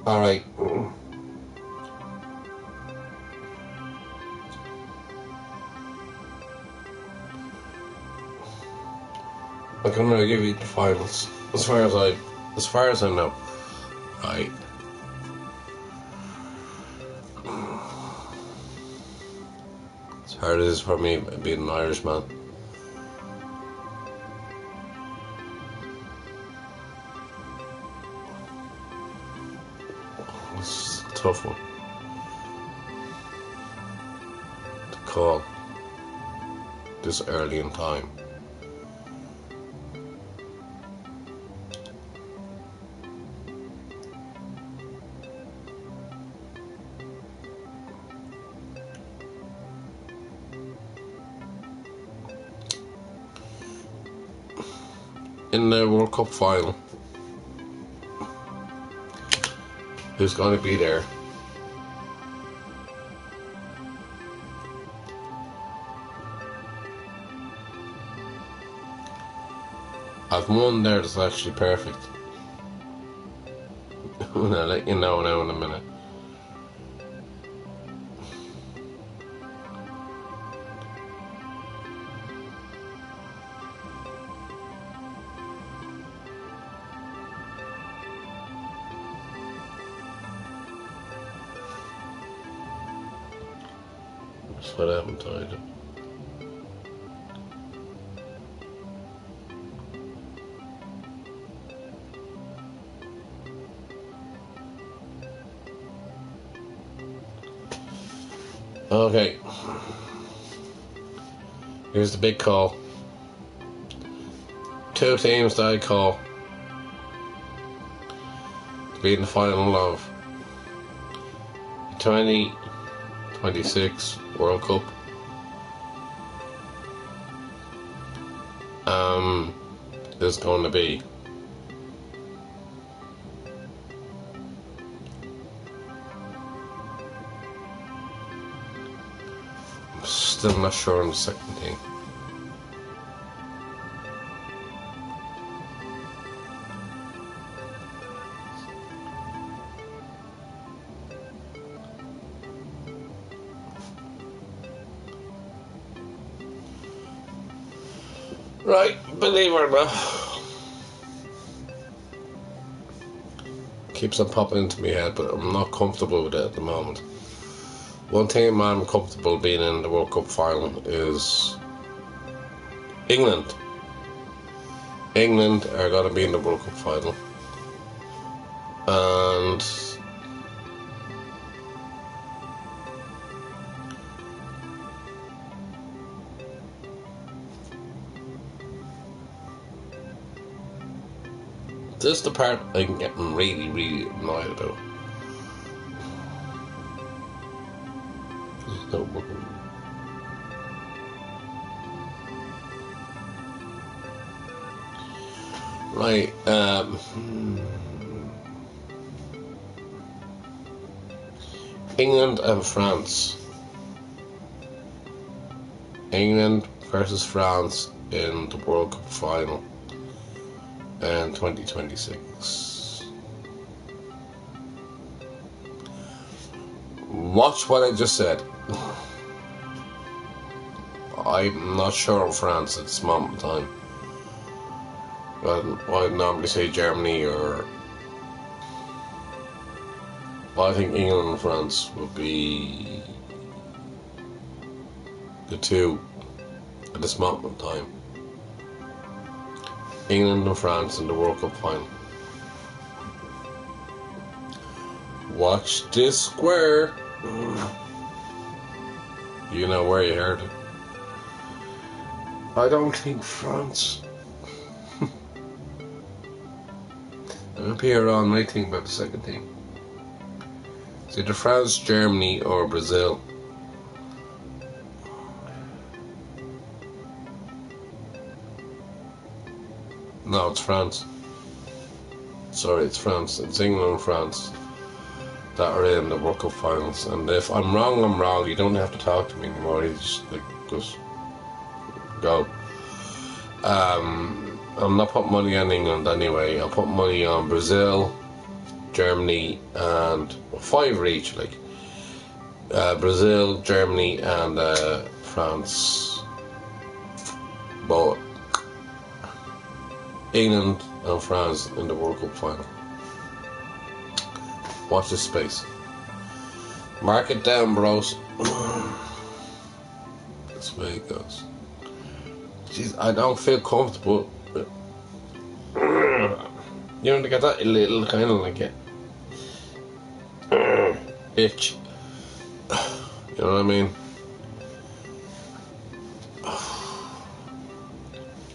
All right. I'm gonna give you the finals as far as I know. Right. As hard as it is for me being an Irishman. It's a tough one to call this early in time. In the World Cup final, who's going to be there? I've one there that's actually perfect. I'll let you know now in a minute. That's what I haven't told you. Okay. Here's the big call. Two teams that I call to be in the final of 2026 World Cup. Is going to be I'm still not sure on the second thing. Right, believe it or not, keeps on popping into my head, but I'm not comfortable with it at the moment. One thing I'm comfortable being in the World Cup final is England. England are going to be in the World Cup final, and this is the part I'm getting really, really annoyed about. Right, England and France. England versus France in the World Cup final in 2026. Watch what I just said. I'm not sure of France at this moment in time. I'd normally say Germany, or I think England and France would be the two at this moment in time. England and France in the World Cup final. Watch this square. You know where you heard it. I don't think France. I'm up here on my thing about the second thing. It's either France, Germany, or Brazil. No, it's France. Sorry, it's France. It's England and France that are in the World Cup finals. And if I'm wrong, I'm wrong. You don't have to talk to me anymore. You just go. I'm not putting money on England anyway. I'll put money on Brazil, Germany, and 5 each. Brazil, Germany, and France. But England and France in the World Cup final. Watch this space. Mark it down, bros. That's the way it goes. Jeez, I don't feel comfortable. You know, they got that little kind of like itch. You know what I mean?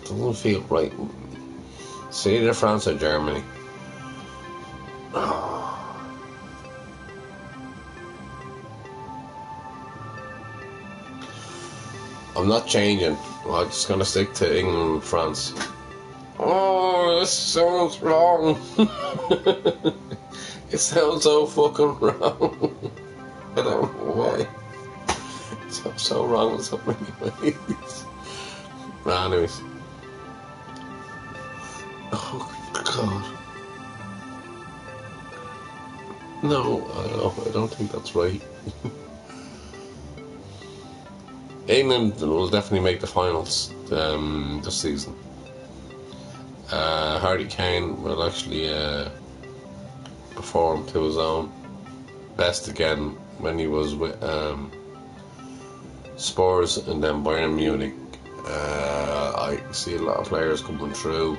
Doesn't feel right. It's either France or Germany. I'm not changing. I'm just gonna stick to England and France. Oh, this sounds wrong. It sounds so fucking wrong. I don't know why. It sounds so wrong in so many ways. Anyways. Oh, God. No, I don't think that's right. England will definitely make the finals this season. Harry Kane will actually perform to his own best again when he was with Spurs and then Bayern Munich. I see a lot of players coming through,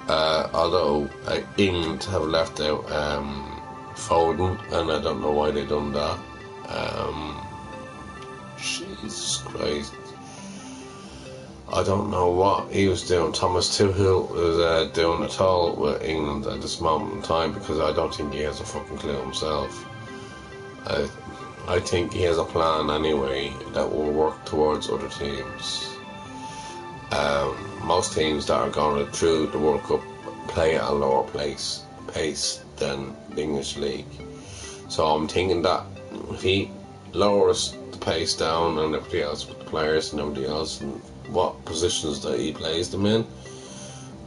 although England have left out Foden, and I don't know why they done that. Jesus Christ. I don't know what he was doing. Thomas Tuchel was doing at all with England at this moment in time, because I don't think he has a fucking clue himself. I think he has a plan anyway that will work towards other teams. Most teams that are going through the World Cup play at a lower pace than the English League. So I'm thinking that if he lowers the pace down and everybody else with the players and everybody else and what positions that he plays them in,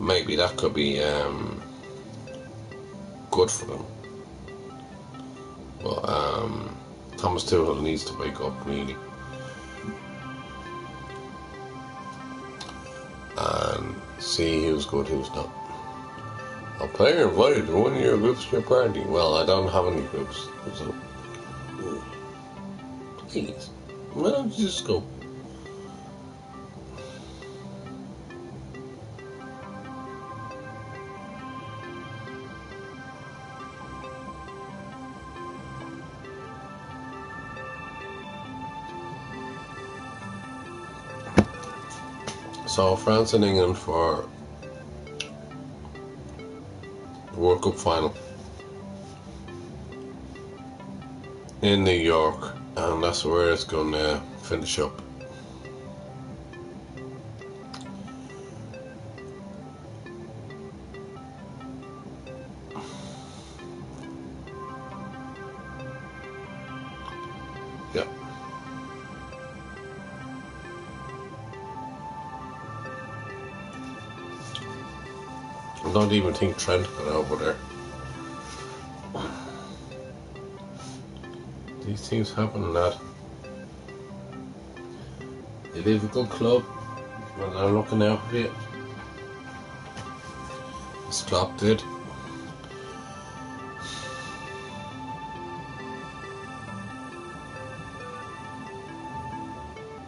maybe that could be good for them. But Thomas Tuchel needs to wake up really and see who's good, who's not. A player invited to one of your groups to your party. Well, I don't have any groups, so please, why don't you just go? So France and England for the World Cup final in New York, and that's where it's going to finish up. Yeah. I don't even think Trent got over there. These things happen, lad. You leave a good club and they're looking out for you. As Klopp did.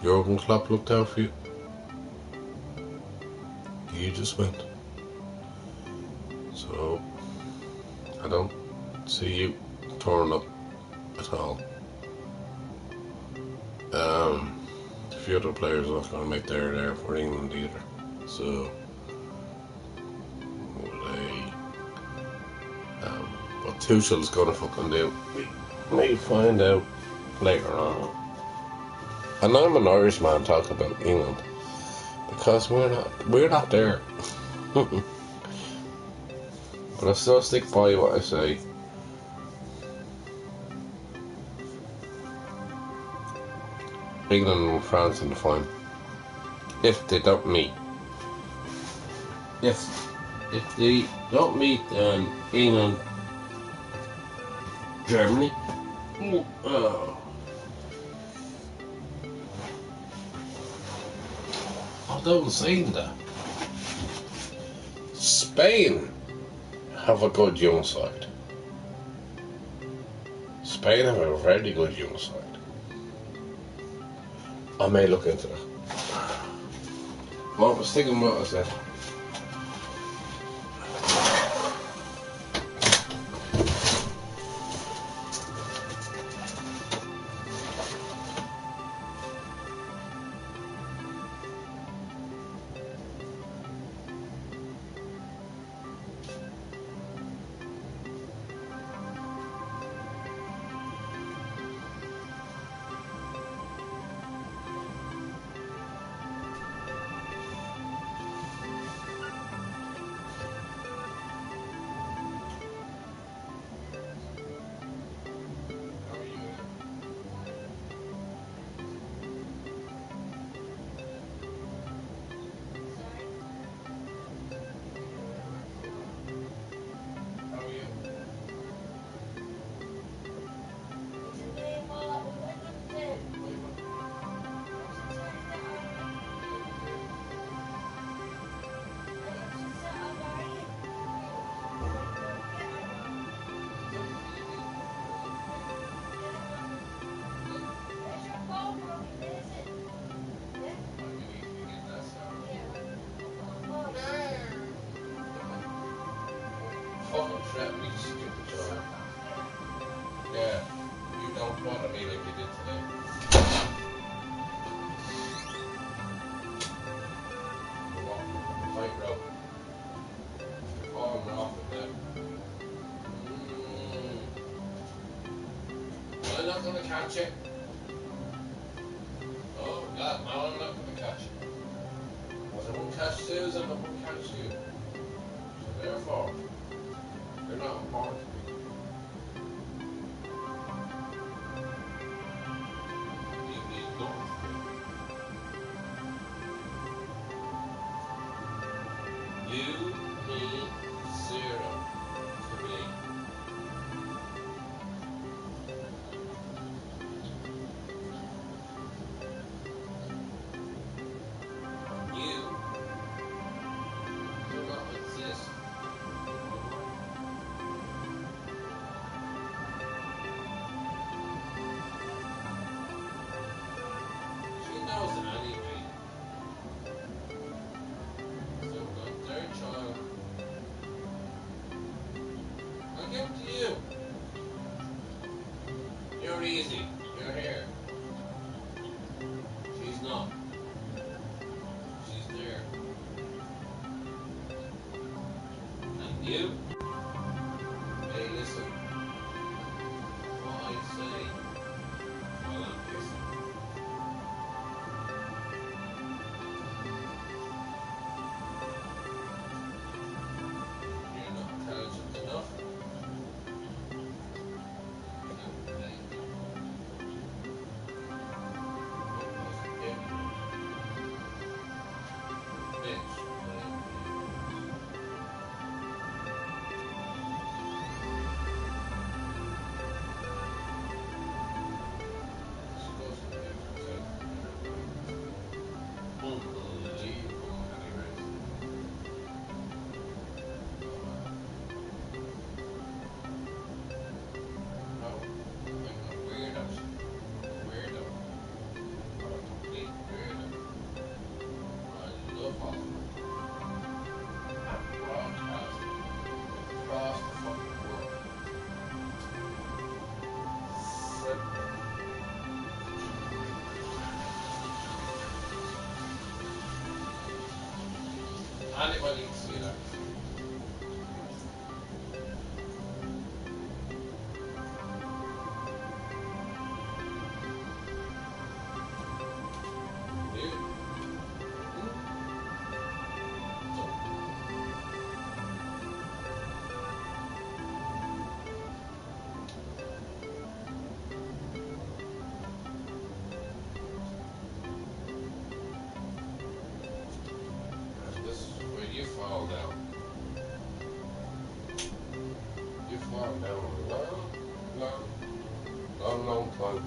Jurgen Klopp looked out for you. You just went. So I don't see you torn up at all. A few other players are not going to make their there for England either. So what Tuchel's going to fucking do, we may find out later on. And I'm an Irishman talking about England because we're not there. But I still stick by what I say. England and France in the final. If they don't meet. If they don't meet England, Germany. Although saying that, Spain have a good young side. Spain have a very good young side. I may look into that. What was thinking what I said. Fucking threaten me, stupid child. Yeah, you don't bother me like you did today. not gonna catch it. Oh, God, no, I'm not gonna catch it. Because I won't catch Susan, I won't catch you. So therefore, you're not important to me. You need nothing to me. You mean zero to me. You do not exist in my life. She knows it anyway. So not their child. I'll give it to you. You're easy. You're here. She's not. She's there. And you? Hey, listen. What I say while I'm kissing. You're not intelligent enough. You can't play. Across the fucking world. Anybody can see that. You? This is where you fall down. You fall down a long time.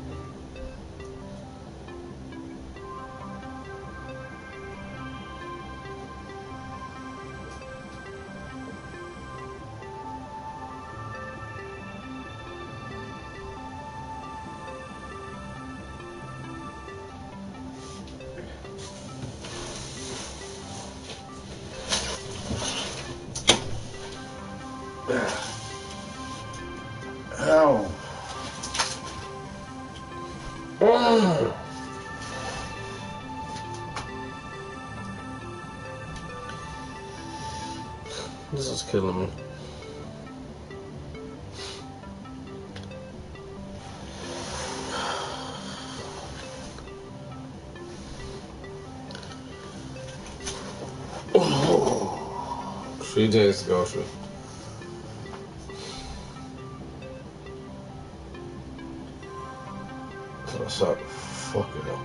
Ow. This is killing me. Oh, 3 days to go through. So I start fucking up.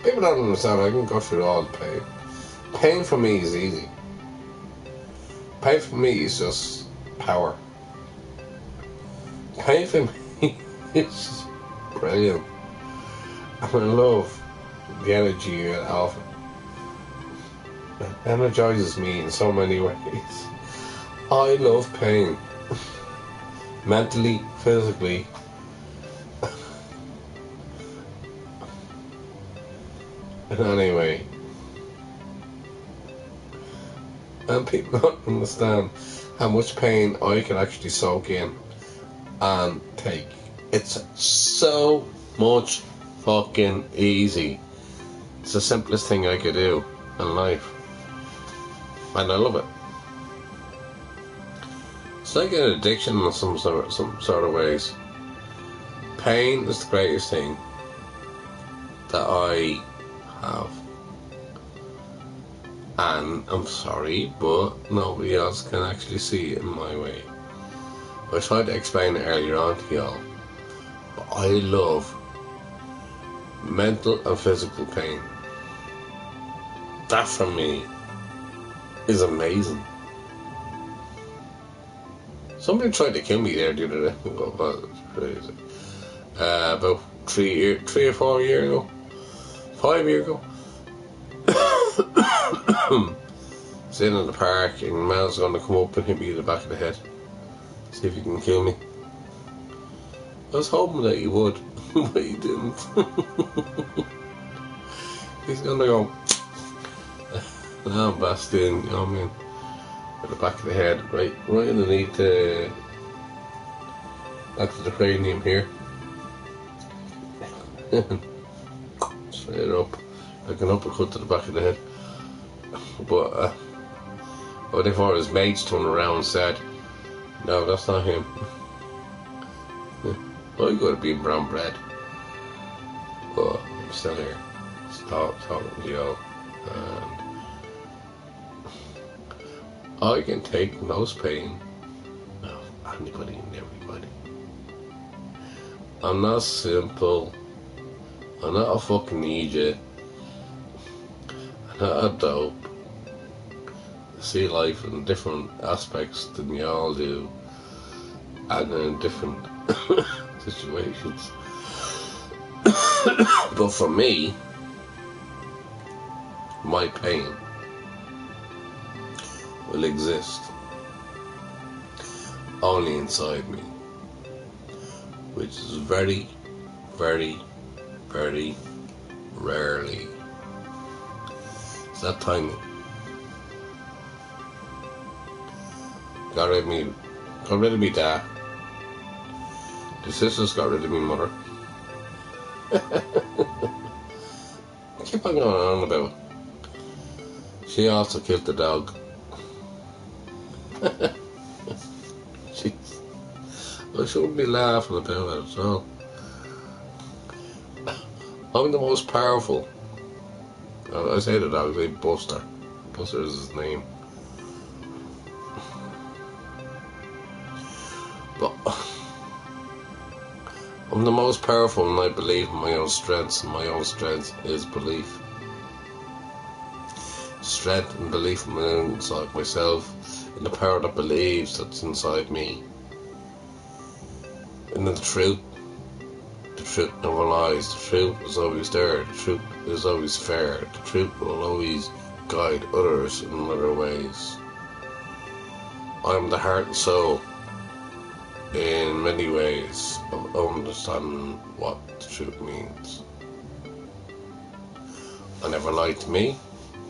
People don't understand. I can go through all the pain. Pain for me is easy. Pain for me is just power. Pain for me is just brilliant. And I love the energy you get off it. It energizes me in so many ways. I love pain. Mentally, physically. Anyway, and people don't understand how much pain I can actually soak in and take. It's so much fucking easy. It's the simplest thing I could do in life, and I love it. It's like an addiction in some sort of ways. Pain is the greatest thing that I have. And I'm sorry, but nobody else can actually see it in my way. I tried to explain it earlier on to y'all, but I love mental and physical pain. That for me is amazing. Somebody tried to kill me there the other day. Oh, that's crazy. About 3 or 4 years ago, 5 years ago. Sitting in the park, and Mel's going to come up and hit me in the back of the head. See if he can kill me. I was hoping that he would, but he didn't. He's going to go, now I'm bast in, you know what I mean? At the back of the head, right underneath the back of the cranium here. Straight up, like an uppercut to the back of the head. But what if his mates turned around and said, "No, that's not him." Well, you gotta be in brown bread. But I'm still here, talking to y'all, and I can take most pain of anybody and everybody. I'm not simple. I'm not a fucking idiot. I'm not a dope. I see life in different aspects than y'all do, and in different situations. But for me, my pain will exist only inside me, which is very, very, very rarely. It's that tiny. Got rid of me dad. The sisters got rid of me mother. Keep on going on about it. She also killed the dog. Jeez. I shouldn't be laughing about it at all. I'm the most powerful. I say the dog's name Buster. Buster is his name. But I'm the most powerful, and I believe in my own strengths, and my own strength is belief. Strength and belief inside myself, in the power that believes that's inside me. And then the truth never lies. The truth is always there. The truth is always fair. The truth will always guide others in other ways. I'm the heart and soul in many ways of understanding what the truth means. I never lied to me.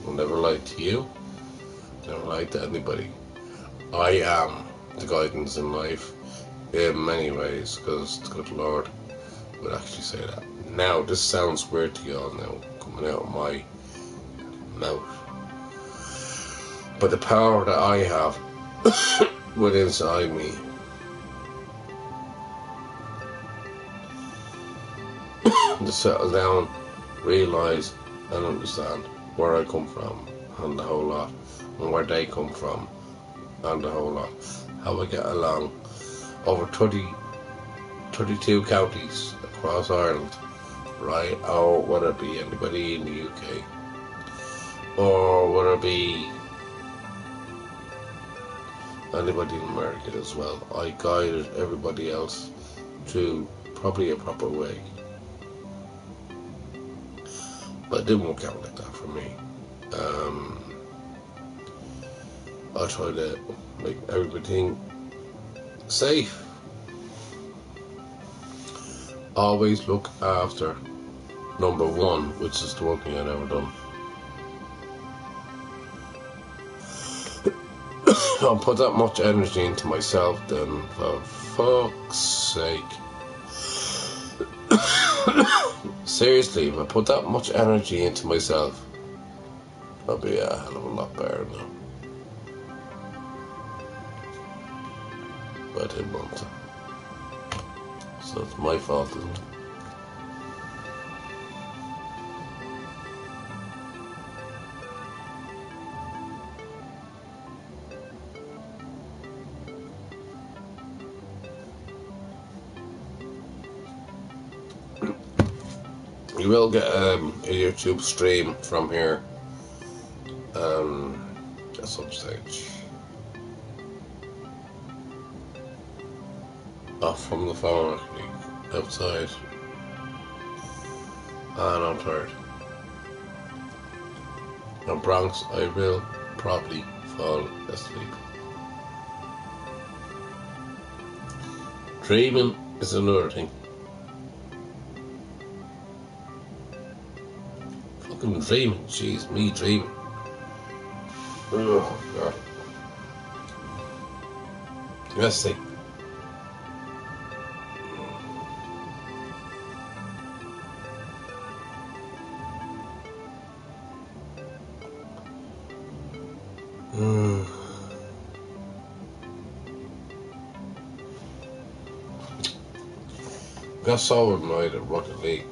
I never lied to you. I never lied to anybody. I am the guidance in life in many ways, because the good Lord would actually say that. Now, this sounds weird to y'all now, coming out of my mouth. But the power that I have within inside me to settle down, realise and understand where I come from and the whole lot, and where they come from and the whole lot, how I get along over 32 counties across Ireland, right? Or whether it be anybody in the UK, or whether it be anybody in America as well. I guided everybody else to probably a proper way, but it didn't work out like that for me. I try to make everything safe. Always look after number one, which is the one thing I never done. I'll put that much energy into myself, then for fuck's sake. Seriously, if I put that much energy into myself, I'll be a hell of a lot better now. by 2 months. So it's my fault, isn't it? You will get a YouTube stream from here at some stage. Off from the phone, actually, outside. And I'm tired. In Bronx, I will probably fall asleep. Dreaming is another thing. Fucking dreaming, jeez, me dreaming. Oh god. Let's see. Got so annoyed at Rocket League.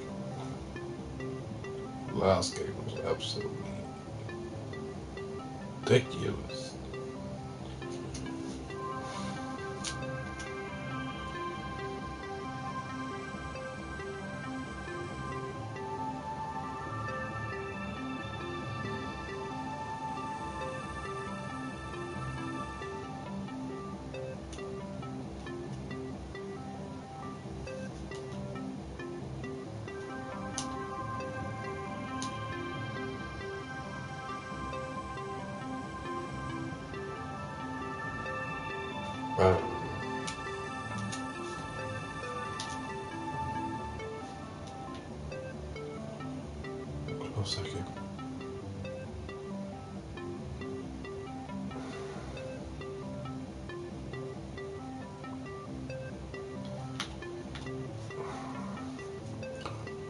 Last game was absolutely ridiculous. Close second.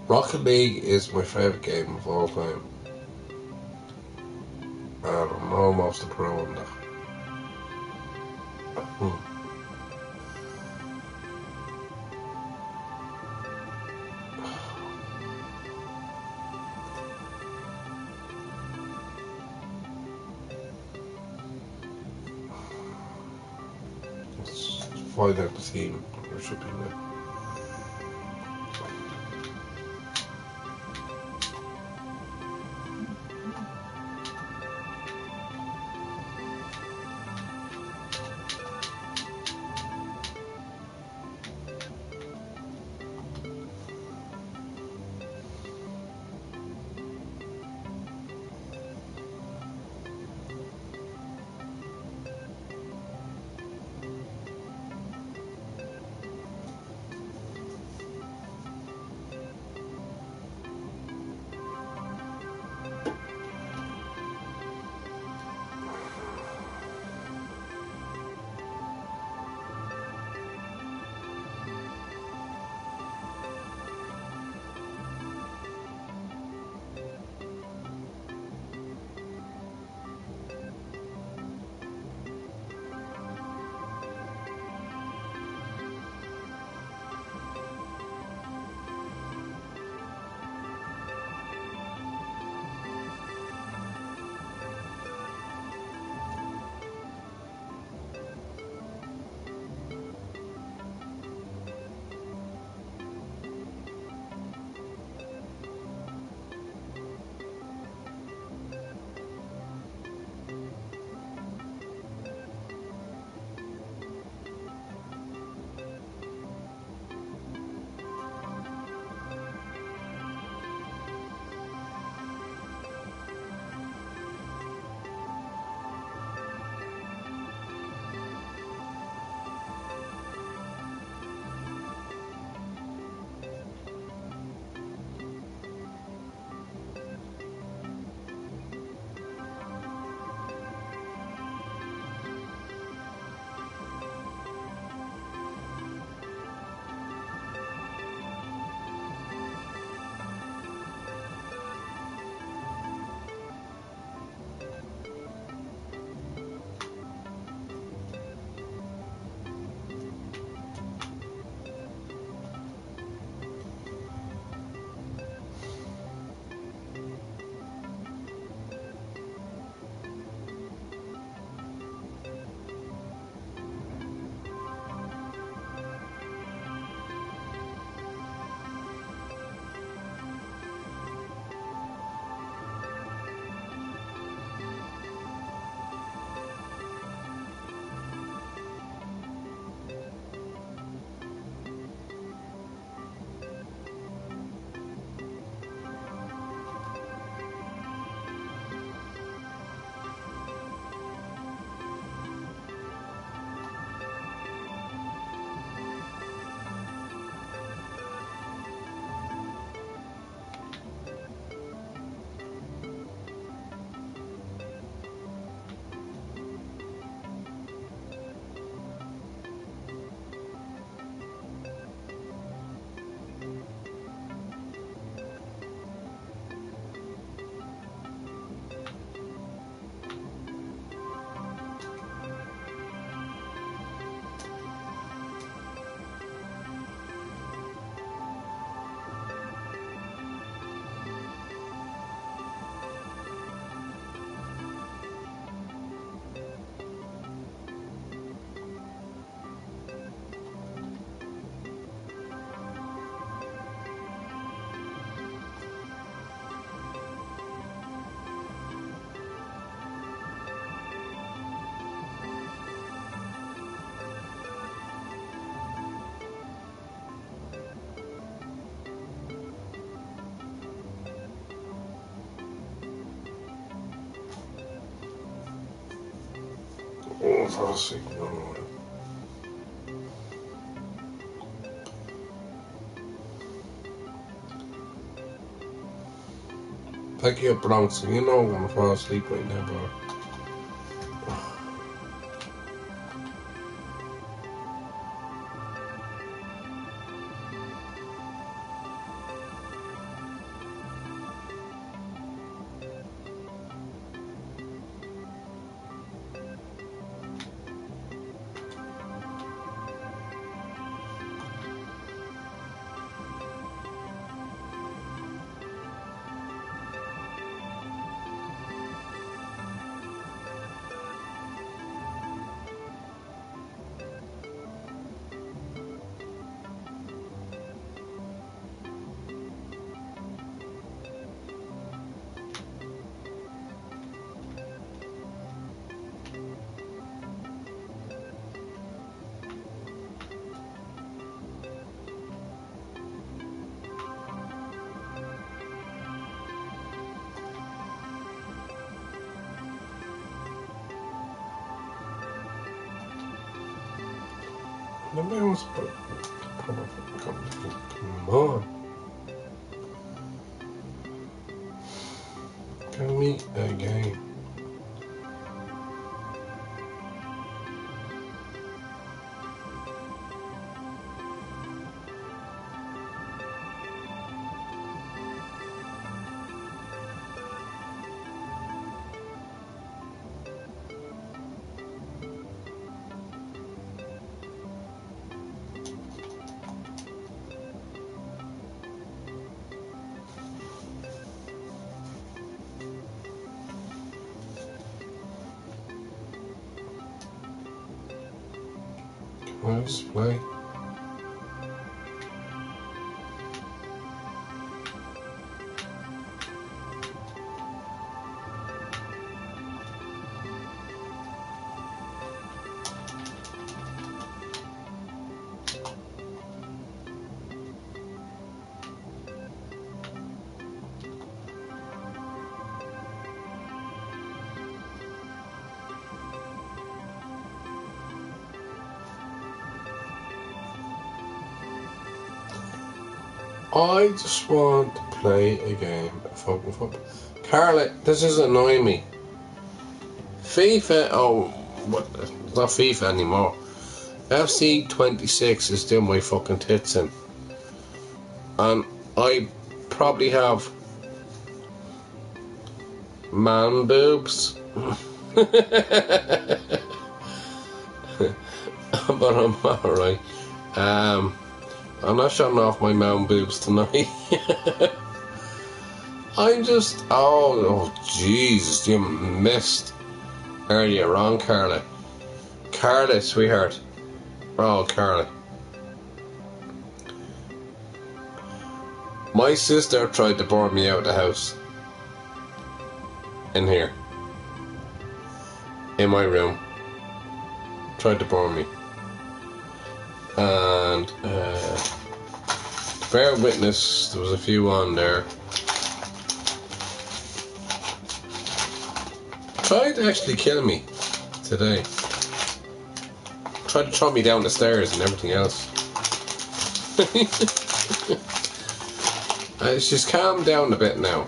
Rocket League is my favourite game of all time. And I'm almost a pro in that. Let's find out the team. Where should be there? fall asleep. No. Pick you up, Bronx. You know I'm gonna fall asleep right now, bro. Nobody wants to put come on. Can we again? Let's play. I just want to play a game of fucking football. Carla, this is annoying me. FIFA, oh, what? It's not FIFA anymore. FC 26 is doing my fucking tits in. And I probably have man boobs. But I'm alright. I'm not showing off my man boobs tonight. I'm just, oh Jesus, you missed earlier on, Carla. Carla, sweetheart. Oh, Carla. My sister tried to burn me out of the house. In here. In my room. Tried to burn me. And bear witness, there was a few on there. Tried to actually kill me today. Tried to throw me down the stairs and everything else. She's calmed down a bit now.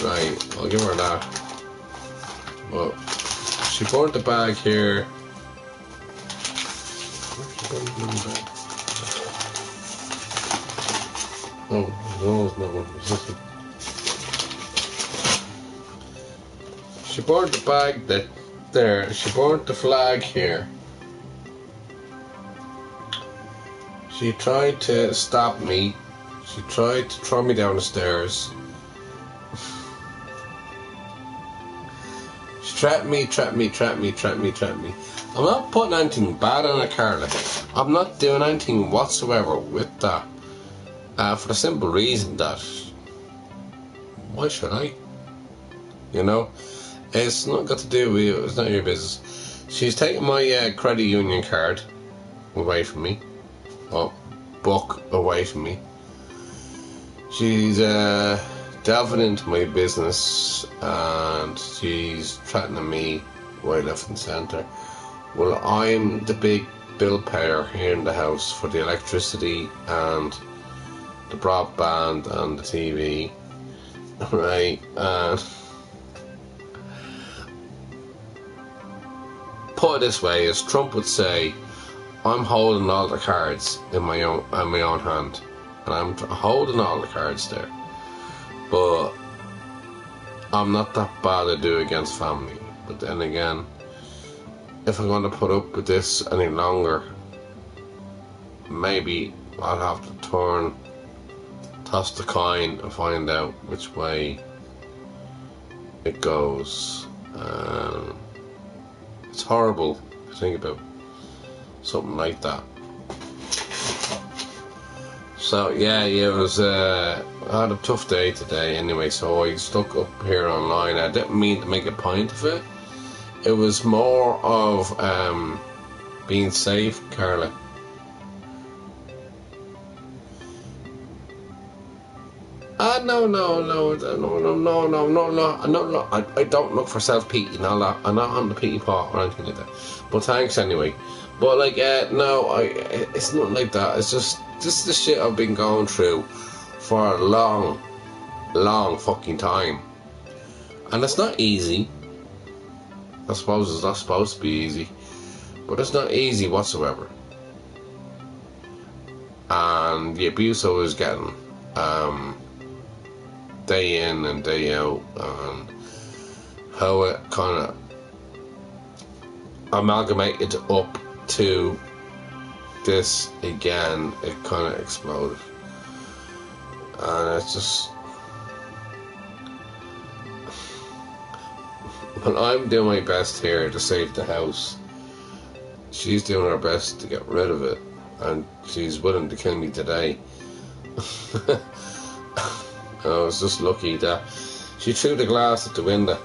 Right, I'll give her that. Well, she burnt the bag here. Oh, no, it's not one. She burnt the bag there. She burnt the flag here. She tried to stop me. She tried to throw me down the stairs. She trapped me. I'm not putting anything bad on it, Carla. I'm not doing anything whatsoever with that. For the simple reason that, why should I? You know? It's not got to do with you. It's not your business. She's taken my credit union card away from me. Well, book away from me. She's delving into my business and she's threatening me right, left and centre. Well, I'm the big bill payer here in the house for the electricity and the broadband and the TV, right? And put it this way, as Trump would say, I'm holding all the cards in my own hand, and I'm holding all the cards there. But I'm not that bad to do against family. But then again, if I'm going to put up with this any longer, maybe I'll have to toss the coin and find out which way it goes. It's horrible to think about something like that. So yeah, it was. I had a tough day today anyway, so I stuck up here online. I didn't mean to make a point of it. It was more of being safe, Carla. No. I don't look for self-pity and all that. I'm not on the pity pot or anything like that. But thanks anyway. But like, no, it's not like that. It's just the shit I've been going through for a long fucking time. And it's not easy. I suppose it's not supposed to be easy. But it's not easy whatsoever. And the abuse I was getting, day in and day out, and how it kind of amalgamated up to this again, it kind of exploded. And it's just, when I'm doing my best here to save the house, she's doing her best to get rid of it, and she's willing to kill me today. I was just lucky that she threw the glass at the window.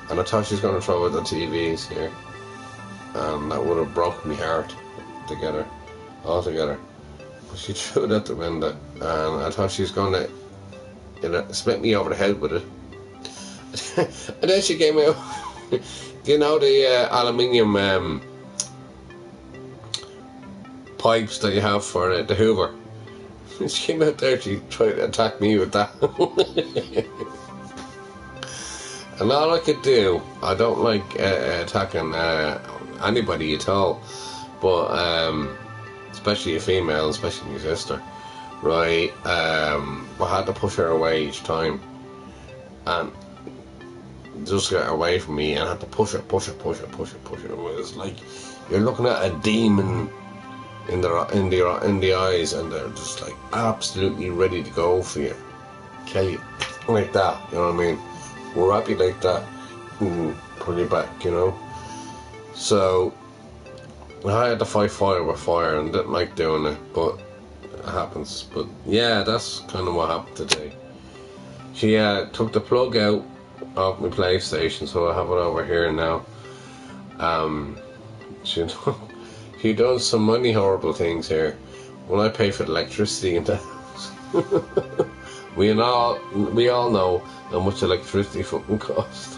And I thought she was going to throw it at the TVs here. And that would have broken my heart altogether. But she threw it at the window. And I thought she was going to split me over the head with it. And then she came out. You know the aluminium pipes that you have for the Hoover? She came out there, she tried to attack me with that. And all I could do, I don't like attacking anybody at all, but especially a female, especially my sister, right? I had to push her away each time, and just get away from me, and I had to push her. It was like you're looking at a demon in the eyes, and they're just like absolutely ready to go for you, kill you, like that. You know what I mean? Wrap you like that, and pull you back. You know. So I had to fight fire with fire, and didn't like doing it, but it happens. But yeah, that's kind of what happened today. She took the plug out of my PlayStation, so I have it over here now. She does so many horrible things here. When I pay for the electricity in the house, we all know how much electricity fucking costs.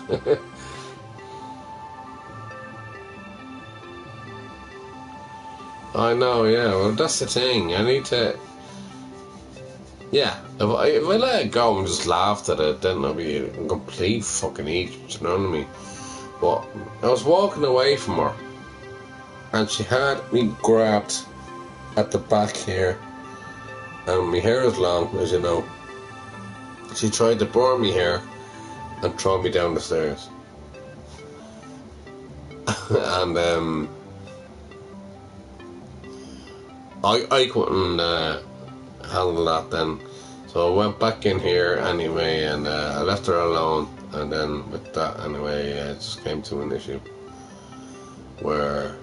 I know, yeah. Well, that's the thing. I need to. Yeah, if I let it go and just laughed at it, then I'll be a complete fucking idiot. You know what I mean? But I was walking away from her, and she had me grabbed at the back here, and my hair is long, as you know. She tried to burn me hair and throw me down the stairs. And I couldn't handle that then, so I went back in here anyway, and I left her alone. And then with that anyway, it just came to an issue where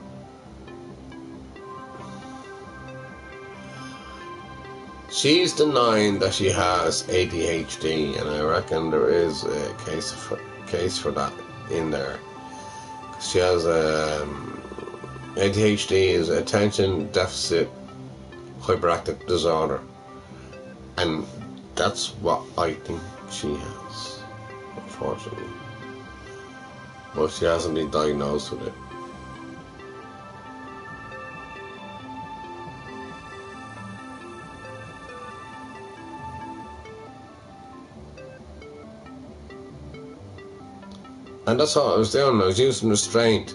she's denying that she has ADHD, and I reckon there is a case for that in there. She has ADHD is attention deficit hyperactive disorder, and that's what I think she has. unfortunately. But she hasn't been diagnosed with it. And that's all I was doing. I was using restraint.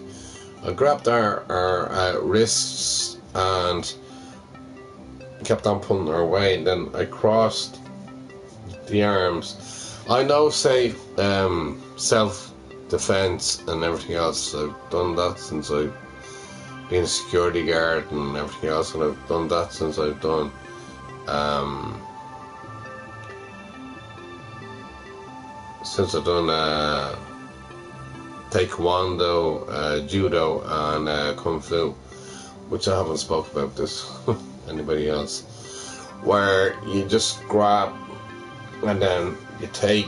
I grabbed her wrists and kept on pulling her away, and then I crossed the arms. I know, say, self-defense and everything else. I've done that since I've been a security guard and everything else, and I've done that since I've done taekwondo, judo, and kung fu, which I haven't spoke about this anybody else, where you just grab and then you take,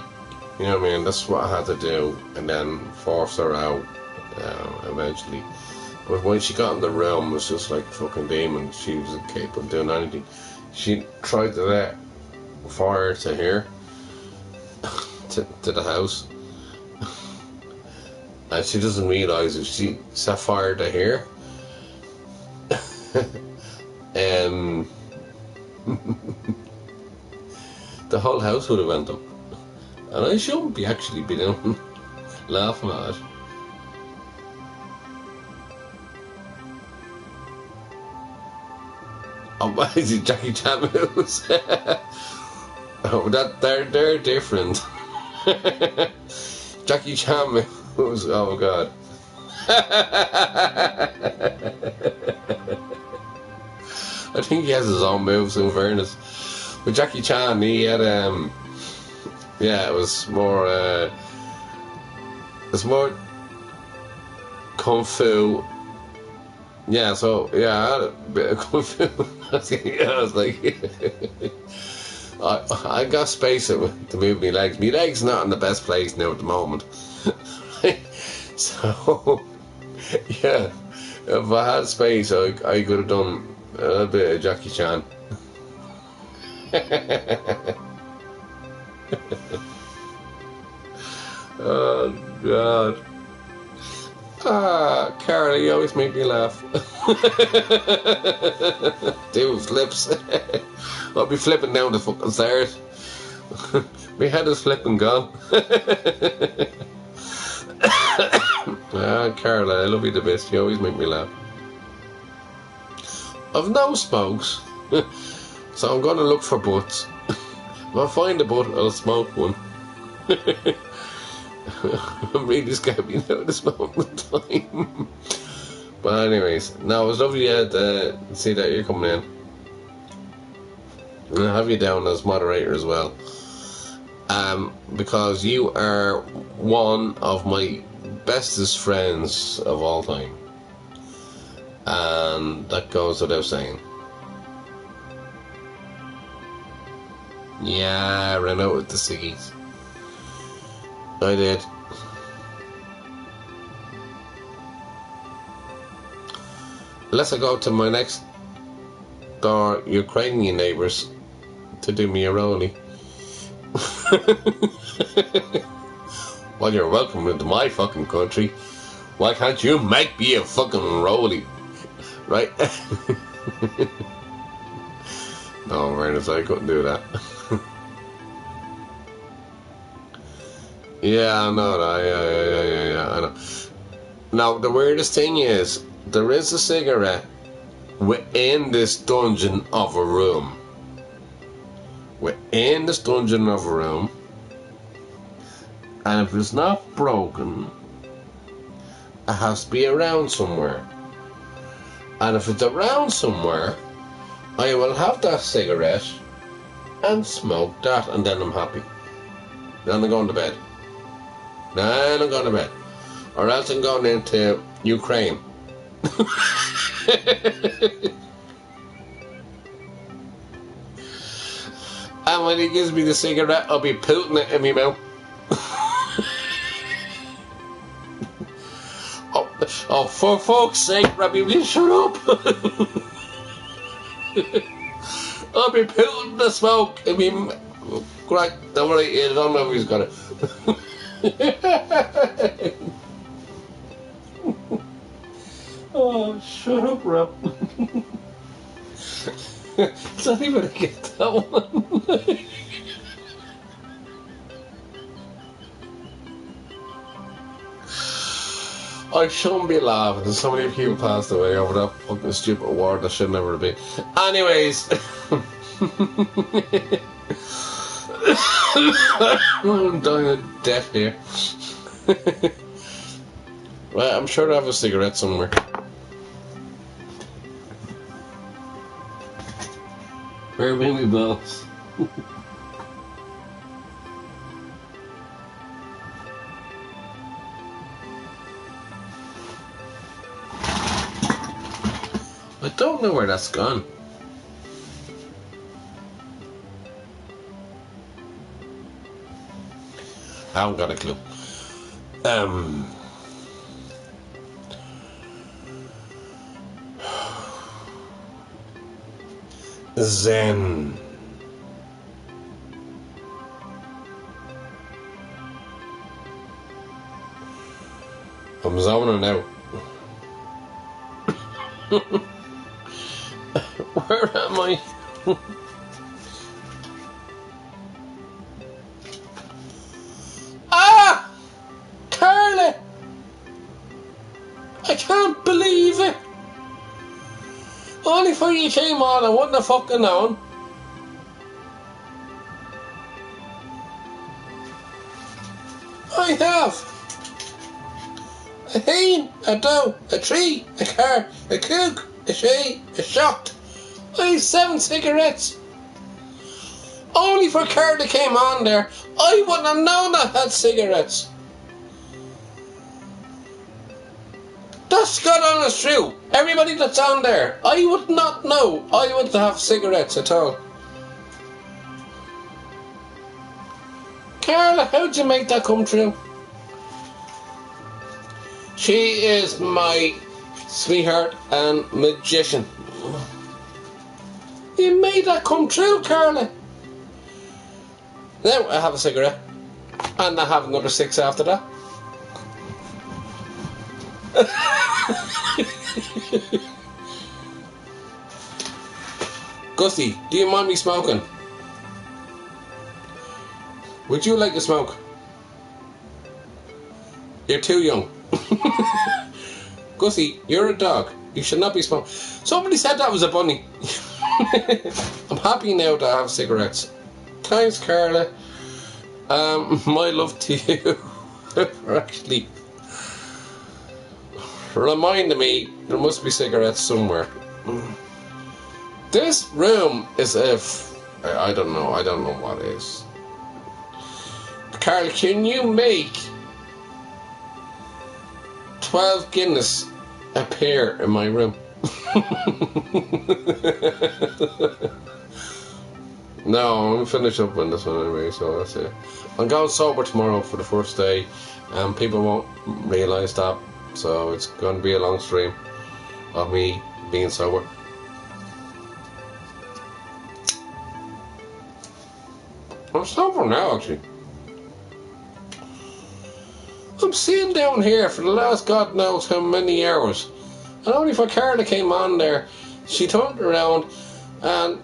you know what I mean, that's what I had to do, and then force her out eventually. But when she got in the room, it was just like a fucking demon. She was incapable of doing anything. She tried to let fire to here, to the house. And she doesn't realise if she set fire to here, the whole house would have went up. And I shouldn't be actually be doing laughing at it. Oh, why is it Jackie Chan moves? Oh, they're different. Jackie Chan moves. Oh god. I think he has his own moves, in fairness. But Jackie Chan, he had yeah, it was more it's more kung fu. Yeah, so yeah, I had a bit of kung fu. I was like I got space to move my legs. My legs not in the best place now at the moment. So yeah, if I had space, I could have done a bit of Jackie Chan. Oh god. Ah, Carol, you always make me laugh. Do flips. I'll be flipping down the fucking stairs. My head is flipping gone. Ah, Carol, I love you the best. You always make me laugh. I've no smokes, so I'm going to look for butts. If I find a butt, I'll smoke one. I'm really scared being out this moment of time. But anyways, no, it was lovely to see that you're coming in. And I'll have you down as moderator as well. Because you are one of my bestest friends of all time. And that goes without saying. Yeah, I ran out with the ciggies. I did. Unless I go to my next door Ukrainian neighbours to do me a rollie. Well, you're welcome into my fucking country. Why can't you make me a fucking rollie? Right? No, Ernest, I couldn't do that. Yeah, I know that. Yeah, I know. Now, the weirdest thing is, there is a cigarette within this dungeon of a room. Within this dungeon of a room. And if it's not broken, it has to be around somewhere. And if it's around somewhere, I will have that cigarette and smoke that, and then I'm happy. Then I'm going to bed. Then I'm going to bed. Or else I'm going into Ukraine. And when he gives me the cigarette, I'll be putting it in my mouth. Oh, for fuck's sake, Robbie, will you shut up? I'll be putting the smoke in me. Right, don't worry, I don't know if he's got it. Oh, shut up, Rob. It's not even to get that one. I shouldn't be laughing. There's so many people passed away over that fucking stupid war that should never be. Anyways. I'm dying of death here. Well, I'm sure I have a cigarette somewhere. Where are my balls? I don't know where that's gone. I haven't got a clue. Zen. I'm zoning out. Where am I? Ah! Carla! I can't believe it! Only for you came on, I wouldn't have fucking known. I have. A hen, a doe, a tree, a car, a cook, a she, a shot. I have 7 cigarettes. Only for Carla came on there, I wouldn't have known I had cigarettes. That's God honest true. Everybody that's on there, I would not know I would have cigarettes at all. Carla, how'd you make that come true? She is my sweetheart and magician. You made that come true, Carla. Now I have a cigarette. And I have another 6 after that. Gussie, do you mind me smoking? Would you like to smoke? You're too young. Gussie, you're a dog. You should not be smoking. Somebody said that was a bunny. I'm happy now that I have cigarettes. Thanks, Carla. My love to you for actually reminding me there must be cigarettes somewhere. This room is I don't know what it is. Carla, can you make 12 Guinness appear in my room? No, I'm gonna finish up on this one anyway, so that's it. I'm going sober tomorrow for the first day, and people won't realise that, so it's going to be a long stream of me being sober. I'm sober now, actually. I'm sitting down here for the last God knows how many hours, and only for Carla came on there, she turned around and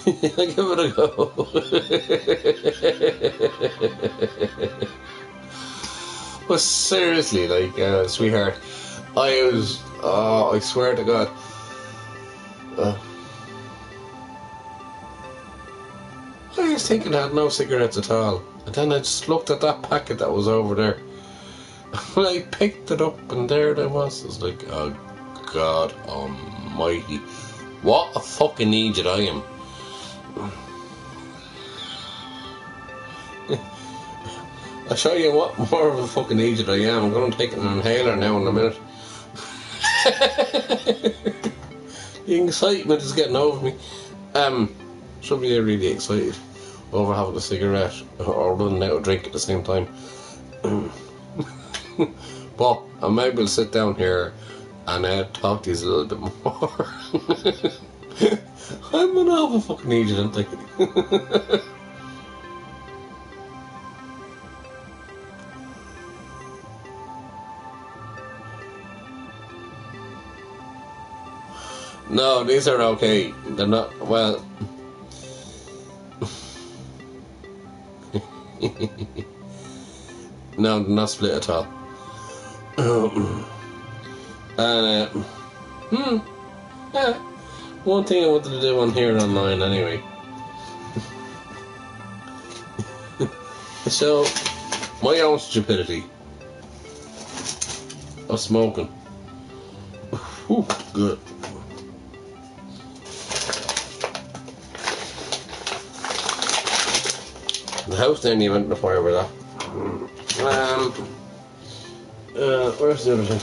I give it a go. But seriously, like, sweetheart, I swear to God, I was thinking I had no cigarettes at all, and then I just looked at that packet that was over there. I picked it up, and there it was. It's like, oh God almighty, what a fucking idiot I am. I'll show you what more of a fucking idiot I am. I'm going to take an inhaler now in a minute. The excitement is getting over me. Should be really excited over having a cigarette or running out of drink at the same time. But I'm able to sit down here and talk to you a little bit more. I'm an awful fucking idiot, aren't I? No, these are okay. They're not, well... No, they're not split at all. And, yeah. One thing I wanted to do on here online anyway. So, my own stupidity of smoking. Whew, good. The house nearly went in the fire with that. Where's the other thing?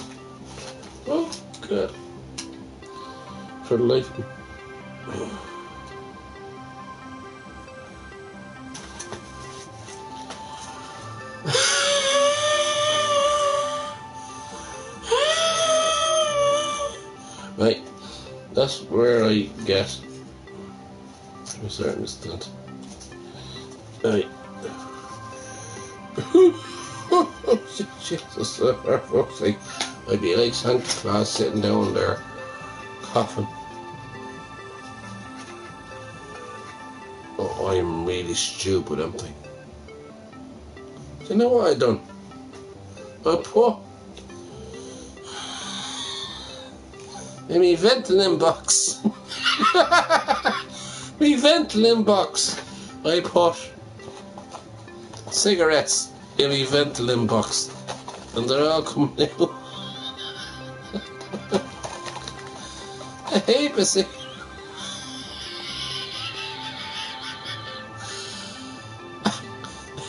Oh, good. For the life of me. Right, that's where I get to a certain extent. Right. Jesus, for fuck's sake. I'd be like Santa Claus sitting down there, coughing. Oh, I'm really stupid, am I? Do you know what I done? I put in my ventolin box. My ventolin box. I put cigarettes in my ventolin box, and they're all coming out. I hate the cigarette.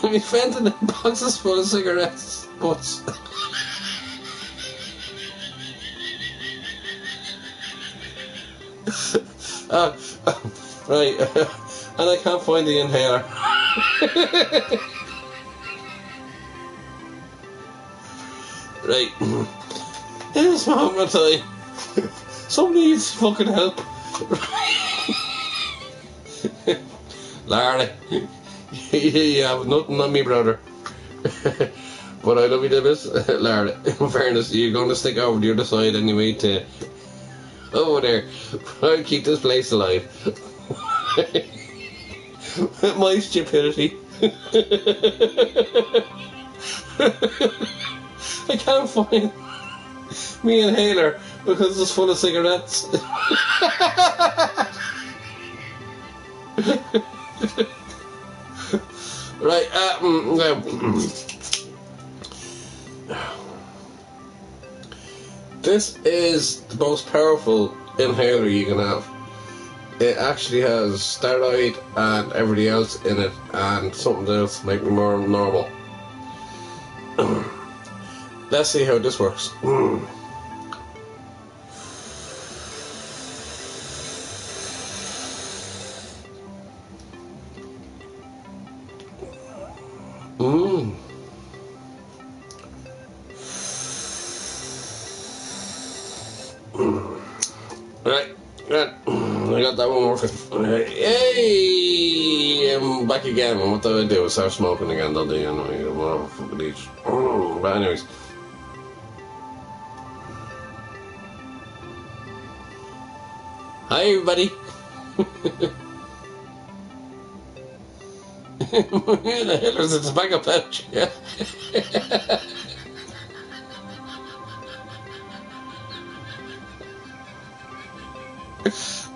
My ventolin box is full of cigarettes, butts. Right, and I can't find the inhaler. Right, in this moment of time, somebody needs fucking help. Larry, you have nothing on me, brother. But I love you to this, Larry. In fairness, you're going to stick over the other side anyway to over there. I'll keep this place alive. With my stupidity. I can't find me inhaler because it's full of cigarettes. Right, this is the most powerful inhaler you can have. It actually has steroid and everything else in it, and something else to make me more normal. Let's see how this works. Right, I got that one working. Hey, I'm back again. What do I do? Start smoking again, don't I? You know, whatever fucking each. But anyways. Hi, everybody. The hell is a tobacco pouch? Yeah.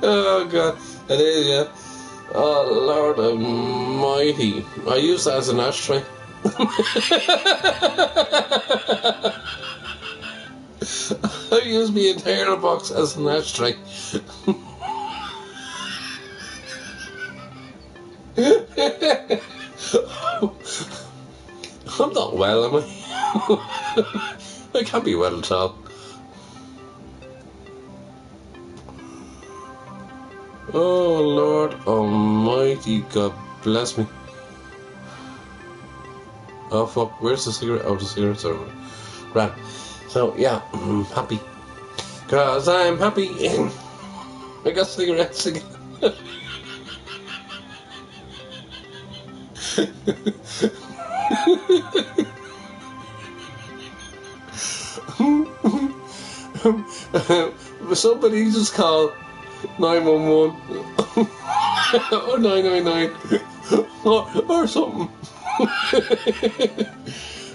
Oh god, it is, yeah. Oh Lord Almighty. I use that as an ashtray. I use my entire box as an ashtray. I'm not well, am I? I can't be well at all. Oh Lord Almighty, God bless me. Oh fuck, where's the cigarette? Oh, the cigarette's over there. Right. So yeah, I'm happy. Cause I'm happy. I got cigarettes again. Somebody just called 911 or 999 or something.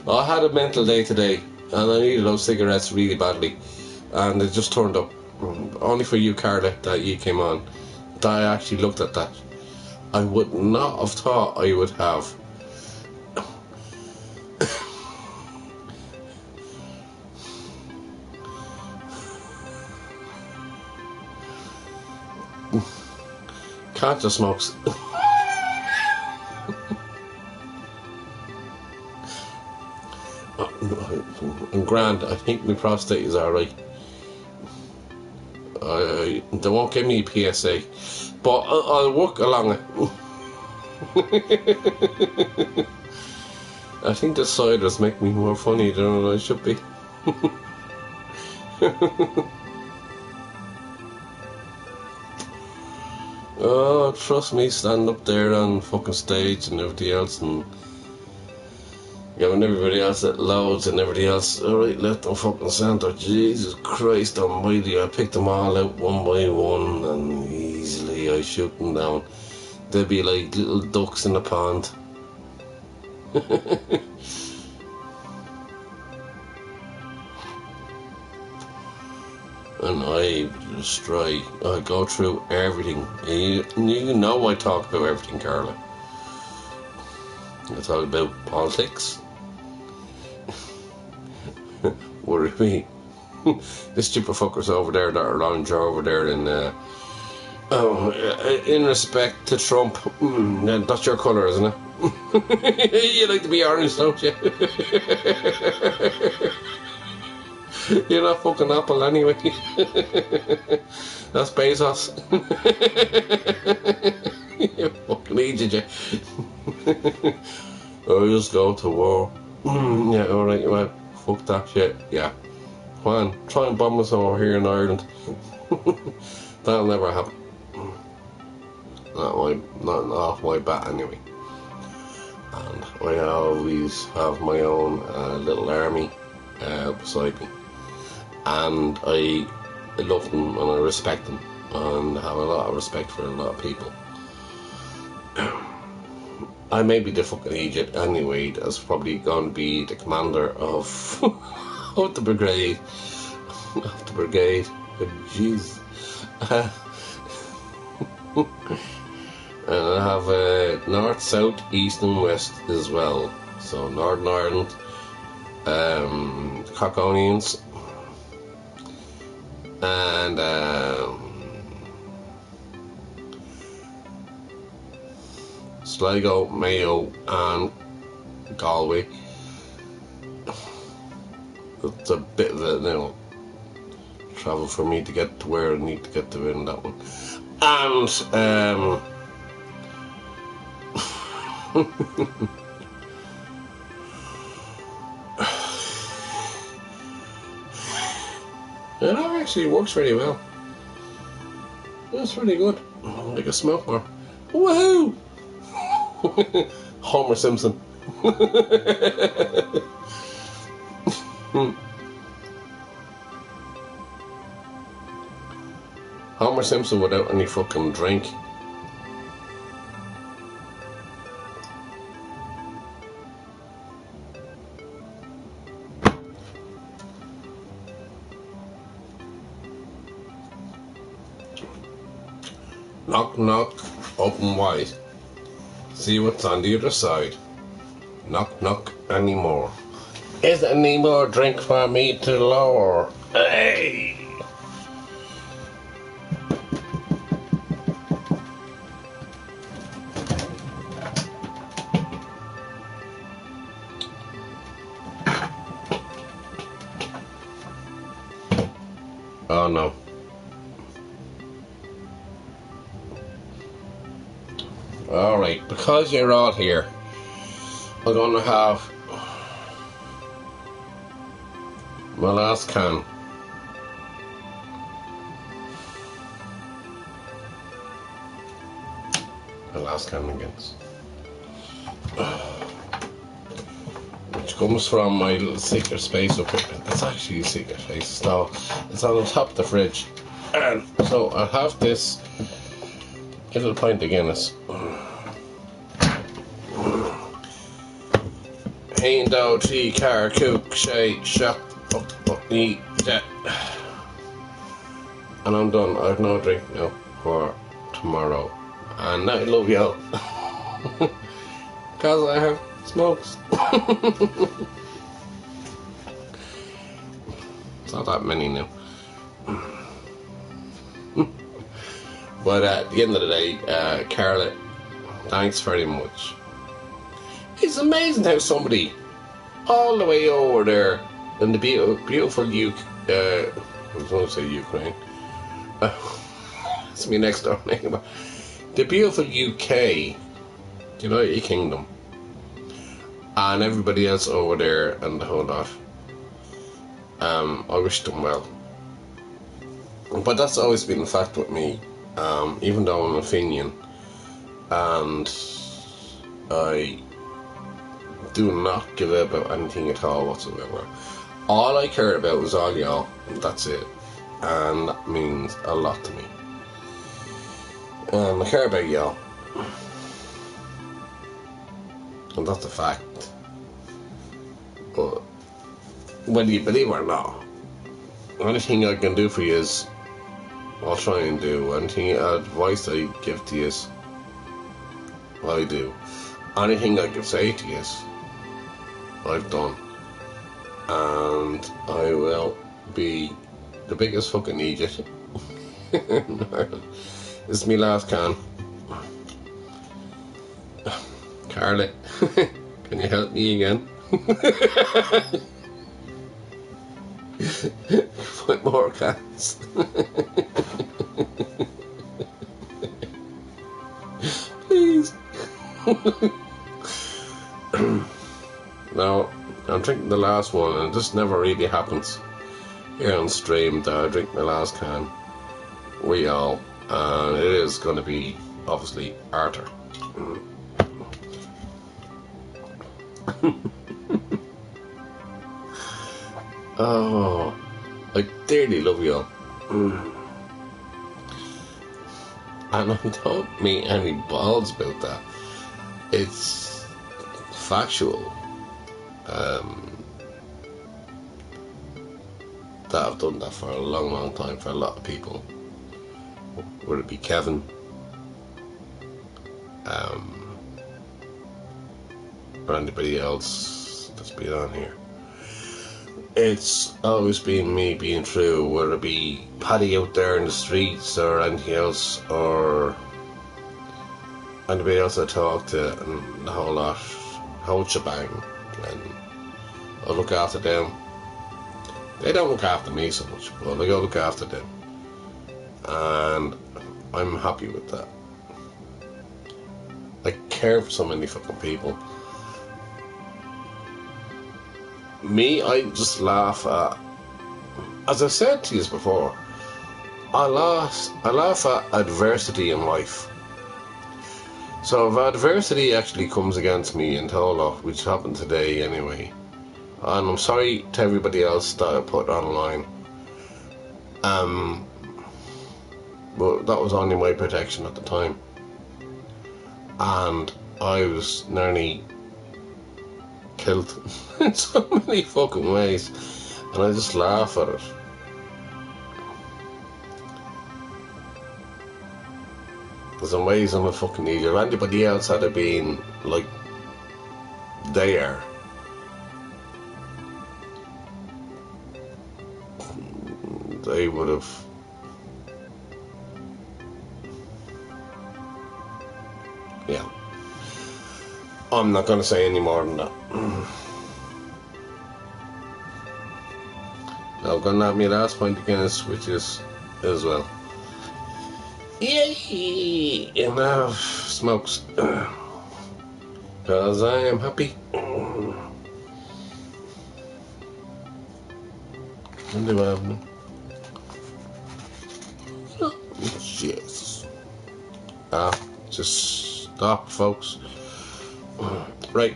I had a mental day today and I needed those cigarettes really badly, and it just turned up. Only for you, Carla, that you came on, that I actually looked at that. I would not have thought I would have. Cancer smokes. I'm grand. I think my prostate is alright. They won't give me PSA, but I'll work along it. I think the ciders make me more funny than I should be. Oh, trust me, stand up there on fucking stage and everything else, and when everybody else at loads and everybody else, alright, left and fucking centre. Jesus Christ almighty, I picked them all out one by one, and easily I shoot them down. They'd be like little ducks in a pond. And I destroy. I go through everything. You know I talk about everything, Carla. I talk about politics. What do you mean? The stupid fuckers over there that are lounge over there in respect to Trump. That's your colour, isn't it? You like to be orange, don't you? You're not fucking Apple anyway. That's Bezos. You fucking idiot, you. I'll just go to war. Yeah, alright, well, fuck that shit. Yeah. Come on, try and bomb us over here in Ireland. That'll never happen. Not off my bat anyway. And I always have my own little army beside me. And I love them and I respect them and have a lot of respect for a lot of people. I may be the fucking idiot anyway that's probably going to be the commander of of the brigade. Of the brigade. Jeez. And I have north, south, east and west as well. So Northern Ireland, Cockonians, and Sligo, Mayo and Galway. It's a bit of a travel for me to get to where I need to get to in that one. And it actually works really well. It's really good. Like a smoke more. Woohoo! Homer Simpson. Homer Simpson without any fucking drink. Knock, knock, open wide. See what's on the other side. Knock, knock, anymore. Is there any more drink for me to lower? Hey! Oh no. Alright, because you're all here, I'm gonna have my last can. My last can of Guinness. Which comes from my little secret space up here. It's actually a secret space. No, it's on the top of the fridge. And so I'll have this. Get a pint of Guinness. Hain dow tree car cook shay shot up knee that. And I'm done. I've no drink now for tomorrow. And I love y'all. Cause I have smokes. It's not that many now. But at the end of the day, Carla, thanks very much. It's amazing how somebody all the way over there in the beautiful I was going to say Ukraine. It's my next door neighbour. The beautiful UK, United Kingdom, and everybody else over there and the whole lot. I wish them well. But that's always been the fact with me. Even though I'm a Fenian, and I do not give about anything at all whatsoever. All I care about is all y'all, and that's it. And that means a lot to me. I care about y'all. And that's a fact. But whether you believe it or not, the only thing I can do for you is I'll try and do. Anything advice I give to you, I do. Anything I can say to you, I've done. And I will be the biggest fucking idiot. This is my last can. Carla, can you help me again? Find more cans. Please. Now, I'm drinking the last one, and this never really happens here on stream that I drink my last can. We all. And it is going to be, obviously, Arthur. Oh, I dearly love you all. And I don't mean any balls about that. It's factual. That I've done that for a long, long time for a lot of people. Would it be Kevin? Or anybody else that's been on here? It's always been me being true, whether it be Paddy out there in the streets or anything else, or anybody else I talk to, and the whole lot, whole shebang. And I look after them. They don't look after me so much, but I go look after them. And I'm happy with that. I care for so many fucking people. Me, I just laugh at, as I said to you before, I laugh at adversity in life. So if adversity actually comes against me in Tola, which happened today anyway, and I'm sorry to everybody else that I put online, but that was only my protection at the time, and I was nearly killed in so many fucking ways, and I just laugh at it. There's some ways I'm a fucking idiot. If anybody else had been like there, they would have. Yeah. I'm not going to say any more than that. Now I'm going to have my last point again, which is as well. Yay! Enough smokes. Because I am happy. What do I have now? Yes. Just stop, folks. Right.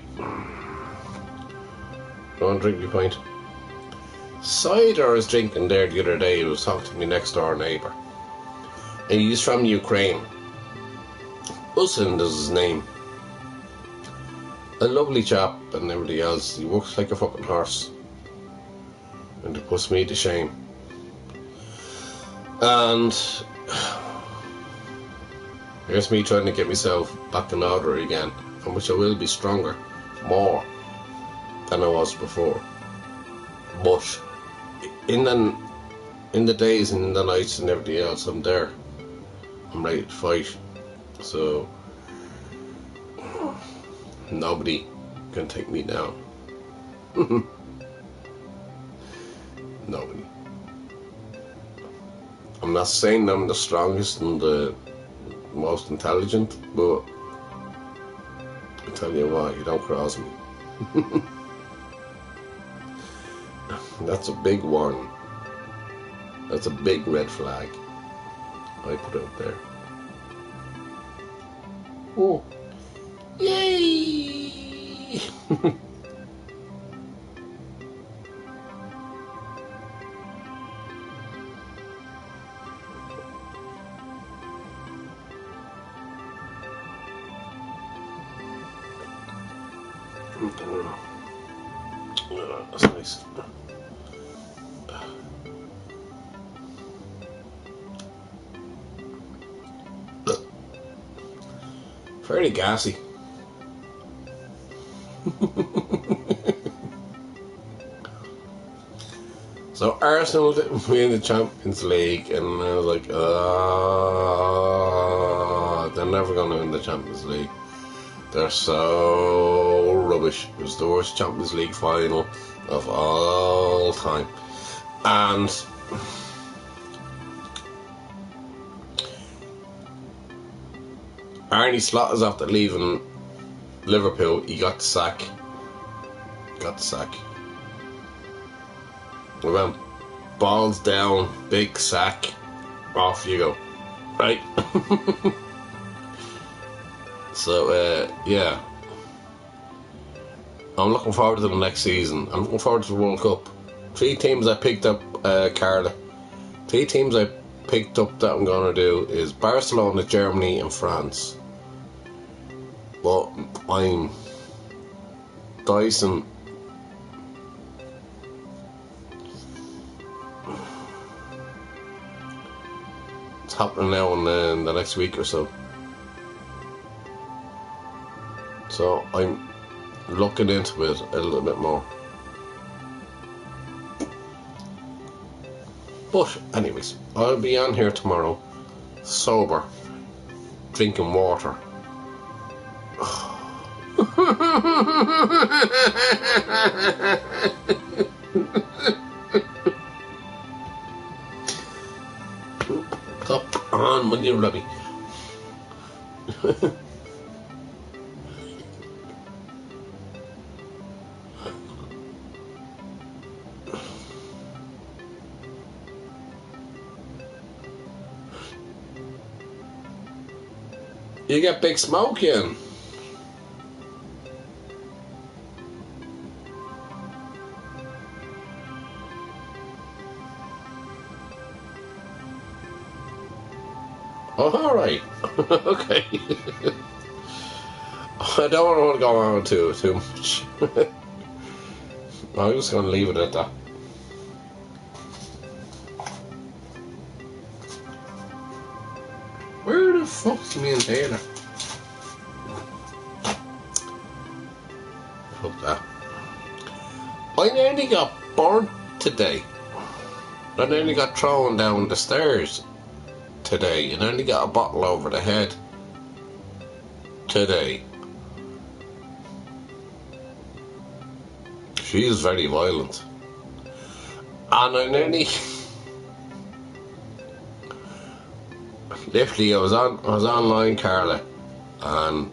Go and drink your pint. Cider I was drinking there the other day. He was talking to me next door neighbour. He's from Ukraine. Usland is his name. A lovely chap and everything else. He works like a fucking horse. And it puts me to shame. And here's me trying to get myself back in order again, from which I will be stronger, more than I was before. But in the days and in the nights and everything else, I'm there. I'm ready to fight. So nobody can take me down. Nobody. I'm not saying I'm the strongest and the most intelligent, but I tell you what, you don't cross me. That's a big warning. That's a big red flag I put out there. Oh. Yay! That's nice. Fairly gassy. So Arsenal didn't win the Champions League, and I was like, they're never going to win the Champions League. They're so rubbish. It was the worst Champions League final of all time. And Arne Slot is after leaving Liverpool. He got the sack. We went balls down, big sack, off you go. Right? So, yeah. I'm looking forward to the next season. I'm looking forward to the World Cup. 3 teams I picked up, Carla. 3 teams I picked up that I'm going to do is Barcelona, Germany and France. But I'm dicing. It's happening now in the next week or so. So I'm looking into it a little bit more. But anyways, I'll be on here tomorrow, sober, drinking water. Up on when you're ready. You get big smoke in. Oh, alright. Okay. I don't want to go on too much. I'm just going to leave it at that. Where the fuck's me and Taylor? Fuck that. I nearly got burnt today. I nearly got thrown down the stairs today. I nearly got a bottle over the head today. She is very violent. And I nearly... Literally, I was online, Carla, and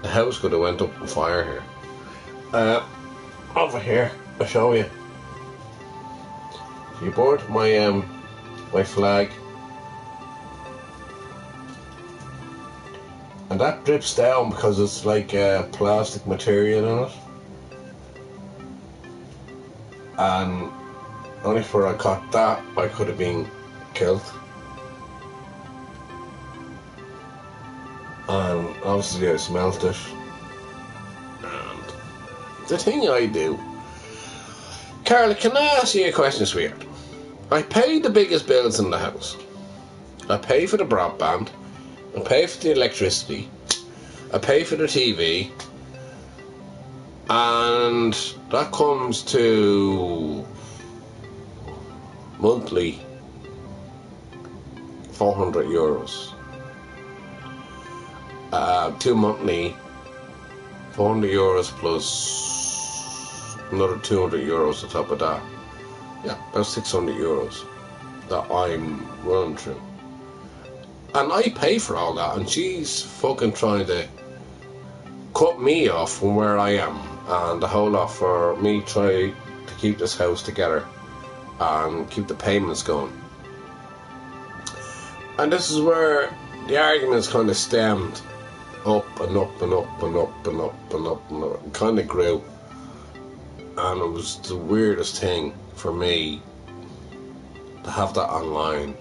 the house could have went up in fire here. Over here, I'll show you. If you board my my flag, and that drips down because it's like plastic material in it, and only for I caught that, I could have been killed. And obviously I smelt it. And the thing I do, Carla, can I ask you a question, sweetheart? I pay the biggest bills in the house. I pay for the broadband, I pay for the electricity, I pay for the TV, and that comes to monthly €400. 2 monthly €400 plus another €200 on top of that. Yeah, about €600 that I'm running through. And I pay for all that, and she's fucking trying to cut me off from where I am and the whole lot for me trying to keep this house together and keep the payments going. And this is where the arguments kind of stemmed up and up and up and up and up and up and up. It kind of grew, and it was the weirdest thing for me to have that online,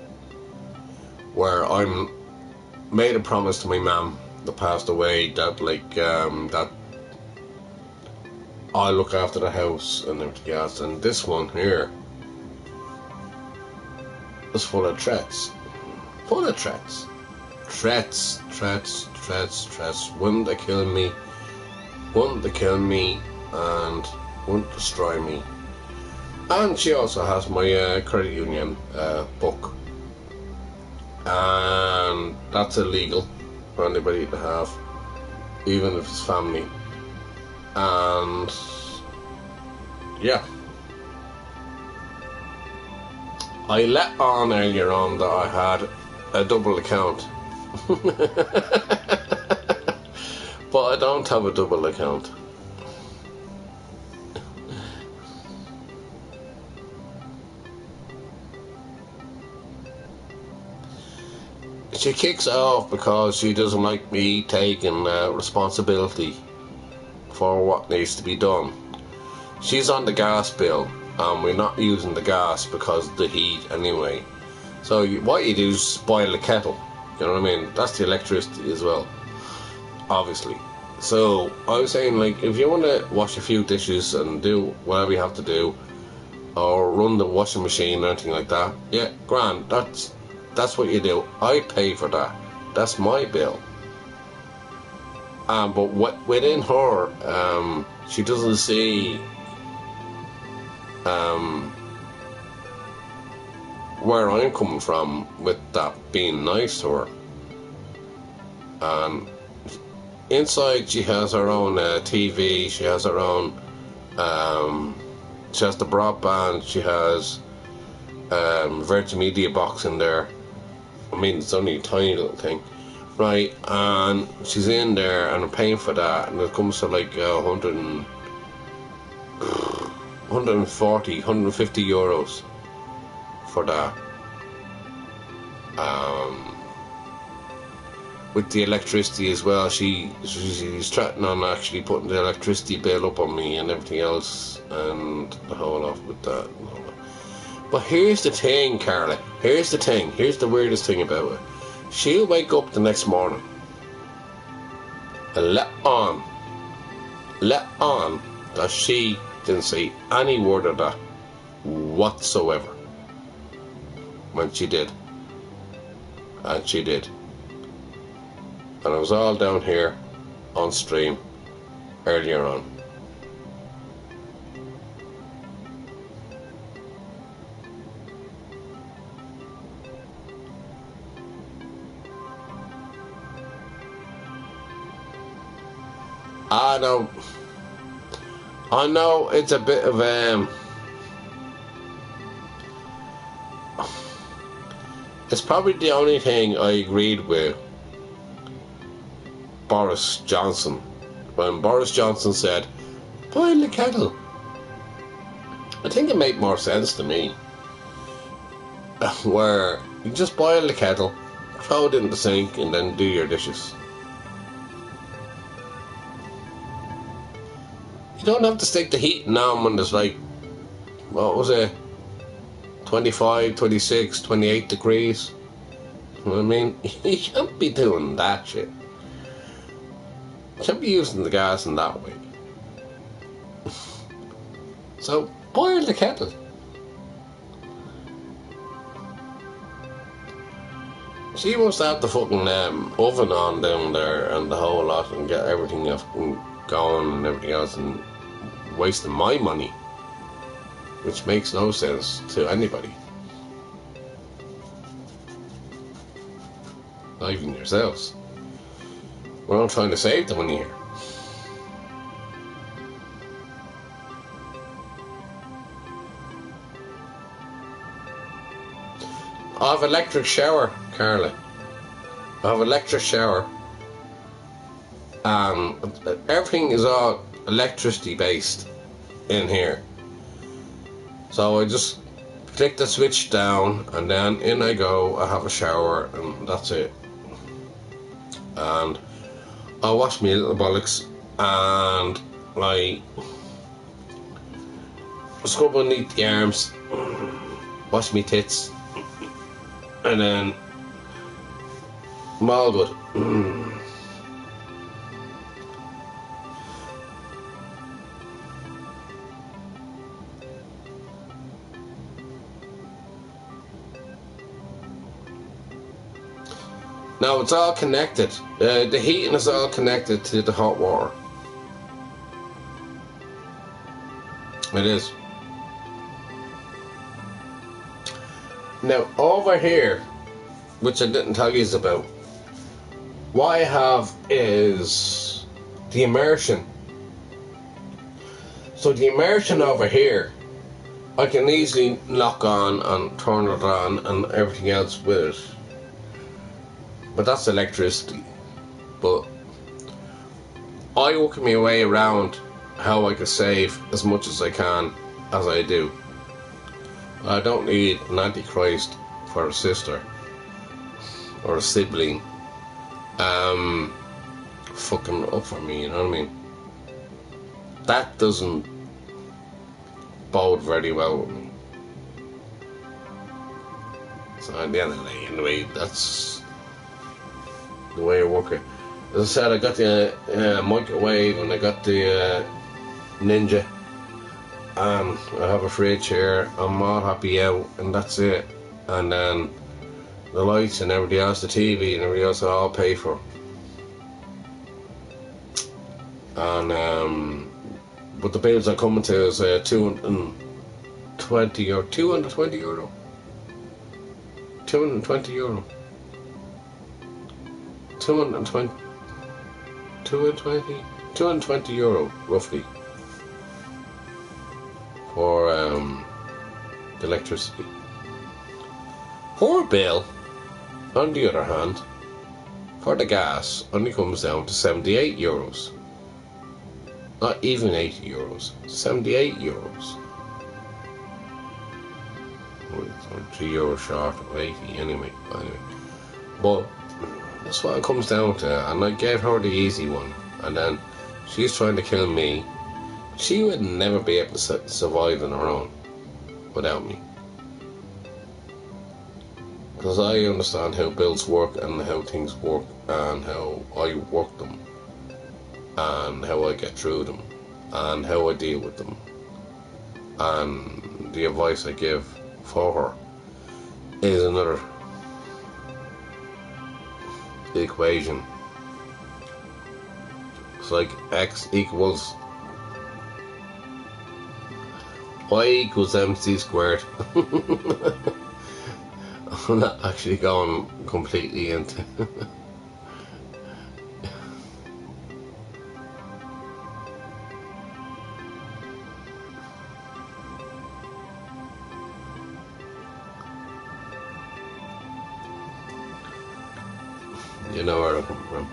where I'm made a promise to my mum that passed away that that I look after the house and everything else, and this one here is full of threats. Full of threats. Threats. One to kill me, and one to destroy me. And she also has my credit union book, and that's illegal for anybody to have, even if it's family. And yeah, I let on earlier on that I had a double account. But I don't have a double account. She kicks off because she doesn't like me taking responsibility for what needs to be done. She's on the gas bill, and we're not using the gas because of the heat anyway. So what you do is boil the kettle. You know what I mean? That's the electricity as well, obviously. So I was saying, like, if you want to wash a few dishes and do whatever you have to do, or run the washing machine or anything like that, yeah, grand. That's what you do. I pay for that. That's my bill. But within her, she doesn't see where I'm coming from with that being nice to her. And inside, she has her own TV. She has her own. She has the broadband. She has Virgin Media box in there. I mean, it's only a tiny little thing, right? And she's in there, and I'm paying for that, and it comes to like 140, 150 euros for that. With the electricity as well, she's threatening on actually putting the electricity bill up on me and everything else, and the whole lot with that. But here's the thing, Carla. Here's the thing. Here's the weirdest thing about it. She'll wake up the next morning and let on that she didn't say any word of that whatsoever when she did. And she did. And it was all down here on stream earlier on. I know it's a bit of it's probably the only thing I agreed with Boris Johnson when Boris Johnson said boil the kettle. I think it made more sense to me, where you just boil the kettle, throw it in the sink, and then do your dishes. You don't have to stick the heating on when there's like, what was it, 25, 26, 28 degrees. You know what I mean? You can't be doing that shit. Can't be using the gas in that way. So boil the kettle. She must have the fucking oven on down there and the whole lot and get everything going and everything else and wasting my money, which makes no sense to anybody, not even yourselves. We're all trying to save the money here. I have electric shower, Carla. I have electric shower. Everything is all electricity based in here. So I just click the switch down and then in I go. I have a shower and that's it. And I wash my little bollocks and like scrub underneath the arms, wash my tits, and then I'm all good. Now it's all connected. The heating is all connected to the hot water. It is. Now over here, which I didn't tell you about, what I have is the immersion. So the immersion over here, I can easily lock on and turn it on and everything else with it. But that's electricity. But I work my way around how I can save as much as I can as I do. I don't need an antichrist for a sister or a sibling fucking up for me, you know what I mean? That doesn't bode very well with me. So at the end of the day, anyway, that's the way I work it. As I said, I got the microwave and I got the Ninja, and I have a fridge here. I'm all happy out, and that's it. And then the lights and everything else, the TV and everything else, I all pay for. And but the bills are coming to is 220 or 220 euro. 220 euro. 220 euro roughly for the electricity. Her bill, on the other hand, for the gas only comes down to 78 euros. Not even 80 euros, 78 euros. Well, it's only 3 euros short of 80 anyway. But that's what it comes down to, and I gave her the easy one, and then she's trying to kill me. She would never be able to survive on her own without me, because I understand how bills work and how things work and how I work them and how I get through them and how I deal with them, and the advice I give for her is another equation. It's like x equals y equals mc squared. I'm not actually going completely into you know where I'm coming from.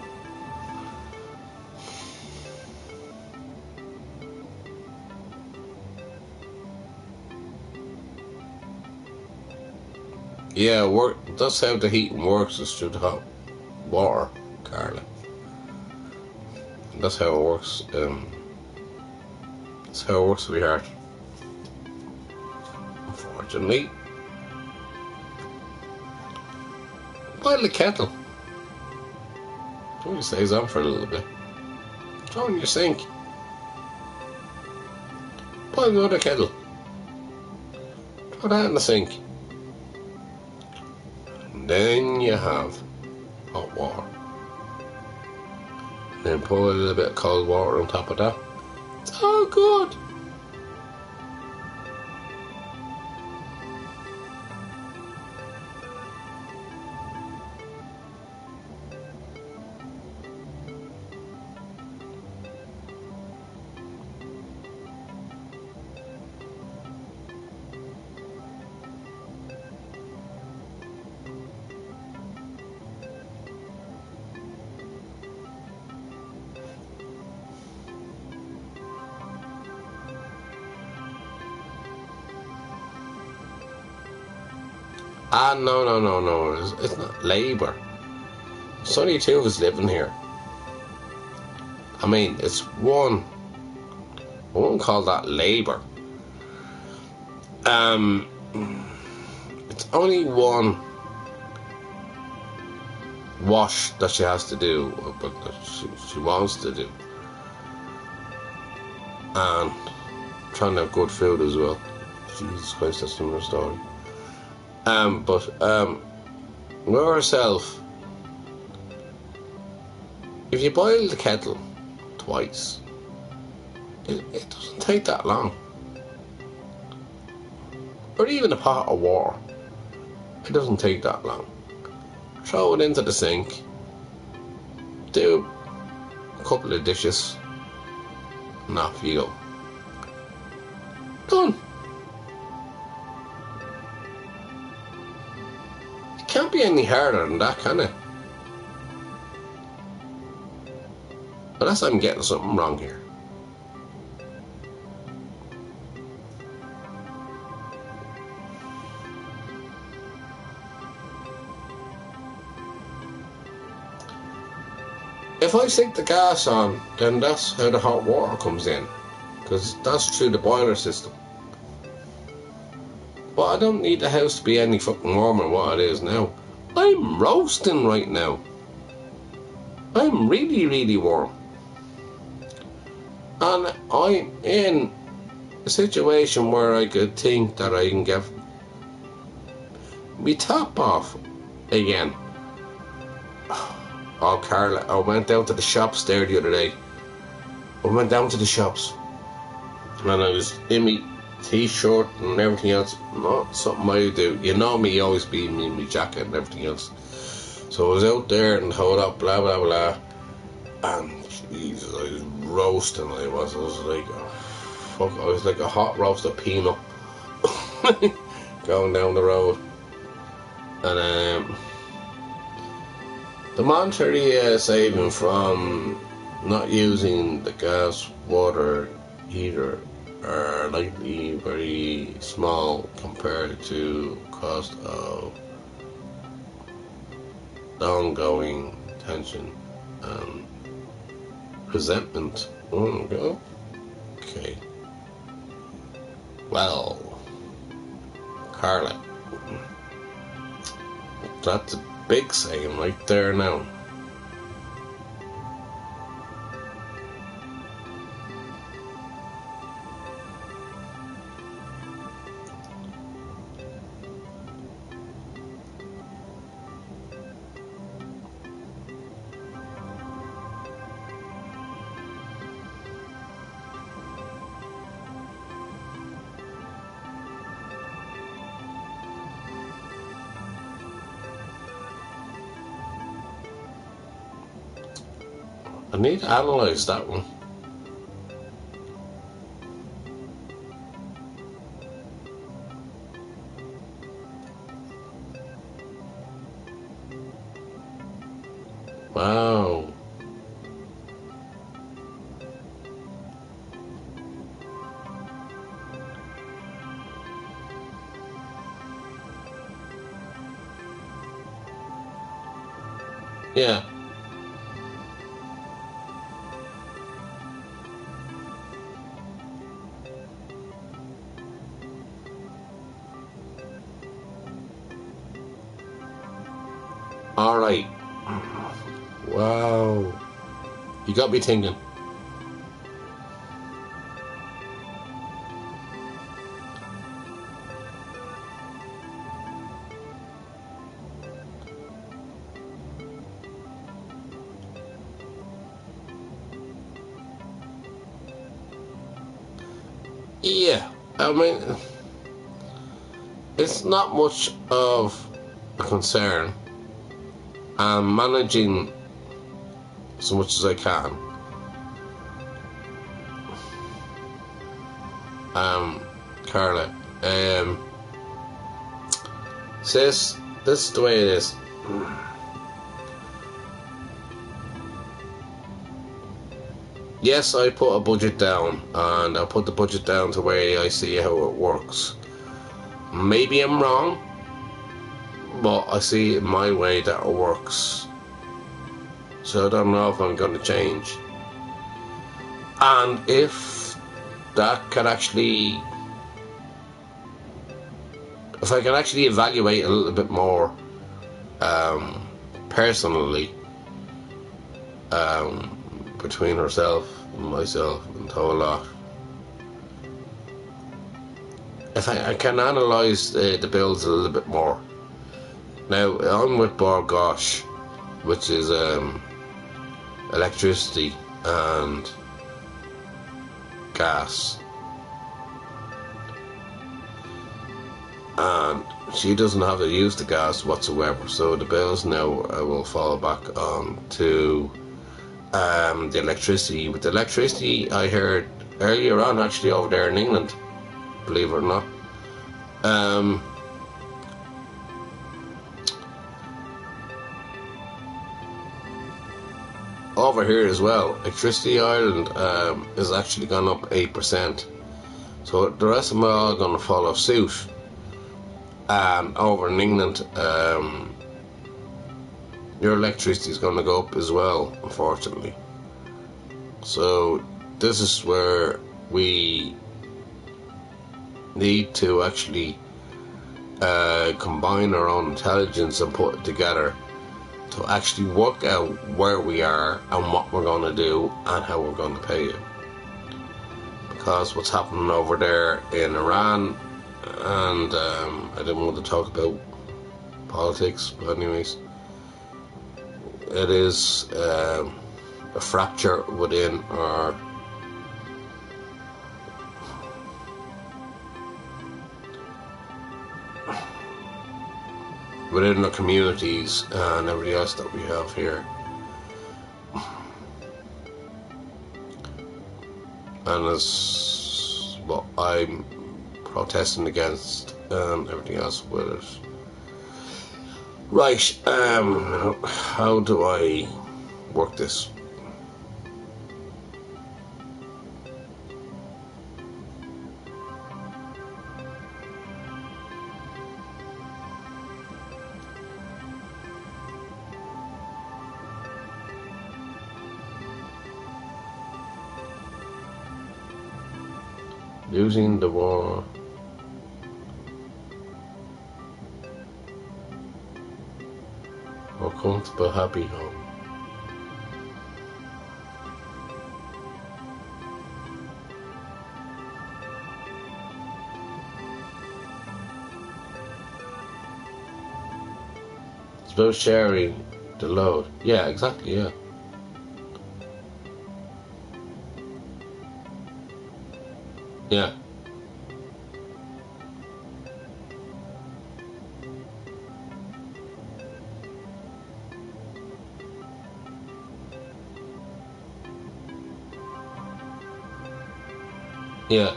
Yeah, that's how the heating works, is through the hot water, Carla. That's how it works. That's how it works, sweetheart. Unfortunately. Boil the kettle. It only stays on for a little bit. Throw in your sink. Put another kettle. Throw that in the sink. And then you have hot water. Then pour a little bit of cold water on top of that. It's all good. Ah, no. It's not labour. It's only two of us living here. I mean, it's one. I won't call that labour. It's only one wash that she has to do, but that she wants to do. And trying to have good food as well. Jesus Christ, that's another story. With herself, if you boil the kettle twice, it doesn't take that long. Or even a pot of water, it doesn't take that long. Throw it into the sink, do a couple of dishes, and off you go. Done. Can't be any harder than that, can it? Unless I'm getting something wrong here. If I stick the gas on, then that's how the hot water comes in, because that's through the boiler system. But I don't need the house to be any fucking warmer than what it is now. I'm roasting right now. I'm really, really warm. And I'm in a situation where I could think that I can get me top off again. Oh, Carla, I went down to the shops there the other day. I went down to the shops. And I was in me t-shirt and everything else. Not something I do. You know me always being in my jacket and everything else. So I was out there and hold up, blah blah blah, and Jesus, I was roasting. I was like, oh, fuck, I was like a hot roasted peanut going down the road. And the monetary saving from not using the gas water heater are likely very small compared to cost of the ongoing tension and resentment. Okay. Well, Carla, that's a big saying right there now. I need to analyse that one. Wow. Yeah. All right. Wow. You got me thinking. Yeah, I mean, it's not much of a concern. I'm managing as much as I can. Carla, sis, this is the way it is. Yes, I put a budget down, and I put the budget down to where I see how it works. Maybe I'm wrong, but I see it my way that it works. So I don't know if I'm going to change. And if that can actually, if I can actually evaluate a little bit more personally, between herself and myself and the whole lot, if I can analyse the bills a little bit more. Now, I'm with Borgosh, which is electricity and gas, and she doesn't have to use the gas whatsoever, so the bills now will fall back on to the electricity. With the electricity, I heard earlier on, actually over there in England, believe it or not, over here as well, Electricity Ireland is actually gone up 8%. So the rest of them are all going to follow suit. And over in England, your electricity is going to go up as well, unfortunately. So this is where we need to actually combine our own intelligence and put it together to actually work out where we are and what we're going to do and how we're going to pay it. Because what's happening over there in Iran, and I didn't want to talk about politics, but anyways, it is a fracture within our communities and everything else that we have here. And it's what I'm protesting against and everything else with it. Right, how do I work this? Losing the war. Or comfortable, happy home. It's about sharing the load. Yeah, exactly, yeah. Yeah. Yeah.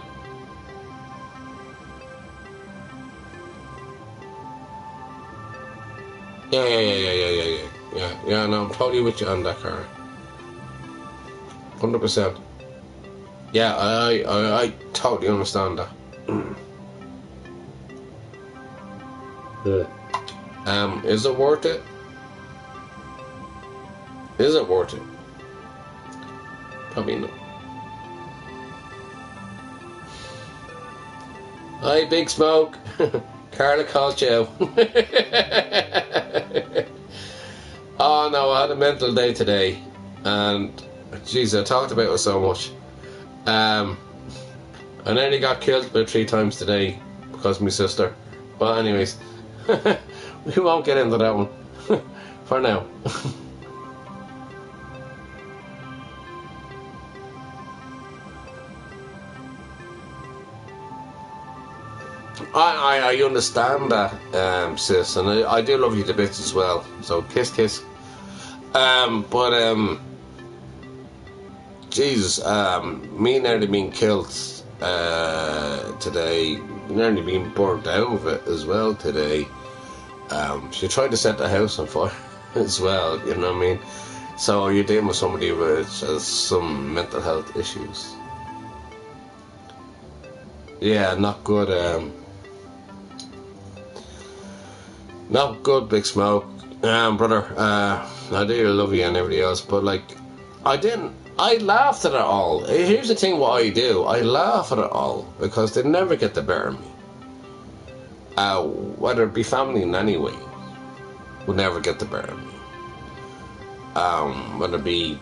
Yeah, no, I'm totally with you on that, Karen. 100%. Yeah, I totally understand that. Yeah. Is it worth it? Is it worth it? Probably not. Hi, Big Smoke. Carla called you. Oh no, I had a mental day today, and jeez, I talked about it so much. I nearly got killed about 3 times today because of my sister. But anyways, we won't get into that one for now. I understand that, sis, and I do love you to bits as well. So kiss, kiss. Jesus, me nearly being killed today, nearly being burnt out of it as well today. She tried to set the house on fire as well, you know what I mean? So you're dealing with somebody with some mental health issues. Yeah, not good. Not good, Big Smoke. Brother, I do love you and everybody else, but like, I laughed at it all. Here's the thing, what I do, I laugh at it all, because they never get the better of me. Whether it be family in any way, would never get the better of me. Whether it be,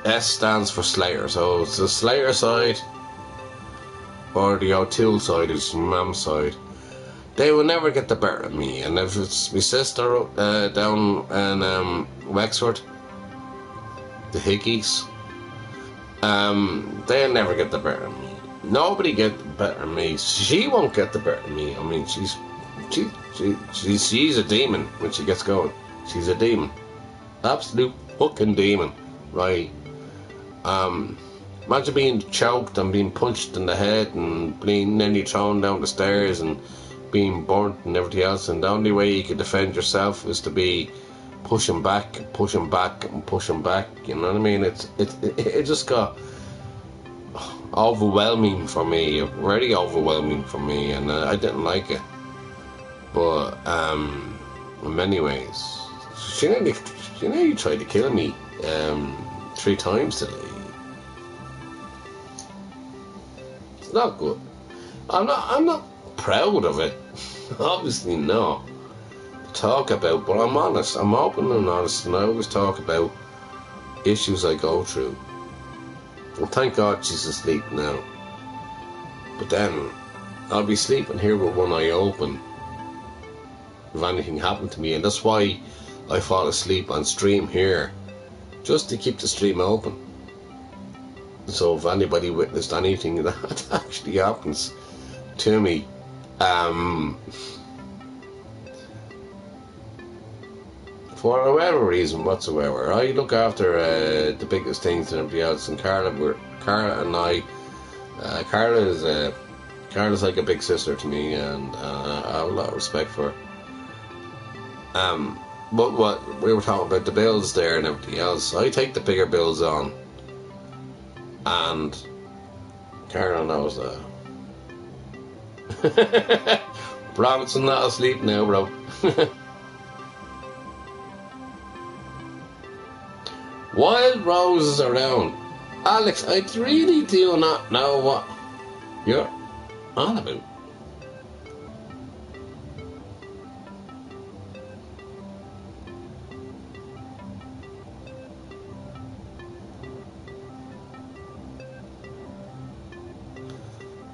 S stands for Slayer, so it's the Slayer side, or the O'Toole side, is Mam's side. They will never get the better of me. And if it's my sister down in Wexford, the Hickeys, they'll never get the better of me. Nobody get the better of me. She won't get the better of me. I mean, she's a demon when she gets going. She's a demon, absolute fucking demon, right? Imagine being choked and being punched in the head and being nearly thrown down the stairs and being burnt and everything else, and the only way you could defend yourself is to be pushing back and pushing back and pushing back. You know what I mean? It just got overwhelming for me, very overwhelming for me, and I didn't like it. But in many ways, she nearly tried to kill me 3 times today. It's not good. I'm not proud of it. Obviously not to talk about, but I'm honest. I'm open and honest, and I always talk about issues I go through. Well, thank God she's asleep now. But then I'll be sleeping here with one eye open if anything happened to me, and that's why I fall asleep on stream here, just to keep the stream open. So if anybody witnessed anything that actually happens to me, for whatever reason whatsoever, I look after the biggest things and everybody else. And Carla and I, Carla's like a big sister to me, and I have a lot of respect for her. But what we were talking about, the bills there and everything else, I take the bigger bills on, and Carla knows that. Robinson not asleep now, bro. Wild roses around. Alex, I really do not know what you're on about.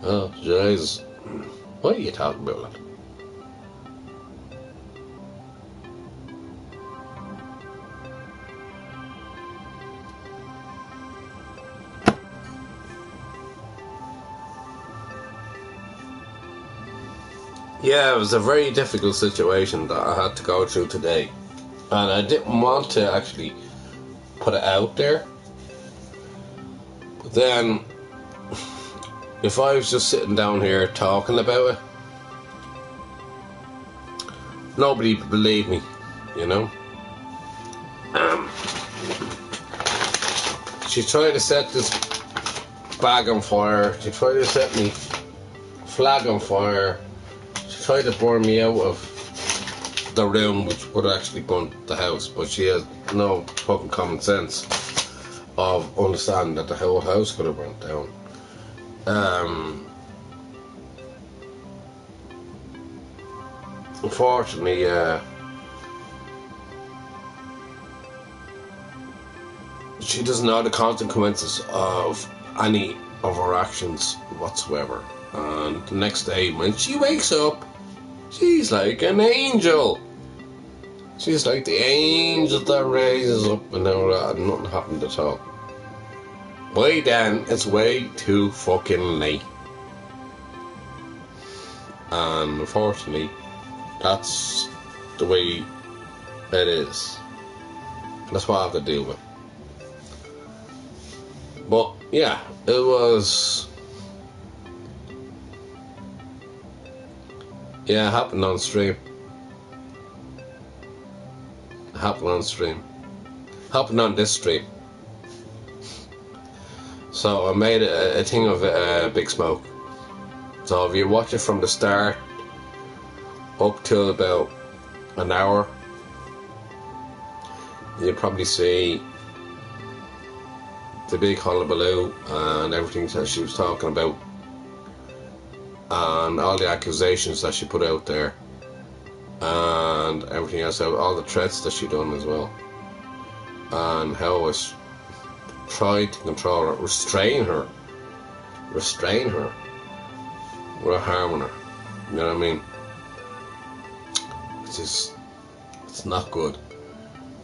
Oh, Jesus. What are you talking about, lad? Yeah, it was a very difficult situation that I had to go through today. And I didn't want to actually put it out there. But then, if I was just sitting down here talking about it, nobody would believe me, you know. She tried to set this bag on fire. She tried to set me flag on fire. She tried to burn me out of the room, which would have actually burnt the house. But she has no fucking common sense of understanding that the whole house could have burnt down. Unfortunately, she doesn't know the consequences of any of her actions whatsoever. And the next day, when she wakes up, she's like an angel. She's like the angel that raises up and all that, and nothing happened at all. by then it's way too fucking late. And unfortunately, that's the way it is. That's what I have to deal with. But yeah, it was. Yeah, it happened on stream. It happened on stream. It happened on this stream. So I made a thing of Big Smoke. So if you watch it from the start up till about an hour, you'll probably see the big hullabaloo and everything that she was talking about, and all the accusations that she put out there, and everything else, all the threats that she done as well, and how I tried to control her, restrain her without harming her. You know what I mean? It's not good.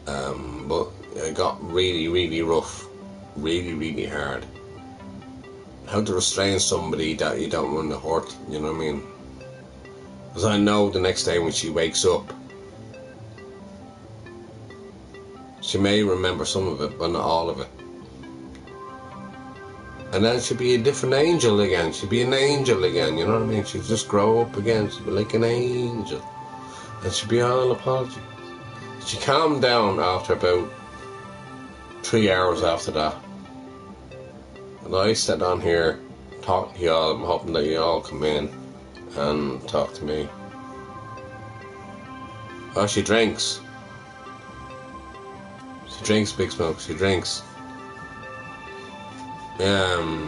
But it got really, really rough, really, really hard. How to restrain somebody that you don't want to hurt, you know what I mean? Because I know the next day when she wakes up, she may remember some of it, but not all of it. And then she'll be a different angel again. She'll be an angel again, you know what I mean? She'll just grow up again. She'll be like an angel. And she'll be all apology. She calmed down after about 3 hours after that. And I sat down here talking to y'all. I'm hoping that you all come in and talk to me. Oh, she drinks. She drinks, Big Smoke. She drinks.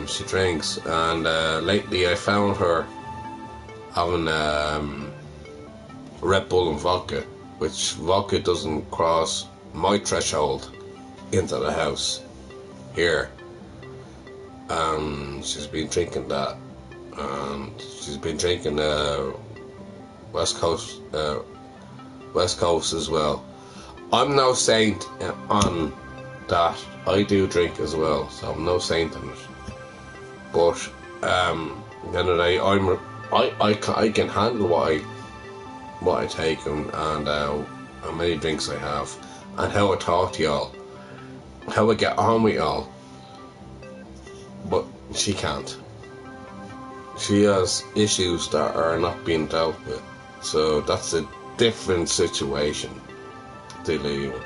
She drinks. And lately I found her having Red Bull and vodka, which vodka doesn't cross my threshold into the house here. And she's been drinking that, and she's been drinking West Coast as well. I'm no saint on that. I do drink as well, so I'm no saint on it. But at the end of the day, I can handle what I take and how many drinks I have, and how I talk to y'all, how I get on with y'all. But she can't. She has issues that are not being dealt with, so that's a different situation to deal with.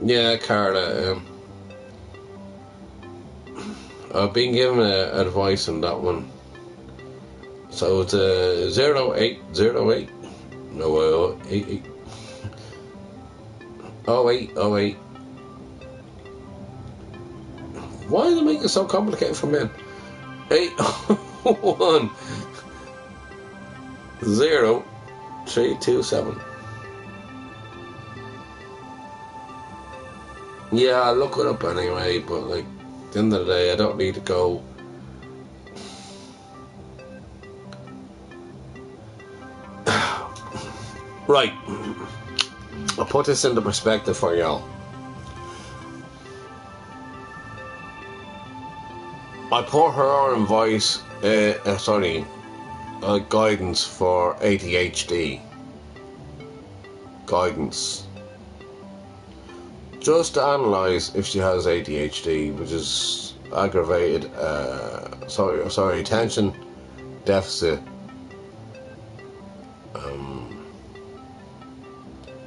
Yeah, Carla, I've been given advice on that one. So it's 0808. No, 88. 0808. Why is it making it so complicated for men? 801 0327. Yeah, I'll look it up anyway, but like, at the end of the day, I don't need to go. Right, I'll put this into perspective for y'all. I put her in voice, guidance for ADHD. Guidance. Just to analyse if she has ADHD, which is aggravated, attention deficit,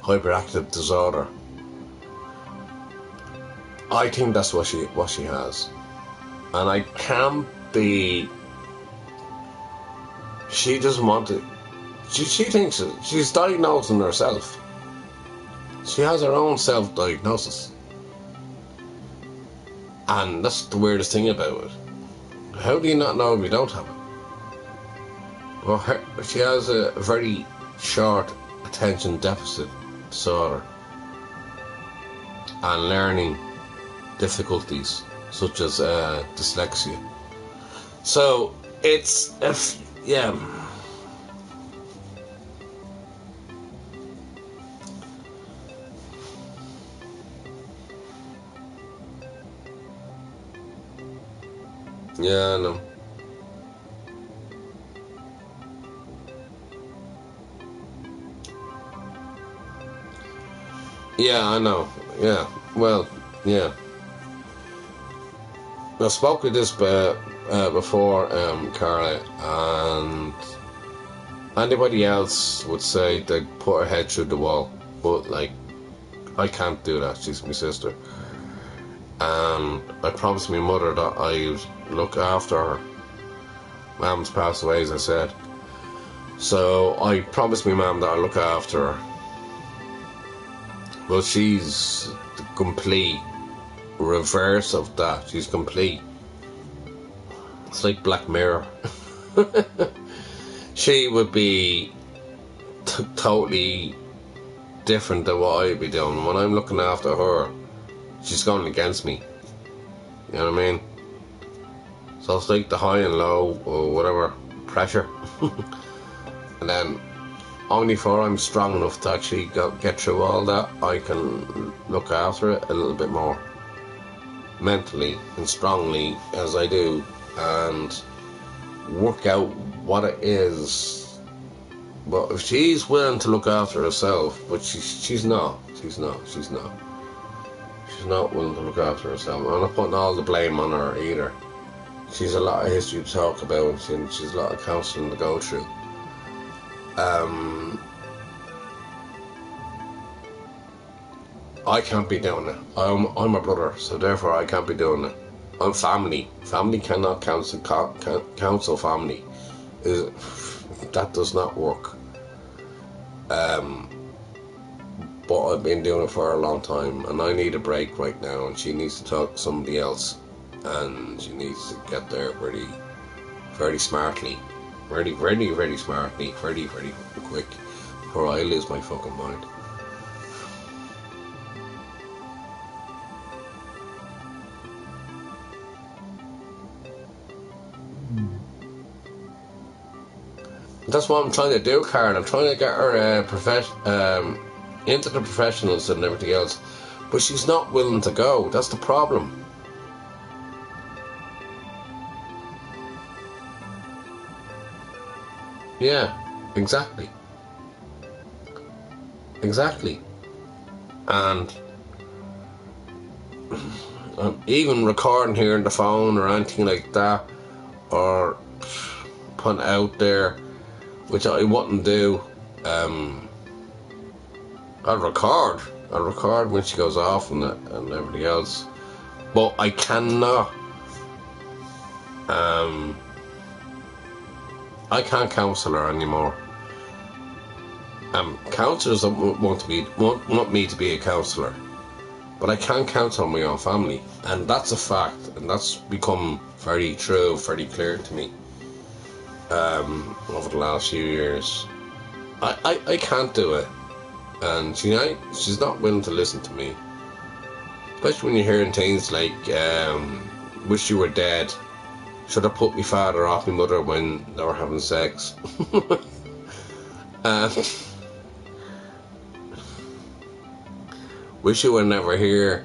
hyperactive disorder. I think that's what she has, and I can't be. She doesn't want to. She thinks she's diagnosing herself. She has her own self-diagnosis, and that's the weirdest thing about it. How do you not know if you don't have it? Well, she has a very short attention deficit disorder and learning difficulties such as dyslexia. So it's Yeah, I know. Yeah, I know. Yeah. Well, yeah. I spoke with this before, Carla, and anybody else would say they put her head through the wall, but like, I can't do that. She's my sister, and I promised my mother that I'd look after her. Mum's passed away, as I said, so I promised my mum that I'd look after her. Well, she's the complete reverse of that. She's complete. It's like Black Mirror. She would be totally different than what I'd be doing. When I'm looking after her, she's going against me. You know what I mean? So it's like the high and low, or whatever, pressure. And then, only for I'm strong enough to actually get through all that, I can look after it a little bit more. Mentally and strongly as I do. And work out what it is. But if she's willing to look after herself, but she's not willing to look after herself. I'm not putting all the blame on her either. She's a lot of history to talk about, and she's a lot of counselling to go through. I can't be doing it. I'm a brother, so therefore I can't be doing it. I'm family. Family cannot counsel family. That does not work. But I've been doing it for a long time, and I need a break right now, and she needs to talk to somebody else, and she needs to get there very, very smartly. Very, very, very smartly. Very, very quick, before I lose my fucking mind. That's what I'm trying to do, Karen. I'm trying to get her into the professionals and everything else, but she's not willing to go. That's the problem. Yeah, exactly. Exactly. And even recording here on the phone or anything like that, or putting it out there, which I wouldn't do. I'll record when she goes off and everything else, but I cannot. I can't counsel her anymore. Counsellors don't want me to be a counsellor, but I can't counsel my own family, and that's a fact, and that's become very true, very clear to me. Over the last few years, I can't do it, and she's not willing to listen to me. Especially when you're hearing things like, "Wish you were dead. Should have put my father off my mother when they were having sex." Wish you were never here.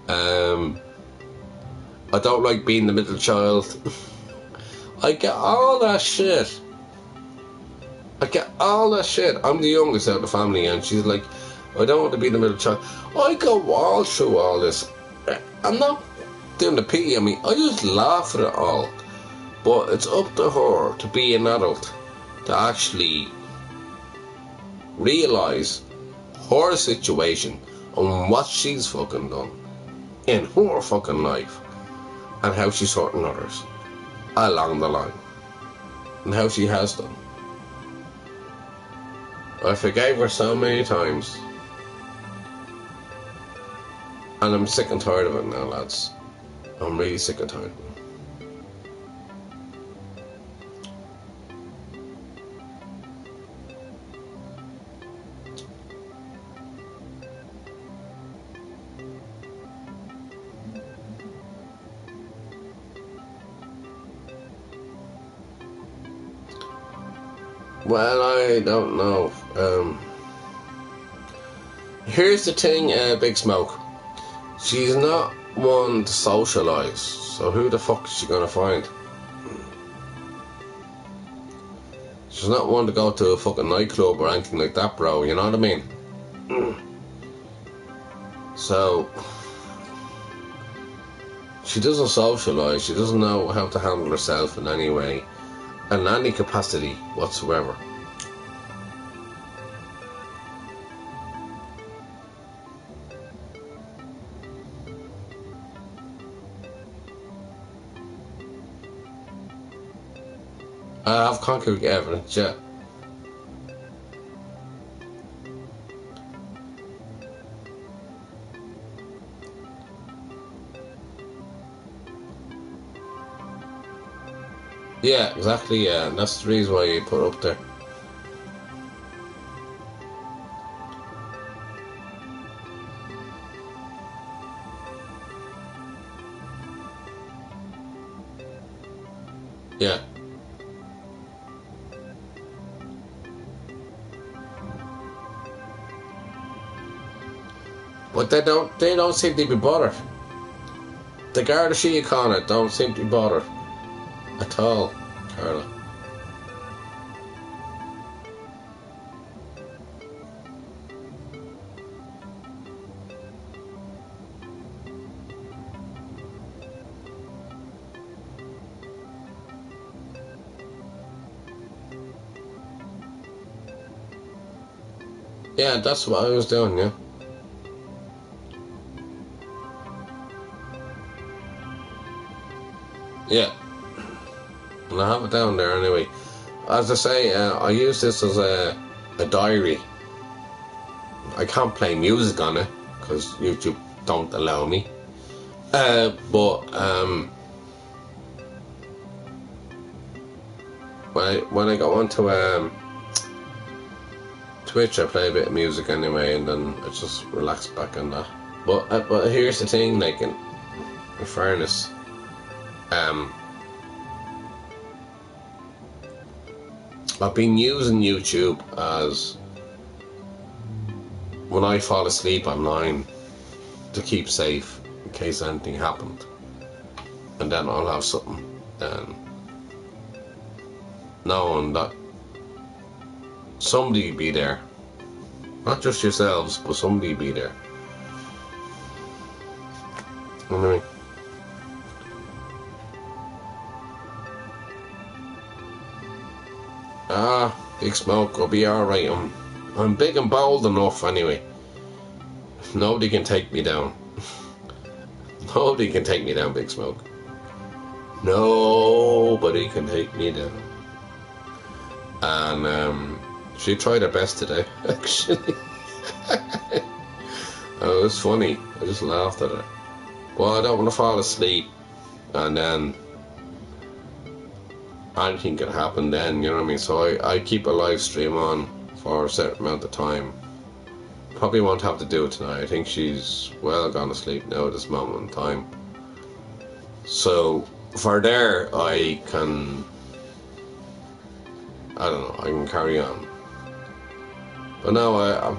I don't like being the middle child. I get all that shit. I'm the youngest out of the family, and she's like, I don't want to be the middle child. I go all through all this. I'm not doing the pity on me. I just laugh at it all. But it's up to her to be an adult, to actually realise her situation and what she's fucking done in her fucking life, and how she's hurting others along the line, and how she has done. I forgave her so many times, and I'm sick and tired of it now, lads. I'm really sick and tired of it. Well, I don't know. Here's the thing, Big Smoke. She's not one to socialise, so who the fuck is she gonna find? She's not one to go to a fucking nightclub or anything like that, bro, you know what I mean? So, she doesn't socialise, she doesn't know how to handle herself in any way, in any capacity whatsoever. I have concrete evidence, yeah. Yeah, exactly, yeah, and that's the reason why you put it up there. Yeah. But they don't seem to be bothered. The Garda Síochána don't seem to be bothered at all, Carla. Yeah, that's what I was doing, yeah. Yeah. And I have it down there anyway. As I say, I use this as a diary. I can't play music on it because YouTube don't allow me. But when I go onto Twitch, I play a bit of music anyway, and then I just relax back on that. But here's the thing, like in fairness, I've been using YouTube as when I fall asleep online to keep safe in case anything happened, and then I'll have something knowing that somebody be there, not just yourselves, but somebody be there. Anyway. Big Smoke, I'll be alright. I'm big and bold enough anyway. Nobody can take me down. Nobody can take me down, Big Smoke. Nobody can take me down. And she tried her best today, actually. Oh, it was funny. I just laughed at her. Well, I don't want to fall asleep, and then anything can happen then, you know what I mean? So I keep a live stream on for a certain amount of time. Probably won't have to do it tonight. I think she's well gone to sleep now at this moment in time. So for there, I can, I don't know, I can carry on. But now,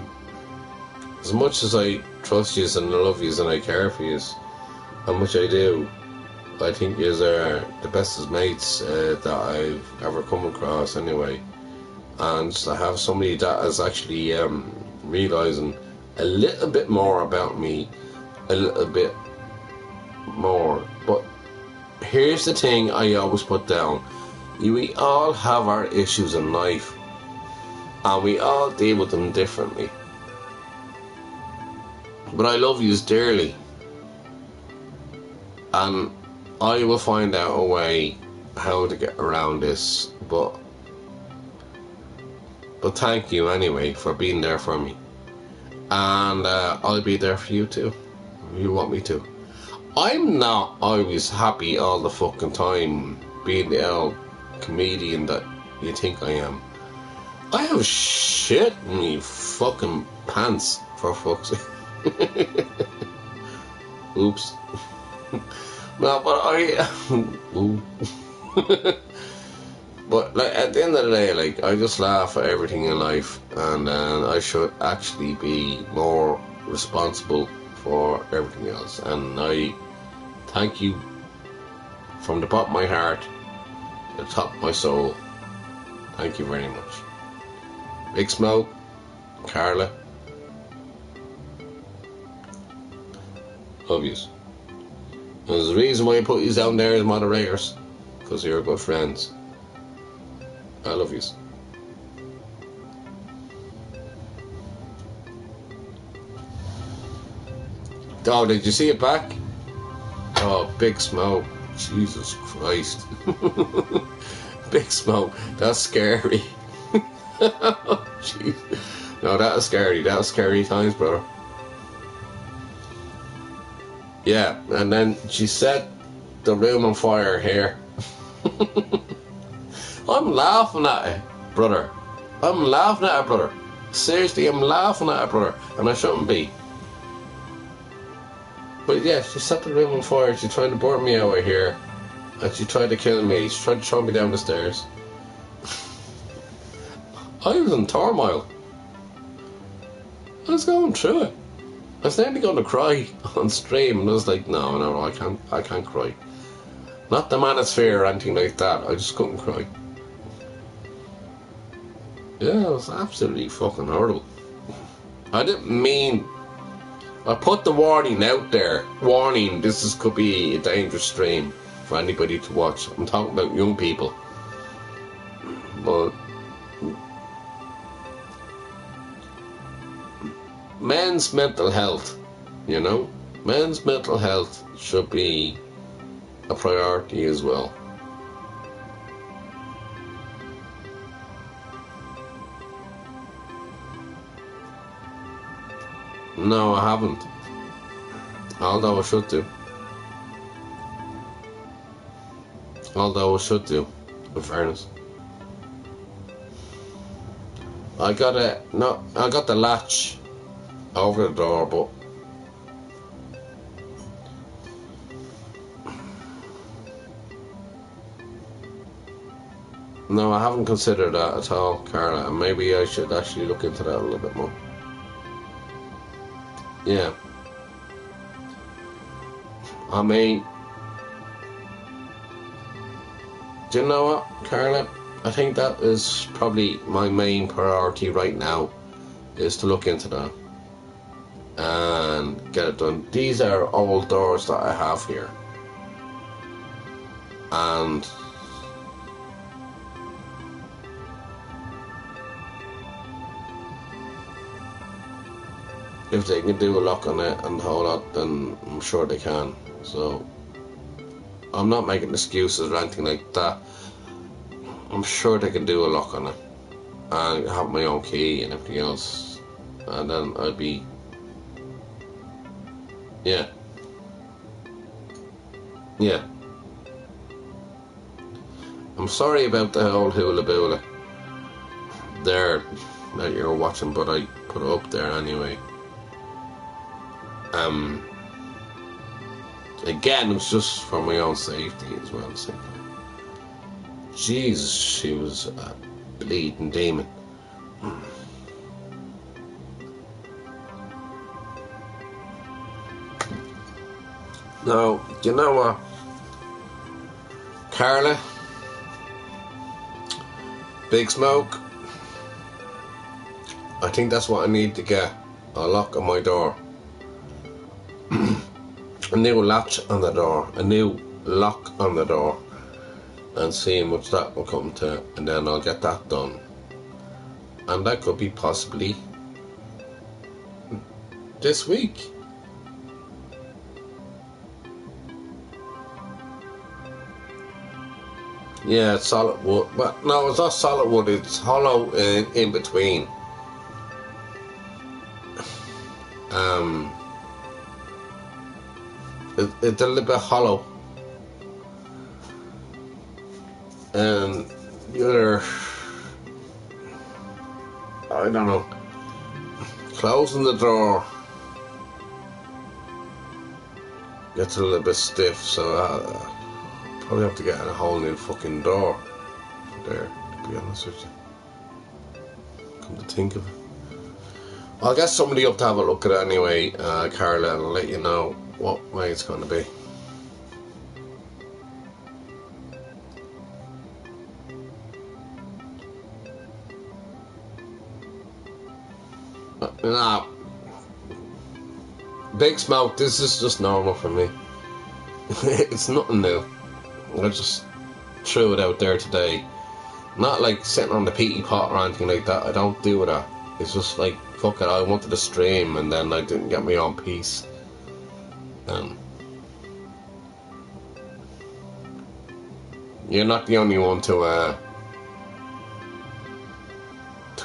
as much as I trust you and love you and I care for you, how much I do, I think yous are the bestest mates that I've ever come across anyway. And to have somebody that is actually realising a little bit more about me, a little bit more. But here's the thing I always put down. We all have our issues in life, and we all deal with them differently. But I love yous dearly, and I will find out a way how to get around this, but thank you anyway for being there for me, and I'll be there for you too if you want me to. I'm not always happy all the fucking time being the old comedian that you think I am. I have shit in me fucking pants, for fuck's sake. Oops. No, but but like at the end of the day, like I just laugh at everything in life, and I should actually be more responsible for everything else. And I Thank you from the bottom of my heart, the top of my soul. Thank you very much. Big Smoke, Carla, love yous. There's a reason why I put you down there as moderators, because you're good friends. I love yous. Oh, did you see it back? Oh, Big Smoke. Jesus Christ. Big Smoke. That's scary. Jeez. No, that was scary. That was scary times, brother. Yeah, and then she set the room on fire here. I'm laughing at it, brother. I'm laughing at it, brother. Seriously, I'm laughing at it, brother. And I shouldn't be. But yeah, she set the room on fire. She tried to burn me out of here. And she tried to kill me. She tried to throw me down the stairs. I was in turmoil. I was going through it. I was nearly going to cry on stream, and I was like, no, I can't cry. Not the manosphere or anything like that. I just couldn't cry. Yeah, it was absolutely fucking horrible. I didn't mean... I put the warning out there. Warning, could be a dangerous stream for anybody to watch. I'm talking about young people. But... men's mental health, you know? Men's mental health should be a priority as well. No, I haven't. Although I should do. In fairness. I got the latch over the door, but no, I haven't considered that at all, Carla, and maybe I should actually look into that a little bit more. Yeah. I mean, do you know what, Carla? I think that is probably my main priority right now, is to look into that and get it done. These are old doors that I have here, and if they can do a lock on it and the whole lot, then I'm sure they can. So I'm not making excuses or anything like that. I'm sure they can do a lock on it and have my own key and everything else, and then I'd be, yeah. I'm sorry about the whole hula boola there that you're watching, but I put it up there anyway. Again, it was just for my own safety as well. Jesus, she was a bleeding demon. Now, you know what, Carla, Big Smoke, I think that's what I need to get, a lock on my door. A new latch on the door, a new lock on the door, and see how much that will come to, and then I'll get that done. And that could be possibly this week. Yeah, it's solid wood, but no, it's not solid wood, it's hollow in between. It's a little bit hollow, and you're, I don't know, closing the door gets a little bit stiff, so I'll probably have to get a whole new fucking door there, to be honest with you. Come to think of it, I'll get somebody up to have a look at it anyway, Carla, and I'll let you know what way it's going to be. Nah. Big Smoke, this is just normal for me. It's nothing new. I just threw it out there today. Not like sitting on the peaty pot or anything like that. I don't do that. It's just like, fuck it, I wanted to stream and then I didn't get my own piece. You're not the only one to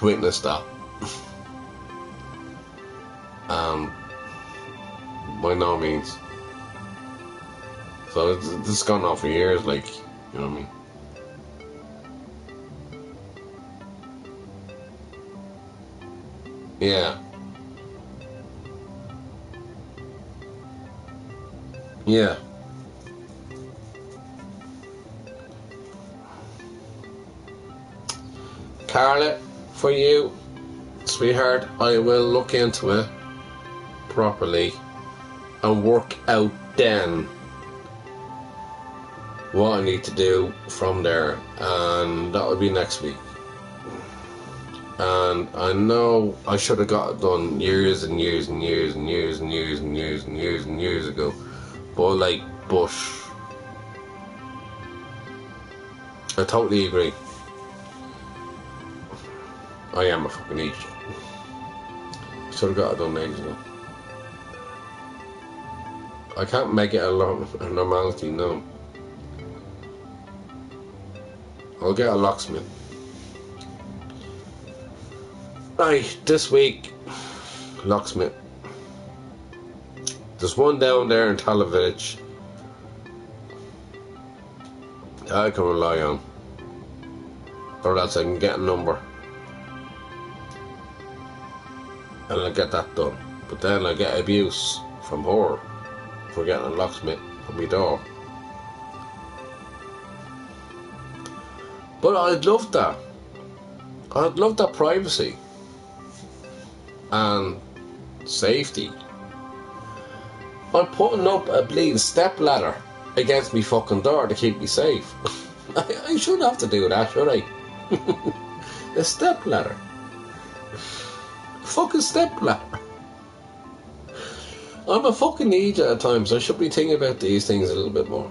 witness that. By no means. So this has gone on for years, like, you know what I mean? Yeah. Yeah. Carla, for you, sweetheart, I will look into it properly and work out then what I need to do from there, and that will be next week. And I know I should have got it done years and years and years and years and years and years and years and years ago, but I totally agree. I am a fucking idiot. Should have got it done ages ago. I can't make it a normality, no. I'll get a locksmith. Right, this week, locksmith. There's one down there in Tala Village I can rely on. Or else I can get a number. And I'll get that done. But then I get abuse from her for getting a locksmith at my door. But I'd love that. I'd love that privacy and safety. I'm putting up a bleeding step ladder against me fucking door to keep me safe. I shouldn't have to do that, should I? A step ladder. Fucking step ladder. I'm a fucking idiot at times. I should be thinking about these things a little bit more.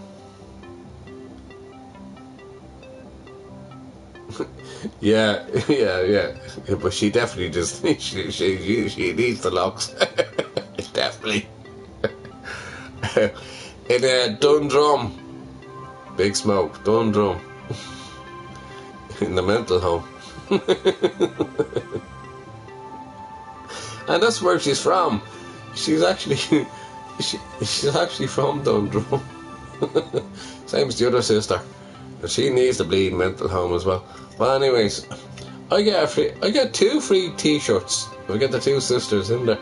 Yeah. But she definitely just she needs the locks. Definitely. In Dundrum, Big Smoke, Dundrum, in the mental home. And that's where she's from. She's actually she's actually from Dundrum. Same as the other sister. But she needs the bleeding mental home as well. But anyways, I get 2 free t-shirts. I get the 2 sisters in there.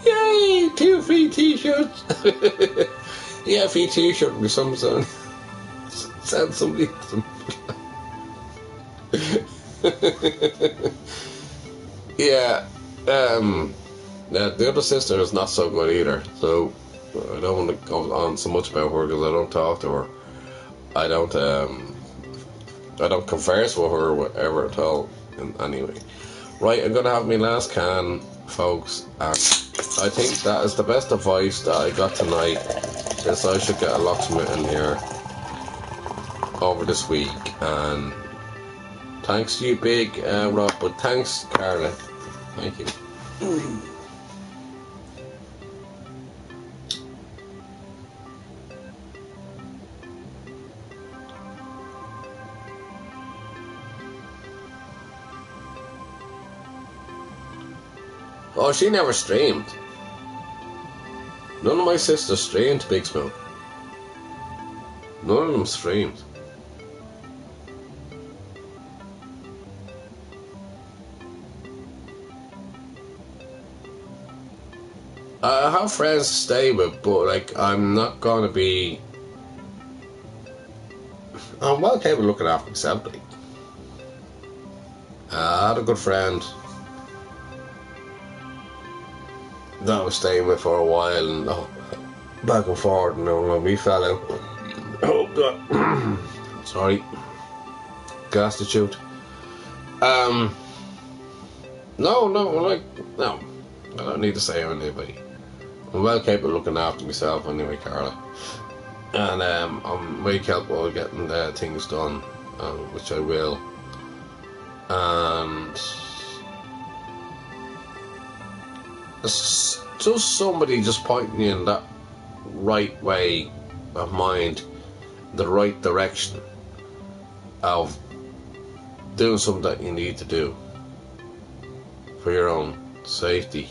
Yay! 2 free t-shirts. Yeah, free t-shirt with some song. Send somebody some. Yeah, the other sister is not so good either, so I don't want to go on so much about her because I don't talk to her. I don't converse with her ever at all. Anyway, right, I'm gonna have my last can, folks, and I think that is the best advice that I got tonight. Is I should get a locksmith in here over this week, and thanks to you, Big Rob, but thanks, Carla. Thank you. Oh, she never streamed. None of my sisters streamed Big Smoke. None of them streamed. I have friends to stay with, but like I'm not gonna be. I'm well capable of looking after myself. Like. I had a good friend that I was staying with for a while, and back and forth, and we fell out. Oh God, sorry, gas to shoot. No, like, no. I don't need to say I'm anybody. I'm well capable of looking after myself anyway, Carla. And I'm very capable of getting things done, which I will. And it's just somebody just pointing you in that right way of mind, the right direction of doing something that you need to do for your own safety.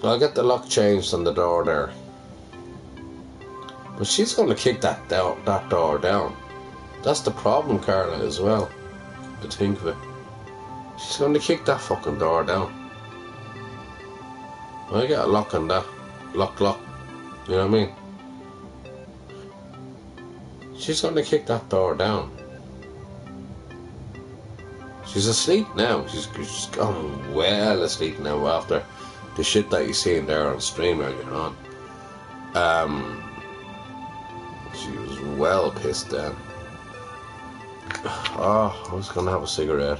I'll get the lock changed on the door there, but she's going to kick that door down. That's the problem, Carla, as well, to think of it. She's going to kick that fucking door down. I get a lock on that. Lock. You know what I mean? She's going to kick that door down. She's asleep now. She's gone well asleep now after the shit that you seen there on stream earlier on. She was well pissed then. Oh, I was going to have a cigarette.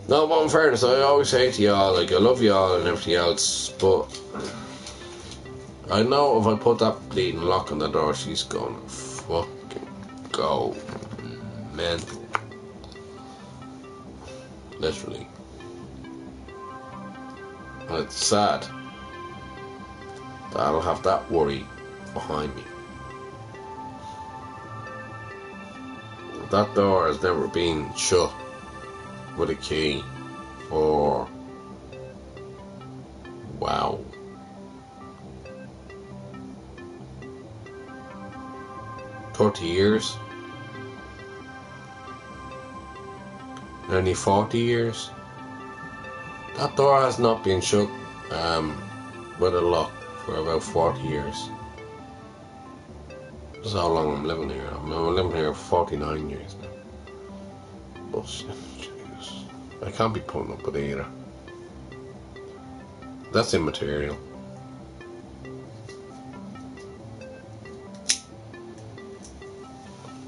No, but in fairness, I always say to y'all, like, I love y'all and everything else, but I know if I put that bleeding lock on the door, she's gonna fucking go mental. Literally. And it's sad that I don't have that worry behind me. That door has never been shut with a key for, wow, 30 years, nearly 40 years. That door has not been shut with a lock for about 40 years. That's how long I'm living here. I'm living here for 49 years now. Bullshit. I can't be putting up with it either. That's immaterial.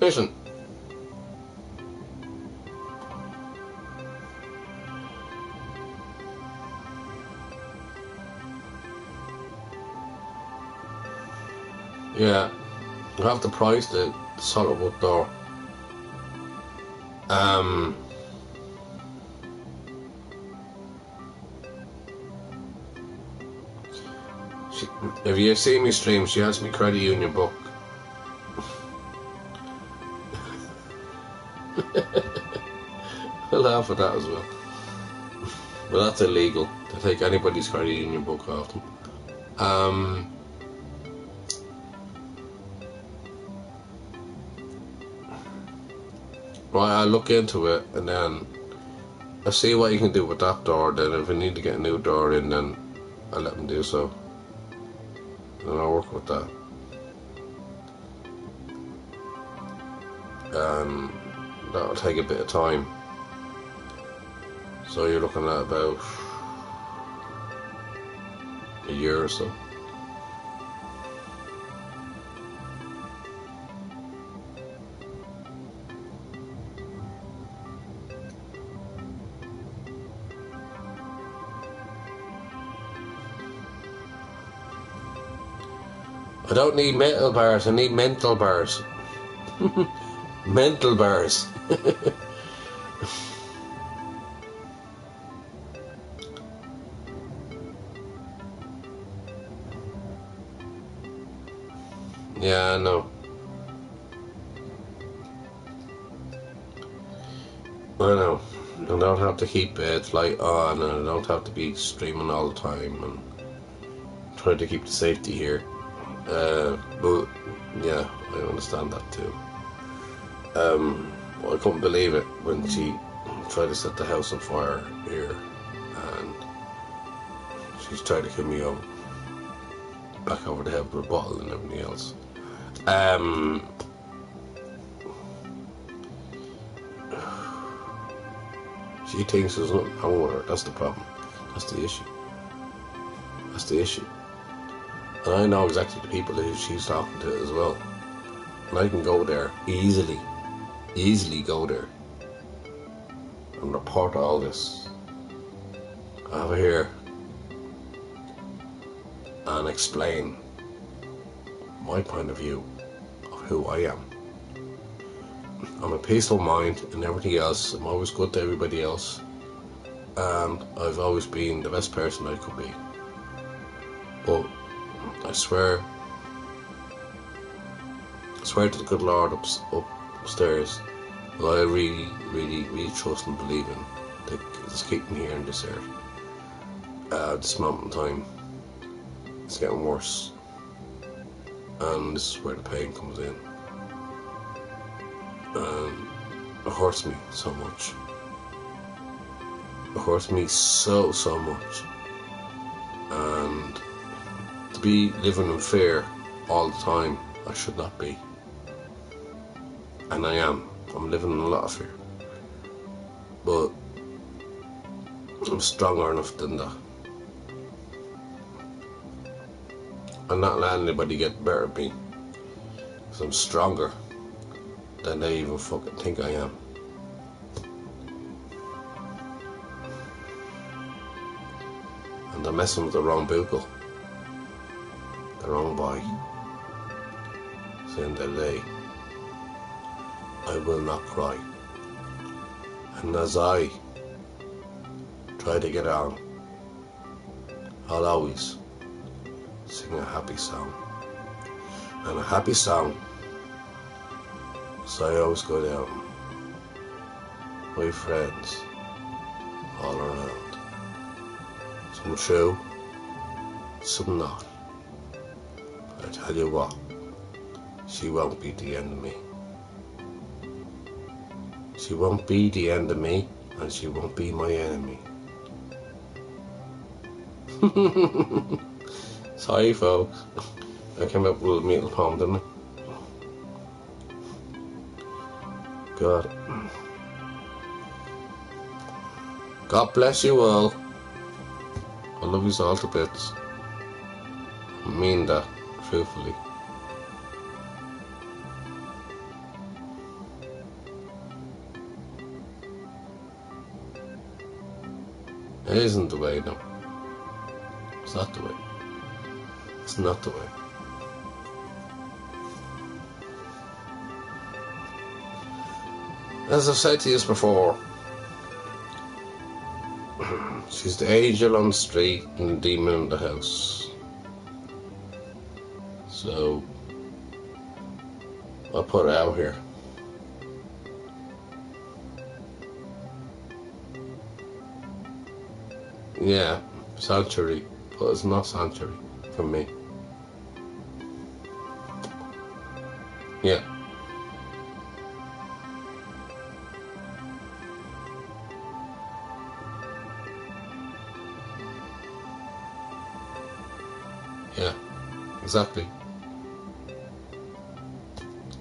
Listen. Yeah, I have to price the solid wood door. If you see me stream, she has me credit union book. I'll laugh at that as well. But that's illegal to take anybody's credit union book off them. Right, I'll look into it and then I'll see what you can do with that door. Then if I need to get a new door in, then I'll let them do so. And I'll work with that. That'll take a bit of time. So you're looking at about a year or so. I don't need metal bars, I need mental bars. Mental bars. Yeah, I know. I know. I don't have to keep it light on, and I don't have to be streaming all the time, and try to keep the safety here. But yeah, I understand that too. I couldn't believe it when she tried to set the house on fire here, and she's tried to kill me over, back over the head with a bottle and everything else. She thinks there's nothing wrong with her. That's the problem. That's the issue. That's the issue. And I know exactly the people who she's talking to as well. And I can go there easily go there and report all this over here and explain my point of view of who I am. I'm a peaceful mind and everything else. I'm always good to everybody else, and I've always been the best person I could be. But I swear to the good Lord upstairs that I really trust and believe in that is keeping me here in this earth. This moment in time, it's getting worse, and this is where the pain comes in. And it hurts me so much. It hurts me so much. And to be living in fear all the time, I should not be. And I am. I'm living in a lot of fear. But I'm stronger enough than that. I'm not letting anybody get better at me. Because I'm stronger than they even fucking think I am. And they're messing with the wrong bugle. The wrong boy. Saying the day, I will not cry. And as I try to get on, I'll always sing a happy song. And a happy song, so I always go down with friends all around. Some true, some not. I tell you what, she won't be the end of me. She won't be the end of me, and she won't be my enemy. Sorry folks, I came up with a little poem, didn't I? God bless you all. I love you all to bits. I mean that, truthfully. It isn't the way, no. It's not the way. It's not the way. As I've said to you before, she's the angel on the street and the demon in the house. So I'll put it out here. Yeah, sanctuary, but it's not sanctuary for me. Yeah. Yeah, exactly.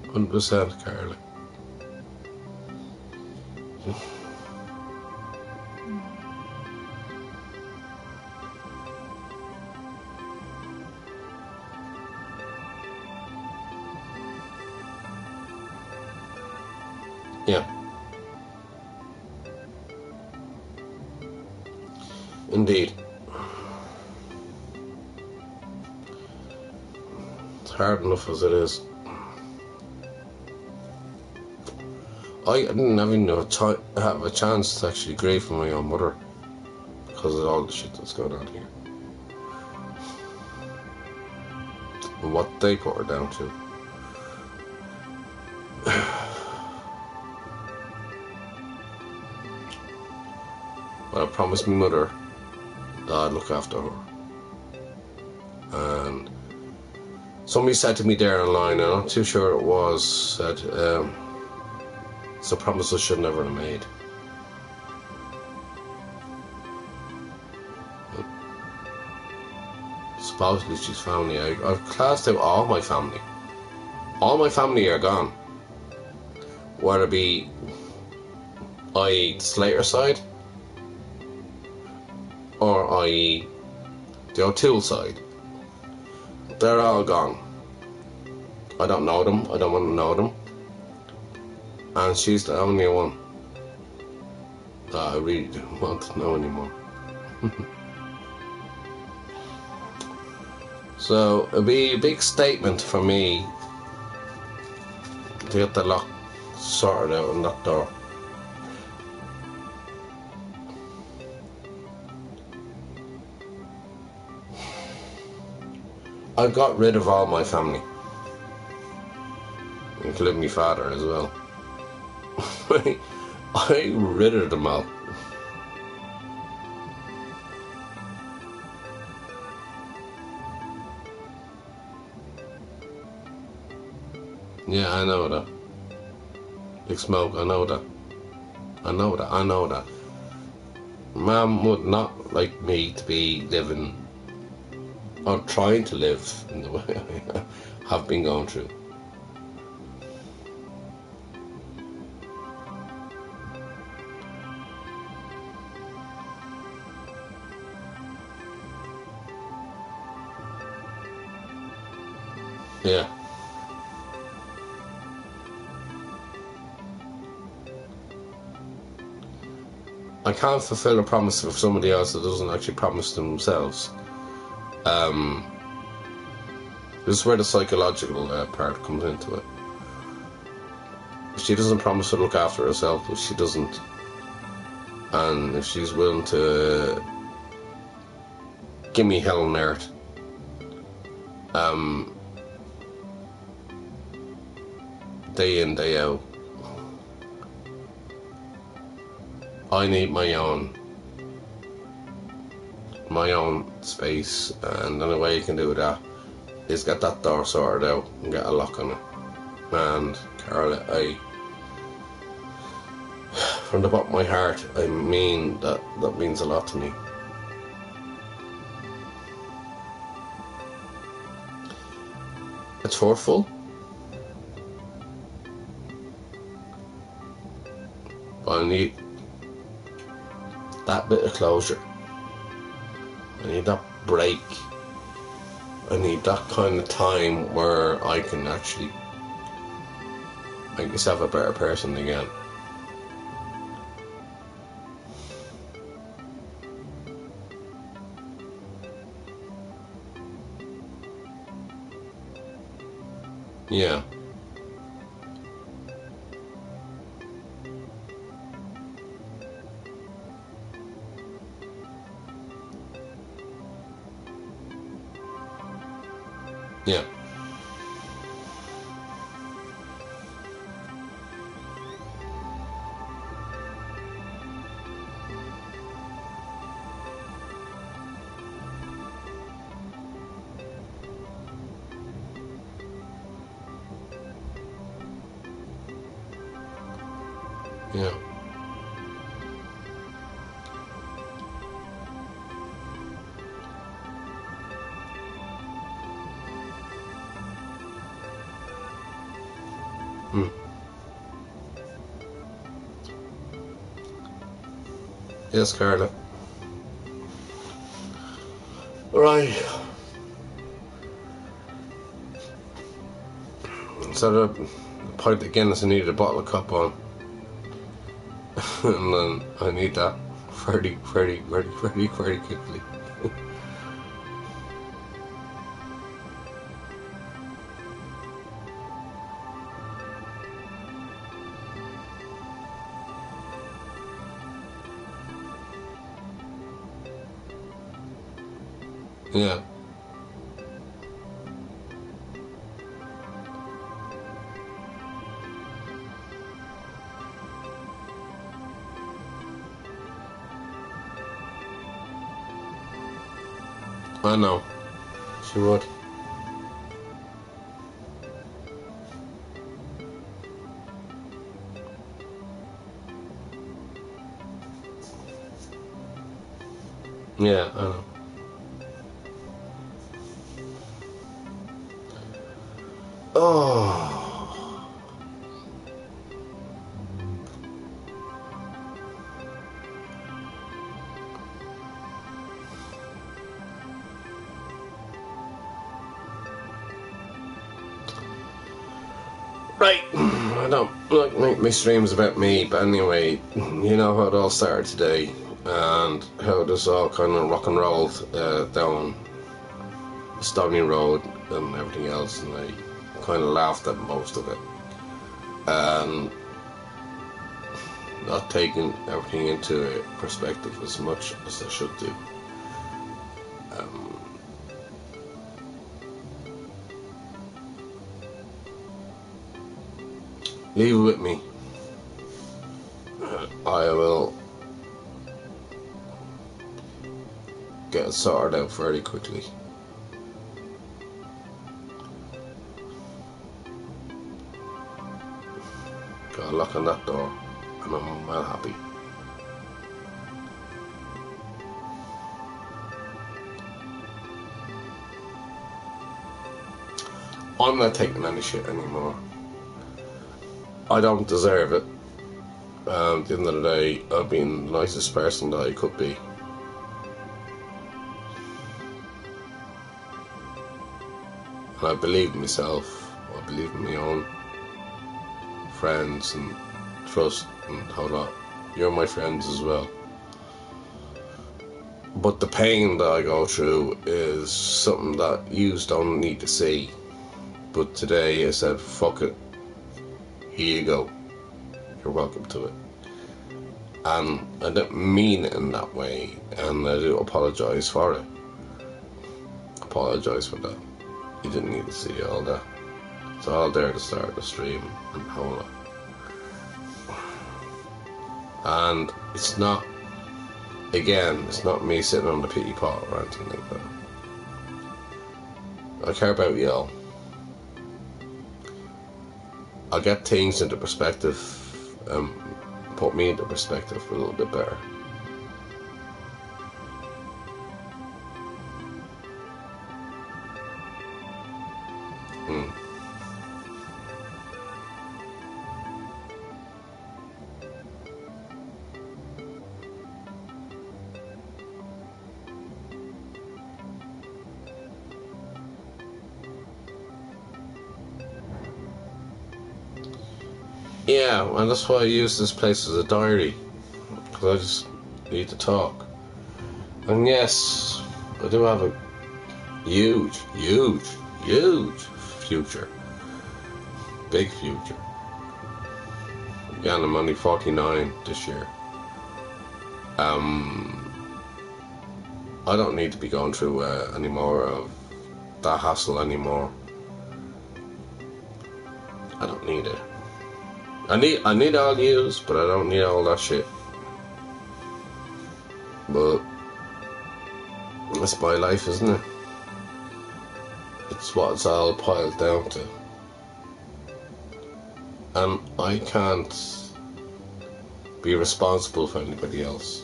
100% Carly. Yeah. Indeed. It's hard enough as it is. I didn't even have a chance to actually grieve for my own mother because of all the shit that's going on here. And what they put her down to. But I promised my mother that I'd look after her. And somebody said to me there online, I'm not too sure it was, said, it's a promise I should never have made. Supposedly she's family. I've classed out all my family. All my family are gone. Whether it be, i.e. the Slater side, or i.e. the O'Toole side. They're all gone. I don't know them. I don't want to know them. And she's the only one that I really don't want to know anymore. So it'd be a big statement for me to get the lock sorted out on that door. I got rid of all my family, including my father as well. I rid of them all. Yeah, I know that. Big Smoke, I know that. I know that. I know that. Mum would not like me to be living or trying to live in the way I have been going through. Yeah. I can't fulfill a promise of somebody else that doesn't actually promise themselves. This is where the psychological part comes into it. If she doesn't promise to look after herself, if she doesn't, and if she's willing to give me hell on earth, day in, day out, I need my own space, and the only way you can do that is get that door sorted out and get a lock on it. And Carla, from the bottom of my heart, I mean that means a lot to me. It's hurtful, but I need that bit of closure. I need that break. I need that kind of time where I can actually make myself a better person again. Yeah. Yeah. Yeah. Hmm. Yes, Carla. Right. So the pint of Guinness, I needed a bottle of cup on. And then I need that very, very, very, very, very quickly. Yeah. I know. She would. Yeah, I know. Oh. Right, I don't like make my streams about me, but anyway, you know how it all started today, and how this all kind of rock and rolled down Stony Road and everything else, and I kind of laughed at most of it, and not taking everything into perspective as much as I should do. Leave it with me. I will get it sorted out very quickly. Got a lock on that door, and I'm well happy. I'm not taking any shit anymore. I don't deserve it. At the end of the day, I've been the nicest person that I could be. And I believe in myself. I believe in my own friends and trust and how that. You're my friends as well. But the pain that I go through is something that you don't need to see. But today I said, fuck it. Here you go. You're welcome to it. And I didn't mean it in that way, and I do apologise for it. Apologise for that. You didn't need to see all that. It's all there to start the stream and hold it. And it's not, again, it's not me sitting on the pity pot or anything like that. I care about y'all. I'll get things into perspective, put me into perspective a little bit better. Yeah, and that's why I use this place as a diary, because I just need to talk. And yes, I do have a huge future. Big future. Yeah, and I'm only 49 this year. I don't need to be going through any more of that hassle anymore. I don't need it. I need all news, but I don't need all that shit. But that's my life, isn't it? It's what it's all piled down to. And I can't be responsible for anybody else.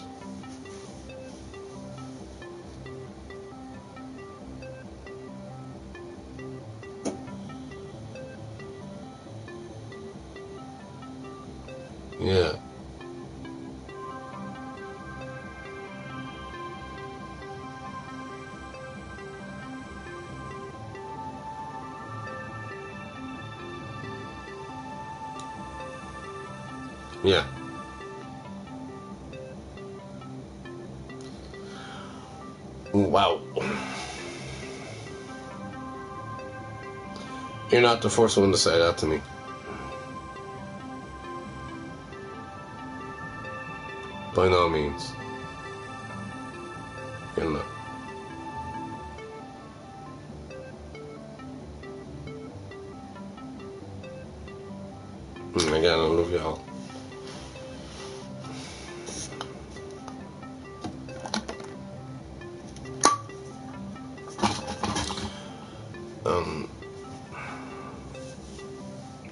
Yeah. Yeah. Wow. You're not the first one to say that to me. By no means. You're not. And again, I love y'all.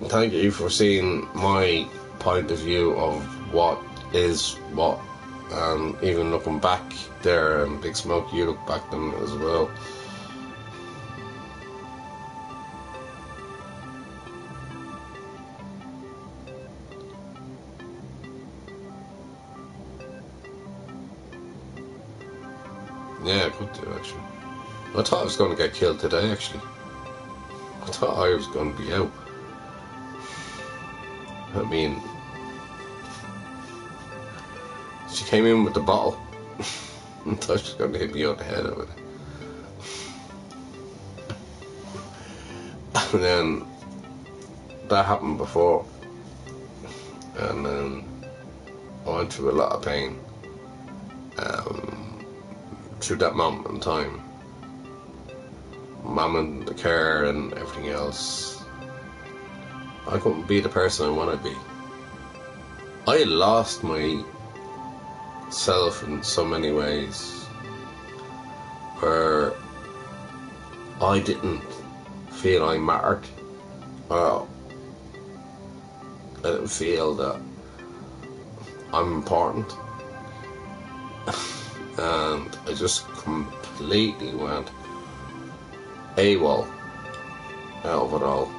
Thank you for seeing my point of view of what is what, and even looking back there, and Big Smoke, you look back them as well. Yeah, I could do actually. I thought I was going to get killed today actually. I thought I was going to be out. I mean, she came in with the bottle. I thought she was going to hit me on the head with it. And then that happened before. And then I went through a lot of pain through that moment in time. Mum and the care and everything else. I couldn't be the person I want to be. I lost myself in so many ways where I didn't feel I mattered. Well, I didn't feel that I'm important. And I just completely went AWOL out of it all.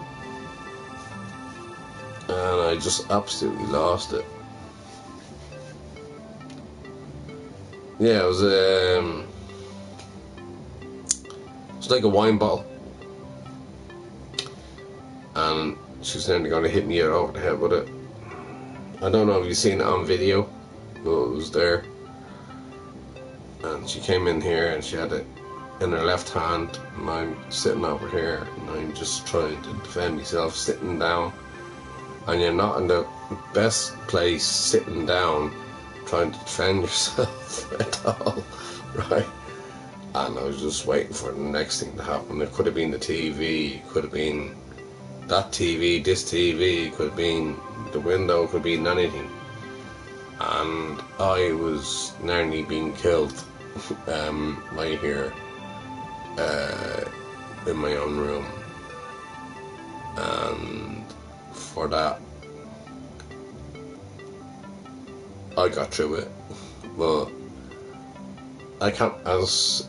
And I just absolutely lost it. Yeah, it was like a wine bottle. And she's nearly going to hit me over the head with it. I don't know if you've seen it on video, but it was there. And she came in here and she had it in her left hand, and I'm sitting over here and I'm just trying to defend myself sitting down. And you're not in the best place sitting down trying to defend yourself at all, right? And I was just waiting for the next thing to happen. It could have been the TV, it could have been that TV, this TV, it could have been the window, it could have been anything. And I was nearly being killed right here in my own room. And for that, I got through it. But I can't, as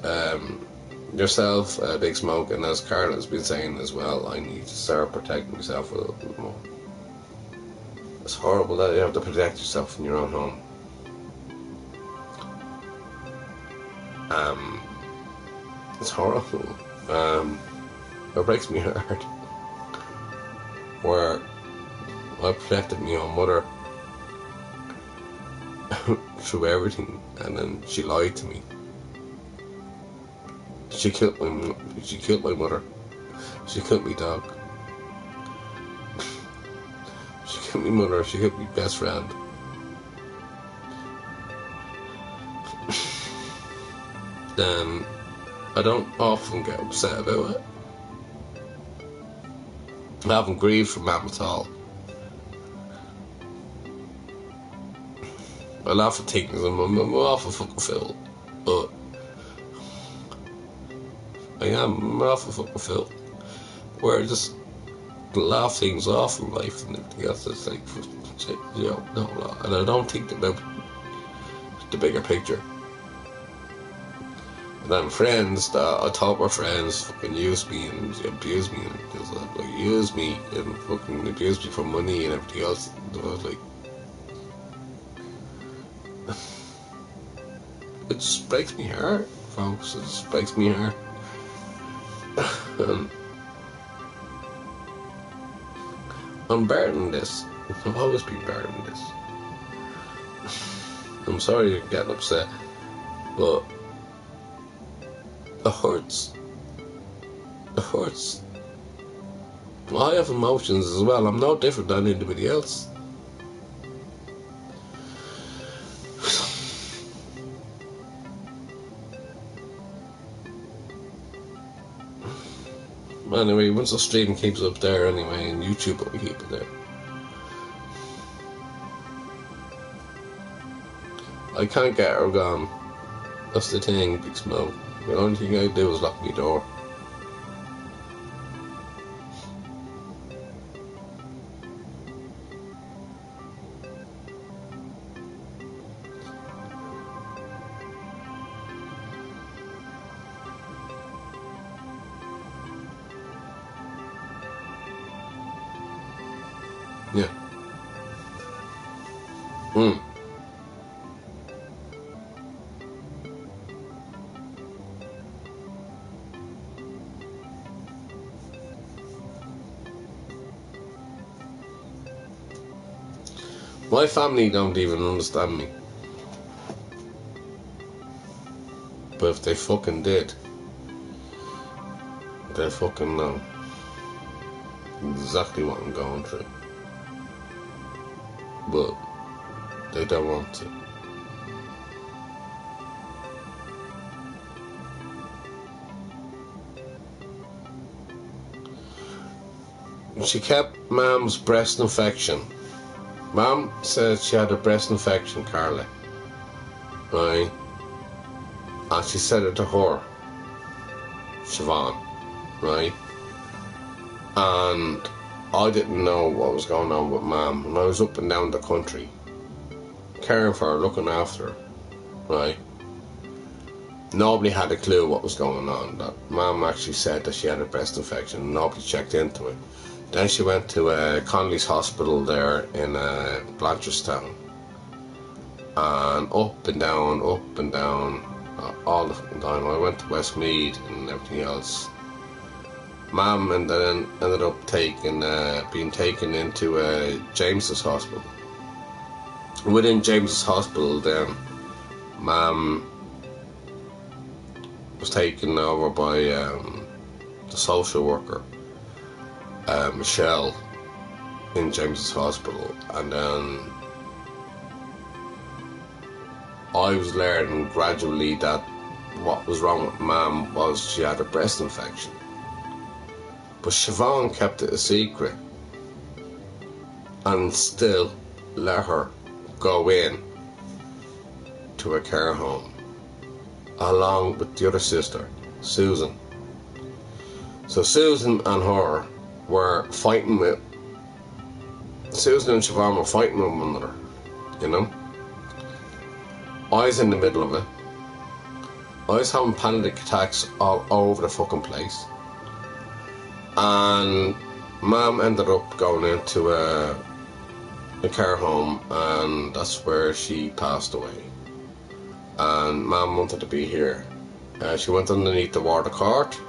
yourself, Big Smoke, and as Carla's been saying as well, I need to start protecting myself a little bit more. It's horrible that you have to protect yourself in your own home. It's horrible. It breaks me heart. Where I protected my own mother through everything, and then she lied to me. She killed my mother. She killed my dog. She killed my mother. She killed my best friend. Then I don't often get upset about it. I haven't grieved for Mum at all. I laugh at things, I'm awful fucking fool. But I'm awful fucking fool. Where I just laugh things off in life and everything else. It's like, you know, no, and I don't think about the bigger picture. And then friends that I thought were friends fucking use me and abuse me, and like use me and fucking abuse me for money and everything else. And I was like, it just breaks me heart, folks. It just breaks me heart. I'm better than this. I've always been better than this. I'm sorry you're getting upset, but it hurts. It hurts. I have emotions as well. I'm no different than anybody else. Anyway, once the stream keeps up there anyway, and YouTube will keep it there. I can't get her gone. That's the thing, Big Smoke. The only thing I do is lock my door. Yeah. My family don't even understand me. But if they fucking did, they fucking know exactly what I'm going through. But they don't want to. She kept Mom's breast infection. Mom said she had a breast infection, Carla. Right? And she said it to her, Siobhan. Right? And I didn't know what was going on with Mom. And I was up and down the country, caring for her, looking after her. Right? Nobody had a clue what was going on. That Mom actually said that she had a breast infection. Nobody checked into it. Then she went to Connolly's Hospital there in Blanchardstown, and up and down, all the time. I went to Westmead and everything else. Mum and then ended up being taken into James's Hospital. Within James's Hospital, then Mum was taken over by the social worker. Michelle in James's Hospital, and then I was learning gradually that what was wrong with Mum was she had a breast infection, but Siobhan kept it a secret and still let her go in to a care home along with the other sister, Susan. So Susan and her were fighting with Susan and Siobhan were fighting with one another, you know. I was in the middle of it. I was having panic attacks all over the fucking place, and Mum ended up going into a care home, and that's where she passed away. And Mum wanted to be here. She went underneath the water court.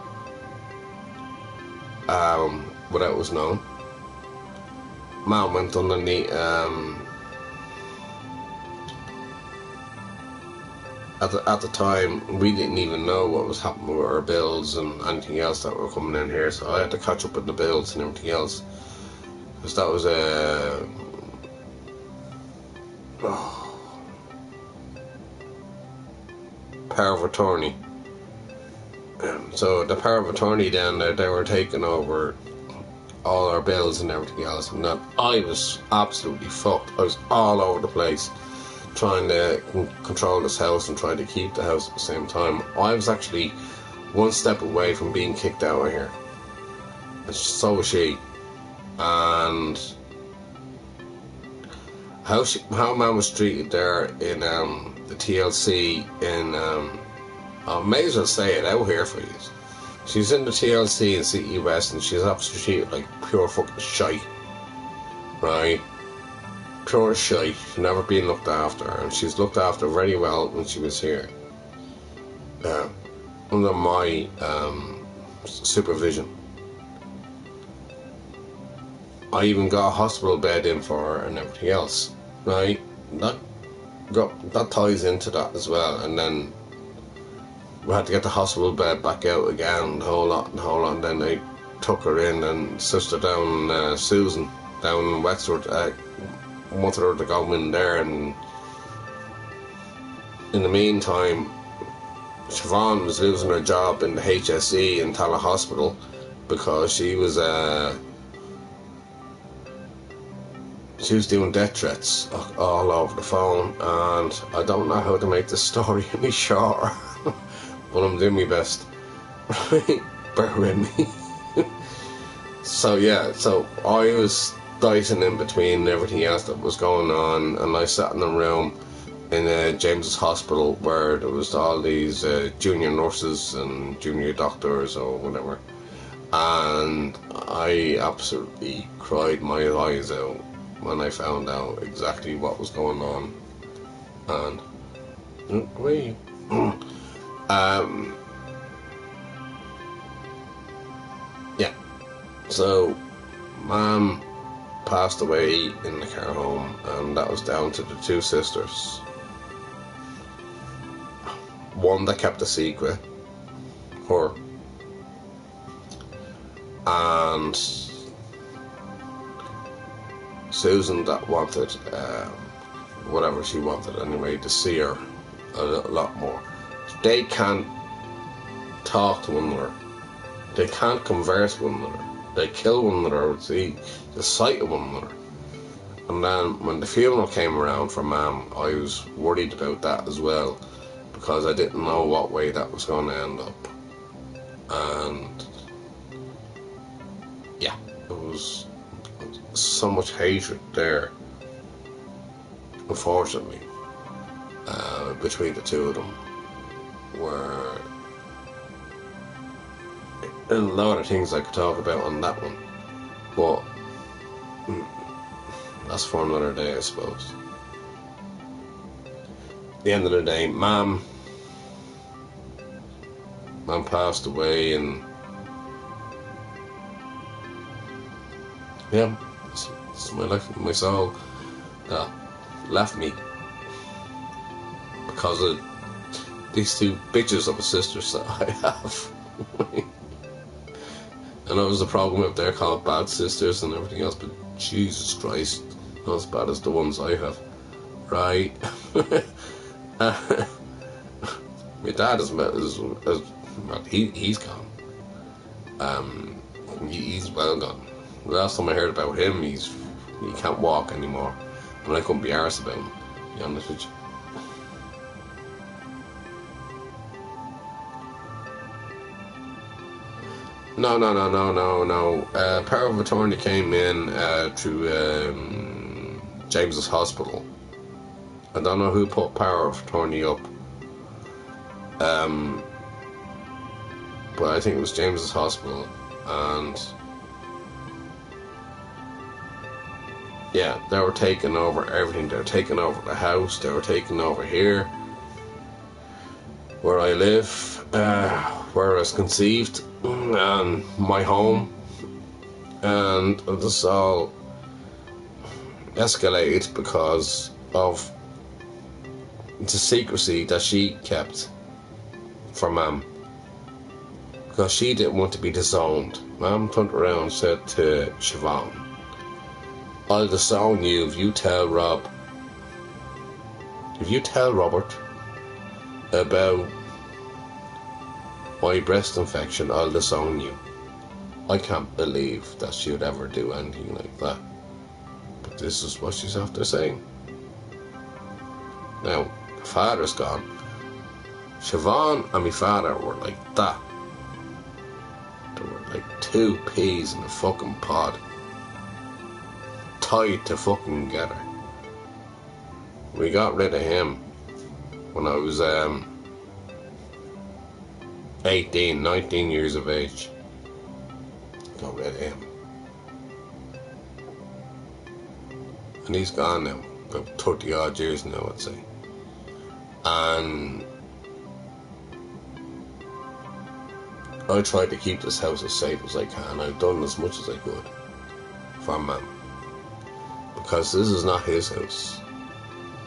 Without it was known. Mum went underneath at the time we didn't even know what was happening with our bills and anything else that were coming in here, so I had to catch up with the bills and everything else, because that was a power of attorney. So the power of attorney then, they were taking over all our bills and everything else, and that I was absolutely fucked. I was all over the place trying to control this house and trying to keep the house at the same time. I was actually one step away from being kicked out of here, and so was she. And how Mum was treated there in the TLC in I may as well say it out here for you. She's in the TLC in CE West, and she's absolutely treated like pure fucking shite. Right? Pure shite. She's never been looked after, and she's looked after very well when she was here. Under my supervision. I even got a hospital bed in for her and everything else. Right? That ties into that as well, and then we had to get the hospital bed back out again, the whole lot, and then they took her in and sister down, Susan, down in Wexford, wanted her to go in there, and in the meantime, Siobhan was losing her job in the HSE in Tala Hospital because she was doing death threats all over the phone, and I don't know how to make this story any shorter. But I'm doing my best. Bear with me. So yeah, so I was dicing in between everything else that was going on, and I sat in a room in James's Hospital where there was all these junior nurses and junior doctors or whatever, and I absolutely cried my eyes out when I found out exactly what was going on. And yeah, so Mum passed away in the care home, and that was down to the two sisters. One that kept a secret, her, and Susan that wanted whatever she wanted anyway, to see her a lot more. They can't talk to one another. They can't converse with one another. They kill one another with the sight of one another. And then when the funeral came around for Mum, I was worried about that as well, because I didn't know what way that was going to end up. And yeah, it was so much hatred there, unfortunately, between the two of them, where a lot of things I could talk about on that one, but that's for another day, I suppose. At the end of the day, Mum passed away, and yeah, it's my life, my soul that left me because of these two bitches of a sisters that I have. I know there's a problem if they're called bad sisters and everything else, but Jesus Christ, not as bad as the ones I have, right? My dad is well, he's gone. He's well gone. The last time I heard about him, he can't walk anymore, and I couldn't be arsed about him, to be honest with you. No. Power of attorney came in through James's hospital. I don't know who put power of attorney up, but I think it was James's hospital, and yeah, they were taking over everything. They were taking over the house. They were taking over here, where I live, where I was conceived, and my home, and this all escalated because of the secrecy that she kept from Mum, because she didn't want to be disowned. Mum turned around and said to Siobhan, "I'll disown you if you tell Robert about my breast infection, I'll disown you." I can't believe that she would ever do anything like that, but this is what she's after saying. Now, the father's gone. Siobhan and my father were like that. They were like two peas in a fucking pod, tied to fucking together. We got rid of him when I was 18, 19 years of age. Got rid of him. And he's gone now. About 30 odd years now, I'd say. And I tried to keep this house as safe as I can. I've done as much as I could for Mum, because this is not his house.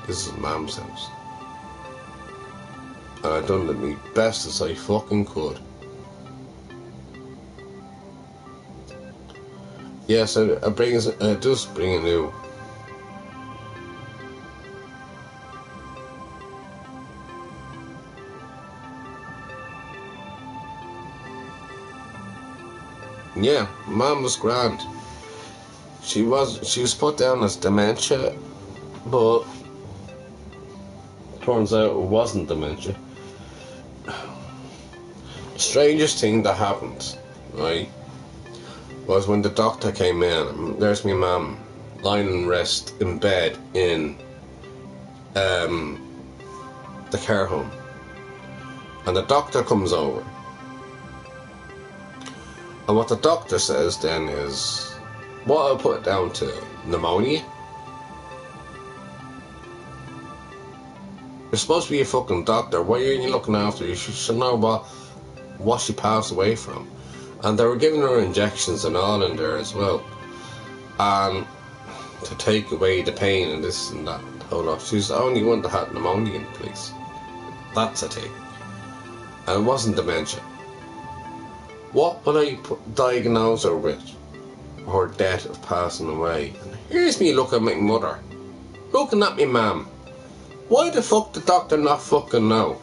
This is Mum's house. And I've done the best as I fucking could. Yes, it does bring a new yeah, Mum was grand. She was put down as dementia, but turns out it wasn't dementia. Strangest thing that happened, right, was when the doctor came in. There's my Mum lying in rest in bed in the care home, and the doctor comes over. And what the doctor says then is, what I'll put it down to, pneumonia? You're supposed to be a fucking doctor. Why aren't you looking after her? You should know what she passed away from. And they were giving her injections and all in there as well. And to take away the pain and this and that whole lot. She's the only one that had pneumonia in the police. That's a thing. And it wasn't dementia. What would I diagnose her with? Her death of passing away. And here's me looking at my mother, looking at me mum. Why the fuck did the doctor not fucking know?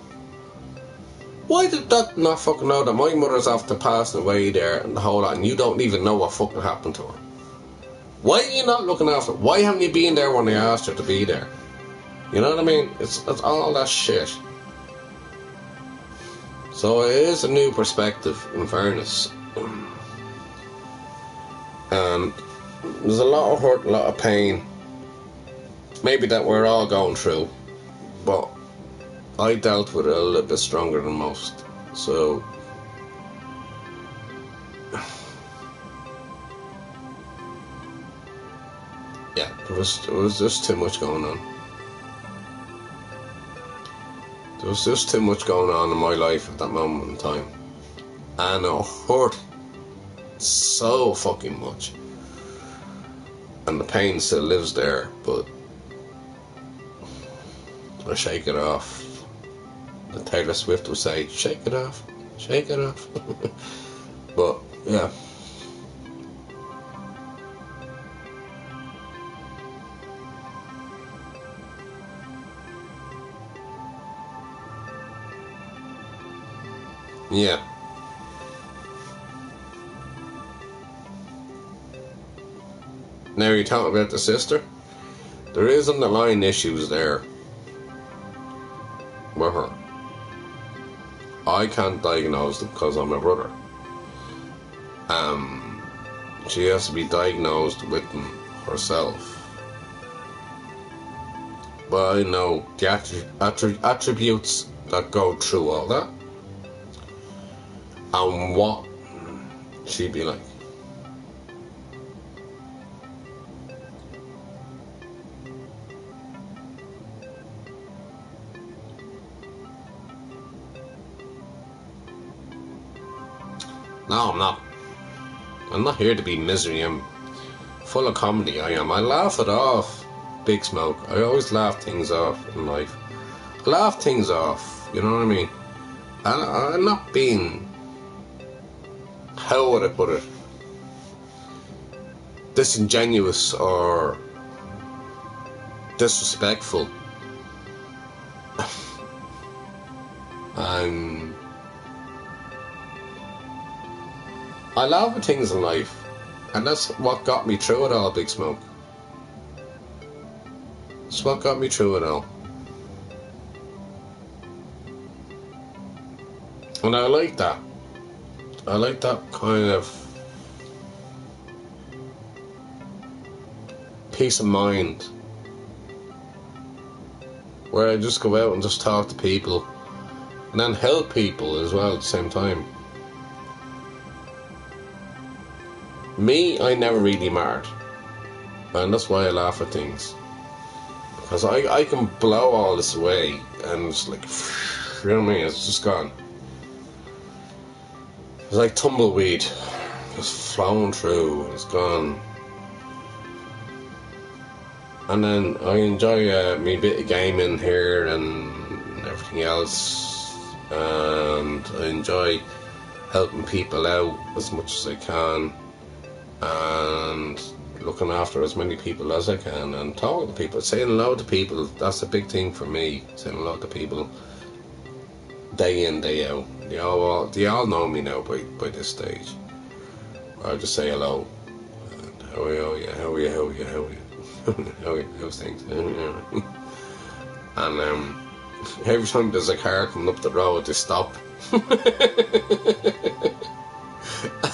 Why did the doctor not fucking know that my mother's after passing away there and the whole lot, and you don't even know what fucking happened to her? Why are you not looking after her? Why haven't you been there when they asked her to be there? You know what I mean? It's all that shit. So it is a new perspective, in fairness. And there's a lot of hurt, a lot of pain. Maybe that we're all going through. But I dealt with it a little bit stronger than most. So yeah, there was just too much going on. There was just too much going on in my life at that moment in time. And it hurt so fucking much. And the pain still lives there, but I shake it off. And Taylor Swift would say, shake it off, shake it off. But, yeah. Yeah. Now you're talking about the sister. There is underlying issues there with her. I can't diagnose them because I'm a brother. She has to be diagnosed with them herself. But I know the attributes that go through all that. And what she'd be like. No, I'm not. I'm not here to be misery. I'm full of comedy. I am. I laugh it off, Big Smoke. I always laugh things off in life. I laugh things off, you know what I mean? And I'm not being, how would I put it, disingenuous or disrespectful. I laugh at things in life, and that's what got me through it all, Big Smoke. That's what got me through it all. And I like that. I like that kind of peace of mind, where I just go out and just talk to people, and then help people as well at the same time. Me, I never really mattered, and that's why I laugh at things, because I can blow all this away and it's like, you know what I mean, it's just gone. It's like tumbleweed, just flowing through, it's gone. And then I enjoy me bit of gaming here and everything else, and I enjoy helping people out as much as I can, and looking after as many people as I can, and talking to people, saying hello to people. That's a big thing for me, saying hello to people day in, day out. They all know me now by this stage. I'll just say hello. And how are you? How are you? How are you? How are you? How's things? And every time there's a car coming up the road, they stop.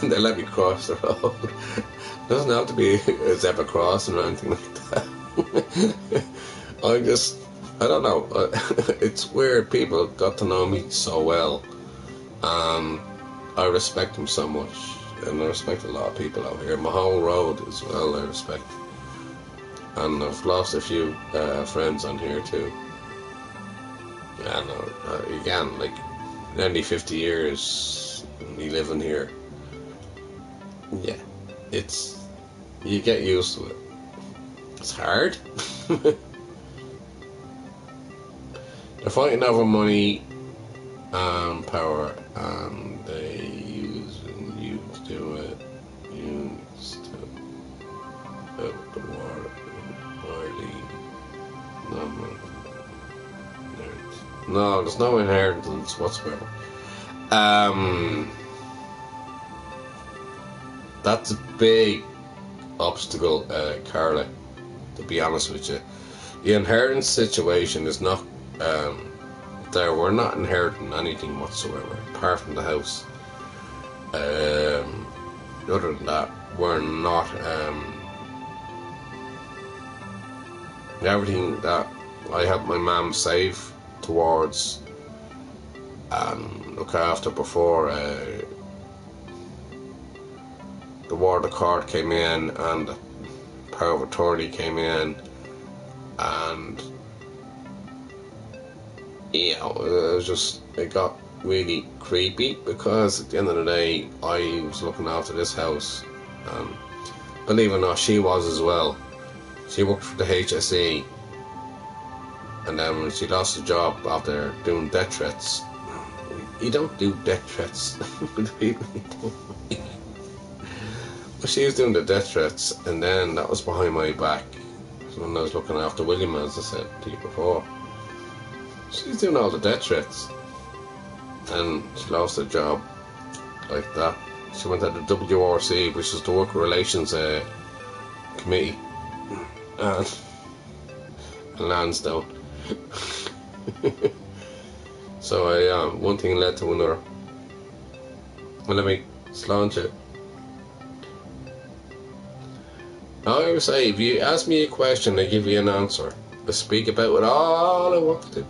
And they let me cross the road. It doesn't have to be a zebra crossing or anything like that. I don't know. It's weird. People got to know me so well. I respect them so much. And I respect a lot of people out here. My whole road as well, I respect. And I've lost a few friends on here too. Yeah, no, again, like, nearly 50 years me living here. Yeah, you get used to it. It's hard. They're fighting over money and power, and they use you to do it. Used to out the war. No, there's no inheritance whatsoever. That's a big obstacle, Carla, to be honest with you. The inheritance situation is not there. We're not inheriting anything whatsoever apart from the house. Other than that, we're not everything that I helped my mum save towards and look after before the Ward of Court came in and the Power of Attorney came in, and you know, it got really creepy because at the end of the day I was looking after this house, and believe it or not, she was as well. She worked for the HSE, and then when she lost her job after doing death threats, you don't do death threats with people. But she was doing the death threats, and then that was behind my back. So when I was looking after William, as I said to you before, she was doing all the death threats, and she lost her job like that. She went to the WRC, which is the Worker Relations Committee, and Lansdowne. So one thing led to another. Well, let me slant it. I always say, if you ask me a question, I give you an answer. I speak about it all I want to.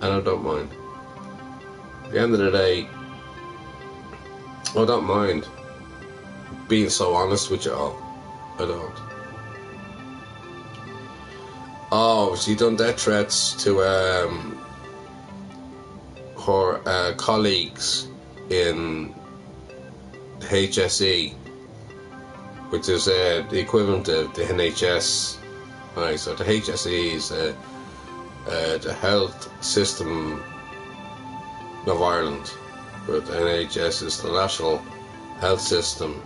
And I don't mind. At the end of the day, I don't mind being so honest with you all. I don't. Oh, she done death threats to her colleagues in the HSE, which is the equivalent of the NHS. Right, so the HSE is the health system of Ireland, but the NHS is the National Health System.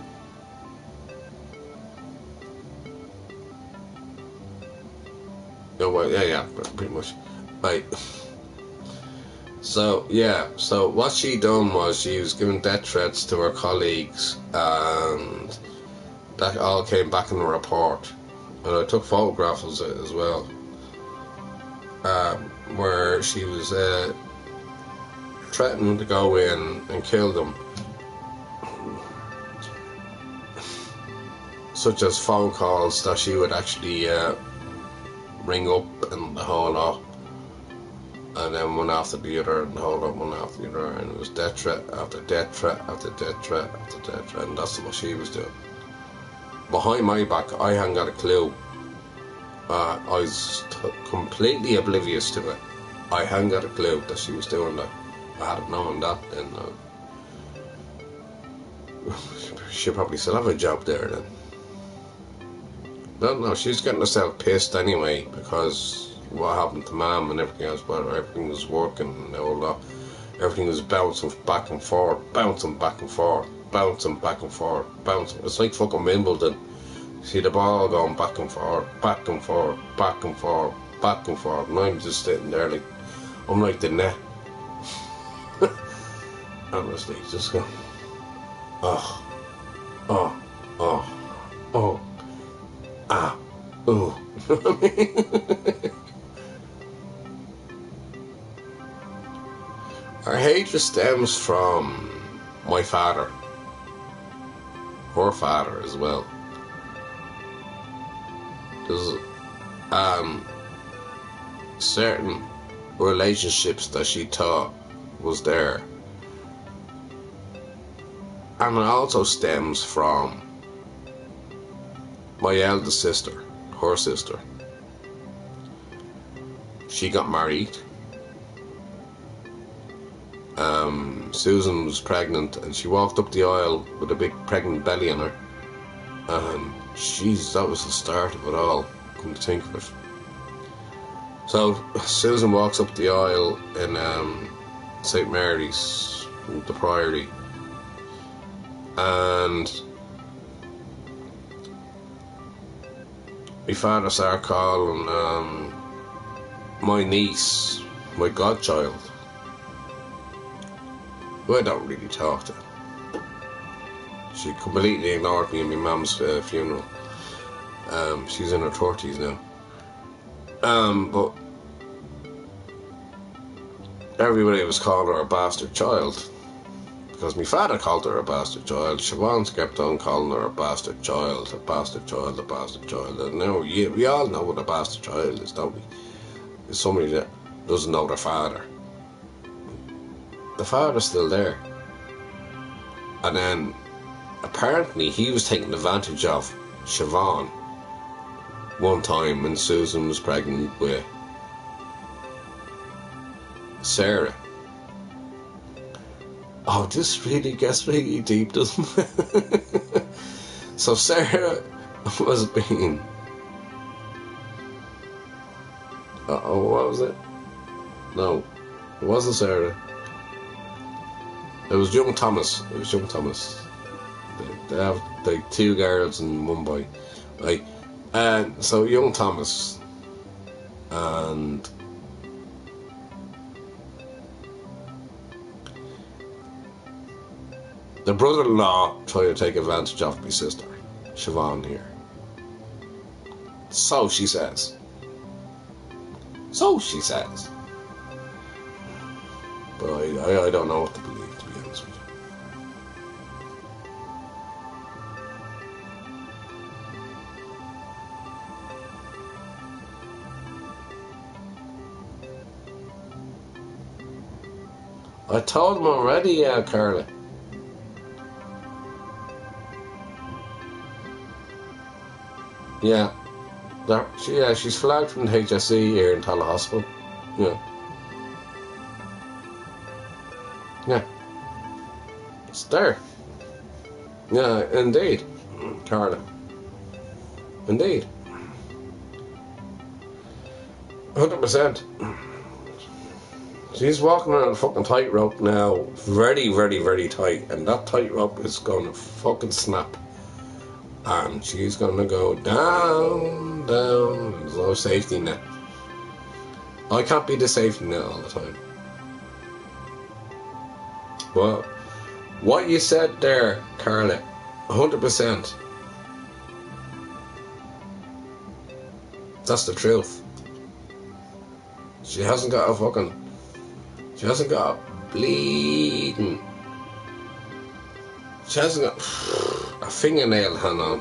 No, well, yeah, pretty much. Right. So yeah, so what she done was she was giving death threats to her colleagues, and that all came back in the report. And I took photographs of it as well, where she was threatening to go in and kill them, such as phone calls that she would actually ring up and the whole lot, and then one after the other and the whole lot, one after the other, and it was death threat after death threat after death threat after death threat, and that's what she was doing. Behind my back, I hadn't got a clue. I was completely oblivious to it. I hadn't got a clue that she was doing that. I hadn't known that, then she'll probably still have a job there then. No, she's getting herself pissed anyway, because what happened to Mum and everything else, but everything was working and all that. Everything was bouncing back and forth, bouncing back and forth, bouncing back and forth, bouncing. It's like fucking Wimbledon. See the ball going back and forth, back and forth, back and forth, back and forth, and I'm just sitting there like, I'm like the net. Honestly, just go, oh, ah, ooh. Our hatred stems from my father, her father as well. There's certain relationships that she thought was there, and it also stems from my eldest sister, her sister. She got married. Susan was pregnant, and she walked up the aisle with a big pregnant belly on her. And jeez, that was the start of it all. Couldn't think of it. So Susan walks up the aisle in St. Mary's, the Priory, and my father started calling my niece my godchild, who I don't really talk to. She completely ignored me in my mum's funeral. She's in her 30s now. But everybody was calling her a bastard child because my father called her a bastard child. Siobhan kept on calling her a bastard child, a bastard child, a bastard child. And now we all know what a bastard child is, don't we? It's somebody that doesn't know their father. The father's still there. And then apparently he was taking advantage of Siobhan one time when Susan was pregnant with Sarah. Oh, this really gets really deep, doesn't it? So Sarah was being... Uh-oh, what was it? No, it wasn't Sarah. It was young Thomas. It was young Thomas. They have like 2 girls and 1 boy. Right? And so young Thomas and the brother-in-law tried to take advantage of my sister, Siobhan here. So she says. So she says. But I don't know what to believe, to be honest with you. I told him already, Carla. Yeah. She's flagged from the HSE here in Tala Hospital. Yeah. Yeah. It's there. Yeah, indeed, Carla. Indeed. 100%. She's walking on a fucking tightrope now. Very, very, very tight. And that tightrope is going to fucking snap. And she's going to go down, down. There's no safety net. I can't be the safety net all the time. Well, what you said there, Carla, 100%. That's the truth. She hasn't got a bleeding. She hasn't got a fingernail hang on.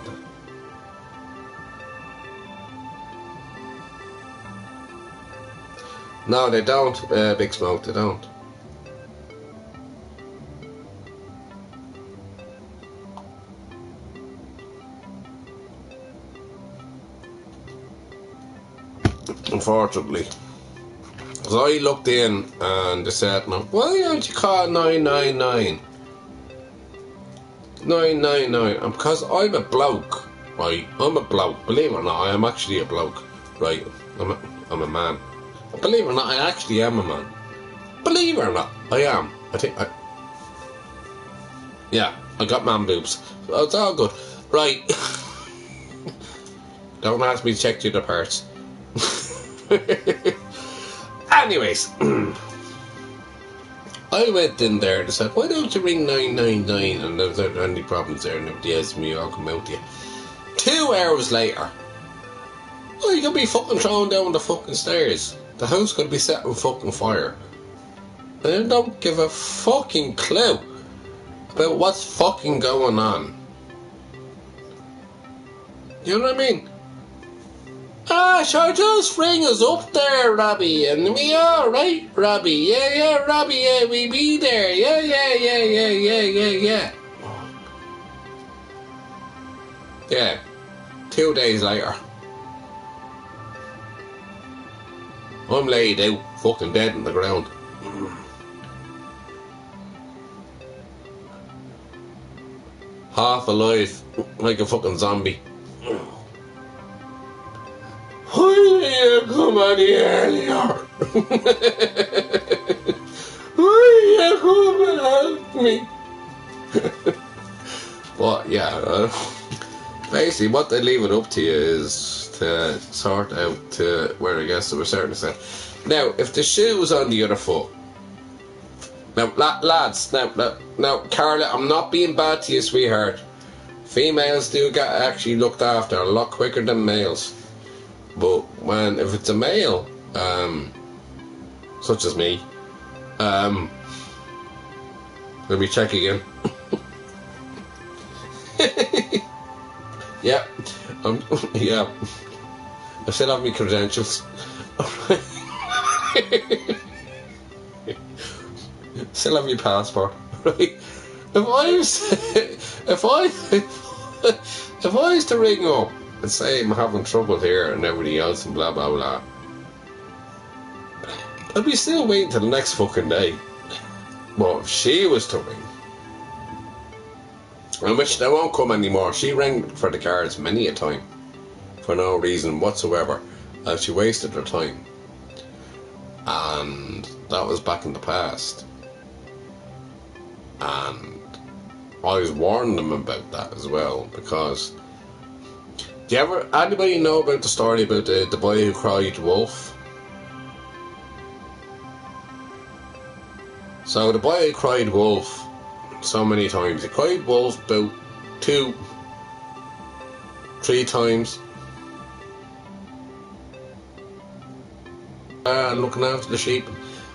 No, they don't, Big Smoke, they don't. Unfortunately. So I looked in and they said, no, why don't you call 999? 999. Because I'm a bloke, right? I'm a bloke. Believe it or not, I am actually a bloke, right? I'm a man. Believe it or not, I actually am a man. Believe it or not, I am. Yeah, I got man boobs. So it's all good. Right. Don't ask me to check the other parts. Anyways, I went in there and said, why don't you ring 999? And if there are any problems there, and if yes, me, I'll come out to you. 2 hours later, oh, you could be fucking thrown down the fucking stairs. The house could be set on fucking fire. And I don't give a fucking clue about what's fucking going on. You know what I mean? Ah, sure, just ring us up there, Robbie, and we alright, Robbie. Yeah, Robbie, yeah, we be there. Yeah. Yeah, 2 days later. I'm laid out, fucking dead on the ground. half alive, like a fucking zombie. Why didn't you come any earlier? Why didn't you come and help me? But yeah, basically what they leave it up to you is to sort out to where I guess to a certain extent. Now, if the shoe was on the other foot, now lads, now Carla, I'm not being bad to you, sweetheart. Females do get actually looked after a lot quicker than males. But if it's a male, such as me, let me check again. Yeah, yeah. I still have my credentials. Still have my passport. Right? If I was to ring up and say I'm having trouble here and everybody else and blah blah blah, I'd be still waiting till the next fucking day. But if she was to ring, and which they won't come anymore, she rang for the cards many a time for no reason whatsoever, and she wasted her time. And that was back in the past. And I was warning them about that as well, because anybody know about the story about the boy who cried wolf? So the boy who cried wolf so many times, he cried wolf about 2-3 times. Looking after the sheep.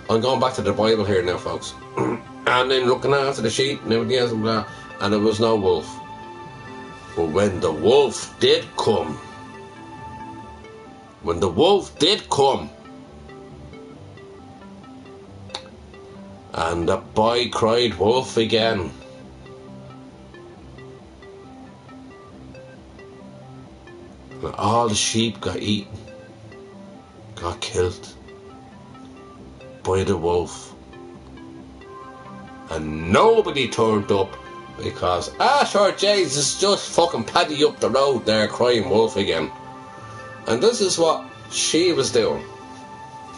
I'm going back to the Bible here now, folks. And then looking after the sheep and everything else and blah, and there was no wolf. But when the wolf did come, and the boy cried wolf again, and all the sheep got eaten, got killed by the wolf. And nobody turned up because, sure, Jesus, just fucking Paddy up the road there crying wolf again. And this is what she was doing.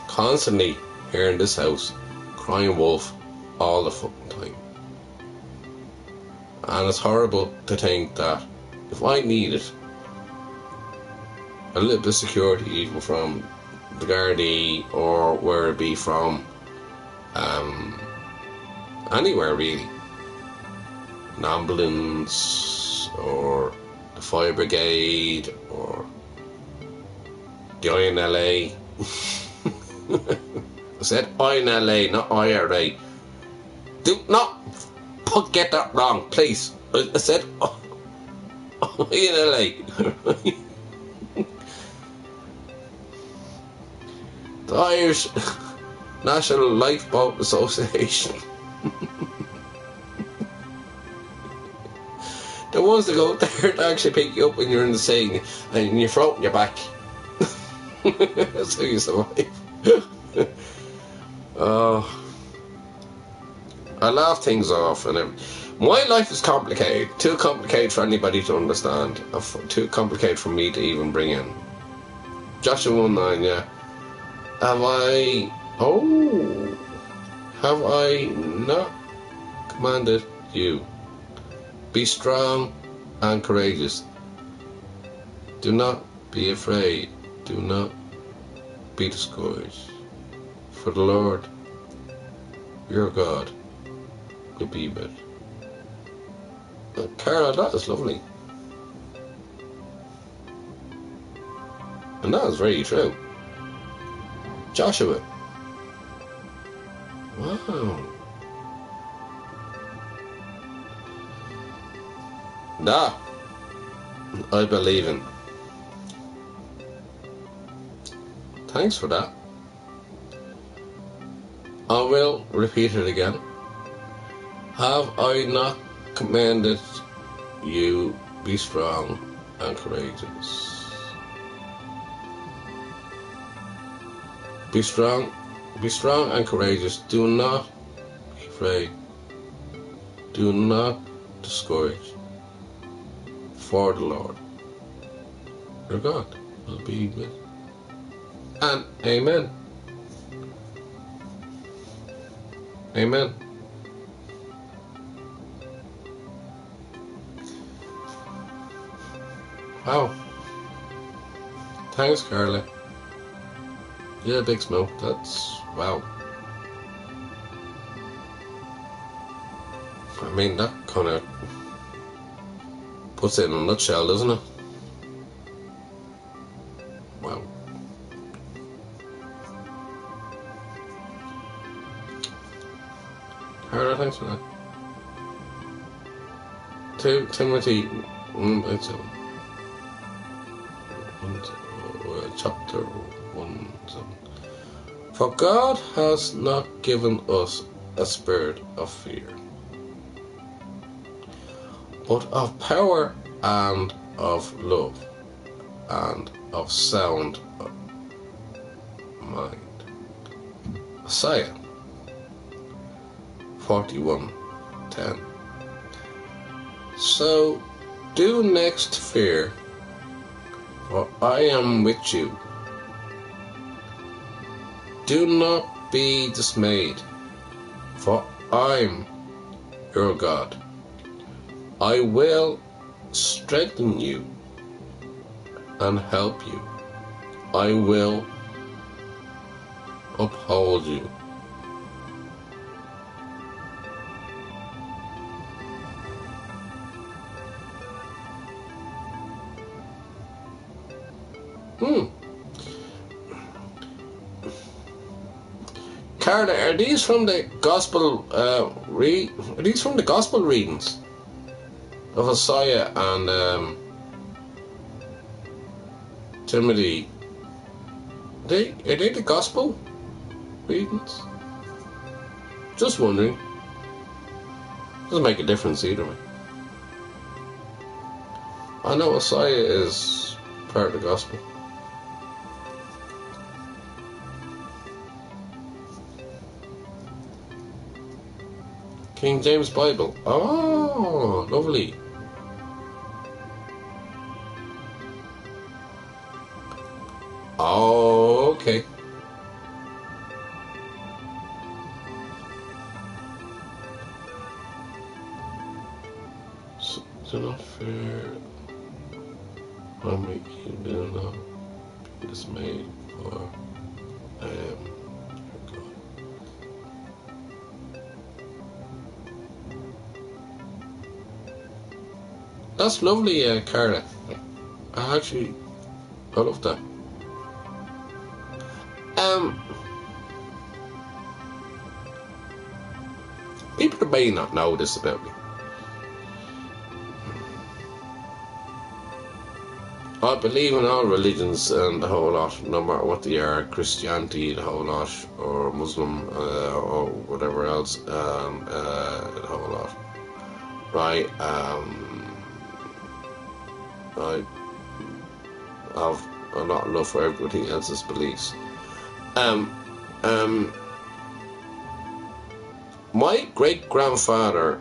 Constantly here in this house, crying wolf all the fucking time. And it's horrible to think that if I needed a little bit of security, even from the Gardaí or where it be from, anywhere really, an ambulance or the fire brigade or the INLA. I said INLA, not IRA. Do not get that wrong, please. I said INLA. The Irish National Lifeboat Association. The ones that go there to actually pick you up when you're in the sea and you're floating your back. That's how you survive. I laugh things off, and my life is complicated. Too complicated for anybody to understand. Too complicated for me to even bring in. Joshua 1:9, yeah. Have I not commanded you? Be strong and courageous. Do not be afraid. Do not be discouraged. For the Lord, your God, will be with you. Carla, that is lovely. And that is very true. Joshua. Wow. Nah, I believe in. Thanks for that. I will repeat it again. Have I not commanded you, be strong and courageous? Be strong and courageous. Do not be afraid. Do not discourage. before the Lord your God will be with. And amen. Amen. Wow. Thanks, Carla. Yeah, Big Smoke. That's wow. I mean, that kind of puts it in a nutshell, doesn't it? Wow. Carla, thanks for that. Timothy, it's chapter 1. For God has not given us a spirit of fear, but of power and of love and of sound mind. Isaiah 41:10. So do next fear, for I am with you. Do not be dismayed, for I'm your God. I will strengthen you and help you. I will uphold you. Carla, are these from the gospel are these from the gospel readings of Isaiah and Timothy? Are they the gospel readings? Just wondering. Doesn't make a difference either way. I know Isaiah is part of the gospel. King James Bible. Oh, lovely. Oh, okay. So, do not fear. I make you do not be dismayed, for I am your God. That's lovely, Carla. I love that. People may not know this about me. I believe in all religions and the whole lot, no matter what they are, Christianity, the whole lot, or Muslim, or whatever else, the whole lot. Right, I have a lot of love for everybody else's beliefs. My great-grandfather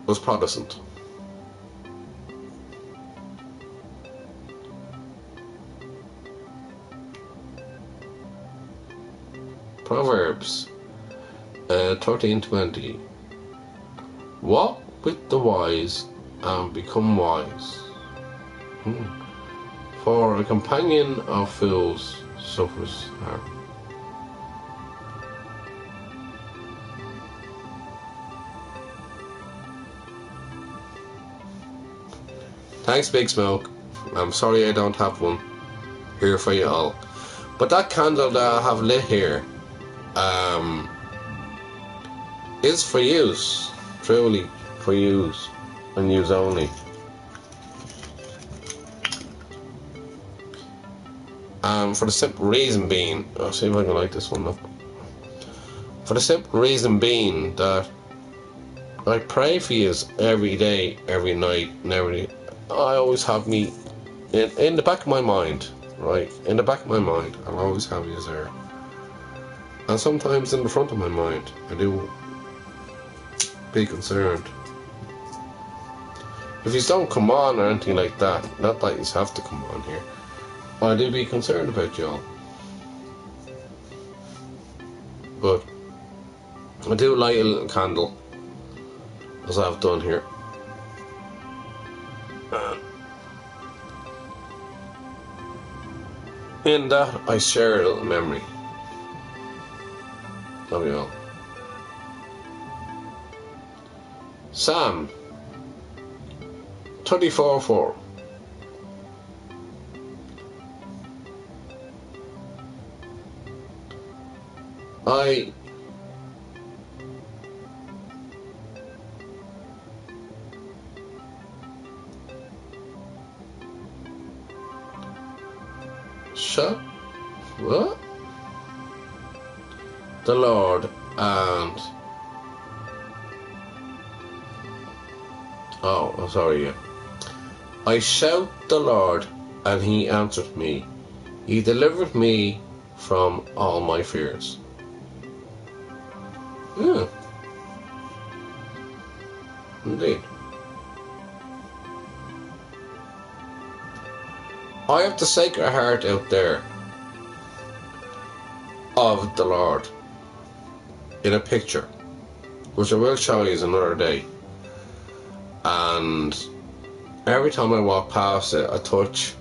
was Protestant. Proverbs 13:20. Walk with the wise and become wise. For a companion of fools suffers harm. Thanks, Big Smoke. I'm sorry I don't have one here for you all. But that candle that I have lit here is for use, truly for use and use only. For the simple reason being, I'll see if I can light this one up. For the simple reason being that I pray for you every day, every night, and I always have me in the back of my mind, right? In the back of my mind, I'll always have you there. And sometimes in the front of my mind, I do be concerned. if you don't come on or anything like that, not that you have to come on here, I do be concerned about you all. But I do light a little candle, as I've done here. In that, I share a little memory of you all. Sam 34-4. I shut what? The Lord and oh, sorry, yeah. I shout the Lord, and he answered me. He delivered me from all my fears. Yeah. Indeed. I have the sacred heart out there of the Lord in a picture, which I will show you another day. And every time I walk past it, I touch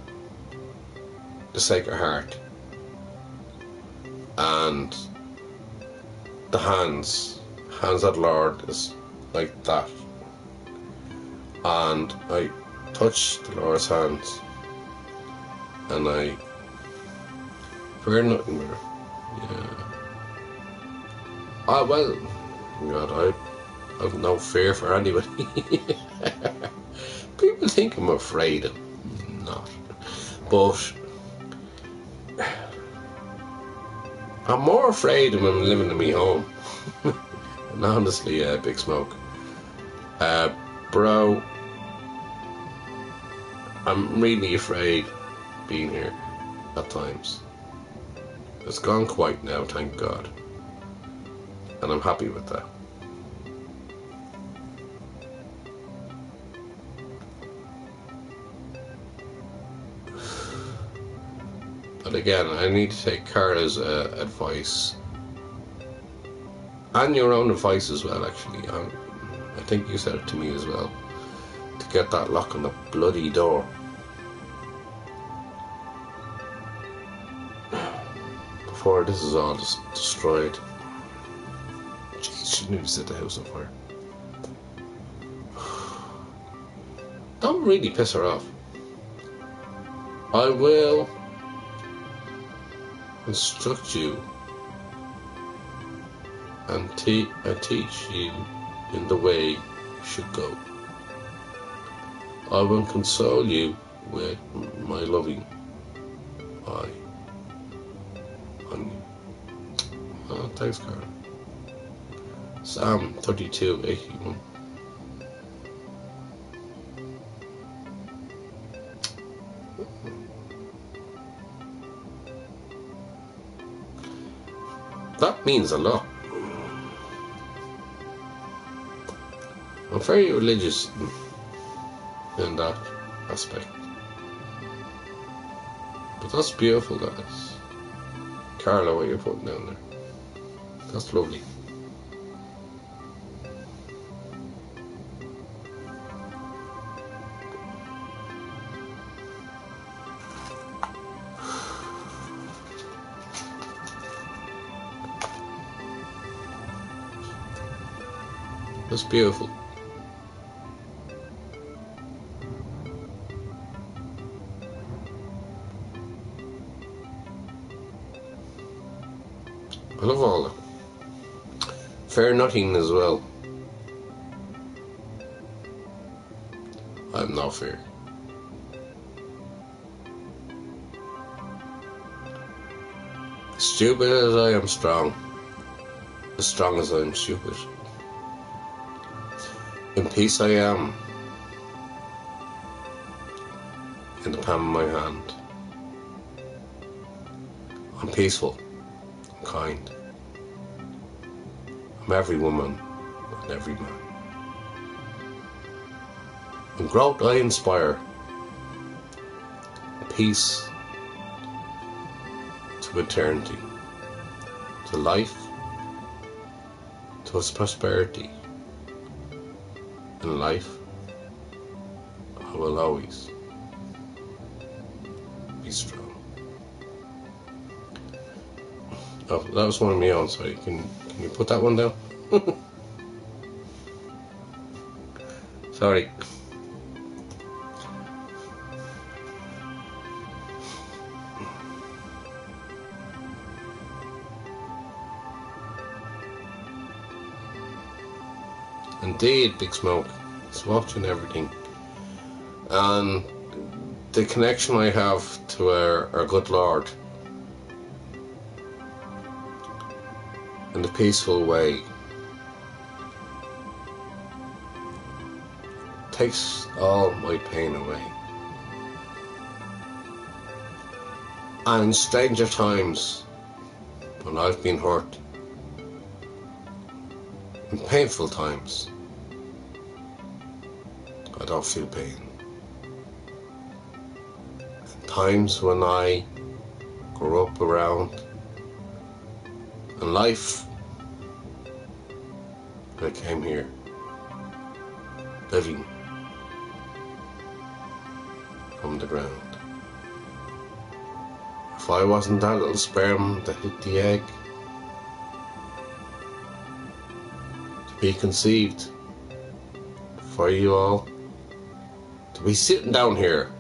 the Sacred Heart and the hands of the Lord is like that, and I touch the Lord's hands and I fear nothing more. Yeah. Well, God, I have no fear for anybody. People think I'm afraid. I'm not. But I'm more afraid when I'm living in my home. And honestly, Big Smoke. Bro, I'm really afraid being here at times. It's gone quiet now, thank God. And I'm happy with that. But again, I need to take Carla's advice. And your own advice as well, actually. I think you said it to me as well. To get that lock on the bloody door. Before this is all just destroyed. Jeez, she nearly set the house on fire. Don't really piss her off. I will instruct you and teach you in the way you should go. I will console you with my loving eye on you. Oh, thanks, Carl. Psalm 32:81. That means a lot. I'm very religious in that aspect. But that's beautiful, guys. Carla, what you're putting down there. That's lovely. That's beautiful. I love all that. Fear nothing as well. I have no fear. Stupid as I am strong. As strong as I am stupid. In peace I am. In the palm of my hand. I'm peaceful. I'm kind. I'm every woman and every man. And growth I inspire. Peace to eternity. To life. To its prosperity. In life, I will always be strong. Oh, that was one of my own, sorry. Can you put that one down? Sorry. Indeed, Big Smoke. He's watching everything. And the connection I have to our good Lord in the peaceful way takes all my pain away. And in stranger times, when I've been hurt, in painful times, I don't feel pain. In times when I grew up around in life, I came here, living from the ground. If I wasn't that little sperm that hit the egg to be conceived for you all, to be sitting down here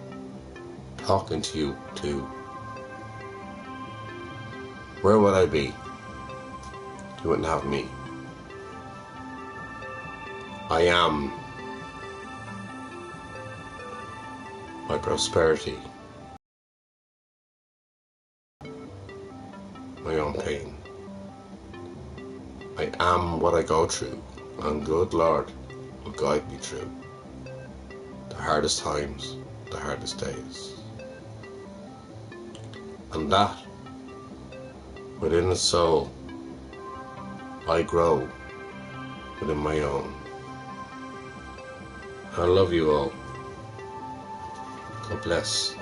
talking to you too, where would I be? You wouldn't have me. I am my prosperity, my own pain. I am what I go through, and good Lord will guide me through the hardest times, the hardest days. And that, within the soul, I grow within my own. I love you all. God bless.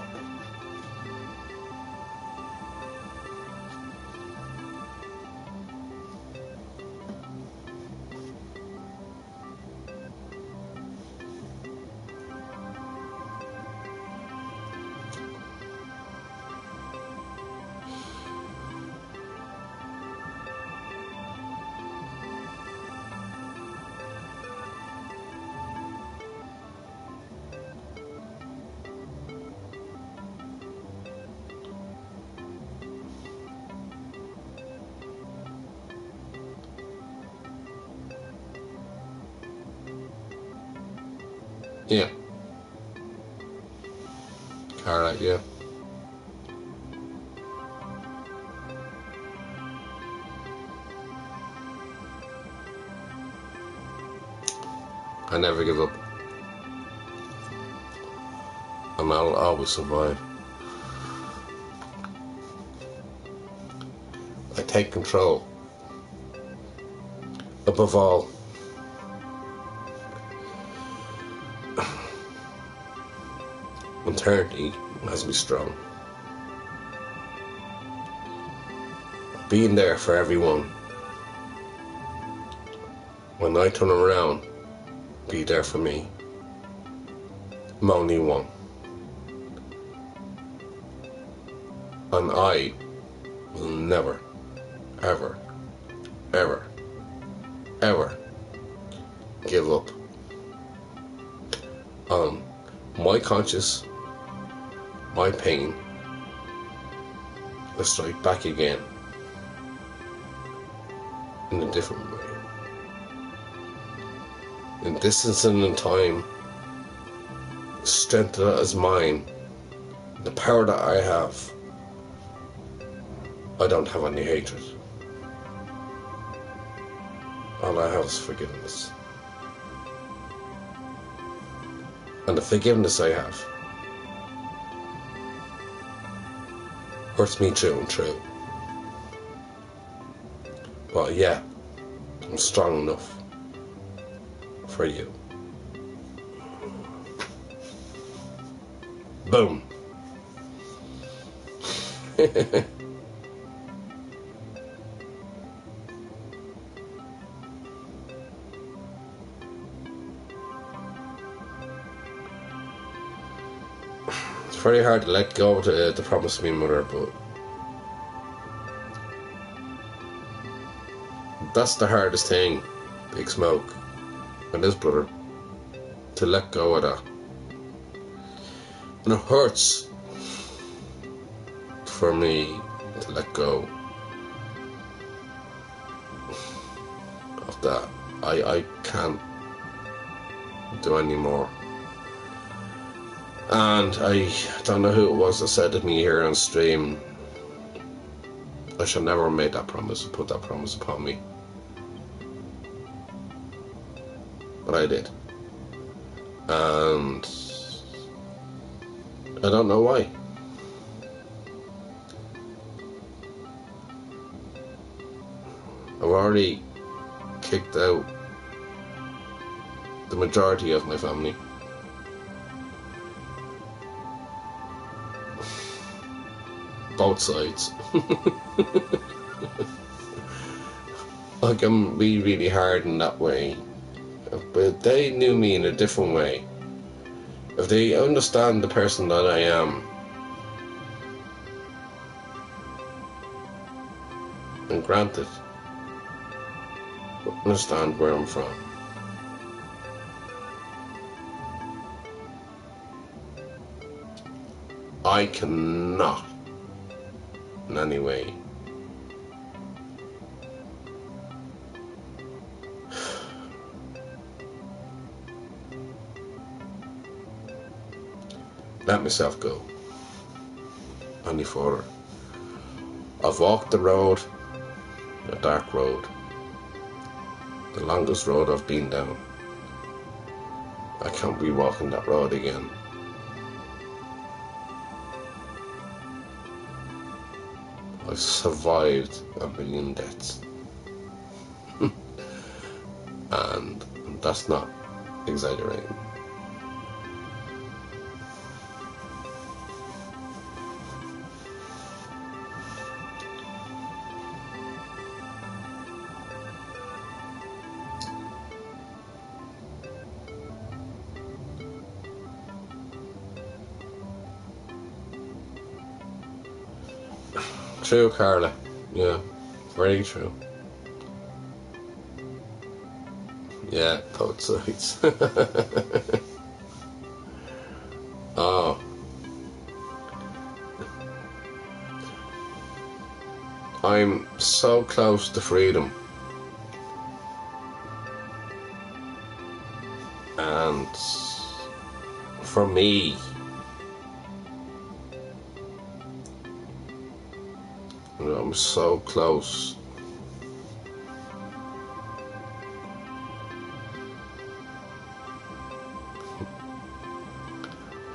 Yeah. Alright, yeah. I never give up. And I'll always survive. I take control. Above all, eternity has me strong. Being there for everyone. When I turn around, be there for me. I'm only one. And I will never, ever, ever, ever give up on my conscience, my pain. Let's strike back again in a different way. In distance and in time, the strength that is mine, the power that I have, I don't have any hatred. All I have is forgiveness. And the forgiveness I have hurts me true and true. But yeah, I'm strong enough for you. Boom. It's very hard to let go to promise me mother, but that's the hardest thing, Big Smoke and his brother, to let go of that. And it hurts for me to let go of that. I can't do any more. And I don't know who it was that said to me here on stream, I should never have made that promise, put that promise upon me. But I did. And I don't know why. I've already kicked out the majority of my family. Both sides. Like, I'm really hard in that way. But they knew me in a different way. If they understand the person that I am, and granted, understand where I'm from, I cannot in any way let myself go any further. I've walked the road, a dark road, the longest road I've been down. I can't be walking that road again. I've survived a million deaths. And that's not exaggerating. True, Carla. Yeah, very true. Yeah, both sides. Oh. I'm so close to freedom. And for me, I'm so close.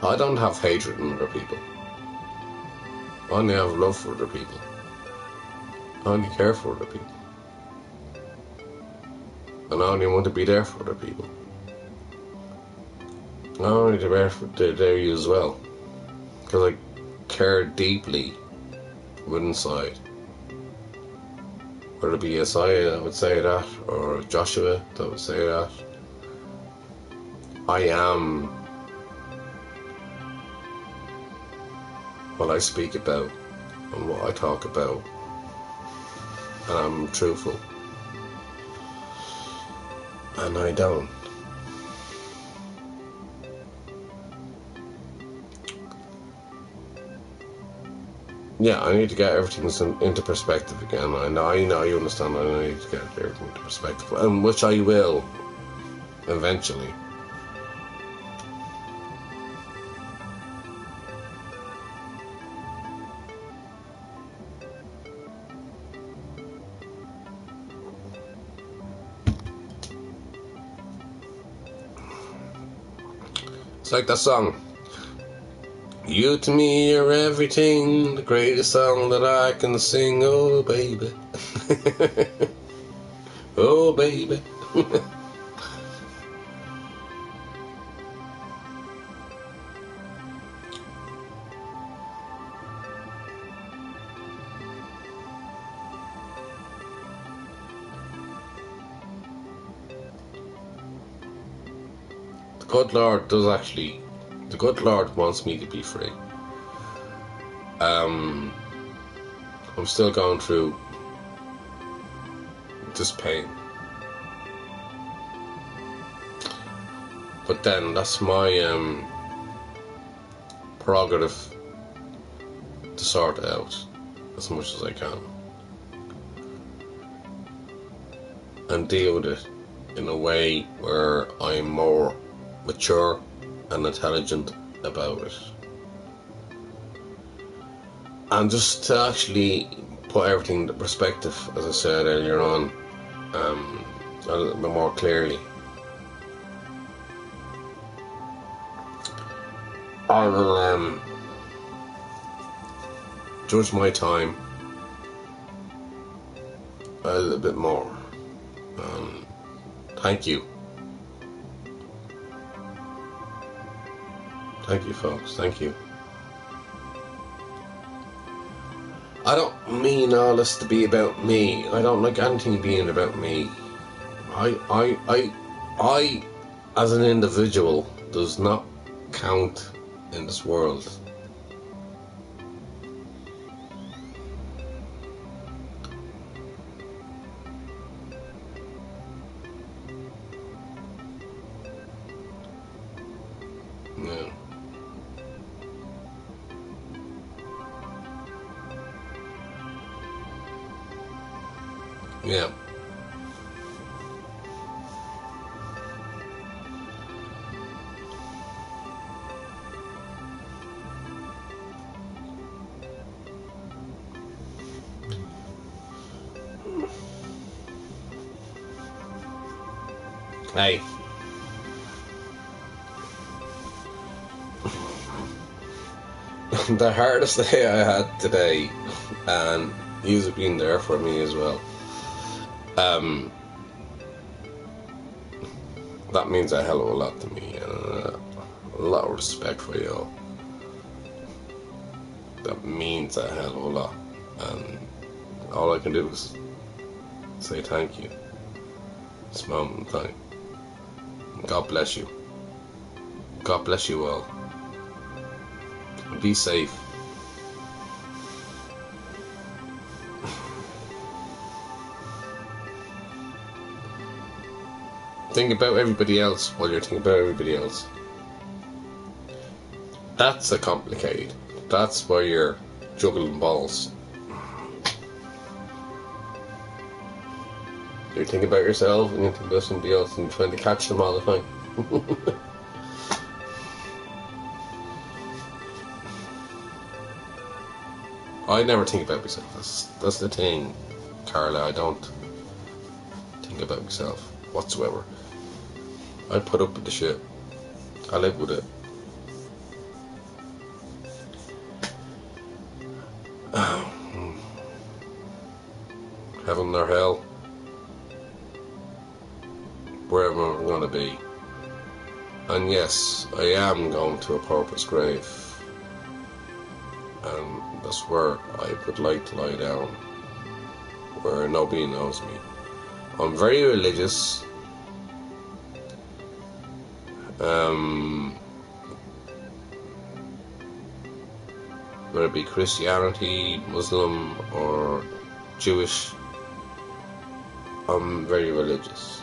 I don't have hatred in other people. I only have love for other people. I only care for other people. And I only want to be there for other people. I only there for you as well. Because I care deeply within inside. Whether it be Isaiah that would say that, or Joshua that would say that. I am what I speak about and what I talk about. And I'm truthful. And I don't. Yeah, I need to get everything into perspective again. I know you understand. I need to get everything into perspective, and which I will eventually. It's like that song. You to me are everything, the greatest song that I can sing, oh baby. Oh baby. good Lord does actually. The good Lord wants me to be free. I'm still going through this pain. But then that's my prerogative to sort it out as much as I can and deal with it in a way where I'm more mature and intelligent about it, and just to actually put everything into perspective, as I said earlier on, a little bit more clearly. I will judge my time a little bit more. Thank you. Thank you, folks. Thank you. I don't mean all this to be about me. I don't like anything being about me. I, as an individual, does not count in this world. Yeah. Yeah. Hey. The hardest day I had today, and you've been there for me as well. That means a hell of a lot to me, and a lot of respect for you all. That means a hell of a lot, and all I can do is say thank you. This moment in time. God bless you. God bless you all. Be safe. Think about everybody else while you're thinking about everybody else. That's a complicated. That's where you're juggling balls. You're thinking about yourself and you're thinking about somebody else and you're trying to catch them all the time. I never think about myself. That's the thing, Carla. I don't think about myself whatsoever. I put up with the shit. I live with it. Heaven or hell, wherever I'm going to be. And yes, I am going to a pauper's grave. And that's where I would like to lie down, where nobody knows me. I'm very religious. Whether it be Christianity, Muslim, or Jewish, I'm very religious.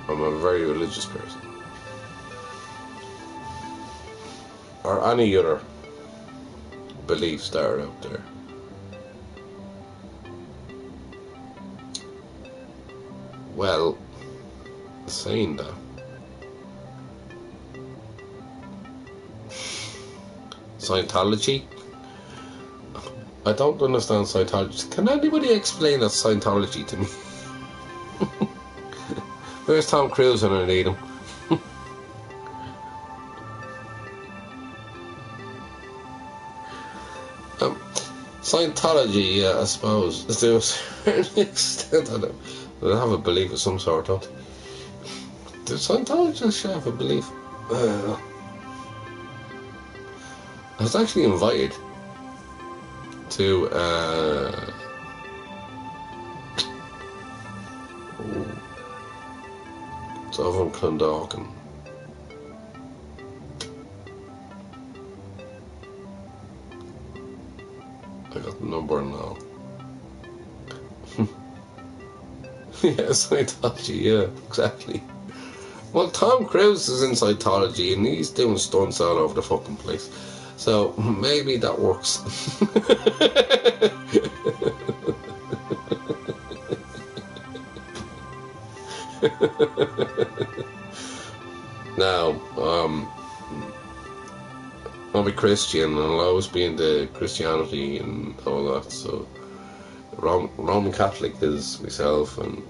I'm a very religious person. Or any other beliefs that are out there. Well, saying that, Scientology? I don't understand Scientology. Can anybody explain that Scientology to me? Where's Tom Cruise when I need him? Scientology, yeah, I suppose. To a certain extent, I have a belief of some sort, don't they? Does Scientology have a belief? I was actually invited to Oven Clondalkin. I got the number now. Yeah, Scientology, yeah, exactly. Well, Tom Cruise is in Scientology and he's doing stunts all over the fucking place. So maybe that works. Now, I'm a Christian and I'll always be into Christianity and all that. So Roman Catholic is myself, and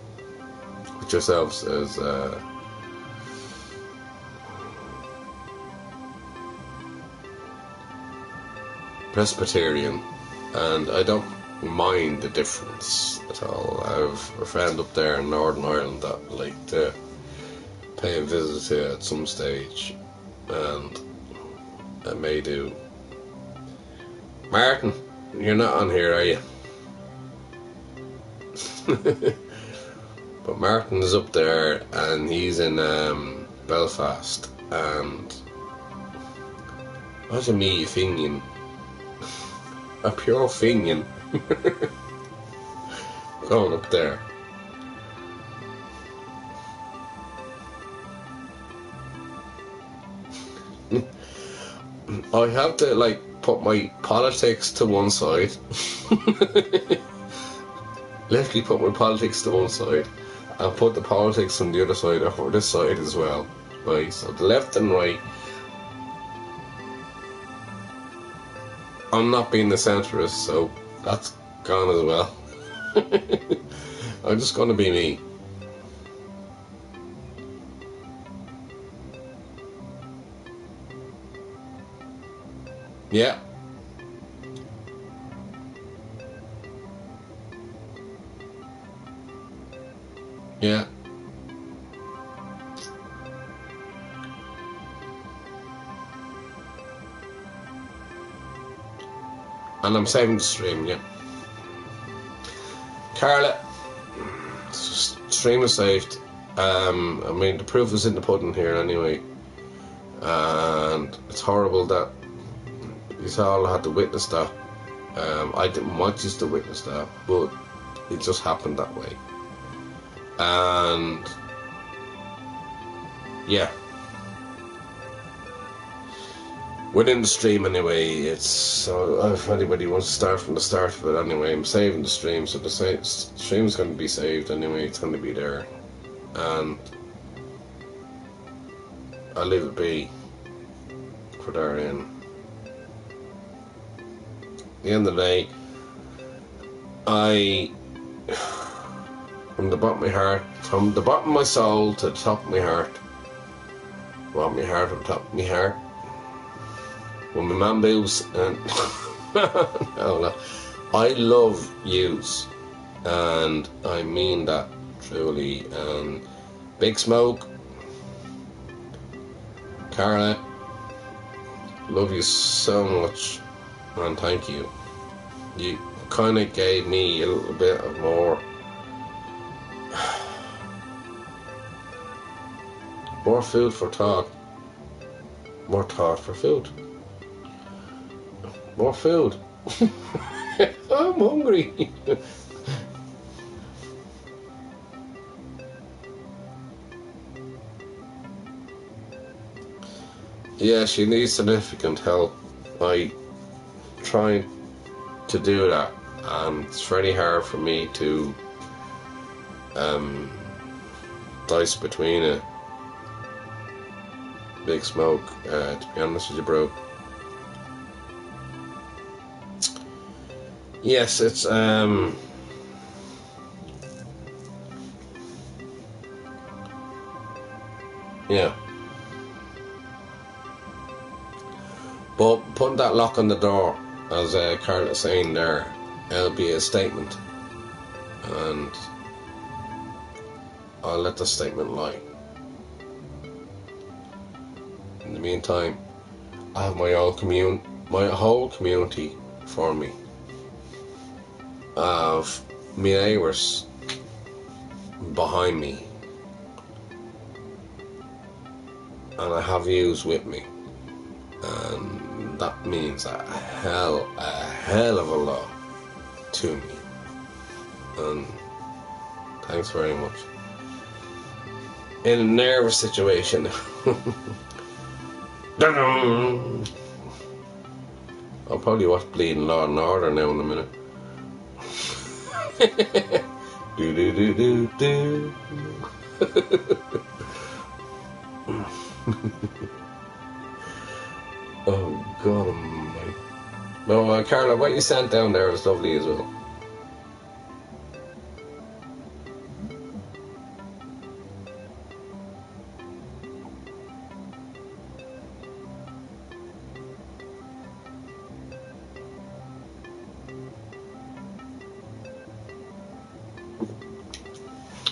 with yourselves as Presbyterian, and I don't mind the difference at all. I have a friend up there in Northern Ireland that I'd like to pay a visit to at some stage, and I may do. Martin, you're not on here, are you? But Martin is up there and he's in Belfast, and imagine me, a Fenian, a pure Fenian, going up there. I have to like put my politics to one side. Literally put my politics to one side and put the politics on the other side, or this side as well. Right, so the left and right. I'm not being the centrist, so that's gone as well. I'm just going to be me. Yeah. Yeah. And I'm saving the stream, yeah. Carla, stream is saved. I mean, the proof is in the pudding here anyway. And it's horrible that you all had to witness that. I didn't want you to witness that, but it just happened that way. And yeah, within the stream anyway, it's so if anybody wants to start from the start of it anyway, I'm saving the stream, so the stream's going to be saved anyway. It's going to be there, and I'll leave it be for therein. At the end of the day, from the bottom of my heart, from the bottom of my soul to the top of my heart, bottom of my heart to the top of my heart, when my man boos, and no, I love yous, and I mean that truly. And Big Smoke, Carla, love you so much, and thank you. You kind of gave me a little bit of more food for thought, more thought for food, more food. I'm hungry. Yeah, she needs significant help. I trying to do that, and it's very hard for me to dice between it. Big Smoke, to be honest with you, bro. Yes, it's yeah. But putting that lock on the door, as Carl is saying there, it'll be a statement, and I'll let the statement lie. In the meantime, I have my whole community for me, of my neighbours behind me, and I have yous with me, and that means a hell of a lot to me. And thanks very much. In a nervous situation. I'll probably watch Bleeding Law and Order now in a minute. Do do do do do. Oh God Almighty! No, Carla, what you sent down there is lovely as well.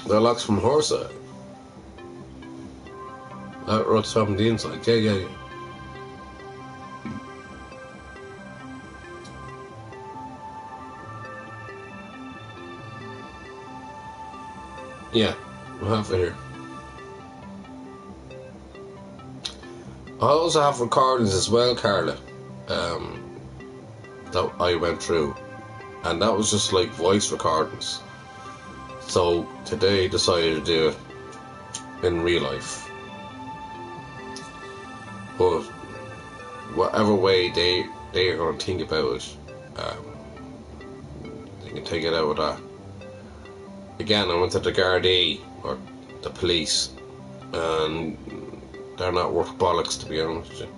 The locks from her side. That runs from the inside. Yeah. Yeah, we'll have it here. I also have recordings as well, Carla, that I went through, and that was just like voice recordings. So today I decided to do it in real life. But whatever way they are going to think about it, they can take it out with that. Again, I went to the Gardaí, or the police, and they're not worth bollocks, to be honest with you.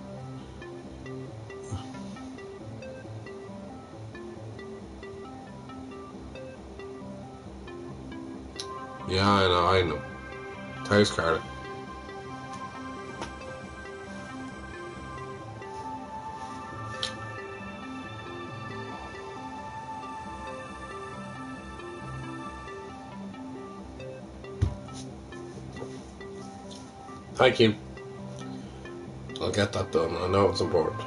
Yeah, I know. Thanks, Carla. Thank you. I'll get that done. I know it's important.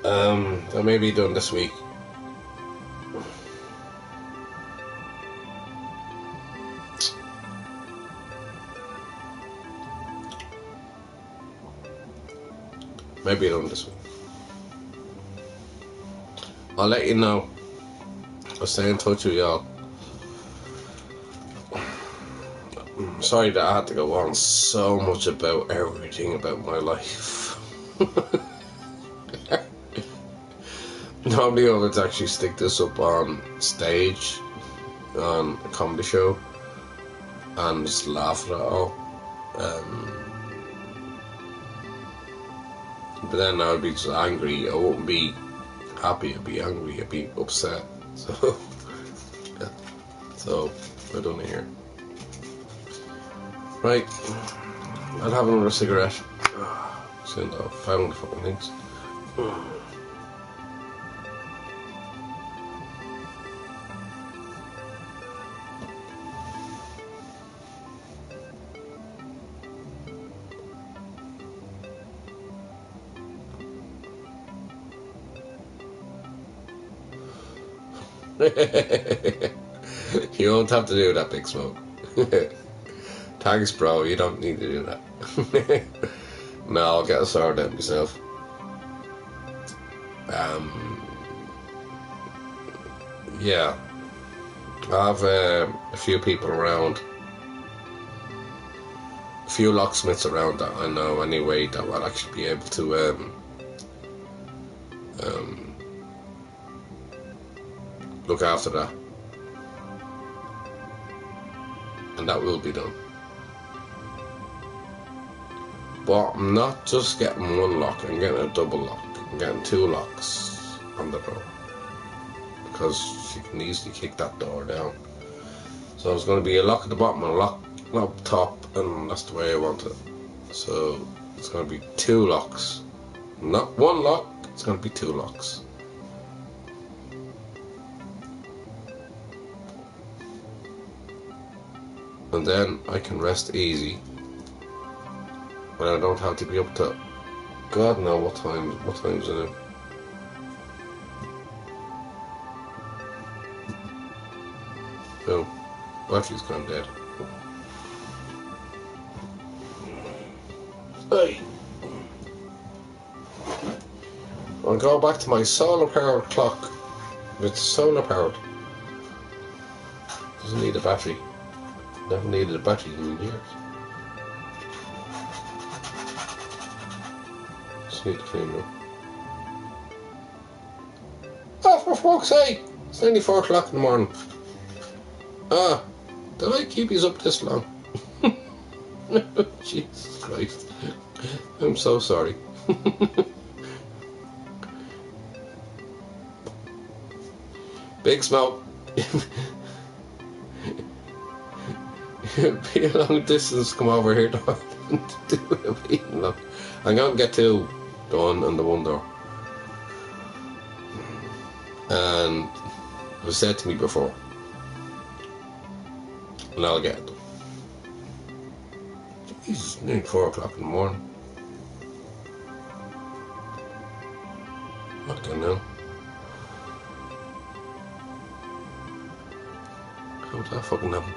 That may be done this week. Maybe done this week. I'll let you know. I'll stay in touch with y'all. Sorry that I had to go on so much about everything about my life. Normally I would actually stick this up on stage on a comedy show and just laugh at it all. But then I would be just angry. I wouldn't be happy, I'd be angry, I'd be upset. So yeah. So we're done here. Right, I'll have another cigarette. Soon I've found the fucking things. You don't have to do that, Big Smoke. Thanks, bro, you don't need to do that. No, I'll get a sword out myself. Yeah, I have a few people around, a few locksmiths around that I know anyway that will actually be able to look after that, and that will be done. But I'm not just getting one lock, I'm getting a double lock. I'm getting 2 locks on the door, because you can easily kick that door down. So there's going to be a lock at the bottom and a lock up top, and that's the way I want it. So it's going to be 2 locks. Not 1 lock, it's going to be 2 locks. And then I can rest easy. But I don't have to be up to God know what time's in it. Oh, battery's gone dead. I'll go back to my solar powered clock. It's solar powered. Doesn't need a battery. Never needed a battery in years. Just need to clean it up. Oh, for fuck's sake! It's nearly 4 o'clock in the morning. Ah, did I keep you up this long? Jesus Christ. I'm so sorry. Big Smoke. It'd be a long distance to come over here to do a meeting. Look, I'm going to get 2 done on the one door. And it was said to me before. And I'll get it done. Jesus, nearly 4 o'clock in the morning. What can now? How would that fucking happen?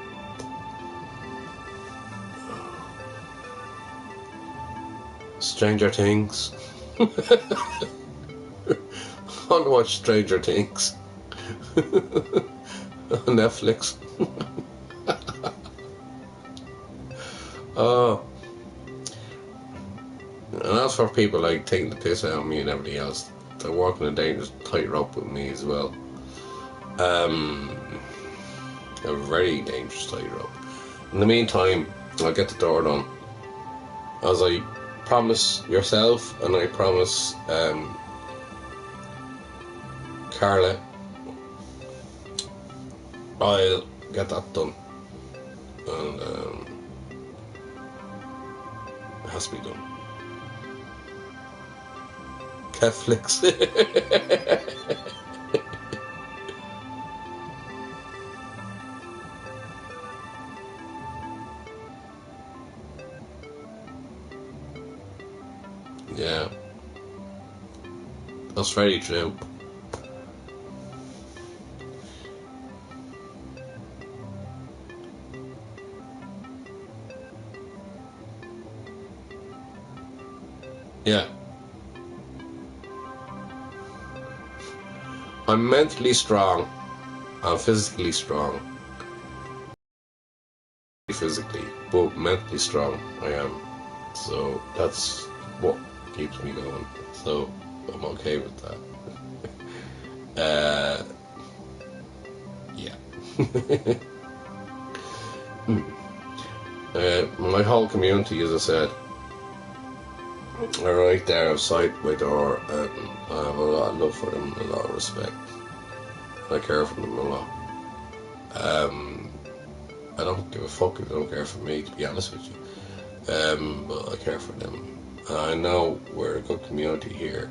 Stranger Things. I want to watch Stranger Things on Netflix. Oh, and that's for people like taking the piss out of me and everybody else. They're walking a dangerous tightrope with me as well. A very dangerous tightrope. In the meantime, I'll get the door done, as I promise yourself, and I promise Carla. I'll get that done, and it has to be done. Netflix. Yeah, that's very true. Yeah. I'm mentally strong. I'm physically strong. Physically, but mentally strong I am. So that's what keeps me going. So I'm okay with that. Yeah. My whole community, as I said, are right there outside my door, and I have a lot of love for them and a lot of respect. I care for them a lot. I don't give a fuck if they don't care for me, to be honest with you. But I care for them. And I know we're a good community here.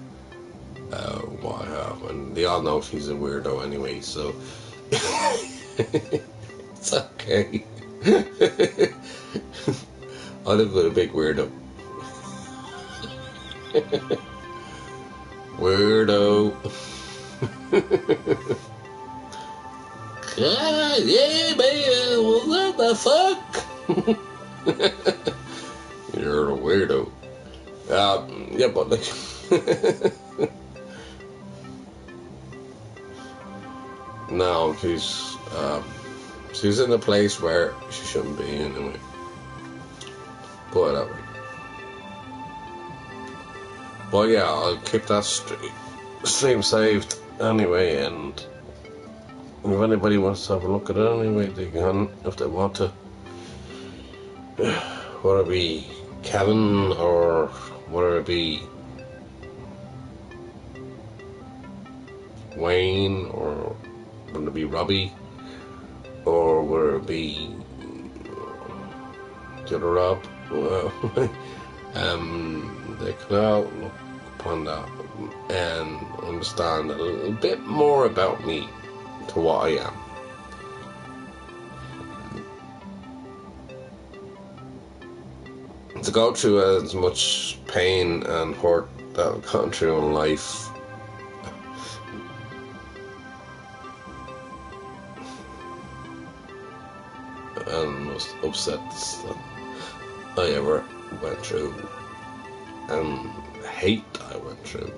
What I have, and they all know she's a weirdo anyway, so it's okay. I live with a big weirdo. Weirdo. God, yeah, man, what the fuck? You're a weirdo. Yeah, but like, no, she's in a place where she shouldn't be anyway. Put it that way. But yeah, I'll keep that stream saved anyway, and if anybody wants to have a look at it anyway, they can, if they want to. Whether it be Kevin, or whether it be Wayne, or whether it be Robbie, or whether it be the other Rob, well, they can all look upon that and understand a little bit more about me to what I am. To go through as much pain and hurt that I've gone through in life, and most upsets that I ever went through, and hate I went through,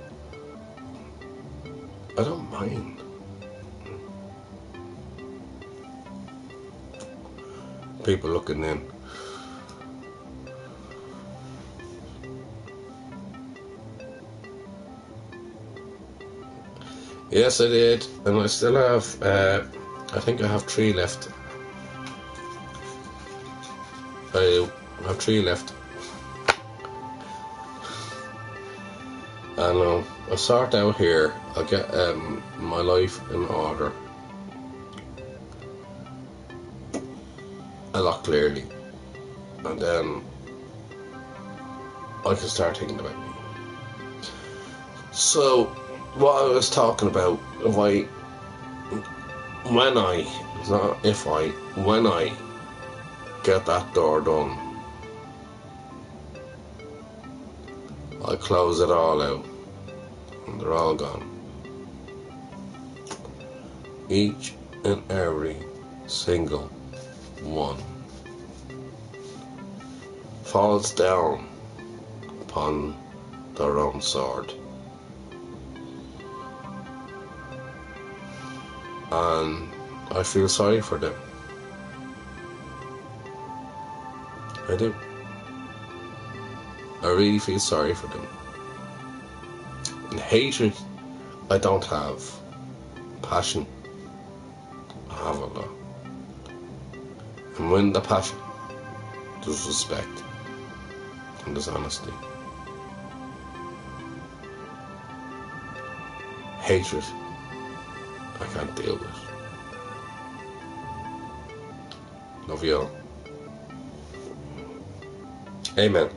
I don't mind. People looking in. Yes, I did, and I still have. I think I have 3 left. I have 3 left. And I'll sort out here. I'll get my life in order a lot clearly, and then I can start thinking about me. So, what I was talking about, when I get that door done, I close it all out, and they're all gone. Each and every single one falls down upon their own sword. And I feel sorry for them. I do. I really feel sorry for them. And hatred, I don't have. Passion, I have a lot. And when the passion, there's respect and there's honesty. Hatred, I can't deal with. Love you all. Amen.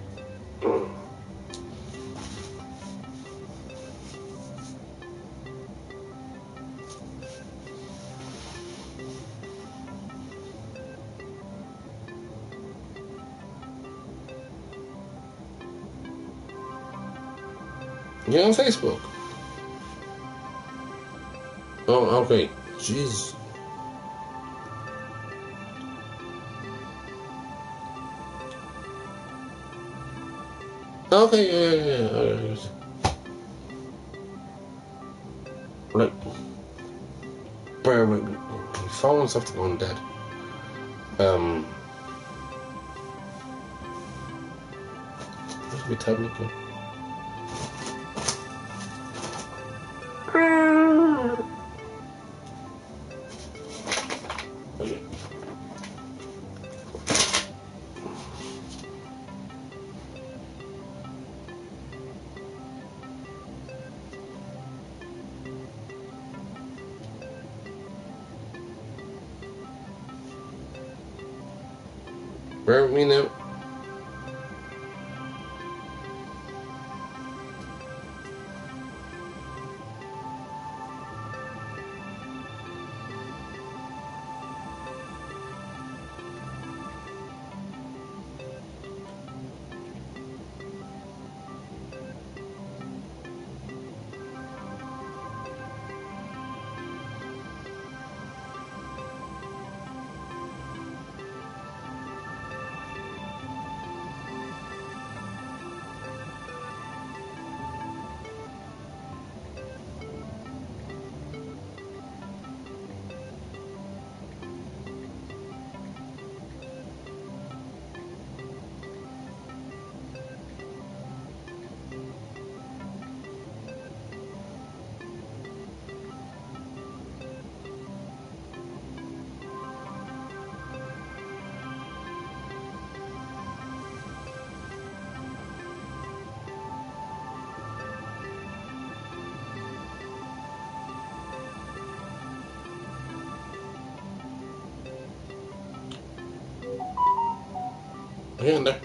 You on Facebook? Oh, okay. Jeez. Okay, yeah. Right. Bear with me. My phone's have to go dead. Where's my tablet go? Okay. Bear with me now. Hang in there.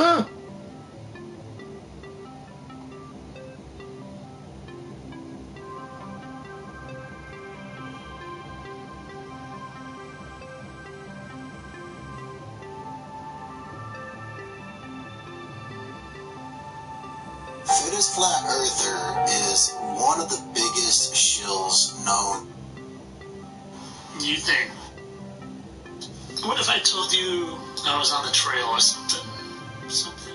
Ah! Fittest Flat Earther is one of the biggest shills known. You think? What if I told you I was on the trail or something? Something.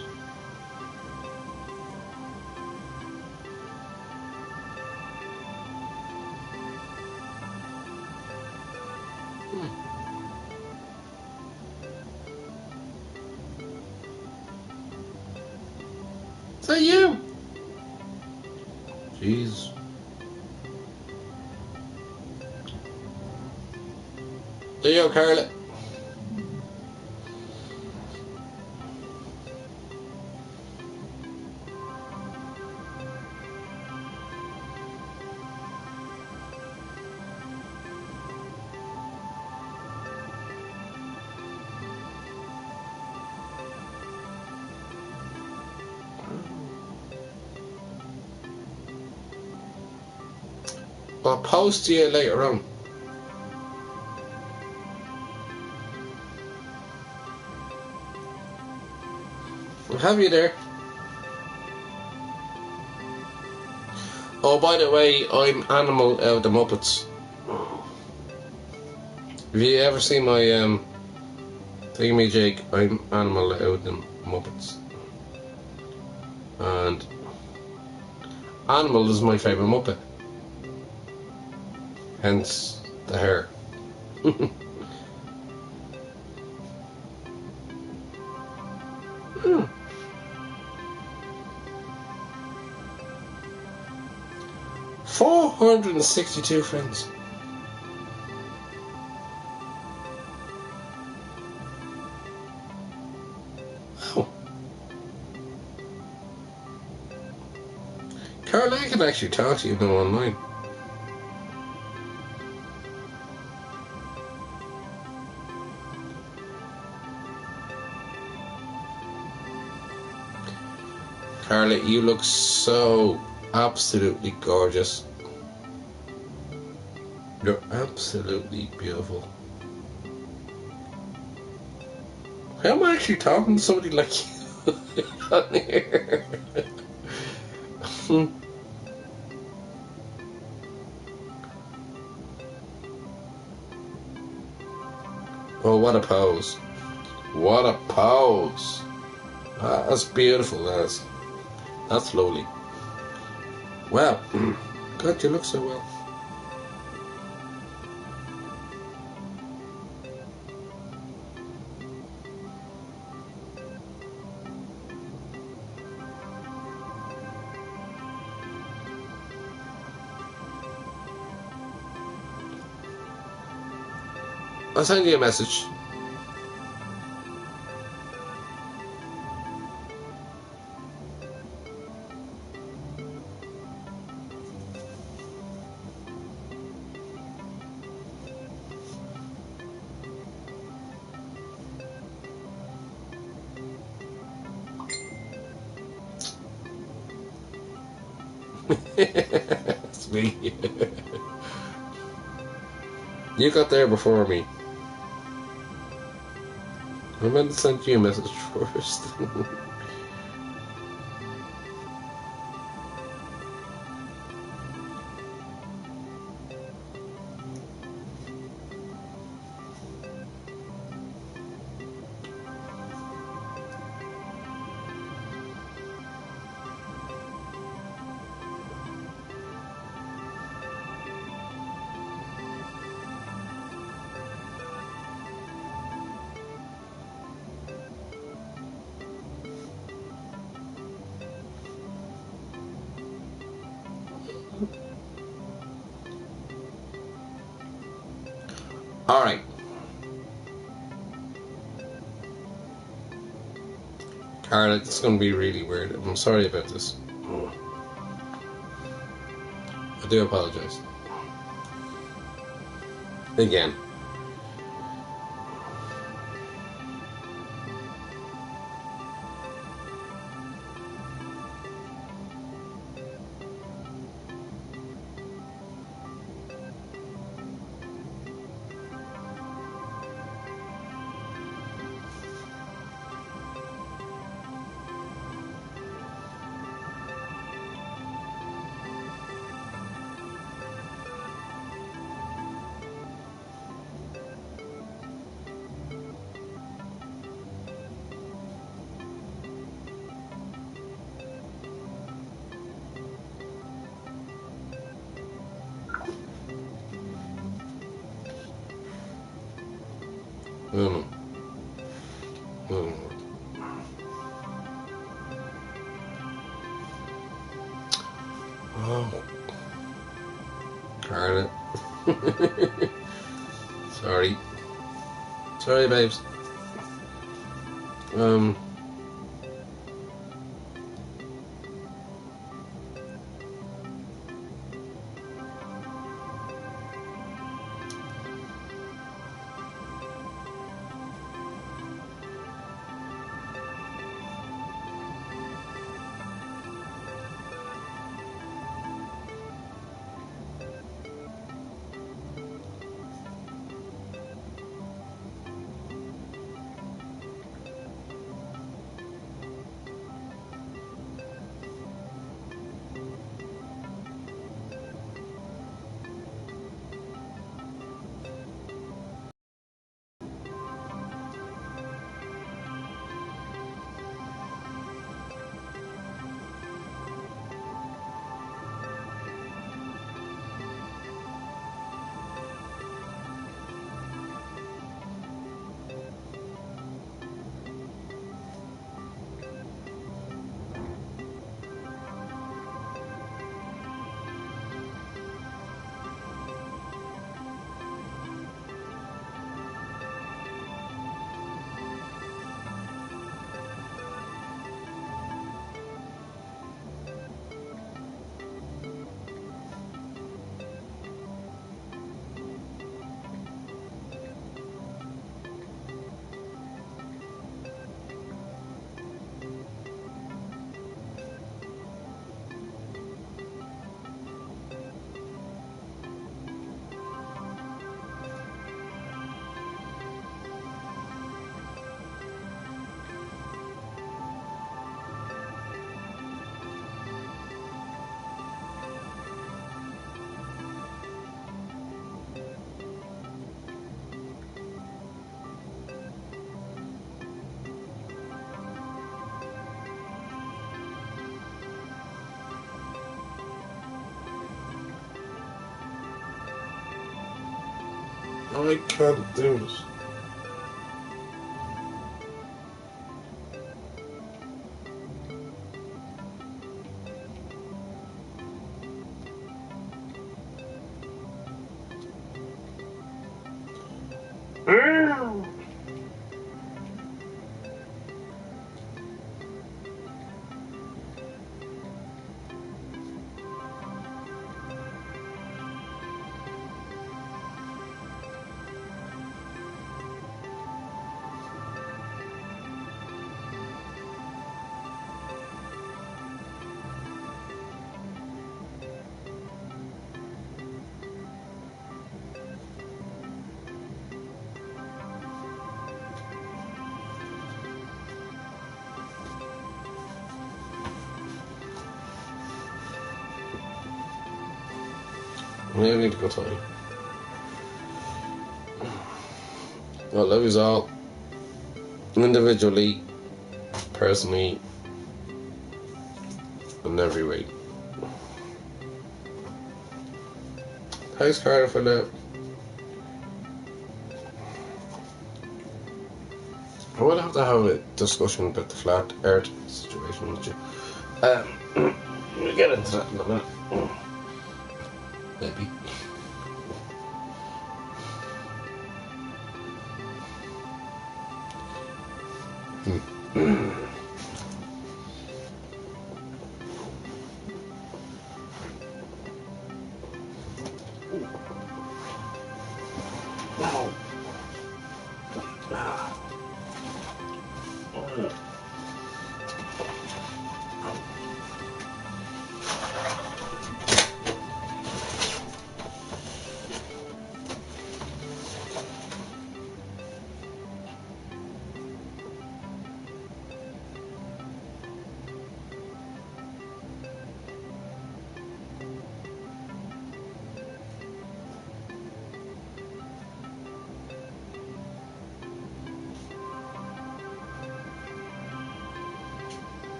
Is that you? Jeez. There you go, Carla. I'll post to you later on. I'll have you there. Oh, by the way, I'm Animal out of the Muppets. Have you ever seen my thingy Jake? I'm Animal out of the Muppets. And Animal is my favourite Muppet. Hence the hair. Hmm. 462 friends. Oh. Carl, I can actually talk to you now online. Carla, you look so absolutely gorgeous. You're absolutely beautiful. How am I actually talking to somebody like you on here? Oh, what a pose. What a pose. That's beautiful, that's lovely. Wow. God, you look so well. I'll send you a message. It's me. You got there before me. I meant to send you a message first. Alright. Carla, it's going to be really weird. I'm sorry about this. I do apologise. Again. Mm. Mm. Oh, Carla. Sorry. Sorry, babes. I can't do this. We need to go time. I love you all. Individually, personally, in every way. Thanks, Carter, for that. I would have to have a discussion about the flat earth situation with you. We'll get into that in a minute. Maybe.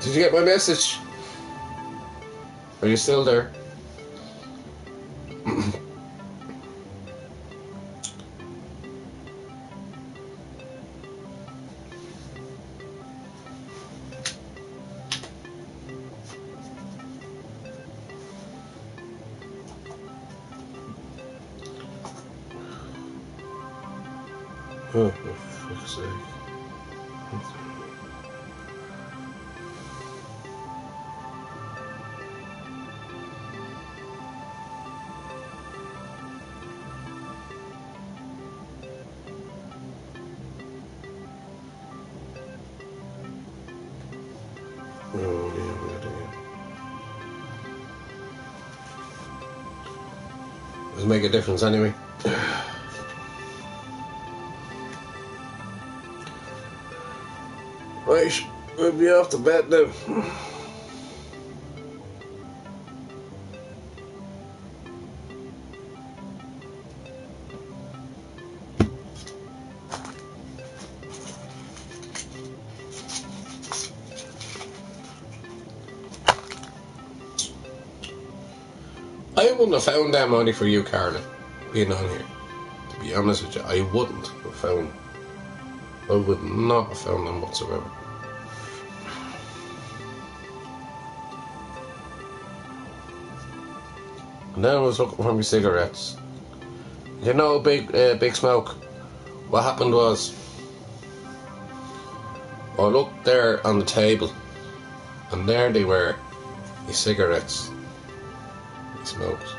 Did you get my message? Are you still there? Oh, for fuck's sake. Oh, yeah, weird again. Does it make a difference anyway? Right, we'll be off to bed now. I wouldn't have found that money for you, Carla, being on here. To be honest with you, I wouldn't have found. I would not have found them whatsoever. And then I was looking for my cigarettes. You know, Big Smoke. What happened was, I looked there on the table, and there they were, the cigarettes he smoked.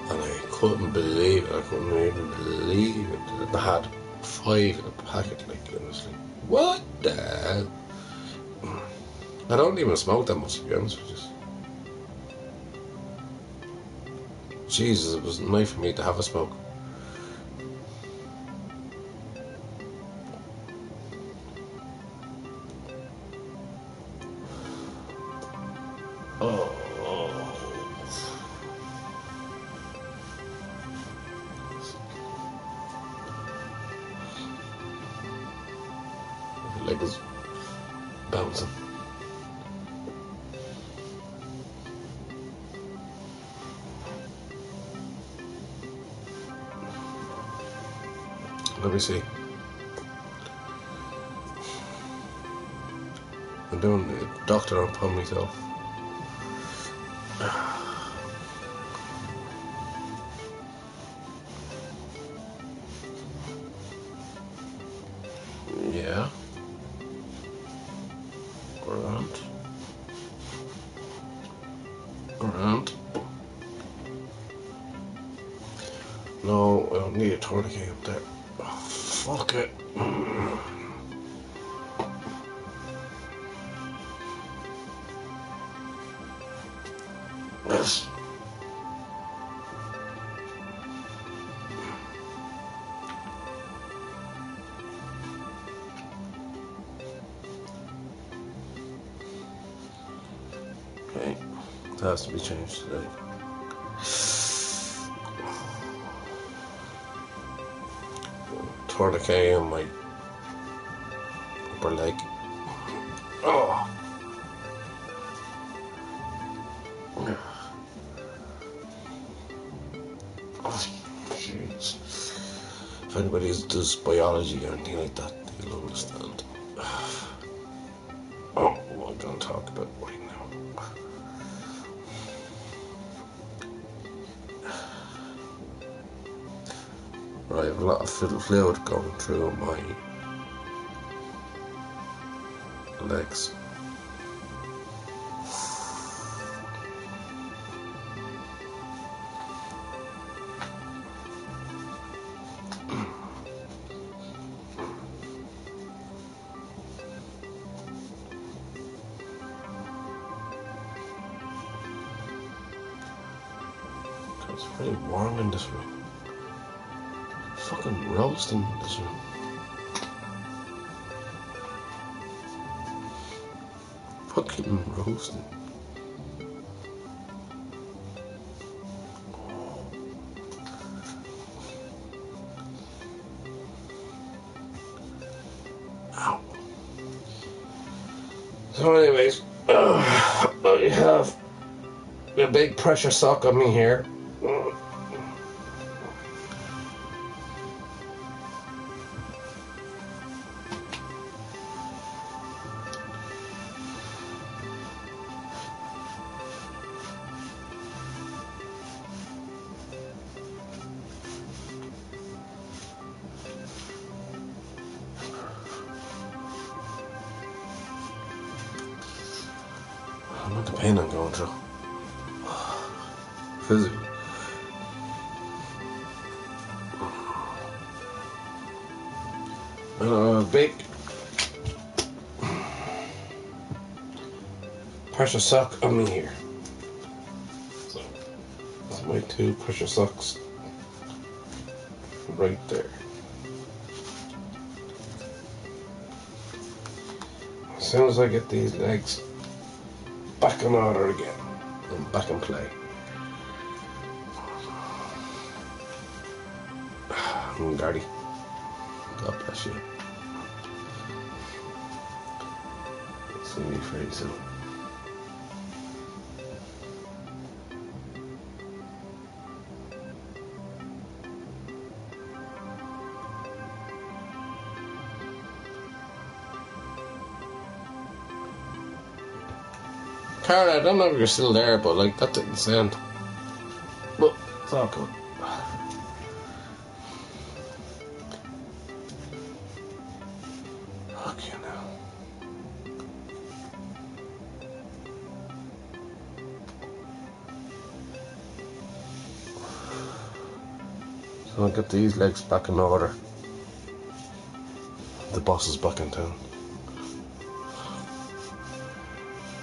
And I couldn't believe it. I couldn't even believe it. I had 5 in a packet, like, honestly. What the hell? I don't even smoke that much, to be honest with you. Jesus, it was nice for me to have a smoke. Oh. My leg is bouncing. Let me see. I'm doing the doctor upon myself. Yeah. Grand. Grand. No, I don't need a tourniquet up there. Oh, fuck it. Yes. Okay, it has to be changed today. Tourniquet on my upper leg. Oh. Jeez. If anybody does biology or anything like that, they'll understand. Oh, what I'm going to talk about right now. Right, I have a lot of fluid going through my legs. It's very warm in this room. Fucking roasting in this room. Fucking roasting. So anyways, I have a big pressure sock on me here. I'm not the pain I'm going through. Physically. Big pressure sock on me here. So that's my 2 pressure socks right there. As soon as I get these legs back in order again, I'm back in play. Daddy, God bless you. See me very soon. Karen, I don't know if you're still there, but like that didn't sound. But it's all good. Fuck you now. So I'll get these legs back in order. The boss is back in town.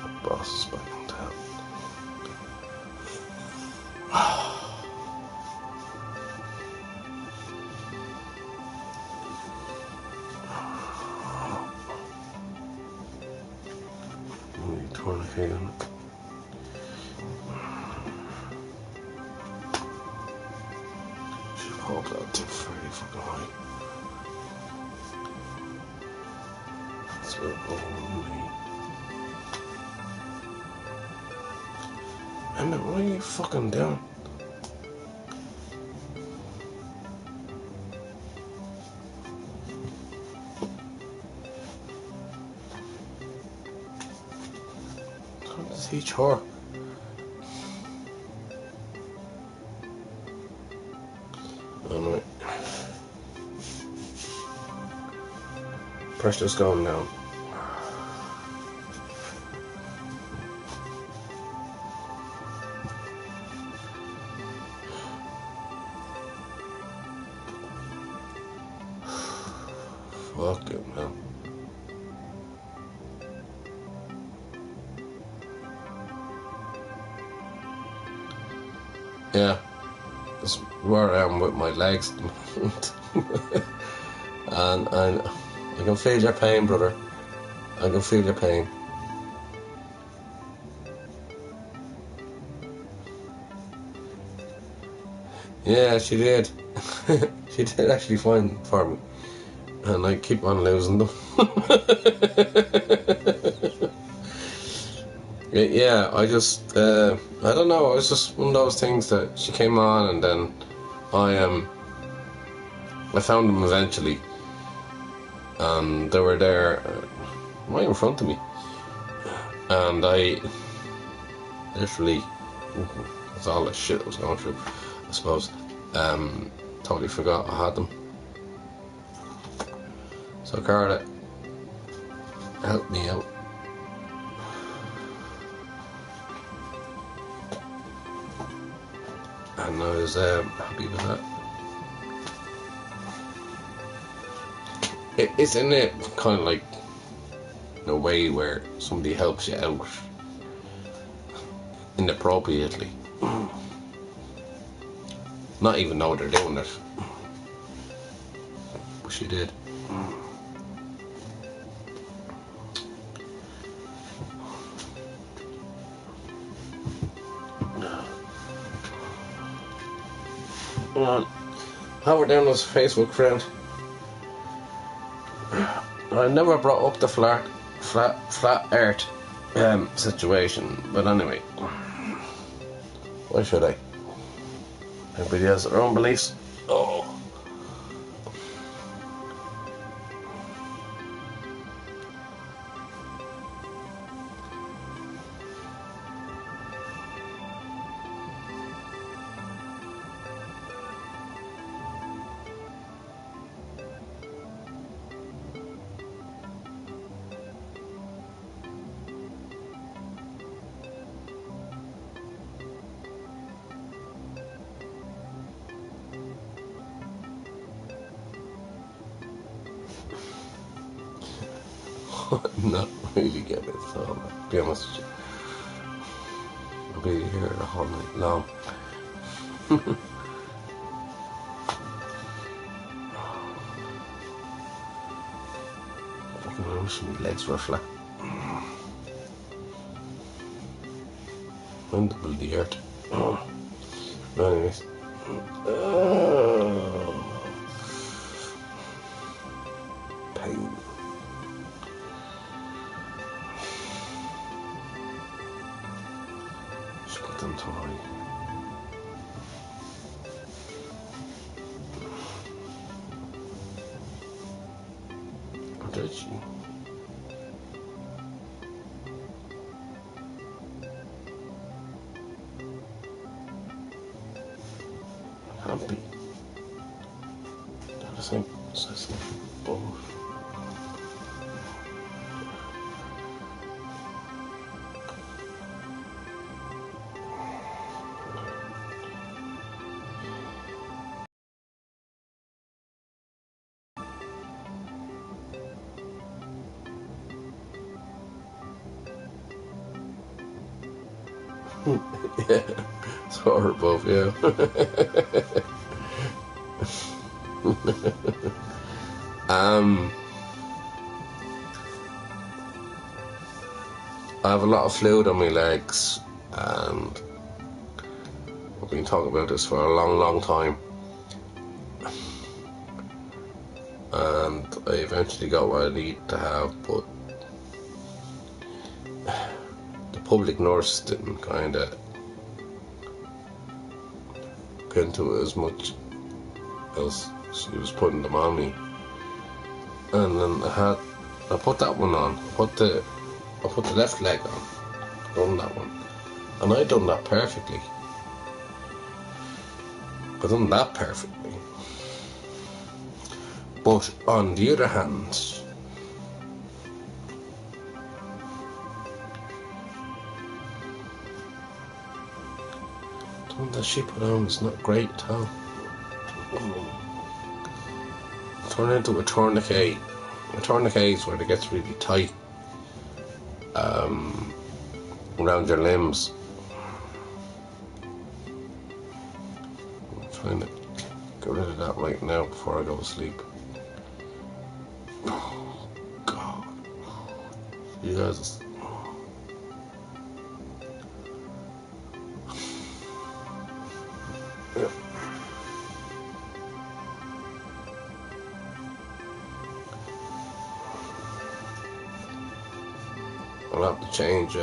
The boss is back in town. Tourniquet on it. Should hold that too very fucking high. That's where only. Emma, what are you fucking doing? Teach her. Alright. Pressure's going down. Fuck it, man. Yeah, that's where I am with my legs. and I can feel your pain, brother. I can feel your pain. Yeah, she did. She did actually fine for me. And I keep on losing them. Yeah, I just, I don't know, it was just one of those things that she came on and then I found them eventually. And they were there right in front of me. And I literally, that's all the shit I was going through, I suppose, totally forgot I had them. So Carla, help me out. And I was happy with that. It's in it kind of like in a way where somebody helps you out inappropriately. Not even know they're doing it. But she did. How we're doing as a Facebook friend. I never brought up the flat earth situation. But anyway, why should I? Everybody has their own beliefs. Oh. I'm not really getting it, so I'll be honest with you. I'll be here the whole night long. Fucking I wish my legs were flat. I'm double the earth. But anyways. Pain. Them toy. Or did she? Happy. They're the same size. Both. Yeah, so her both, yeah. I have a lot of fluid on my legs, and I've been talking about this for a long time. And I eventually got what I need to have, but the public nurse didn't kind of get into it as much as she was putting them on me. And then I put that one on. I put the left leg on. Done that one, and I done that perfectly. I done that perfectly. But on the other hand, the one that she put on is not great at all. Turn into a tourniquet. A tourniquet is where it gets really tight around your limbs. I'm trying to get rid of that right now before I go to sleep. Oh, God. You guys. Yeah. I'll have to change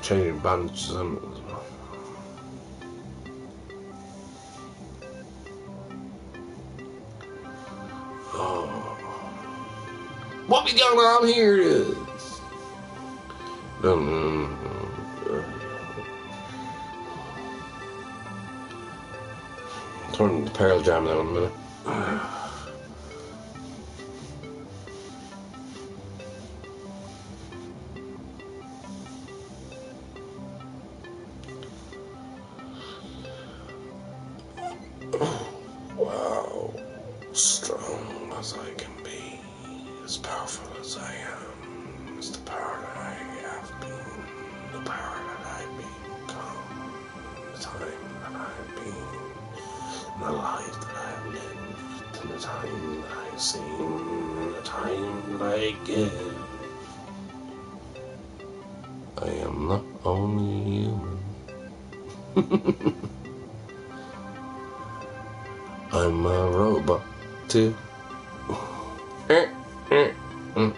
changing bandages on it as well. Oh. What we going on here is turn the Pearl Jam now in a minute. Wow, strong as I can be, as powerful as I am, is the power that I have been, the power that I've become, the time that I've been, the life that I've lived, and the time that I've seen, and the time that I give. I am not only human. I'm a robot too. I'll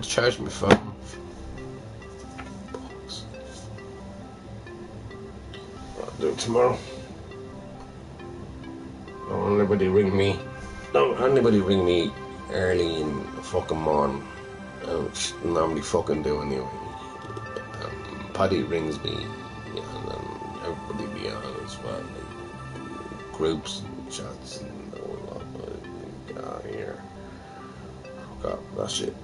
charge my phone. I'll do it tomorrow. Don't anybody ring me. Don't anybody ring me early in the fucking morning. I don't normally fucking do anyway. Paddy rings me, yeah, and then everybody be on as well. Like, groups and chats and all that. Get out of here. Fuck up, that shit.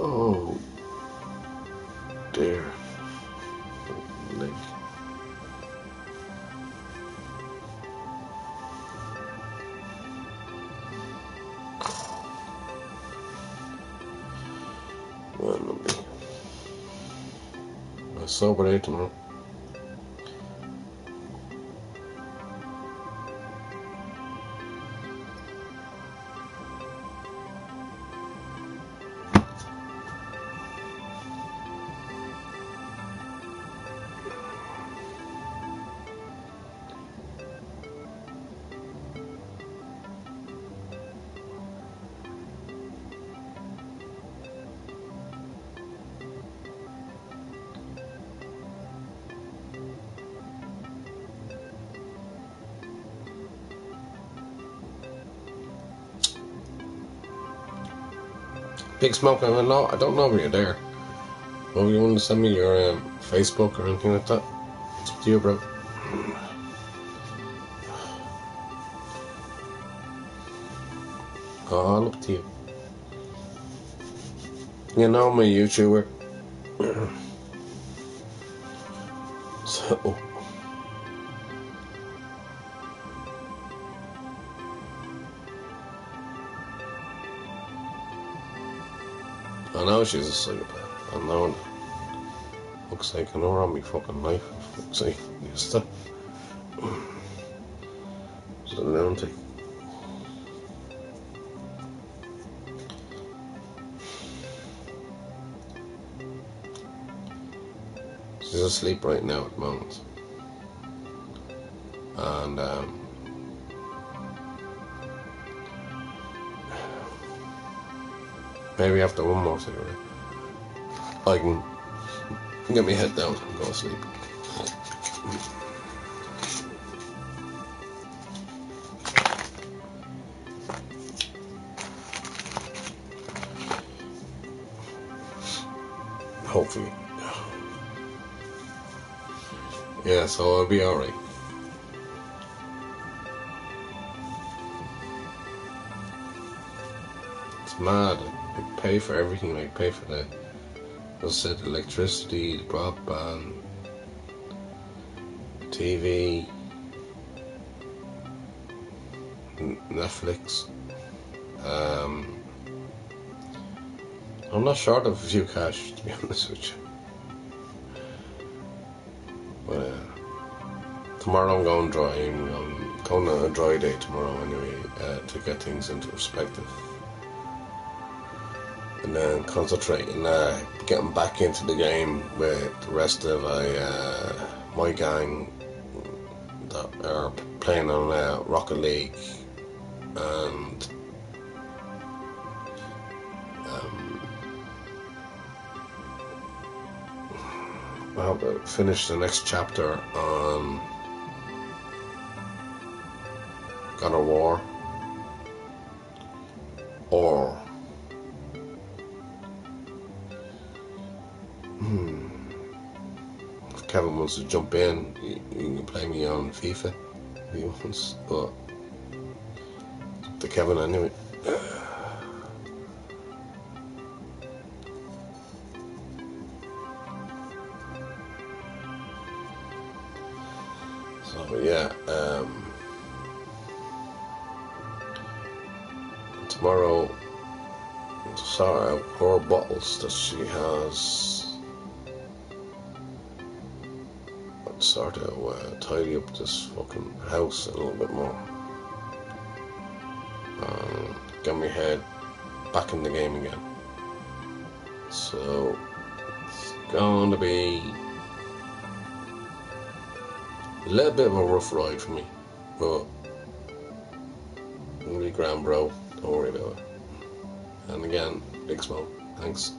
Oh dear. Leg. Well, lovely. I'll sober out tomorrow. Big Smoke, I don't know if you're there. Oh, you want to send me your Facebook or anything like that? It's up to you, bro. All up to you. You know, I'm a YouTuber. So, I know she's a psychopath. I know. Looks like I know her on my fucking life. Looks like used to. She's a lunatic. She's asleep right now at the moment. And maybe after one more cigarette I can get my head down and go to sleep. Hopefully. Yeah, so I'll be alright. It's mad. I pay for everything. I pay for the, as I said, electricity, the broadband, TV, Netflix. I'm not short of a few cash, to be honest with you. But tomorrow I'm going dry. I'm going on a dry day tomorrow anyway, to get things into perspective. And then concentrating, getting back into the game with the rest of my gang that are playing on Rocket League, and I hope to finish the next chapter on God of War, or if Kevin wants to jump in, he can play me on FIFA if he wants, but it's up to Kevin anyway. So yeah, tomorrow to sort out her bottles that she has. Sort of tidy up this fucking house a little bit more. Get my head back in the game again. So it's going to be a little bit of a rough ride for me, but it'll be grand, bro. Don't worry about it. And again, Big Smoke, thanks.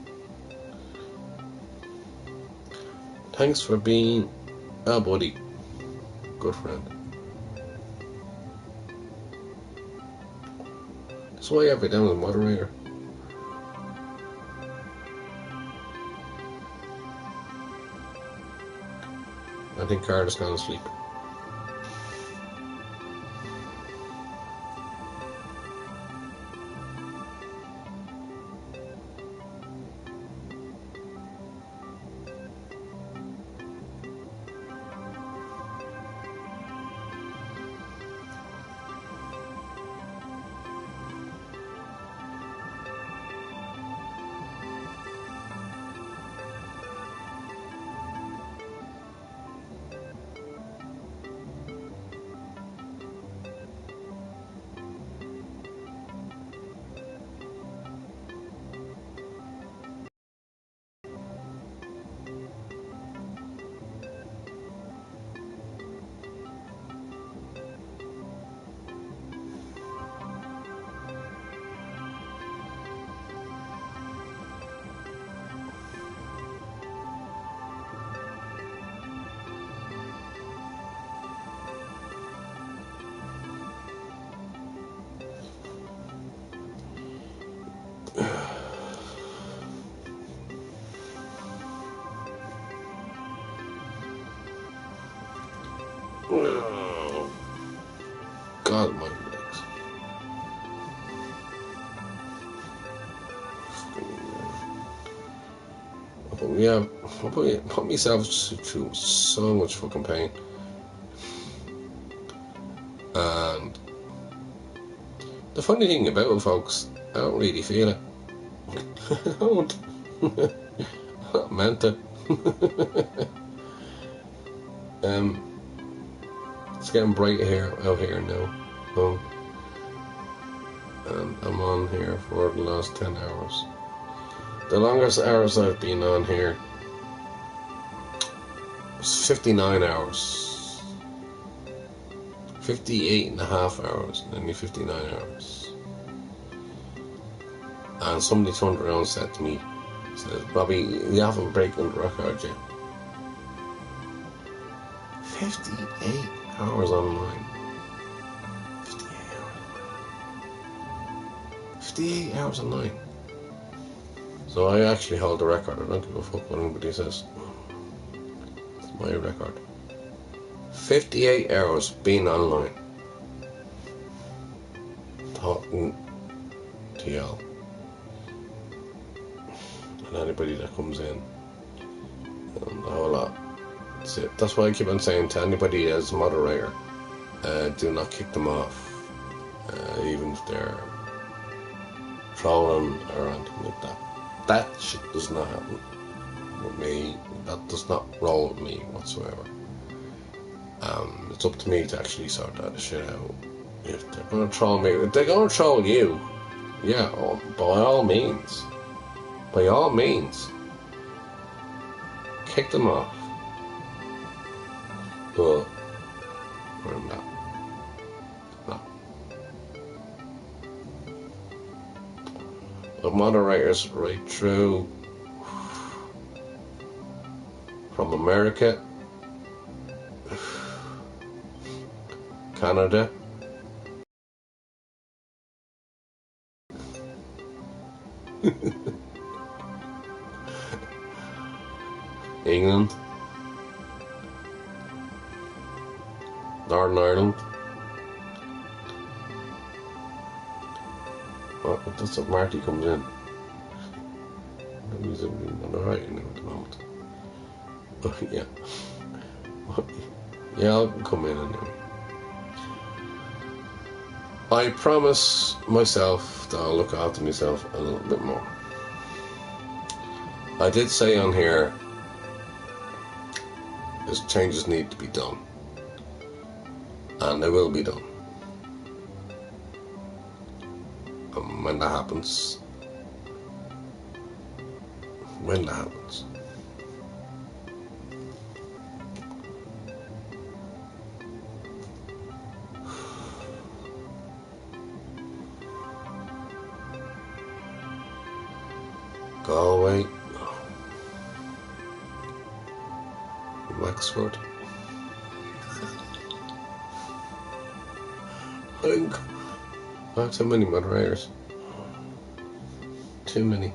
Thanks for being a buddy, good friend. That's why I have it down as a moderator. I think Carter's gone to sleep. Oh, God, my legs. Yeah, I put myself through so much fucking pain. And the funny thing about it, folks, I don't really feel it. I don't. I'm not meant to. It's getting bright out here now. And I'm on here for the last 10 hours. The longest hours I've been on here It's 59 hours. 58 and a half hours, nearly 59 hours. And somebody turned around and said to me, said, Robbie, you haven't broken the record yet. 58 hours online. 58 hours online. So I actually hold the record. I don't give a fuck what anybody says. It's my record. 58 hours being online. Talking to y'all. And anybody that comes in. And a whole lot. That's it. That's why I keep on saying to anybody as moderator, do not kick them off. Even if they're trolling or anything like that. That shit does not happen with me. That does not roll with me whatsoever. It's up to me to actually sort that shit out. If they're gonna troll me, if they're gonna troll you, yeah, by all means. By all means. Kick them off. But I'm not. No. The moderators right through from America, Canada, England, Northern Ireland. Well, that's what Marty comes in. He's on the right now at the moment. Oh, yeah. Yeah, I'll come in anyway. I promise myself that I'll look after myself a little bit more. I did say on here, there's changes need to be done. And they will be done. And when that happens, Galway, Wexford, I have too many moderators. Too many.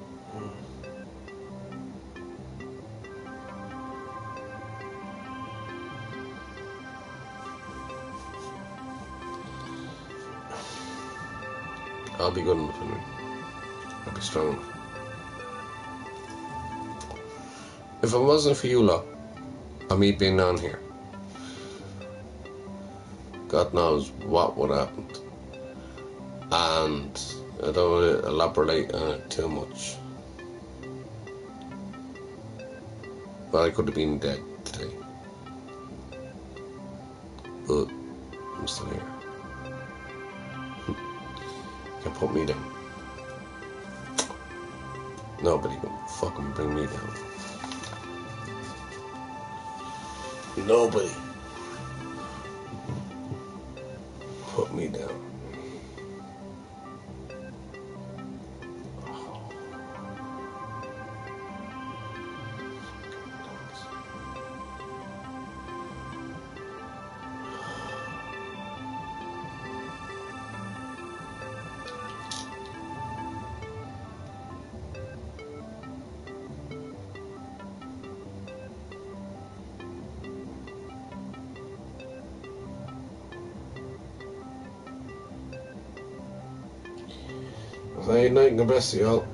I'll be good enough anyway. I'll be strong enough. If it wasn't for you lot and me being on here, God knows what would have happened. And I don't want to elaborate on it too much. But I could have been dead today. But I'm still here. Can put me down. Nobody can fucking bring me down. Nobody put me down. Say night, God bless you all.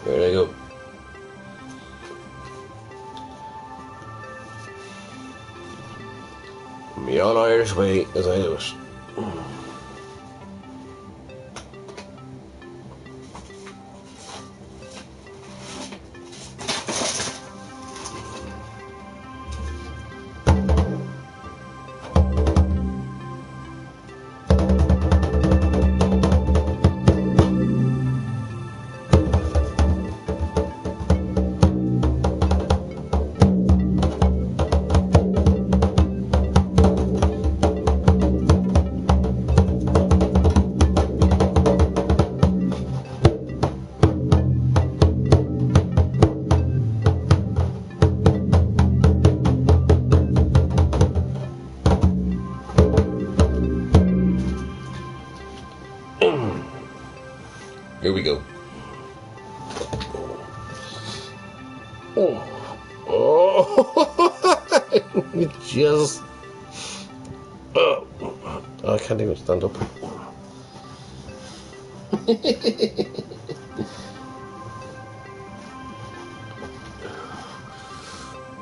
There I go. Me all Irish way as I do it. Here we go. Oh. Oh. Jesus. Oh. I can't even stand up.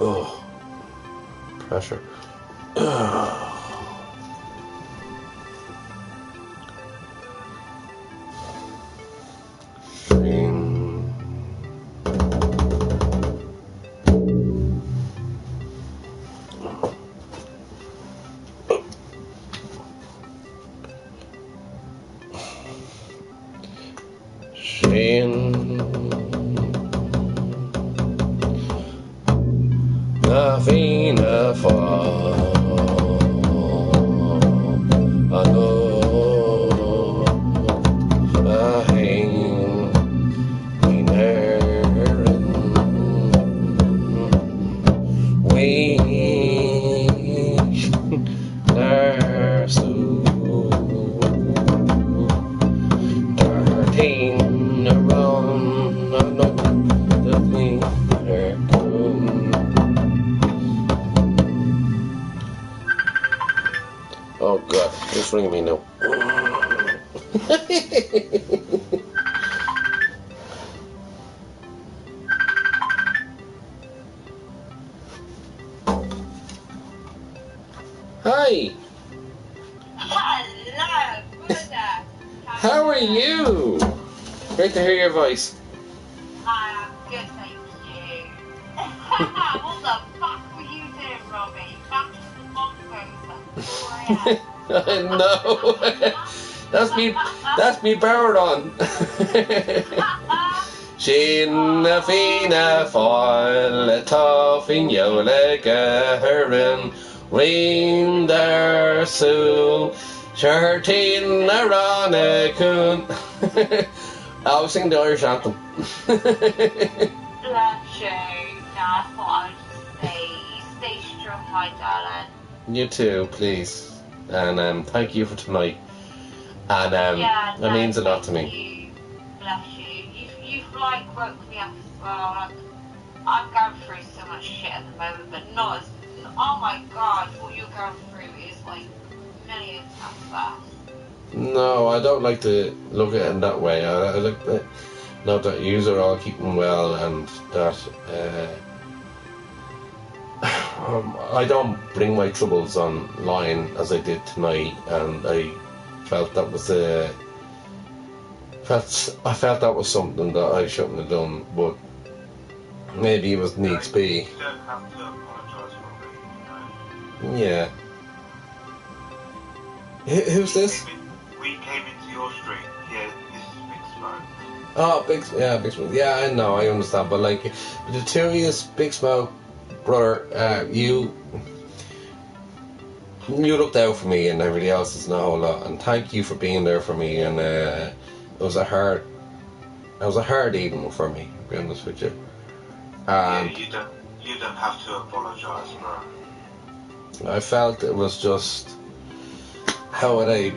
Oh. Pressure. Nothing to fall. I know I ain't been there. Wish there's so darting around another thing there come. Oh God, it's ringing me now. Hi. Hello, brother. How are you? Great to hear your voice. I am good, thank you. What the fuck were you doing, Robbie? Back to the Mongo's at 4 a.m. No. That's me powered on. Sinna fina foil toffing yola garin rain there so shirtin around a coon. I'll sing the Irish anthem. Bless you. No, I thought I would just say, stay strong, my darling. You too, please. And thank you for tonight. And that means a lot to me. You. Bless you. You've like woke me up as well. Like, I'm going through so much shit at the moment, but not as. Oh my God, what you're going through is like million times worse. No, I don't like to look at it in that way. I like to know that you are all keeping well and that I don't bring my troubles online as I did tonight, and I felt that was I felt that was something that I shouldn't have done, but maybe it was needs be. You don't have to apologise for me, Yeah. Who's this? We came into your street. Yeah, this is Big Smoke. Oh, Big Smoke. Yeah, I know, I understand. But like, the two of you, Big Smoke, brother, you looked out for me, and everybody else is not a whole lot. And thank you for being there for me. And it was a hard evening for me, to be honest with you. And yeah, you don't have to apologise, bro. I felt it was just how would I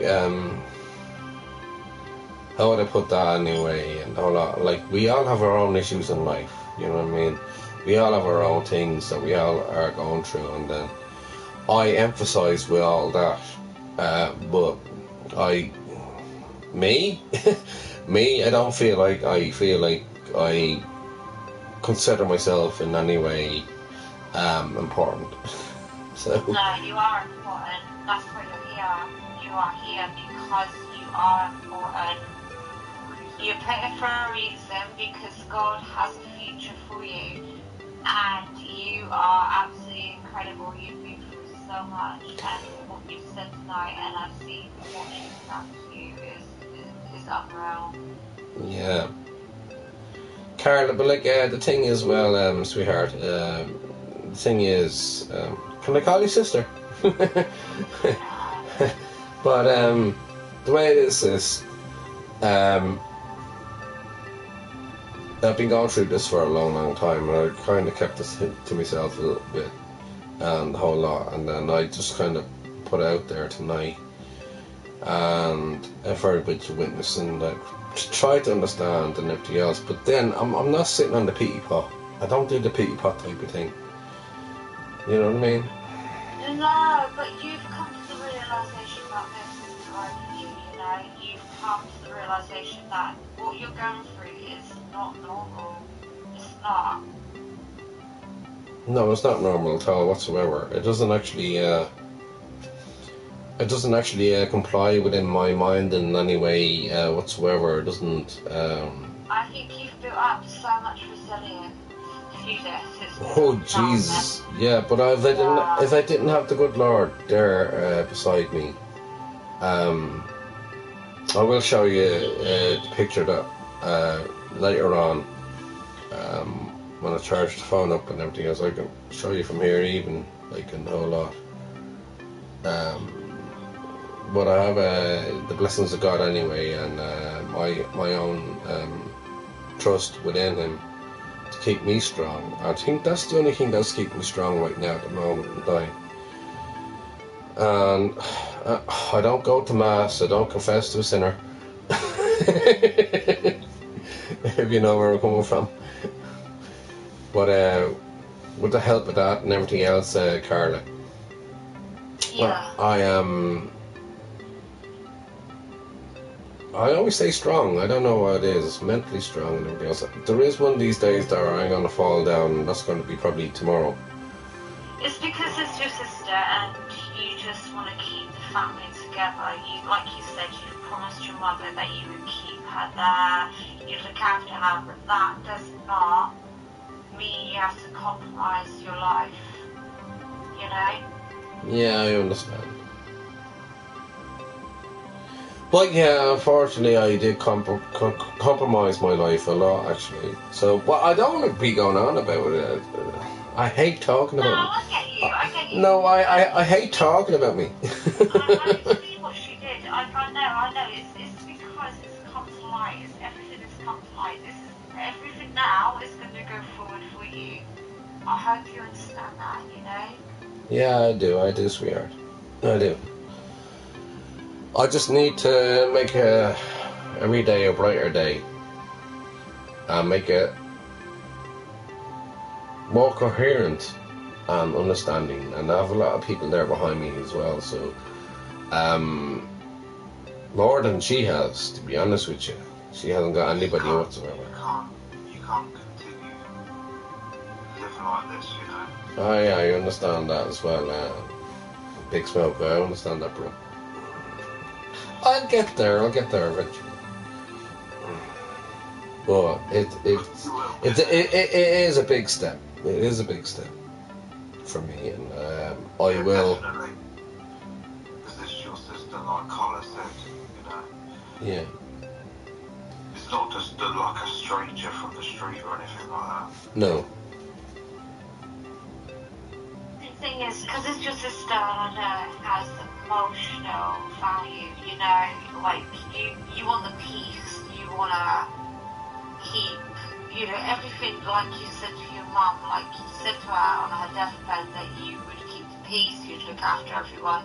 put that anyway, and a lot, like, we all have our own issues in life, you know what I mean? We all have our own things that we all are going through, and then I emphasise with all that, but me, I don't feel like I consider myself in any way important. So No, you are important. That's why you're here. You are here because you are important. You're here for a reason, because God has a future for you, and you are absolutely incredible. You've been through so much, and what you've said tonight, and I've seen what you've done to you is unreal. yeah, Carla, but like the thing is, well, sweetheart, the thing is, can I call you sister? But the way it is I've been going through this for a long time, and I kind of kept this to myself a little bit, and the whole lot, and then I just kind of put it out there tonight. and everybody's witnessing, like, try to understand and everything else. But then I'm not sitting on the pity pot. I don't do the pity pot type of thing. You know what I mean? No, but you've come to the realisation that this isn't right for you, you know? You've come to the realisation that what you're going through is not normal. It's not. No, it's not normal at all whatsoever. It doesn't actually comply within my mind in any way whatsoever. It doesn't. I think you've built up so much resilience to this. Oh Jesus! Yeah, but if I didn't have the good Lord there beside me, I will show you the picture that later on when I charge the phone up and everything else. I can show you from here even, like, a whole lot. But I have the blessings of God anyway, and my own trust within Him to keep me strong. I think that's the only thing that's keeping me strong right now at the moment in time. And I don't go to mass. I don't confess to a sinner. If you know where I'm coming from. But with the help of that and everything else, Carla, Yeah. I always stay strong. I don't know what it is, mentally strong and everything else. There is one of these days that I'm going to fall down, and that's going to be probably tomorrow. It's because it's your sister and you just want to keep the family together. You, like you said, you promised your mother that you would keep her there, you'd look after her, but that does not mean you have to compromise your life, you know? Yeah, I understand. But yeah, unfortunately, I did compromise my life a lot, actually. So, but I don't want to be going on about it. I hate talking about No, me. I get you. No, I hate talking about me. I see what she did. I know. It's because it's come to light. Everything has come to light. Everything now is going to go forward for you. I hope you understand that, you know? Yeah, I do, sweetheart. I do. I just need to make every day a brighter day. And make it more coherent and understanding. And I have a lot of people there behind me as well, so more than she has, to be honest with you. She hasn't got anybody whatsoever. You can't continue living like this, you know. Oh yeah, I understand that as well. Big Smoke, I understand that, bro. I'll get there eventually. But it is a big step. It is a big step for me, and I will. Definitely. Because this is your sister, like Carla said, you know. Yeah. It's not just like a stranger from the street or anything like that. No. The thing is, because it's your sister, and it has emotional value, you know? Like, you want the peace, you want to keep, you know, everything, like you said to your mum, like you said to her on her deathbed that you would keep the peace, you'd look after everyone.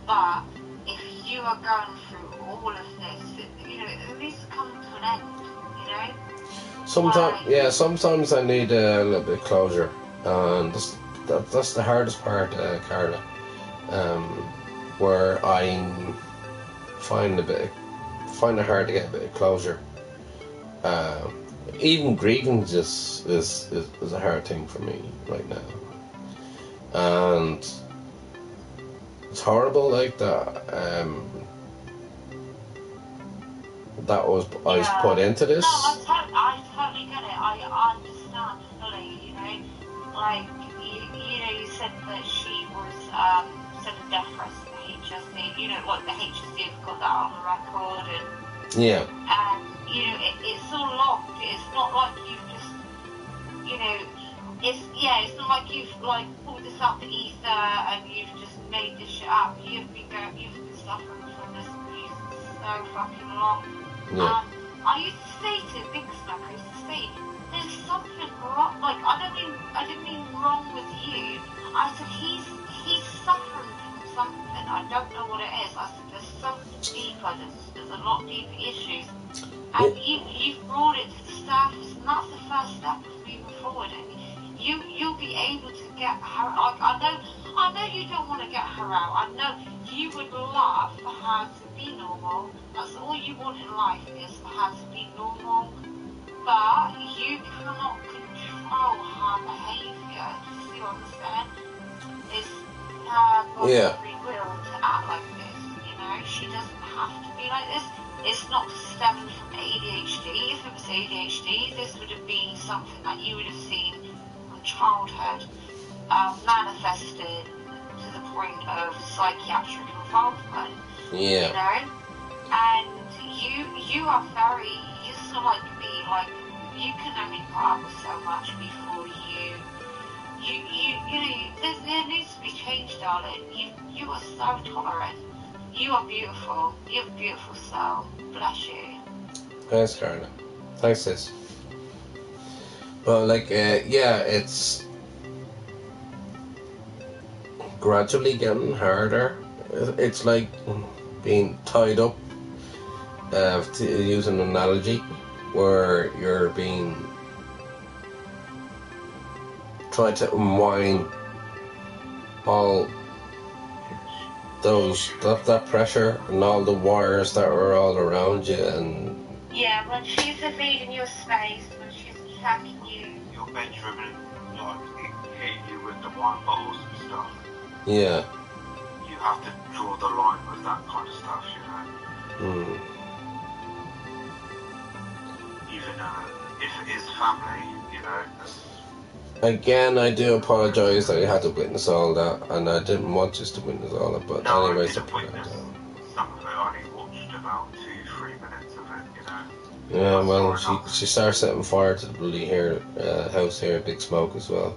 But if you are going through all of this, you know, at least come to an end, you know? Sometimes I need a little bit of closure, and that's the hardest part, Carla. Where I find it hard to get a bit of closure. Even grieving is a hard thing for me right now, and it's horrible like that. That I was put into this. No, I totally get it. I understand fully, you know. Like, you know, you said that she was sudden death risk for HSC. You know, like the HSC have got that on the record, and Yeah. and you know, it's all locked. It's not like you've just, you know, it's not like you've like pulled this out the ether and you've just made this shit up. You've been suffering from this abuse so fucking long. Yeah. I used to say to Big Snuck, I used to say, there's something wrong. Like, I didn't mean wrong with you. I said he's suffering from something. I don't know what it is. I said, there's something deeper. There's a lot deeper issues. And you've brought it to the surface, and that's the first step of moving forward. And you'll be able to get her. I know you don't want to get her out. I know you would love for her to be normal. That's all you want in life, is for her to be normal. But you cannot control her behaviour. Do you see what I'm saying? It's her bodily free will to act like this. You know, she doesn't have to be like this. It's not stemming from ADHD. If it was ADHD, this would have been something that you would have seen from childhood, manifested to the point of psychiatric involvement. Yeah. You know, and you are very. You're sort of like me. Like, you can only put up with so much before you know. There needs to be change, darling. You are so tolerant. You are beautiful. You have a beautiful soul. Bless you. Thanks, Carla. Thanks, sis. Well, like, it's gradually getting harder. It's like being tied up, to use an analogy, where you're being tried to unwind all that pressure and all the wires that were all around you. And yeah, when she's invading your space, when she's attacking you, Your bedroom and like hit you with the wine bottles and stuff. yeah. You have to draw the line with that kind of stuff, you know. Even if it is family, you know. Again, I do apologise that you had to witness all that, and I didn't want you to witness all of it, but No, anyways, I didn't witness some of it. I only watched about 2-3 minutes of it, you know. yeah, well, she started setting fire to the bloody house here at Big Smoke as well.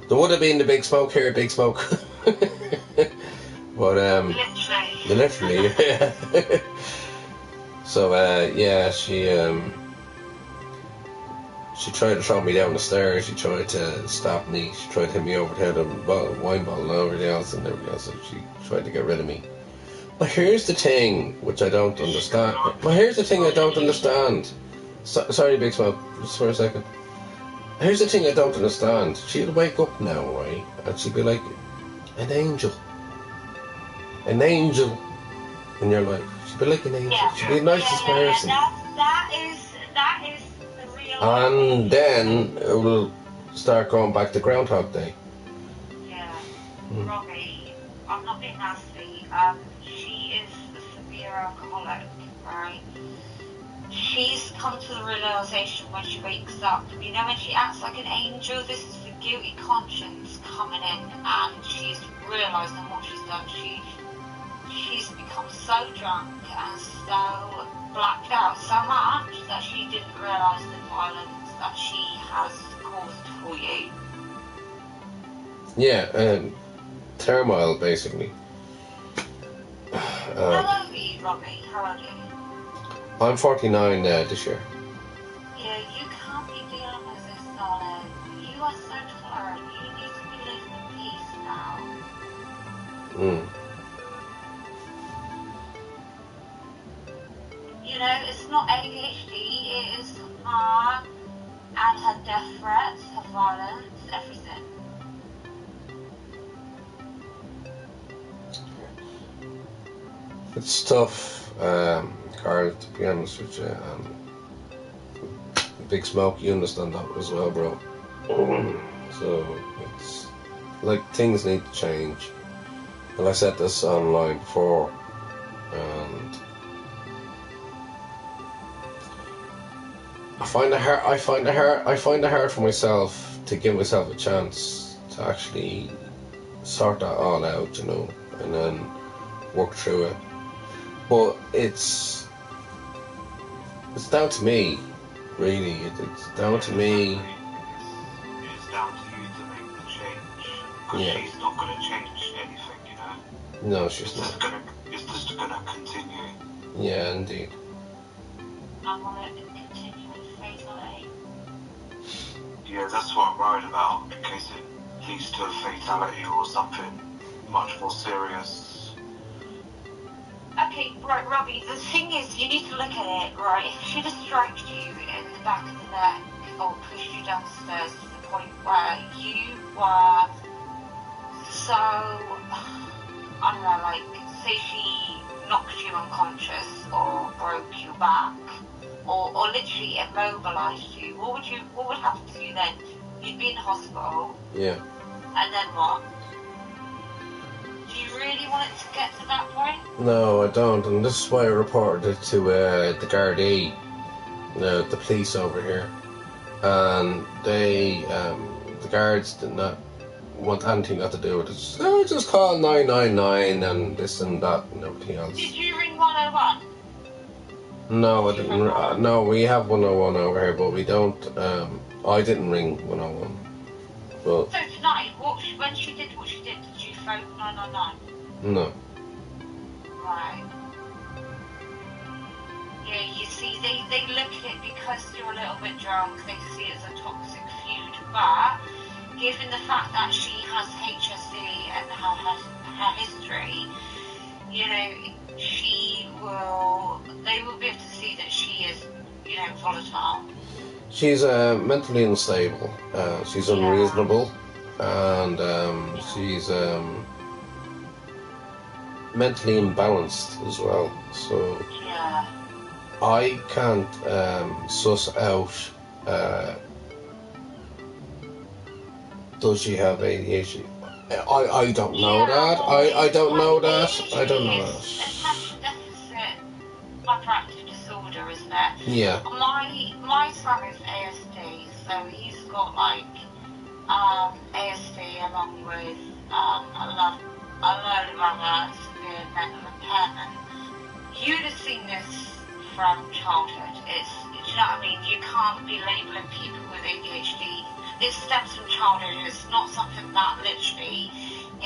There would have been the Big Smoke here at Big Smoke. But, literally, yeah. So, yeah, she tried to throw me down the stairs, she tried to stop me, she tried to hit me over the head with a wine bottle and everything else, so she tried to get rid of me. But here's the thing, which I don't understand. Sorry, Big Smoke, just for a second. Here's the thing I don't understand. She'd wake up now, right, and she'd be like an angel. An angel in your life. She'd be like an angel. yeah. She'd be the nicest person. That is the real. And then it will start going back to Groundhog Day. Yeah, Robbie, I'm not being nasty. She is a severe alcoholic, right? She's come to the realization when she wakes up. You know, when she acts like an angel, this is the guilty conscience coming in, and she's realizing what she's done. She's become so drunk and so blacked out so much that she didn't realize the violence that she has caused for you. Yeah, turmoil, basically. How old are you, Robbie? How old are you? I'm 49 this year. Yeah, you can't be dealing with this, darling. You are so tolerant. You need to be living in peace now. You know, it's not ADHD, it is her and her death threats, her violence, everything. It's tough, Carl, to be honest with you. Big Smoke, you understand that as well, bro. So, it's like things need to change. And I said this online before, and I find it hard for myself to give myself a chance to actually sort that all out, you know, and then work through it. But it's down to me, really. It's down to me. It's down to you to make the change. Because Yeah. she's not going to change anything, you know. No, she's not. It's just going to continue. Yeah, indeed. I want it to continue with fatality. Yeah, that's what I'm worried about, in case it leads to a fatality or something much more serious. Okay, right, Robbie, the thing is, you need to look at it, right? If she'd have stroked you in the back of the neck or pushed you downstairs to the point where you were so, I don't know, like, say she knocked you unconscious or broke your back or literally immobilised you, what would happen to you then? You'd be in hospital. Yeah. And then what? Do you really want it to get to that point? No, I don't, and this is why I reported it to the Gardaí, the police over here, and they, the guards did not want anything got to do with it. Oh, just call 999 and this and that and everything else. Did you ring 101? No, I didn't. No, we have 101 over here, but we don't. I didn't ring 101. But So tonight, when she did what she did you phone 999? no. Right. Yeah, you see, they look at it because you're a little bit drunk, they see it as a toxic feud, but given the fact that she has HSE and her history, you know, they will be able to see that she is, you know, volatile. She's mentally unstable. She's unreasonable, and she's mentally imbalanced as well. So I can't suss out. Does she have ADHD? I don't know that. I don't know that. I don't know that. Attention deficit hyperactive disorder, isn't it? Yeah. My son is ASD, so he's got like ASD along with a load of other severe mental impairment. You'd have seen this from childhood. Do you know what I mean? You can't be labelling people with ADHD. This stems from childhood. It's not something that literally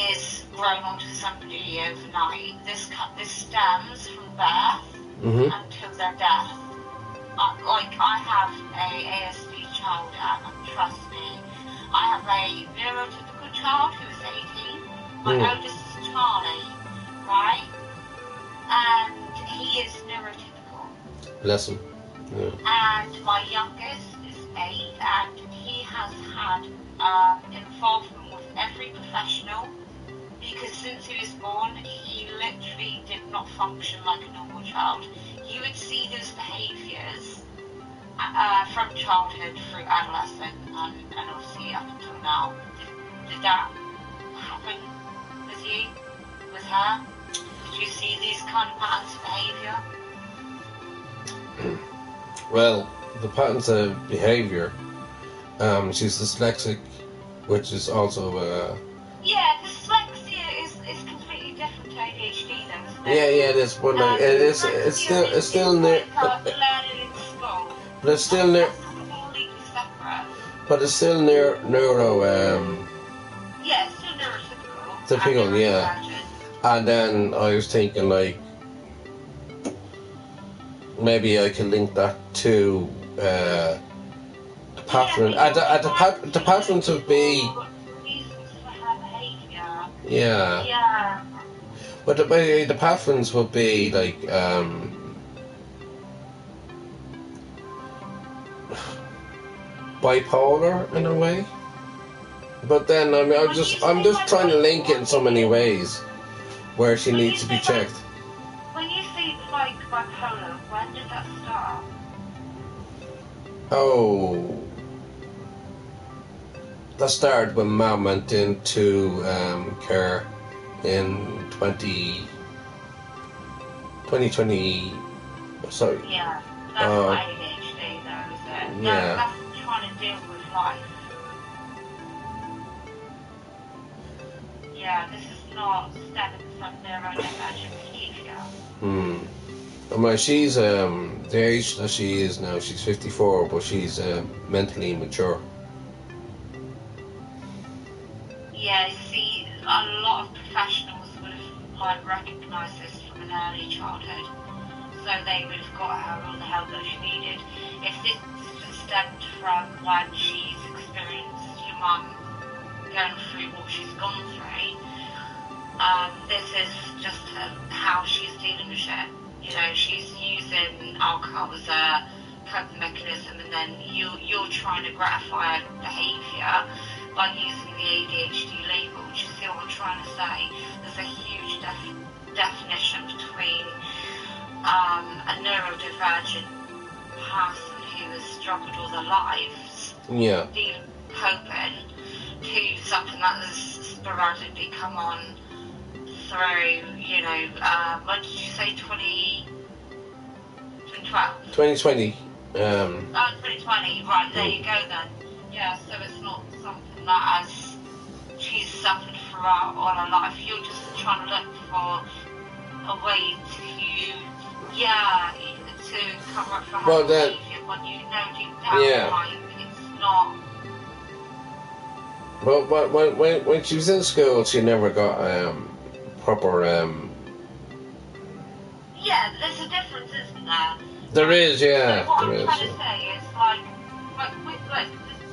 is grown onto somebody overnight. This stems from birth until their death. Like, I have a ASD child, and trust me, I have a neurotypical child who is 18. My oldest is Charlie, right? And he is neurotypical. Bless him. Yeah. And my youngest is 8, and he has had involvement with every professional, because since he was born, he literally did not function like a normal child. You would see those behaviours from childhood through adolescence and obviously up until now. Did that happen with you, with her? Did you see these kind of patterns of behaviour? Well, the patterns of behaviour. She's dyslexic, which is also yeah, dyslexia is completely different to ADHD, though, isn't it? yeah, it is. But like, it's still near. But it's still near. But it's still neuro. Yeah, it's still neurotypical. Typical, yeah. And then I was thinking, like, maybe I can link that to the pattern. The patterns would be. Yeah. Yeah. But the patterns would be like bipolar in a way. But then I mean, I'm just trying to link it in so many ways where she needs to be checked. When you say like bipolar, when did that start? Oh, that started when Mum went into care in 2020. Sorry. Yeah, that's not ADHD though, is it? Yeah. That's trying to deal with life. Yeah, this is not stemming from neurodivergent behaviour. I mean, she's the age that she is now. She's 54, but she's mentally immature. Yeah, see, a lot of professionals would have recognised this from an early childhood, so they would have got her all the help that she needed. If this stemmed from when she's experienced your mum going through what she's gone through, This is just how she's dealing with shit. You know, she's using alcohol as a coping mechanism, and then you're trying to gratify her behaviour by using the ADHD label. Do you see what I'm trying to say? There's a huge definition between a neurodivergent person who has struggled all their lives, coping, to something that has sporadically come on through, you know, when did you say 2012? 2020. 2020, right, there you go then. Yeah, so it's not something that she's suffered throughout all her life. You're just trying to look for a way to cover up for her behaviour when you know deep down it's not. But when she was in school, she never got proper. Yeah, there's a difference, isn't there? There is, yeah. So what there I'm is, trying to say is like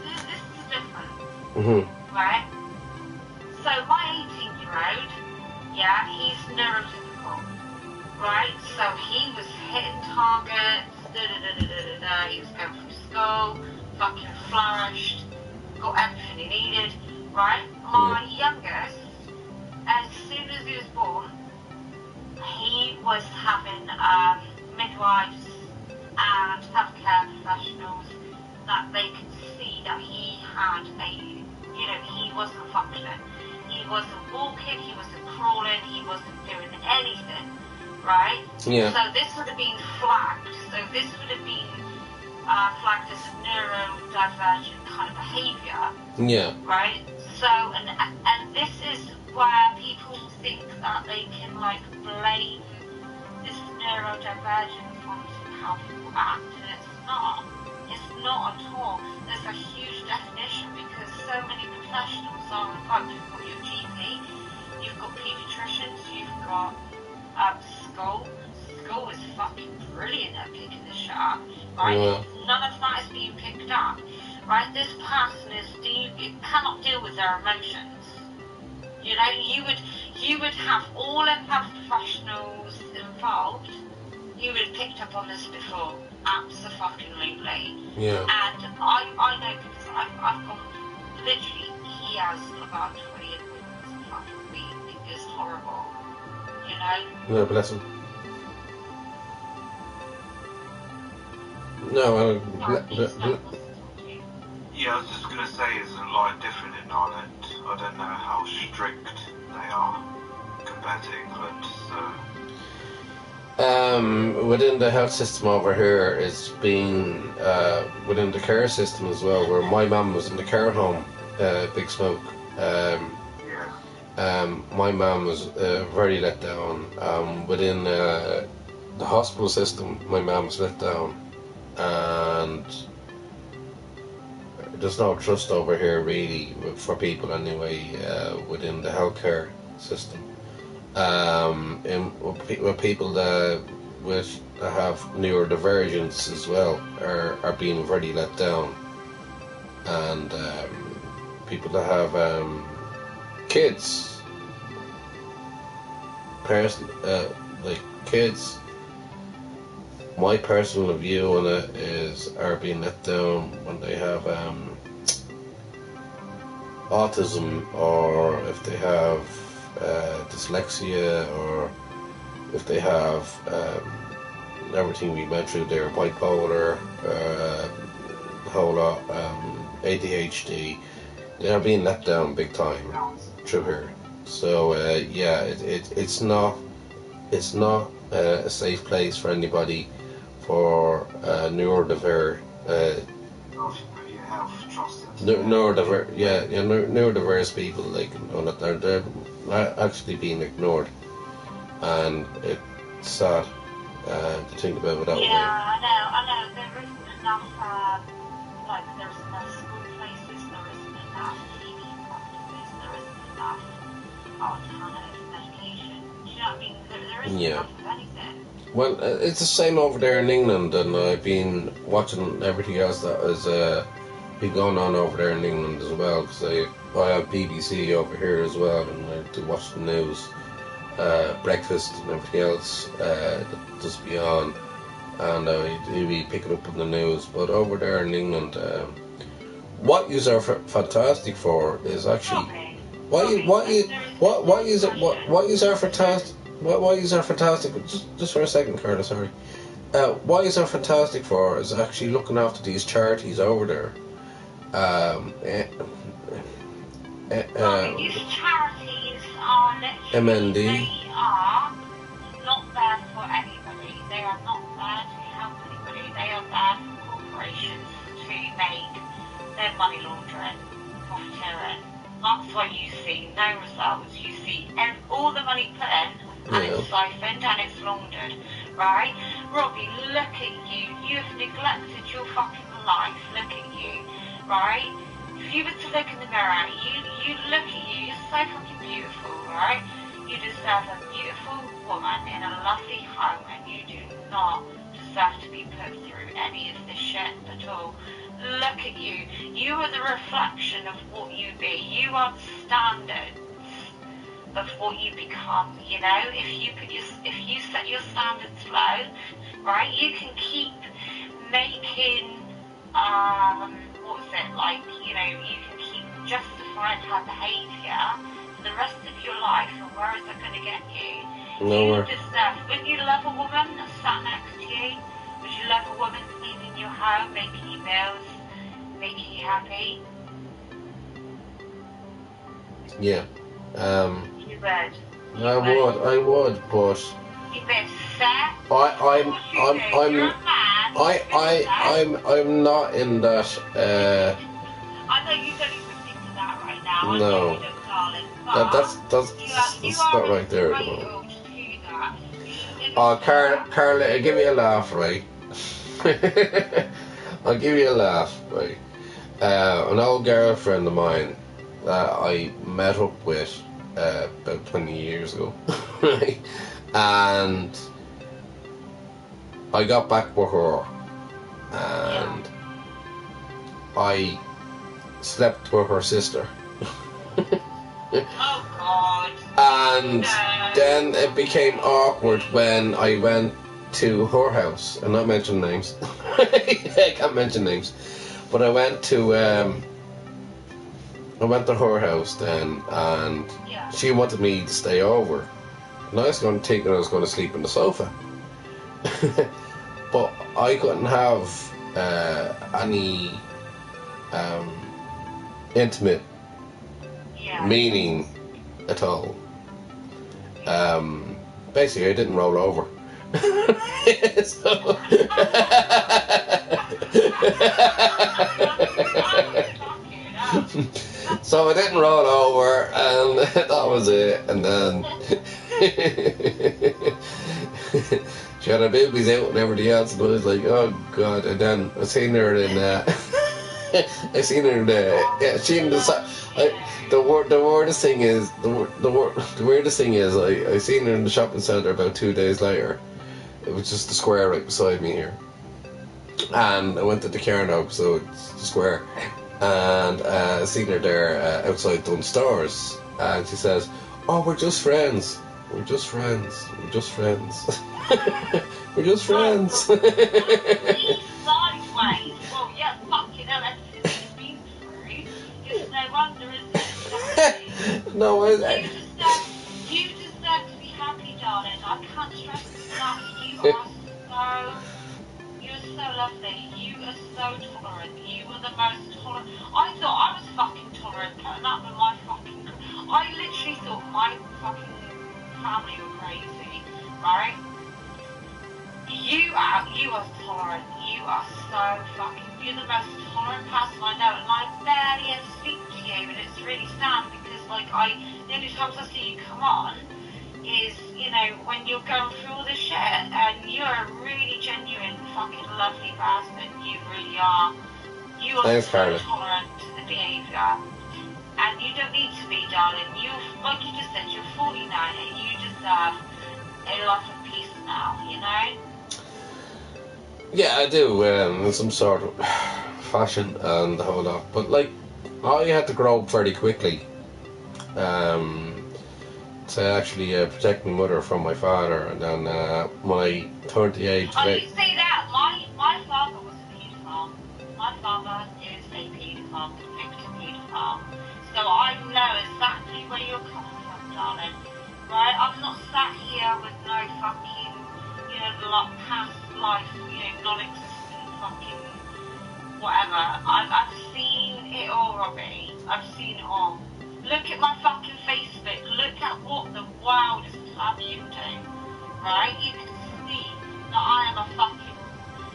this is different, right? So my 18-year-old, he's neurotypical, right? So he was hitting targets, he was going through school, fucking flourished, got everything he needed, right? My youngest, as soon as he was born, he was having midwives and healthcare professionals that they could see that he had he wasn't functioning. He wasn't walking, he wasn't crawling, he wasn't doing anything, right? Yeah. So this would have been flagged. So this would have been flagged as a neurodivergent kind of behaviour. Yeah. Right? So, and this is where people think that they can, like, blame this neurodivergence on how people act, and it's not. It's not at all. There's a huge definition because so many professionals are involved. You've got your GP, you've got paediatricians, you've got school. School is fucking brilliant at picking this shit up, right? Yeah. None of that is being picked up, right? This person cannot deal with their emotions. You know, you would have all of health professionals involved. You would have picked up on this before, absolutely. Yeah. And I know because I've gone literally. He has about 20 appointments a fucking week. It's horrible. You know. No, bless him. No, Yeah, I was just going to say, it's a lot different in Ireland. I don't know how strict they are compared to England, so... within the health system over here, it's been within the care system as well, where my mum was in the care home, Big Smoke. My mum was very let down. Within the hospital system, my mum was let down. And there's no trust over here really for people anyway within the healthcare system. And with people that have neurodivergence as well are being very let down, and people that have kids, kids. My personal view on it is are being let down when they have autism, or if they have dyslexia, or if they have everything we went through there, bipolar, a whole lot, ADHD. They are being let down big time through here. So it's not a safe place for anybody. For neurodiverse neurodiverse people, like, they're actually being ignored, and it's sad to think about it that way. Yeah, I know. There isn't enough, there's enough school places, there isn't enough TV practices, there isn't enough alternative medication. Do you know what I mean? There isn't enough of anything. Well, it's the same over there in England, and I've been watching everything else that is be going on over there in England as well, because I have BBC over here as well, and I do watch the news, breakfast and everything else that does be on, and I do be picking up on the news. But over there in England, what you are fantastic for is actually what you are fantastic. What you are fantastic. Just for a second, Carla. Sorry. What you are fantastic for is actually looking after these charities over there. These charities are literally, MND. they are not there for anybody. They are not there to help anybody. They are there for corporations to make their money laundering, profiteering. That's why you see no results. You see all the money put in, and it's siphoned and it's laundered, right? Robbie, look at you. You've neglected your fucking life. Look at you, right? If you were to look in the mirror, you look at you. You're so fucking beautiful, right? You deserve a beautiful woman in a lovely home, and you do not deserve to be put through any of this shit at all. Look at you. You are the reflection of what you be. You are the standards of what you become. You know, if you set your standards low, right, you can keep making what was it like? You know, you can keep justifying her behaviour for the rest of your life, and where is that going to get you? Nowhere. You deserve. Wouldn't you love a woman that sat next to you? Would you love a woman cleaning your home, making you meals, making you happy? Yeah. You would. I would, but You would. Fair. I'm not in that. I know you don't even think of that right now. I know you don't, darling. That's not right there at the moment. Oh, Carla, give me a laugh, right? I'll give you a laugh, right? An old girlfriend of mine that I met up with about 20 years ago, right? And I got back with her, and I slept with her sister. Oh God. And then it became awkward when I went to her house. I'm not mentioning names. I can't mention names. But I went to her house then, and she wanted me to stay over. And I was going to think I was going to sleep on the sofa. But I couldn't have any intimate meaning at all. Basically, I didn't roll over. So I didn't roll over, and that was it. And then she had her boobies out and everything else, and I was like, oh God. And then I seen her in she in the weirdest thing is the weirdest thing is I seen her in the shopping centre about 2 days later. It was just the square right beside me here, and I went to the Carno, so it's the square, and I seen her there outside Dunnes Stores, and she says, "Oh, we're just friends. We're just friends. We're just friends. We're just friends." Sideways. Well, yeah, fucking hell, that's been through. It's no wonder, isn't it? No, you deserve to be happy, darling. I can't stress enough. You're so lovely. You are so tolerant. You are the most tolerant. I thought I was fucking tolerant, putting up with my fucking. I literally thought my fucking family were crazy, right? You are tolerant. You are so fucking. You're the most tolerant person I know, and I barely ever speak to you, and it's really sad because, like, the only times I see you come on is, you know, when you're going through all this shit, and you're a really genuine, fucking lovely person. You really are. You are so tolerant to the behaviour, and you don't need to be, darling. Like you just said, you're 49, and you deserve a life of peace now, you know? Yeah, I do. Some sort of fashion and the whole lot. But like, I had to grow up very quickly to actually protect my mother from my father. And then when I turned the age of Oh, you 8, say that. My father was a paedophile. My father is a paedophile, convicted paedophile. So I know exactly where you're coming from, darling. Right? I'm not sat here with no fucking, past life, non-existent fucking whatever. I've seen it all, Robbie. I've seen it all. Look at my fucking Facebook. Look at what the world is telling do. Right? You can see that I am a fucking,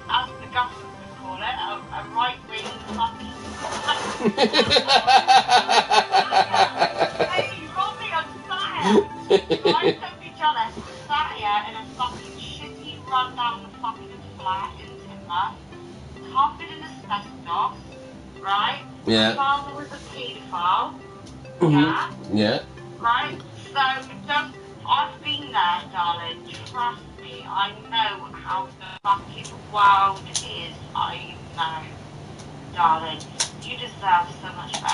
as the government would call it, a right-wing fucking... Hey, Robbie, I'm sat here. Right? Don't be jealous. I'm sat here in a fucking shitty, run-down fucking flat in Timber, covered in asbestos, right? Yeah. My father was a paedophile. Mhm. Yeah? Yeah. Right? So, I've been there, darling. Trust me. I know how the fucking world is. I know, darling. You deserve so much better.